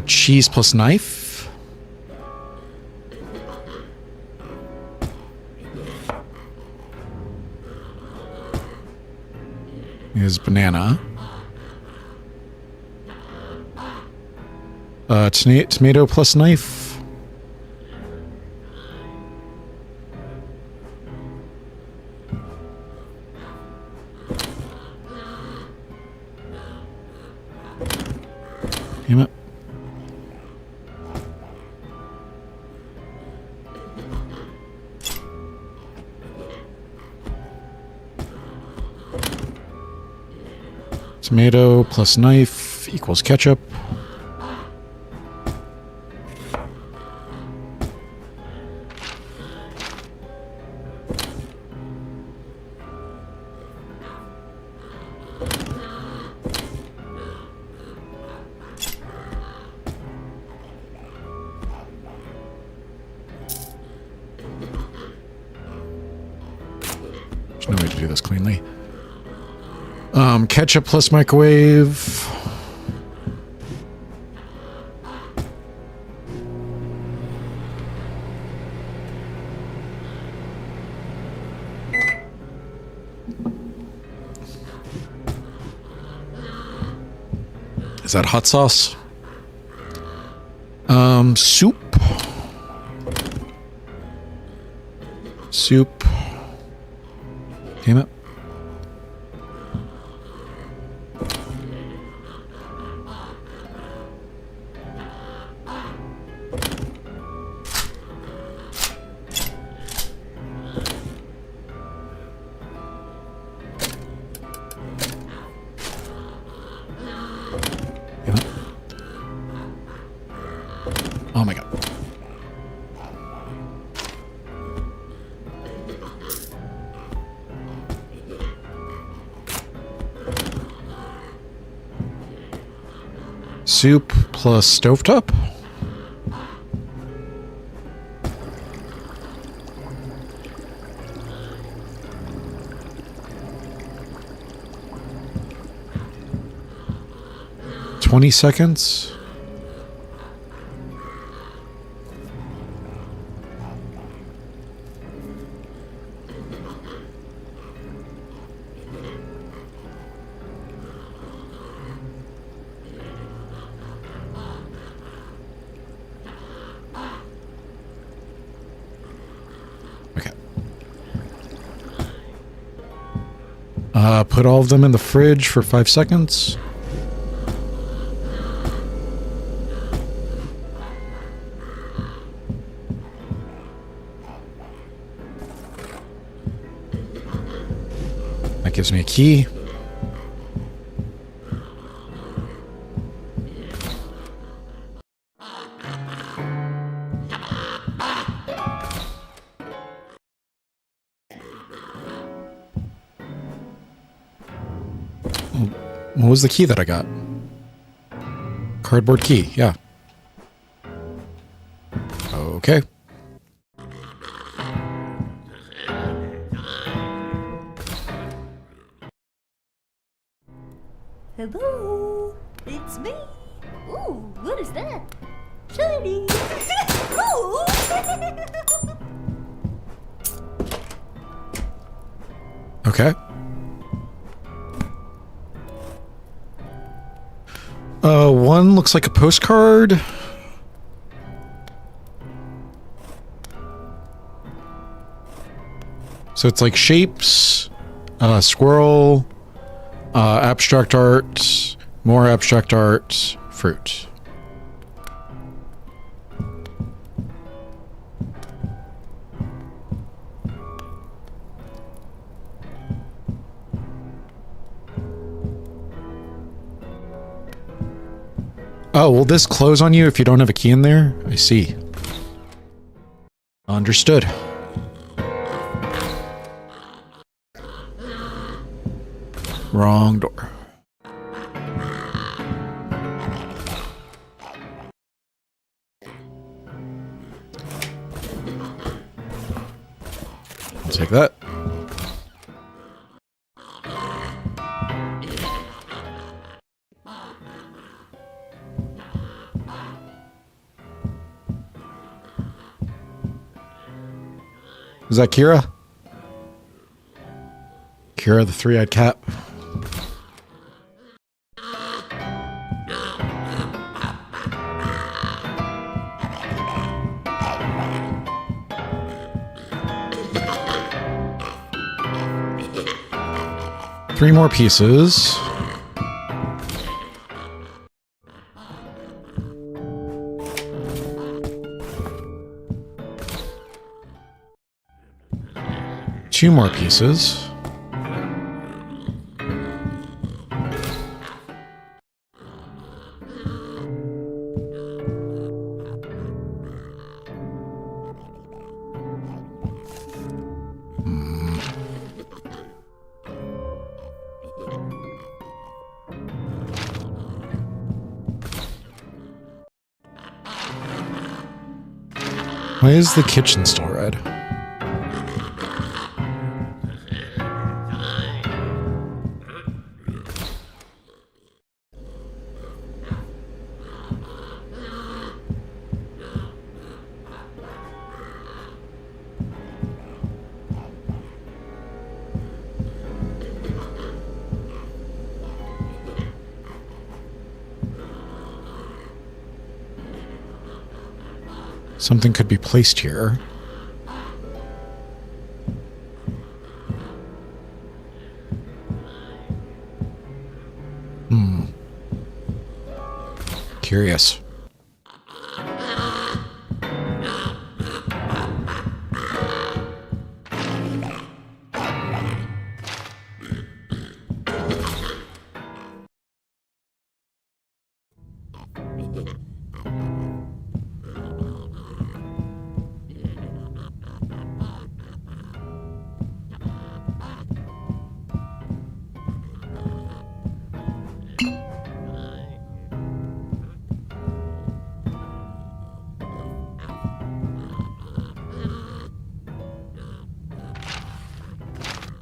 Cheese plus knife. Here's banana. Tomato plus knife. Damn it. Tomato plus knife equals ketchup. There's no way to do this cleanly. Ketchup plus microwave. Is that hot sauce? Soup. Soup. Damn it. Oh my god. Soup plus stovetop? $20 seconds. Okay. Put all of them in the fridge for 5 seconds. That gives me a key. What was the key that I got? Cardboard key, yeah. Okay.
Hello, it's me. Ooh, what is that? Shiny. Ooh.
Okay. One looks like a postcard. So it's like shapes, squirrel, abstract art, more abstract art, fruit. Oh, will this close on you if you don't have a key in there? I see. Understood. Wrong door. I'll take that. Is that Kira? Kira, the three-eyed cat. Three more pieces. 2 more pieces. Why is the kitchen still red? Something could be placed here. Curious.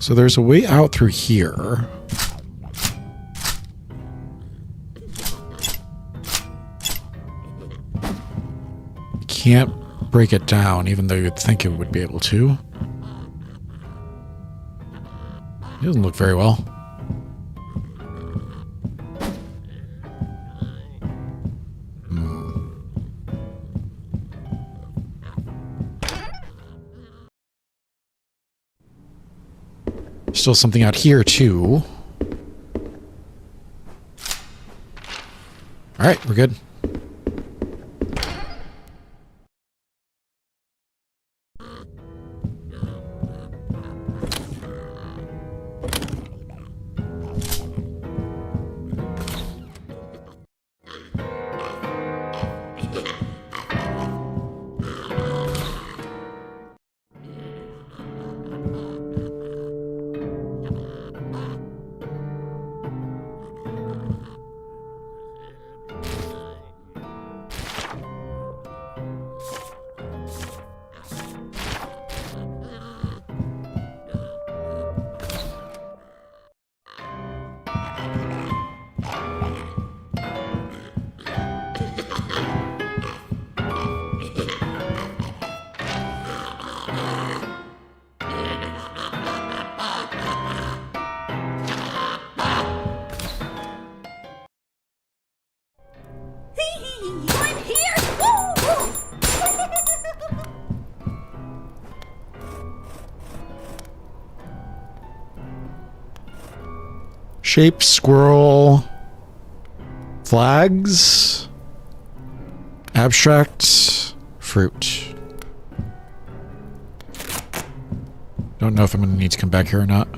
So there's a way out through here. You can't break it down, even though you'd think it would be able to. It doesn't look very well. Still something out here, too. All right, we're good.
I'm here! Woo!
Shape, squirrel, flags, abstract, fruit. Don't know if I'm going to need to come back here or not.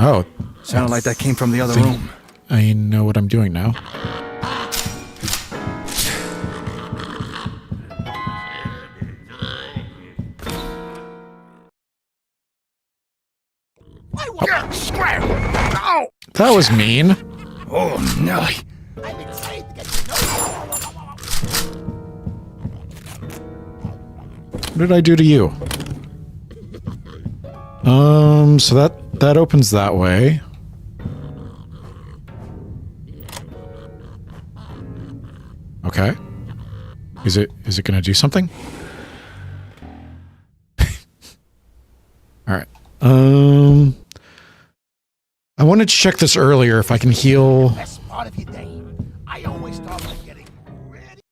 Oh.
Sounded like that came from the other room.
I know what I'm doing now.
Oh.
That was mean.
Oh, Nelly.
I'm excited to get to know
What did I do to you? So that opens that way. Okay. Is it going to do something? I wanted to check this earlier if I can heal.
Best part of your day. I always start by getting ready.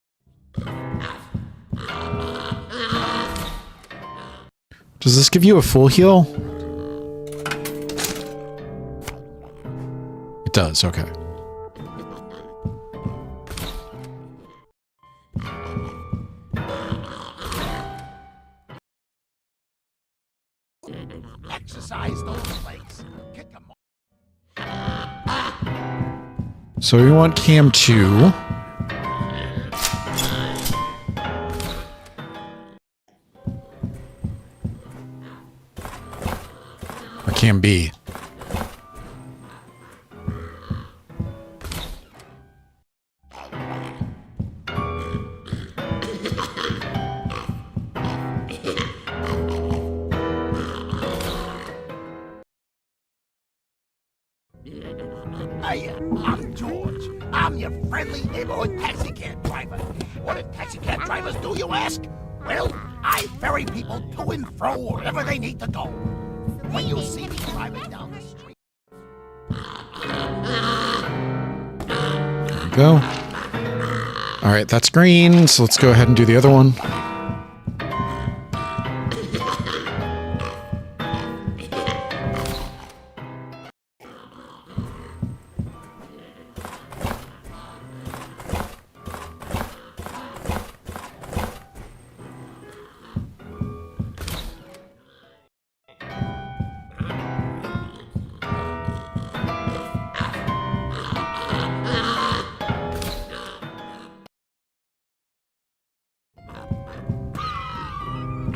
Does this give you a full heal? It does, okay.
Exercise those legs. Kick 'em.
So we want cam 2. Or cam B.
Hey, I'm George. I'm your friendly neighborhood taxi cab driver. What do taxi cab drivers do, you ask? Well, I ferry people to and fro wherever they need to go. When you see me driving down the street...
There we go. Alright, that's green, so let's go ahead and do the other one.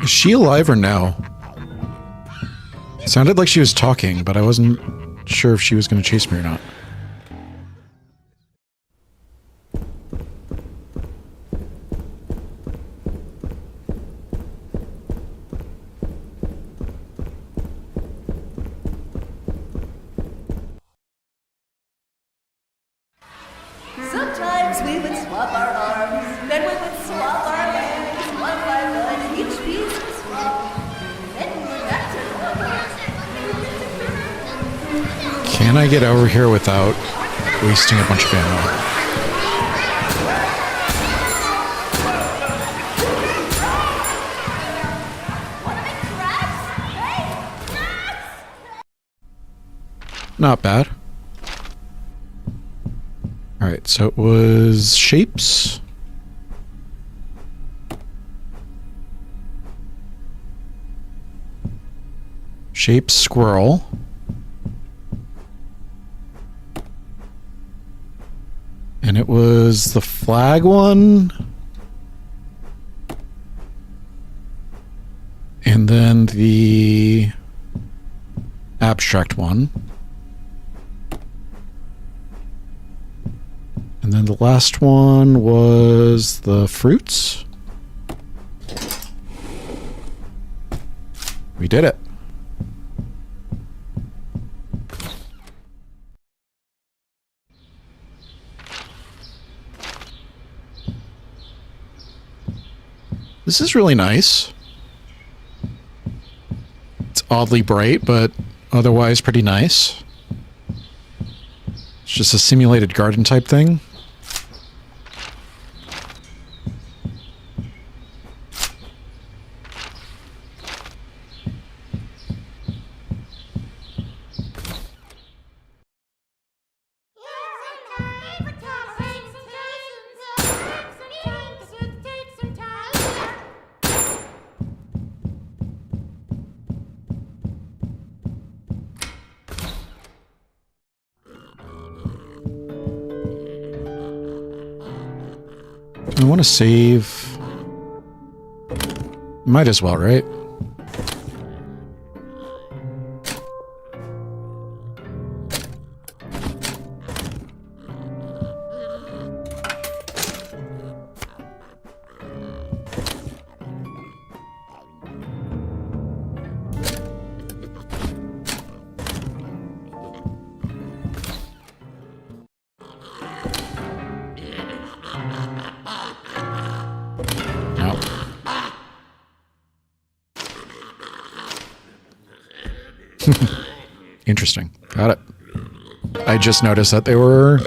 Is she alive or no? It sounded like she was talking, but I wasn't sure if she was going to chase me or not.
Sometimes we would swap our arms, then we would swap our legs, one by one, each piece would swap. Then we would back to normal.
Can I get over here without wasting a bunch of ammo? Not bad. Alright, so it was shapes. Shapes, squirrel. And it was the flag one. And then the abstract one. And then the last one was the fruits. We did it. This is really nice. It's oddly bright, but otherwise pretty nice. It's just a simulated garden type thing. I want to save. Might as well, right? Interesting. Got it. I just noticed that they were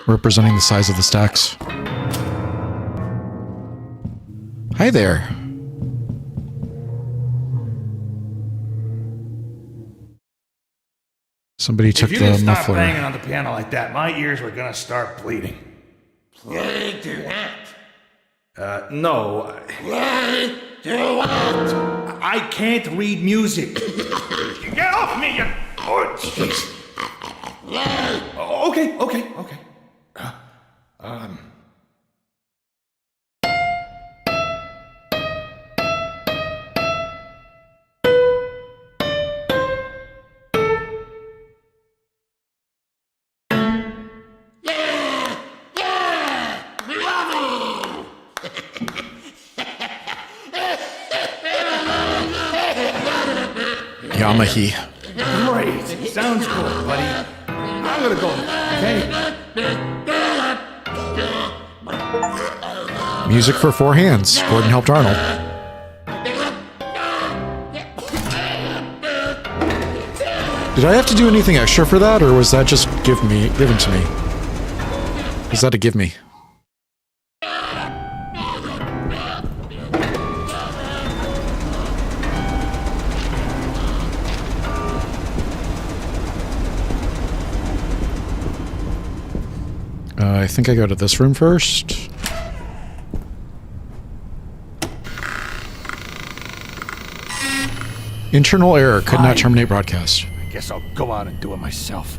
representing the size of the stacks. Hi there. Somebody took
If you
the
didn't stop
muffler.
banging on the piano like that, my ears were gonna start bleeding.
Play to that.
No.
Play to what?
I can't read music.
Get off me, you...
Oh, jeez. Okay.
Yamahi.
Great. Sounds good, buddy. I'm gonna go, okay?
Music for four hands. Gordon helped Arnold. Did I have to do anything extra for that, or was that just given to me? Was that a give me? I think I go to this room first. Internal error. Could not terminate broadcast.
I guess I'll go out and do it myself.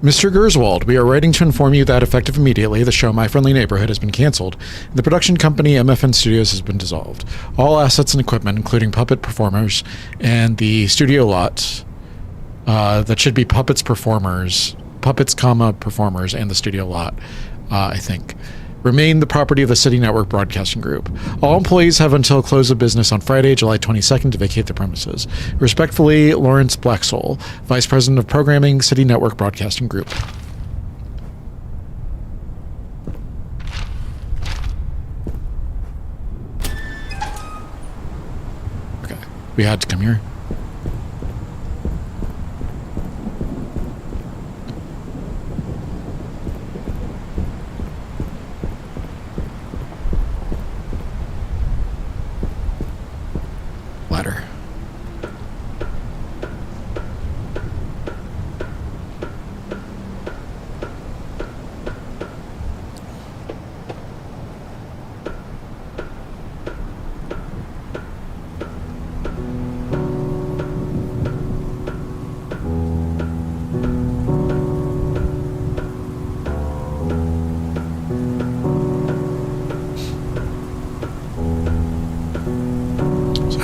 Mr. Gerswald, we are writing to inform you that effective immediately, the show My Friendly Neighborhood has been canceled. The production company MFN Studios has been dissolved. All assets and equipment, including puppet performers and the studio lot, that should be puppets, performers, and the studio lot, I think, remain the property of the City Network Broadcasting Group. All employees have until close of business on Friday, July 22nd to vacate the premises. Respectfully, Lawrence Blacksoul, Vice President of Programming, City Network Broadcasting Group. Okay, we had to come here. Ladder.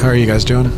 How are you guys doing?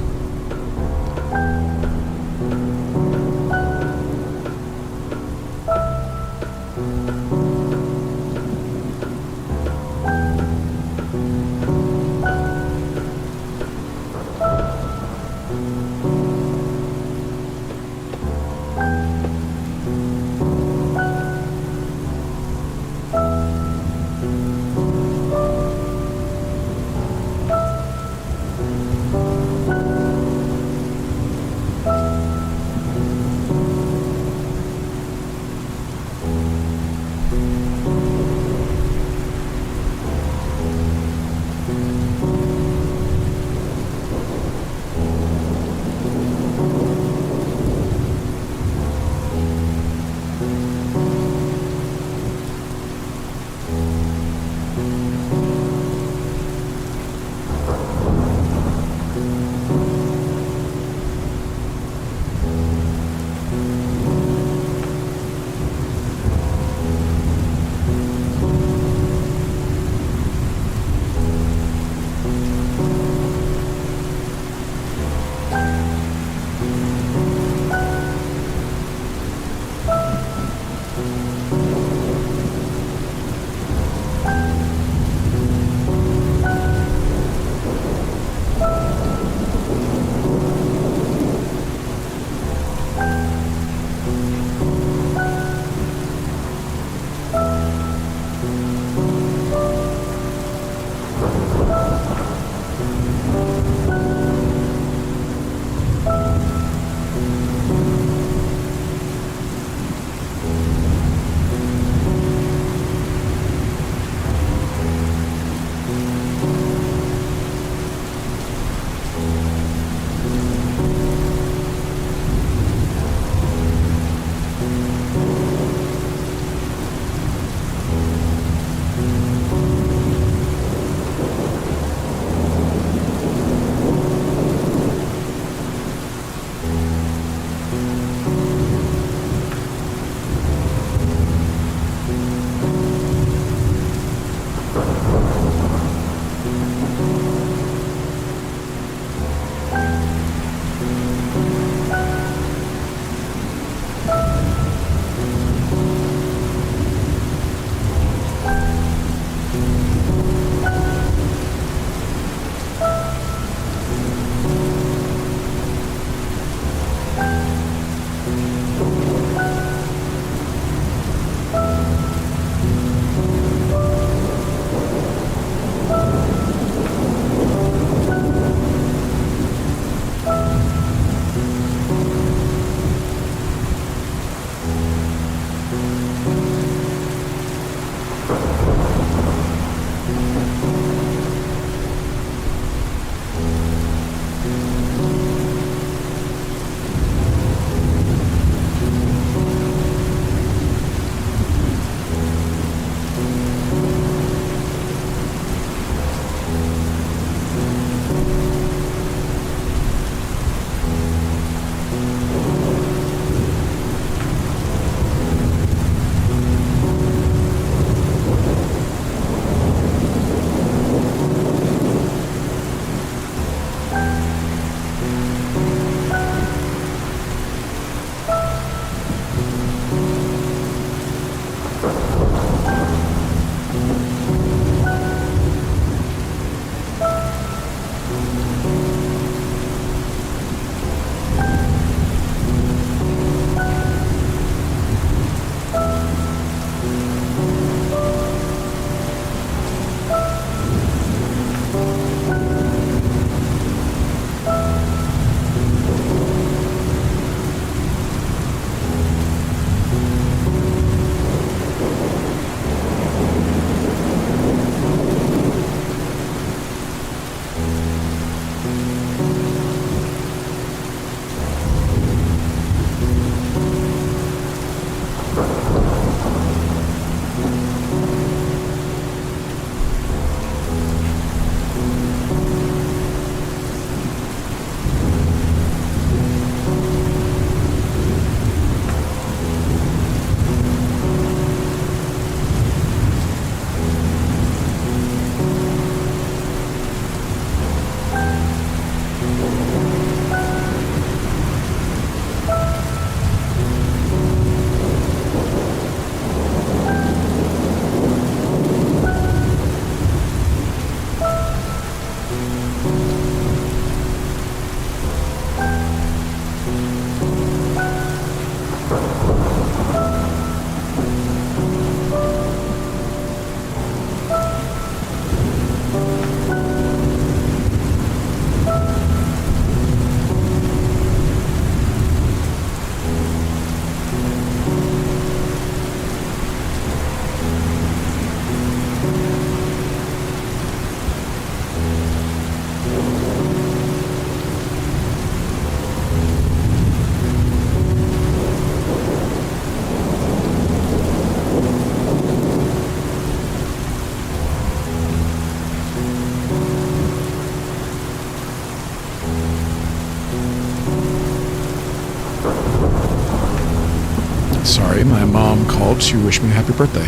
Sorry, my mom called to wish me a happy birthday.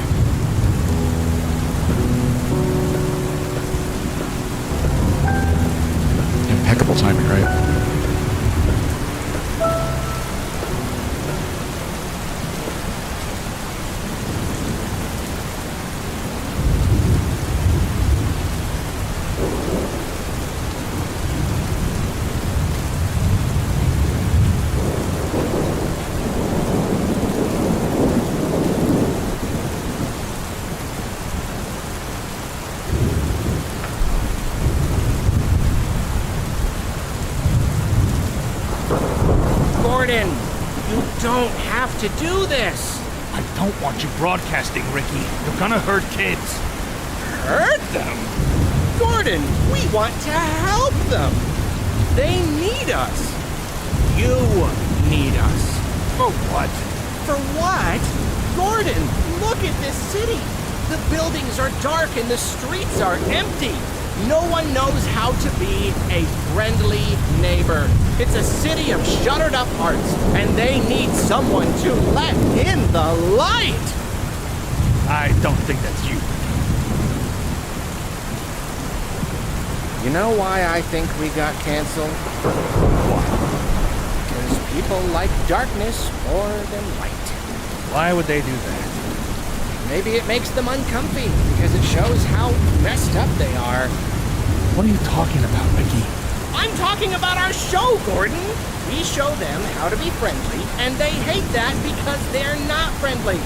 Impeccable timing, right?
Gordon, you don't have to do this.
I don't want you broadcasting, Ricky. You're gonna hurt kids.
Hurt them? Gordon, we want to help them. They need us. You need us.
For what?
For what? Gordon, look at this city. The buildings are dark and the streets are empty. No one knows how to be a friendly neighbor. It's a city of shuttered up hearts, and they need someone to let in the light.
I don't think that's you.
You know why I think we got canceled?
Why?
Because people like darkness more than light.
Why would they do that?
Maybe it makes them uncomfy because it shows how messed up they are.
What are you talking about, Ricky?
I'm talking about our show, Gordon. We show them how to be friendly, and they hate that because they're not friendly.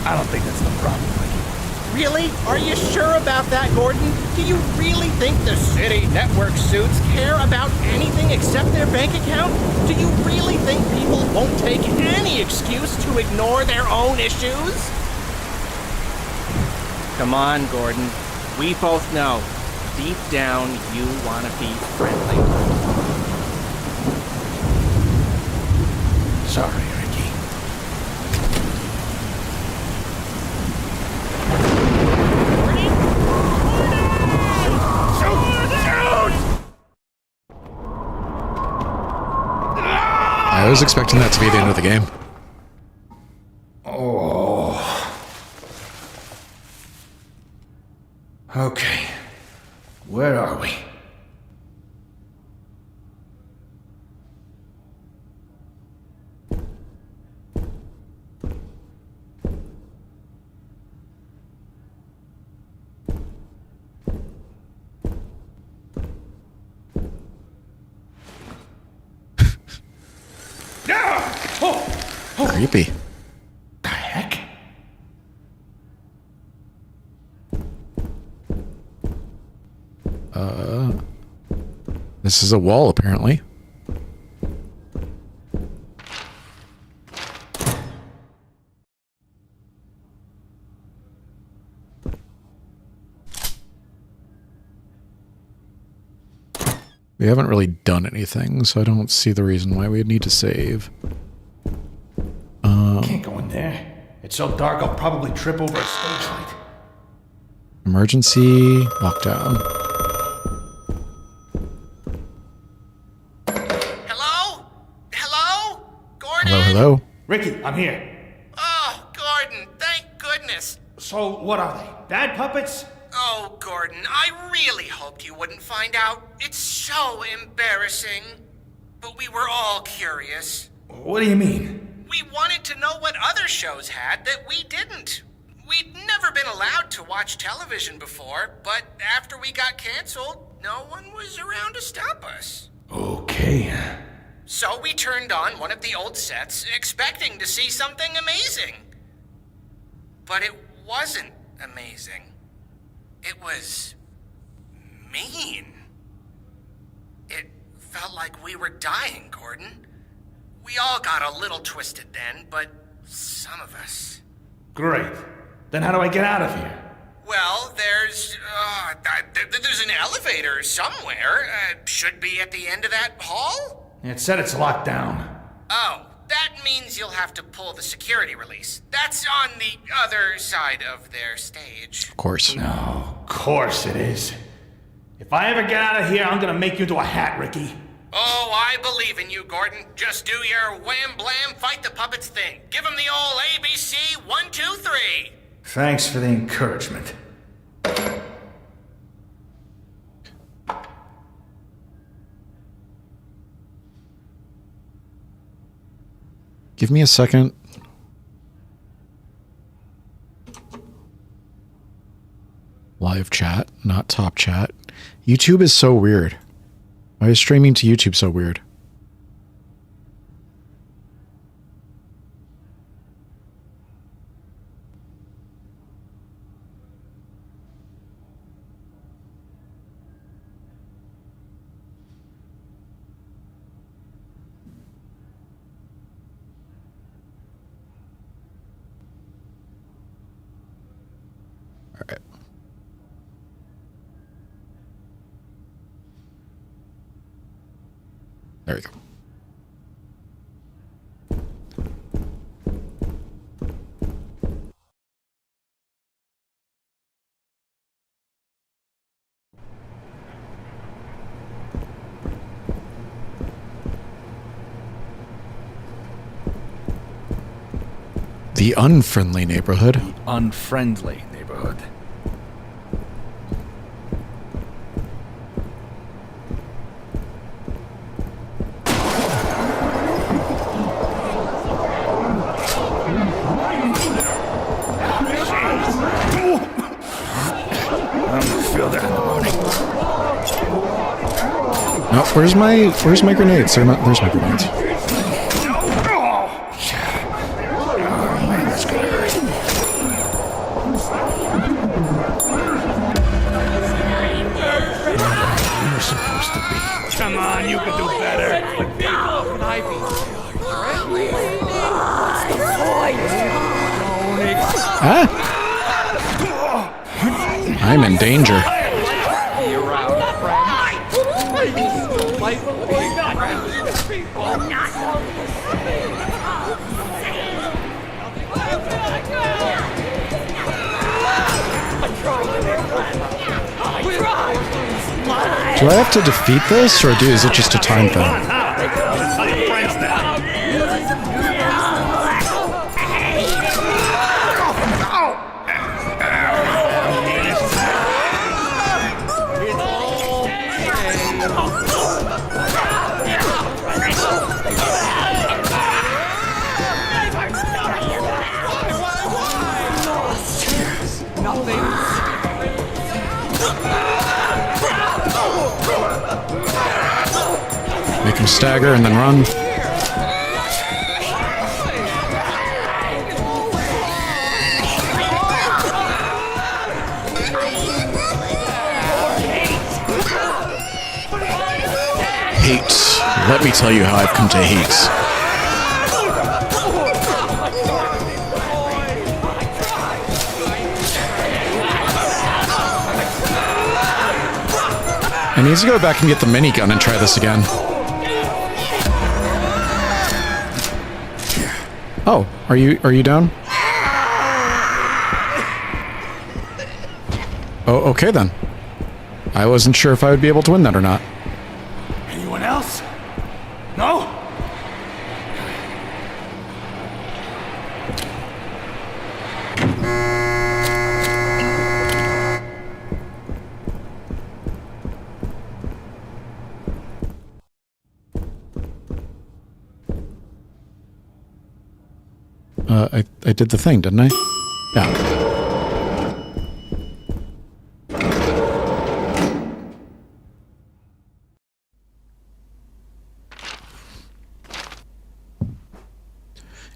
I don't think that's the problem, Ricky.
Really? Are you sure about that, Gordon? Do you really think the city network suits care about anything except their bank account? Do you really think people won't take any excuse to ignore their own issues? Come on, Gordon. We both know. Deep down, you want to be friendly.
Sorry, Ricky.
I was expecting that to be the end of the game.
Oh. Okay. Where are we?
Creepy.
The heck?
This is a wall, apparently. We haven't really done anything, so I don't see the reason why we'd need to save.
Can't go in there. It's so dark I'll probably trip over a stage light.
Emergency lockdown.
Hello? Hello? Gordon?
Hello, hello.
Ricky, I'm here.
Oh, Gordon, thank goodness.
So, what are they? Bad puppets?
Oh, Gordon, I really hoped you wouldn't find out. It's so embarrassing. But we were all curious.
What do you mean?
We wanted to know what other shows had that we didn't. We'd never been allowed to watch television before, but after we got canceled, no one was around to stop us.
Okay.
So we turned on one of the old sets, expecting to see something amazing. But it wasn't amazing. It was mean. It felt like we were dying, Gordon. We all got a little twisted then, but some of us.
Great. Then how do I get out of here?
Well, there's an elevator somewhere. Should be at the end of that hall?
It said it's locked down.
Oh, that means you'll have to pull the security release. That's on the other side of their stage.
Of course.
No, of course it is. If I ever get out of here, I'm gonna make you into a hat, Ricky.
Oh, I believe in you, Gordon. Just do your wham blam fight the puppets thing. Give him the old ABC 1, 2, 3.
Thanks for the encouragement.
Give me a second. Live chat, not top chat. YouTube is so weird. Why is streaming to YouTube so weird? All right. There we go. The unfriendly neighborhood.
Unfriendly neighborhood.
No, where's my grenades? There's my grenades.
You're supposed to be. Come on, you can do better.
Ah! I'm in danger. Do I have to defeat this, or is it just a time thing? Make him stagger and then run. Hate. Let me tell you how I've come to hate. I need to go back and get the minigun and try this again. Oh, are you down? Oh, okay then. I wasn't sure if I would be able to win that or not.
Anyone else? No?
I did the thing, didn't I? Yeah.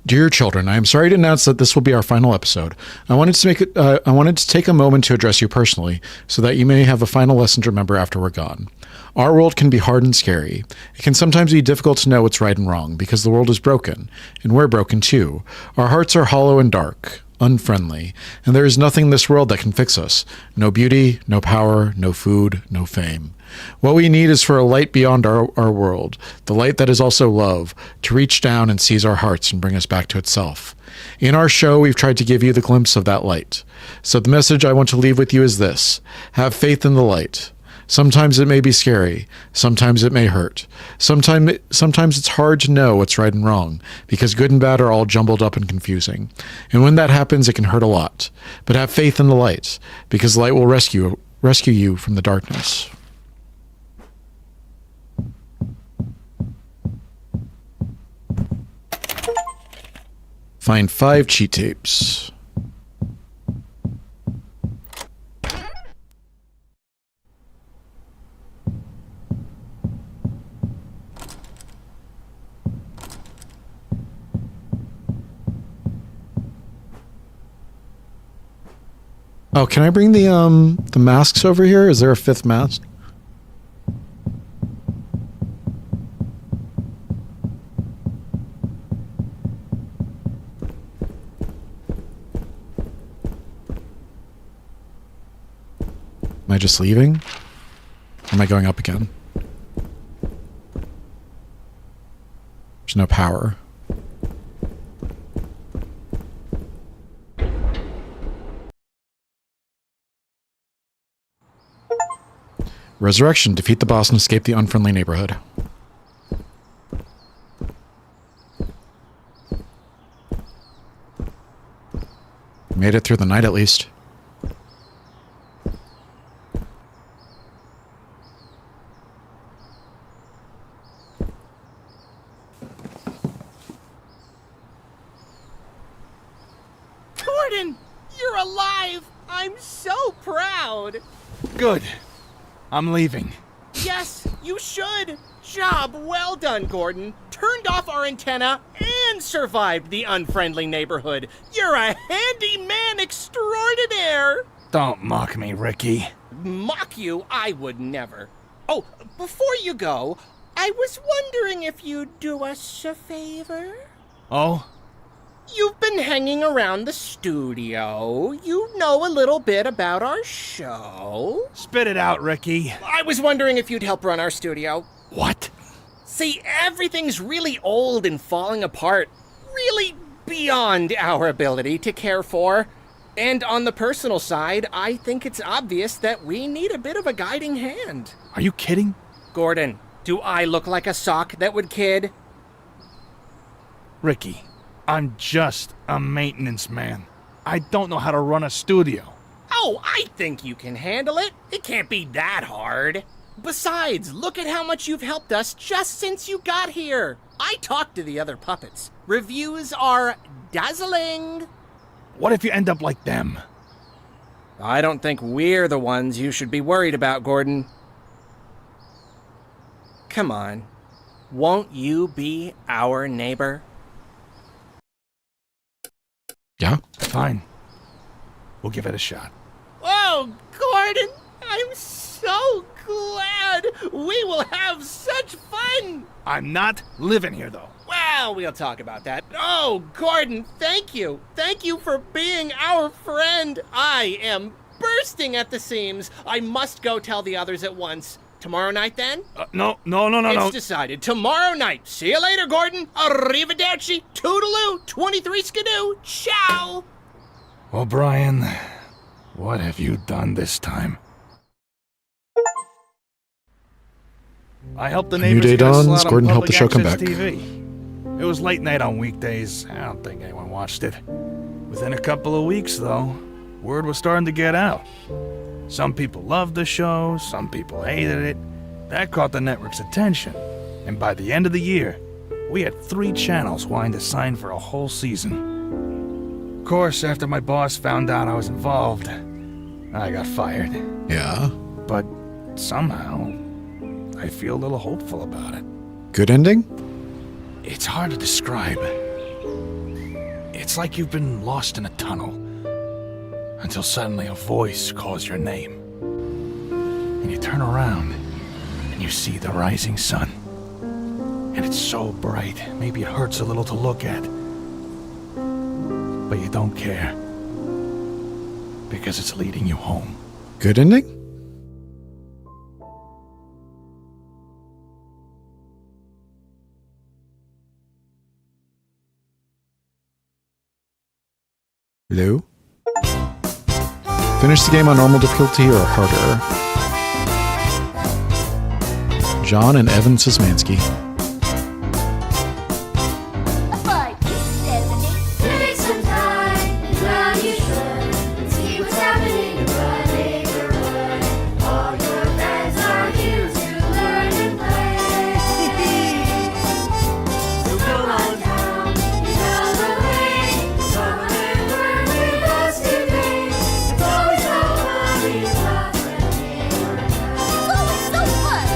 Dear children, I am sorry to announce that this will be our final episode. I wanted to take a moment to address you personally, so that you may have a final lesson to remember after we're gone. Our world can be hard and scary. It can sometimes be difficult to know what's right and wrong, because the world is broken, and we're broken too. Our hearts are hollow and dark, unfriendly, and there is nothing in this world that can fix us. No beauty, no power, no food, no fame. What we need is for a light beyond our world, the light that is also love, to reach down and seize our hearts and bring us back to itself. In our show, we've tried to give you the glimpse of that light. So the message I want to leave with you is this: have faith in the light. Sometimes it may be scary. Sometimes it may hurt. Sometimes it's hard to know what's right and wrong because good and bad are all jumbled up and confusing. And when that happens, it can hurt a lot. But have faith in the light because light will rescue you from the darkness. Find 5 cheat tapes. Oh, can I bring the masks over here? Is there a 5th mask? Am I just leaving? Or am I going up again? There's no power. Resurrection. Defeat the boss and escape the unfriendly neighborhood. Made it through the night at least.
Gordon, you're alive! I'm so proud!
Good. I'm leaving.
Yes, you should! Job well done, Gordon. Turned off our antenna and survived the unfriendly neighborhood. You're a handyman extraordinaire!
Don't mock me, Ricky.
Mock you? I would never. Oh, before you go, I was wondering if you'd do us a favor?
Oh?
You've been hanging around the studio. You know a little bit about our show.
Spit it out, Ricky.
I was wondering if you'd help run our studio.
What?
See, everything's really old and falling apart. Really beyond our ability to care for. And on the personal side, I think it's obvious that we need a bit of a guiding hand.
Are you kidding?
Gordon, do I look like a sock that would kid?
Ricky, I'm just a maintenance man. I don't know how to run a studio.
Oh, I think you can handle it. It can't be that hard. Besides, look at how much you've helped us just since you got here. I talked to the other puppets. Reviews are dazzling.
What if you end up like them?
I don't think we're the ones you should be worried about, Gordon. Come on. Won't you be our neighbor?
Yeah?
Fine. We'll give it a shot.
Oh, Gordon, I'm so glad. We will have such fun.
I'm not living here, though.
Well, we'll talk about that. Oh, Gordon, thank you. Thank you for being our friend. I am bursting at the seams. I must go tell the others at once. Tomorrow night, then?
No.
It's decided. Tomorrow night. See you later, Gordon. Arrivederci. Toodaloo. 23 skidoo. Ciao.
Well, Brian, what have you done this time? I helped the
A new
neighbors
day
get a
dawns.
slot on
Gordon helped the show
public
come
access
back.
TV. It was late night on weekdays. I don't think anyone watched it. Within a couple of weeks, though, word was starting to get out. Some people loved the show, some people hated it. That caught the network's attention. And by the end of the year, we had 3 channels wanting to sign for a whole season. Of course, after my boss found out I was involved, I got fired.
Yeah?
But somehow, I feel a little hopeful about it.
Good ending?
It's hard to describe. It's like you've been lost in a tunnel until suddenly a voice calls your name. And you turn around and you see the rising sun. And it's so bright, maybe it hurts a little to look at. But you don't care because it's leading you home.
Good ending? Hello? Finish the game on normal difficulty or harder? John and Evan Szymanski.
5, 7, 8.
Take some time, and now you should see what's happening in the neighborhood. All your friends are here to learn and play. So come on down, you know the way. Come and learn with us today. It's always so funny, laugh and
It's always so fun.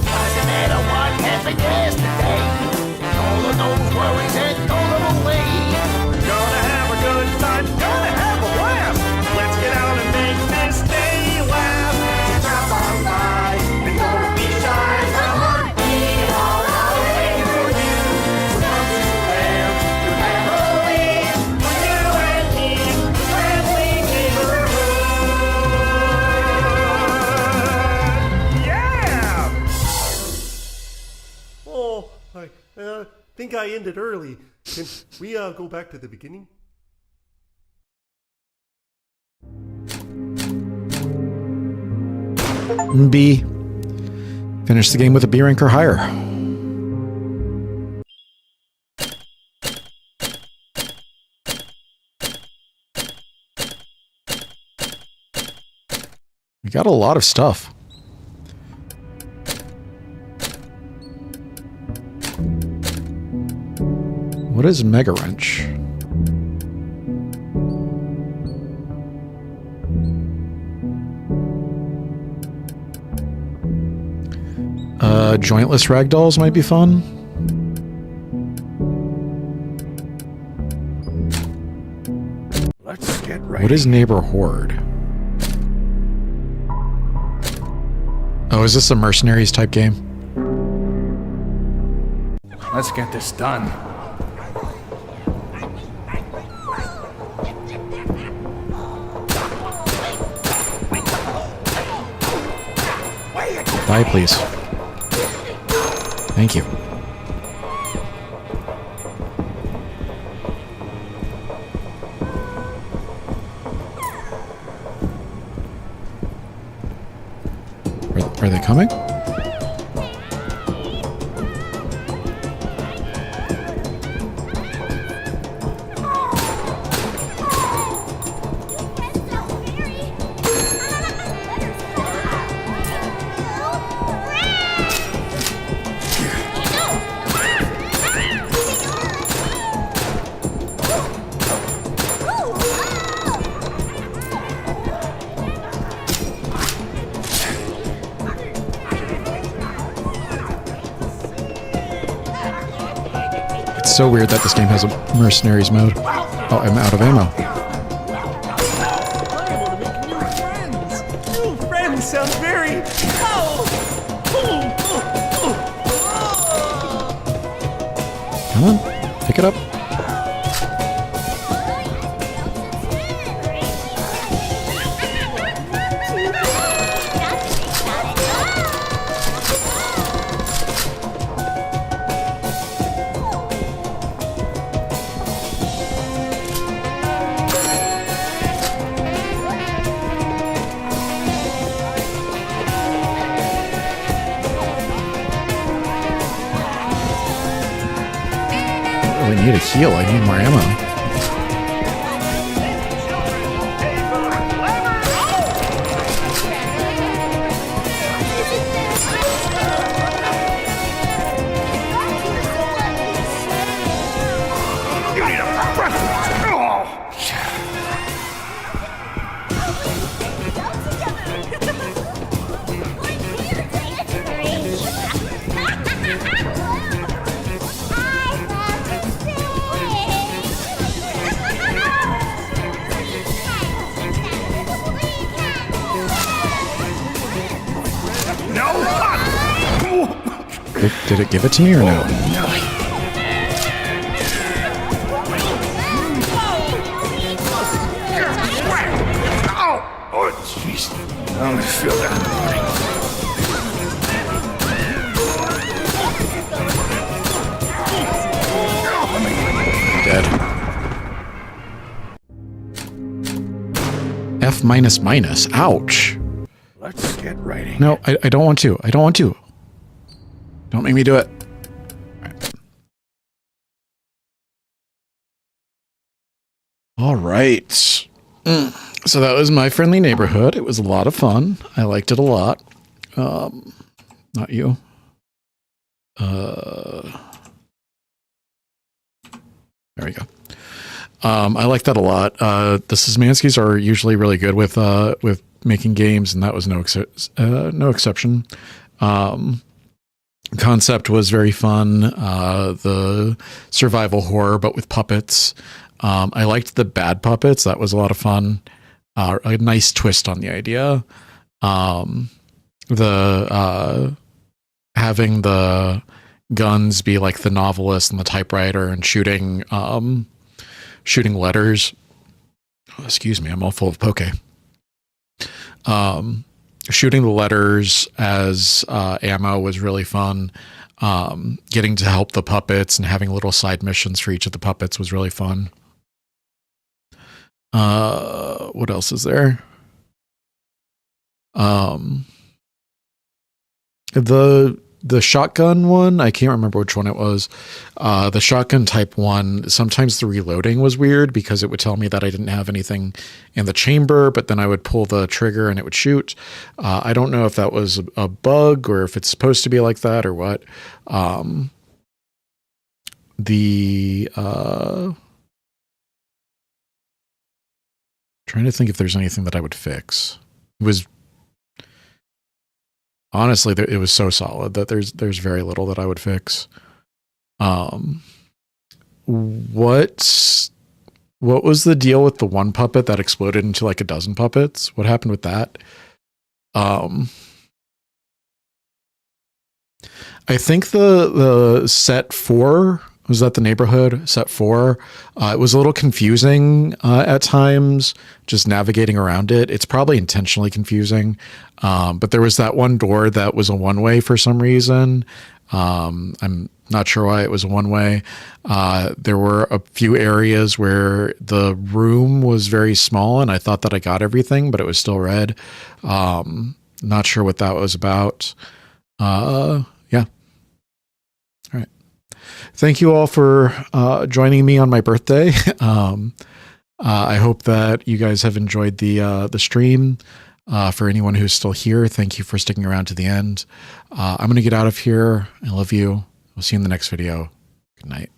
Doesn't matter what happened yesterday. All of those worries and all of them away.
Gonna have a good time, gonna have a laugh. Let's get out and make this day laugh. Drop on by and don't be shy. Come on, we all are waiting for you. So come to laugh to Halloween. With you and me, the friendly neighborhood. Yeah!
Oh, I think I ended early. Can we go back to the beginning?
B. Finish the game with a B rank or higher. We got a lot of stuff. What is Mega Wrench? Jointless ragdolls might be fun.
Let's get ready.
What is Neighbor Horde? Oh, is this a mercenaries type game?
Let's get this done.
Die, please. Thank you. Are they coming? It's so weird that this game has a mercenaries mode. Oh, I'm out of ammo.
I want to make new friends. New friends sound very.
Come on, pick it up. I need a heal. I need more ammo. Did it give it to me or no?
Oh, jeez. I don't feel that.
Dead. F minus minus. Ouch.
Let's get writing.
No, I don't want to. I don't want to. Don't make me do it. All right. So that was My Friendly Neighborhood. It was a lot of fun. I liked it a lot. Not you. There we go. I like that a lot. The Szymanskis are usually really good with making games, and that was no exception. Concept was very fun. The survival horror, but with puppets. I liked the bad puppets. That was a lot of fun. A nice twist on the idea. Having the guns be like the novelist and the typewriter and shooting letters. Oh, excuse me, I'm all full of poke. Shooting the letters as ammo was really fun. Getting to help the puppets and having little side missions for each of the puppets was really fun. What else is there? The shotgun one, I can't remember which one it was. The shotgun type one, sometimes the reloading was weird because it would tell me that I didn't have anything in the chamber, but then I would pull the trigger and it would shoot. I don't know if that was a bug or if it's supposed to be like that or what. Trying to think if there's anything that I would fix. It was honestly, it was so solid that there's very little that I would fix. What was the deal with the one puppet that exploded into like a dozen puppets? What happened with that? I think the set 4 was that the neighborhood set 4. It was a little confusing at times, just navigating around it. It's probably intentionally confusing, but there was that one door that was a one-way for some reason. I'm not sure why it was a one-way. There were a few areas where the room was very small, and I thought that I got everything, but it was still red. Not sure what that was about. Yeah. All right. Thank you all for joining me on my birthday. I hope that you guys have enjoyed the stream. For anyone who's still here, thank you for sticking around to the end. I'm going to get out of here. I love you. We'll see you in the next video. Good night.